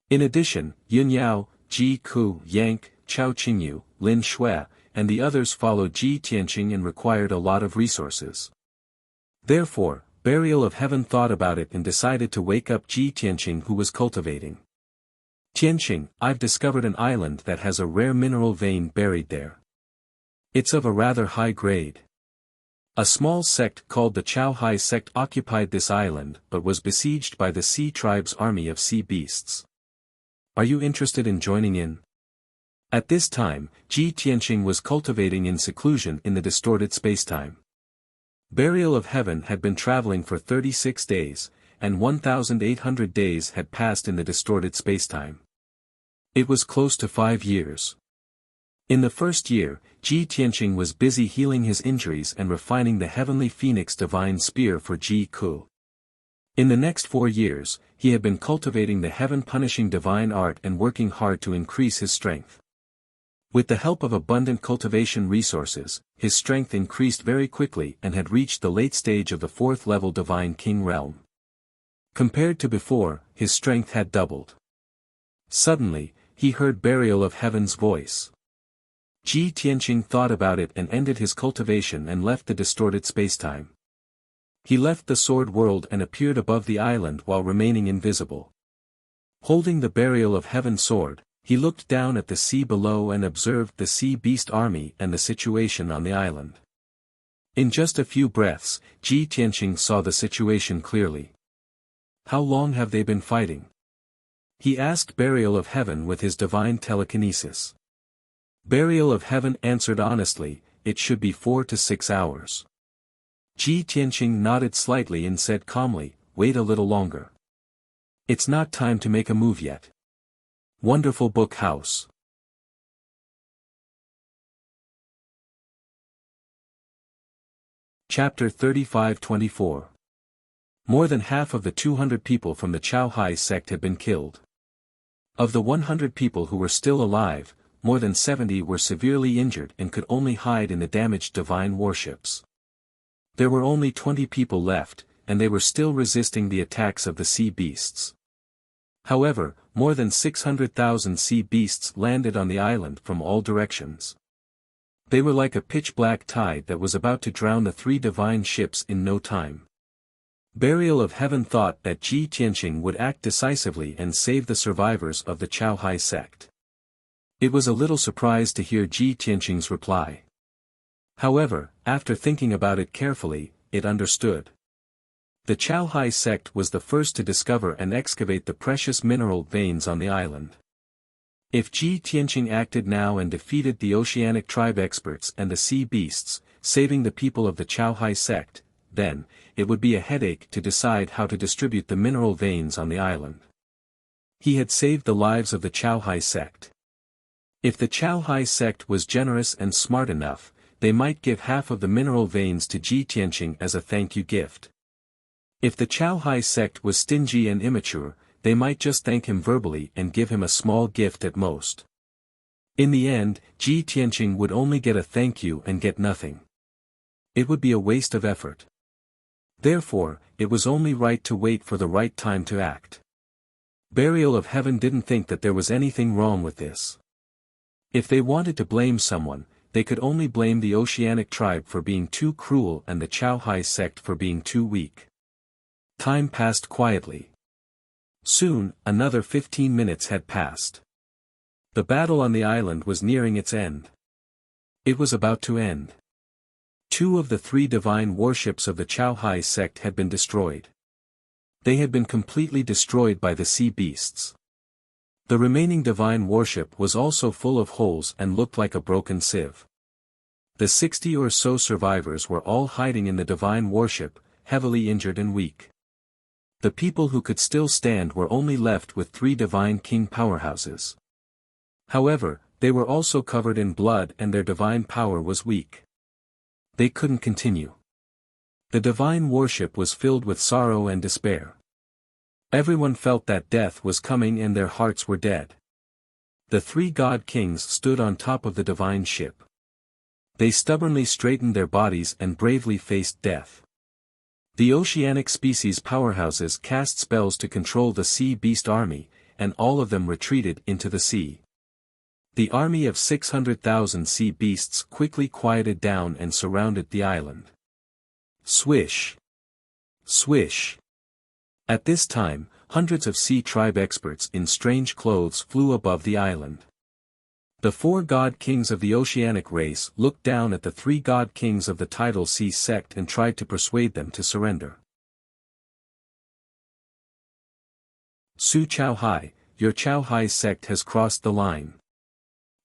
A: In addition, Yun Yao, Ji Ku, Yank, Chao Qingyu, Lin Shui, and the others followed Ji Tianqing and required a lot of resources. Therefore, Burial of Heaven thought about it and decided to wake up Ji Tianqing, who was cultivating. Tianqing, I've discovered an island that has a rare mineral vein buried there. It's of a rather high grade. A small sect called the Chaohai sect occupied this island but was besieged by the Sea tribe's army of sea beasts. Are you interested in joining in? At this time, Ji Tianqing was cultivating in seclusion in the distorted spacetime. Burial of Heaven had been traveling for 36 days, and 1,800 days had passed in the distorted spacetime. It was close to 5 years. In the first year, Ji Tianqing was busy healing his injuries and refining the heavenly phoenix divine spear for Ji Ku. In the next 4 years, he had been cultivating the heaven-punishing divine art and working hard to increase his strength. With the help of abundant cultivation resources, his strength increased very quickly and had reached the late stage of the 4th level divine king realm. Compared to before, his strength had doubled. Suddenly, he heard Burial of Heaven's voice. Ji Tianqing thought about it and ended his cultivation and left the distorted spacetime. He left the sword world and appeared above the island while remaining invisible. Holding the Burial of Heaven sword, he looked down at the sea below and observed the sea beast army and the situation on the island. In just a few breaths, Ji Tianqing saw the situation clearly. How long have they been fighting? He asked Burial of Heaven with his divine telekinesis. Burial of Heaven answered honestly, it should be 4 to 6 hours. Ji Tianqing nodded slightly and said calmly, wait a little longer. It's not time to make a move yet. Wonderful Book House. Chapter 35-24. More than half of the 200 people from the Chaohai sect had been killed. Of the 100 people who were still alive, more than 70 were severely injured and could only hide in the damaged divine warships. There were only 20 people left, and they were still resisting the attacks of the sea beasts. However, more than 600,000 sea beasts landed on the island from all directions. They were like a pitch-black tide that was about to drown the 3 divine ships in no time. Burial of Heaven thought that Ji Tianqing would act decisively and save the survivors of the Chaohai sect. It was a little surprised to hear Ji Tianqing's reply. However, after thinking about it carefully, it understood. The Chaohai sect was the first to discover and excavate the precious mineral veins on the island. If Ji Tianqing acted now and defeated the oceanic tribe experts and the sea beasts, saving the people of the Chaohai sect, then, it would be a headache to decide how to distribute the mineral veins on the island. He had saved the lives of the Chaohai sect. If the Chaohai sect was generous and smart enough, they might give half of the mineral veins to Ji Tianqing as a thank you gift. If the Chaohai sect was stingy and immature, they might just thank him verbally and give him a small gift at most. In the end, Ji Tianqing would only get a thank you and get nothing. It would be a waste of effort. Therefore, it was only right to wait for the right time to act. Burial of Heaven didn't think that there was anything wrong with this. If they wanted to blame someone, they could only blame the Oceanic tribe for being too cruel and the Chow Hai sect for being too weak. Time passed quietly. Soon, another 15 minutes had passed. The battle on the island was nearing its end. It was about to end. 2 of the 3 divine warships of the Chow Hai sect had been destroyed. They had been completely destroyed by the sea beasts. The remaining divine warship was also full of holes and looked like a broken sieve. The 60 or so survivors were all hiding in the divine warship, heavily injured and weak. The people who could still stand were only left with 3 divine king powerhouses. However, they were also covered in blood and their divine power was weak. They couldn't continue. The divine warship was filled with sorrow and despair. Everyone felt that death was coming and their hearts were dead. The 3 god kings stood on top of the divine ship. They stubbornly straightened their bodies and bravely faced death. The oceanic species powerhouses cast spells to control the sea beast army, and all of them retreated into the sea. The army of 600,000 sea beasts quickly quieted down and surrounded the island. Swish! Swish! At this time, hundreds of sea tribe experts in strange clothes flew above the island. The 4 god kings of the oceanic race looked down at the 3 god kings of the tidal sea sect and tried to persuade them to surrender. Su Chow Hai, your Chow Hai sect has crossed the line.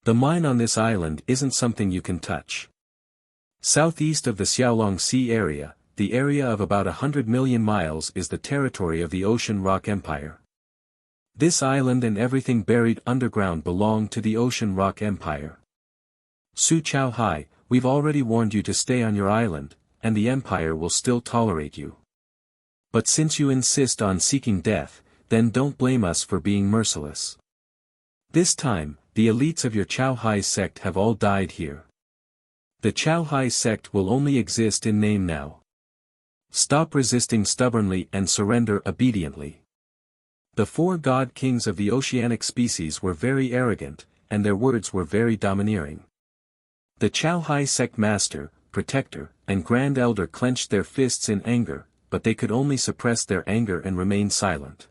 A: The mine on this island isn't something you can touch. Southeast of the Xiaolong Sea area, the area of about 100 million miles is the territory of the Ocean Rock Empire. This island and everything buried underground belong to the Ocean Rock Empire. Su Chow Hai, we've already warned you to stay on your island, and the Empire will still tolerate you. But since you insist on seeking death, then don't blame us for being merciless. This time, the elites of your Chow Hai sect have all died here. The Chow Hai sect will only exist in name now. Stop resisting stubbornly and surrender obediently. The 4 god kings of the oceanic species were very arrogant, and their words were very domineering. The Chow Hai sect master, protector, and grand elder clenched their fists in anger, but they could only suppress their anger and remain silent.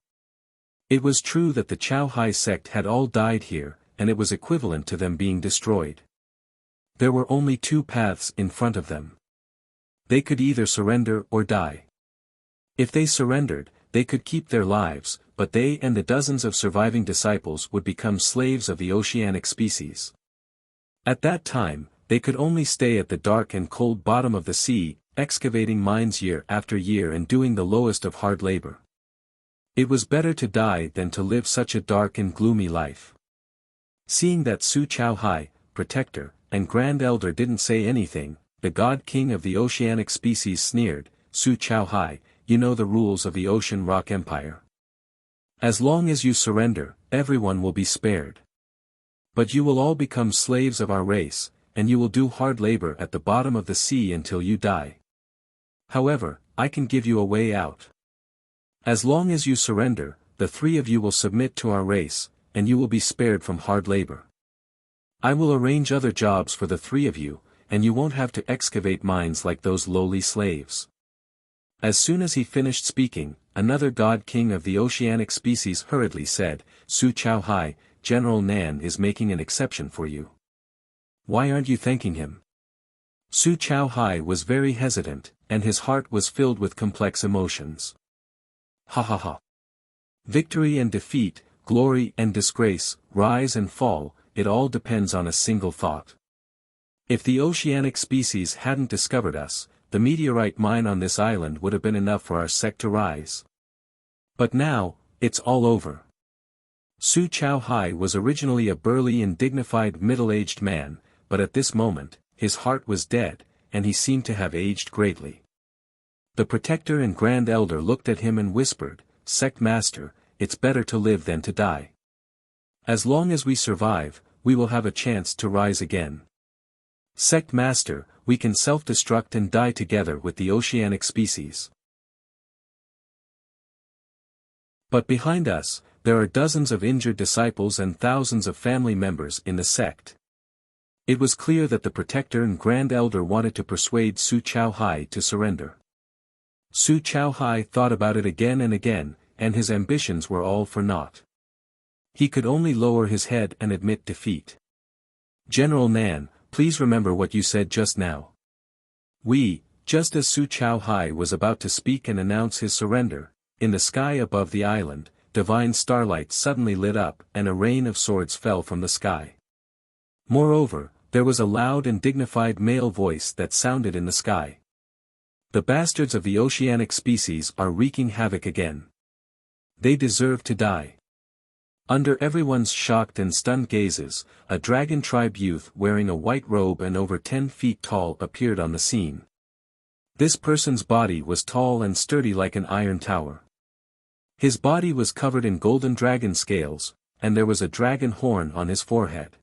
A: It was true that the Chow Hai sect had all died here, and it was equivalent to them being destroyed. There were only 2 paths in front of them. They could either surrender or die. If they surrendered, they could keep their lives, but they and the dozens of surviving disciples would become slaves of the oceanic species. At that time, they could only stay at the dark and cold bottom of the sea, excavating mines year after year and doing the lowest of hard labor. It was better to die than to live such a dark and gloomy life. Seeing that Su Chow Hai, protector, and grand elder didn't say anything, the god king of the oceanic species sneered, Su Chow Hai, you know the rules of the Ocean Rock Empire. As long as you surrender, everyone will be spared. But you will all become slaves of our race, and you will do hard labor at the bottom of the sea until you die. However, I can give you a way out. As long as you surrender, the 3 of you will submit to our race, and you will be spared from hard labor. I will arrange other jobs for the 3 of you, and you won't have to excavate mines like those lowly slaves. As soon as he finished speaking, another god king of the oceanic species hurriedly said, Su Chow Hai, General Nan is making an exception for you. Why aren't you thanking him? Su Chow Hai was very hesitant, and his heart was filled with complex emotions. Ha ha ha. Victory and defeat, glory and disgrace, rise and fall, it all depends on a single thought. If the oceanic species hadn't discovered us, the meteorite mine on this island would have been enough for our sect to rise. But now, it's all over. Su Chow Hai was originally a burly and dignified middle-aged man, but at this moment, his heart was dead, and he seemed to have aged greatly. The protector and grand elder looked at him and whispered, Sect Master, it's better to live than to die. As long as we survive, we will have a chance to rise again. Sect Master, we can self-destruct and die together with the oceanic species. But behind us, there are dozens of injured disciples and thousands of family members in the sect. It was clear that the protector and grand elder wanted to persuade Su Chaohai to surrender. Su Chaohai thought about it again and again, and his ambitions were all for naught. He could only lower his head and admit defeat. General Nan, please remember what you said just now. Just as Su Chaohai was about to speak and announce his surrender, in the sky above the island, divine starlight suddenly lit up and a rain of swords fell from the sky. Moreover, there was a loud and dignified male voice that sounded in the sky. The bastards of the oceanic species are wreaking havoc again. They deserve to die. Under everyone's shocked and stunned gazes, a dragon tribe youth wearing a white robe and over 10 feet tall appeared on the scene. This person's body was tall and sturdy like an iron tower. His body was covered in golden dragon scales, and there was a dragon horn on his forehead.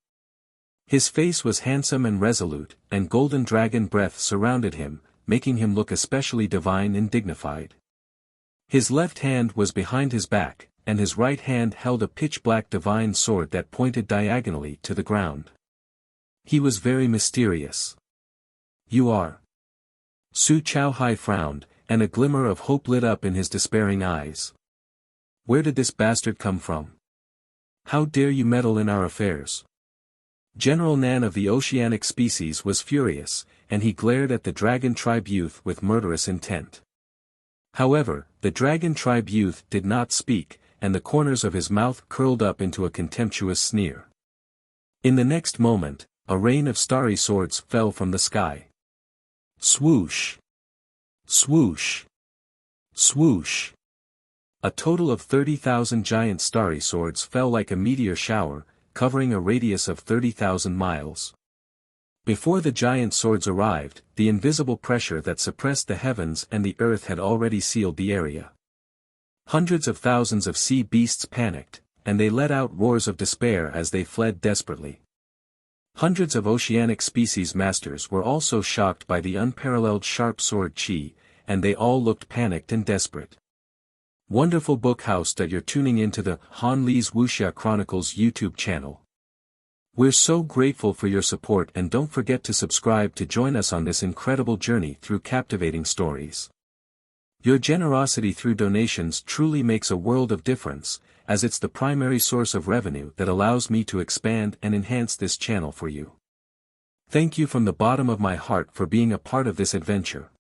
A: His face was handsome and resolute, and golden dragon breath surrounded him, making him look especially divine and dignified. His left hand was behind his back, and his right hand held a pitch-black divine sword that pointed diagonally to the ground. He was very mysterious. "You are?" Su Chaohai frowned, and a glimmer of hope lit up in his despairing eyes. "Where did this bastard come from? How dare you meddle in our affairs?" General Nan of the oceanic species was furious, and he glared at the dragon tribe youth with murderous intent. However, the dragon tribe youth did not speak, and the corners of his mouth curled up into a contemptuous sneer. In the next moment, a rain of starry swords fell from the sky. Swoosh! Swoosh! Swoosh! A total of 30,000 giant starry swords fell like a meteor shower, covering a radius of 30,000 miles. Before the giant swords arrived, the invisible pressure that suppressed the heavens and the earth had already sealed the area. Hundreds of thousands of sea beasts panicked, and they let out roars of despair as they fled desperately. Hundreds of oceanic species masters were also shocked by the unparalleled sharp sword chi, and they all looked panicked and desperate. Wonderful book house that you're tuning into the Han Lee's Wuxia Chronicles YouTube channel. We're so grateful for your support, and don't forget to subscribe to join us on this incredible journey through captivating stories. Your generosity through donations truly makes a world of difference, as it's the primary source of revenue that allows me to expand and enhance this channel for you. Thank you from the bottom of my heart for being a part of this adventure.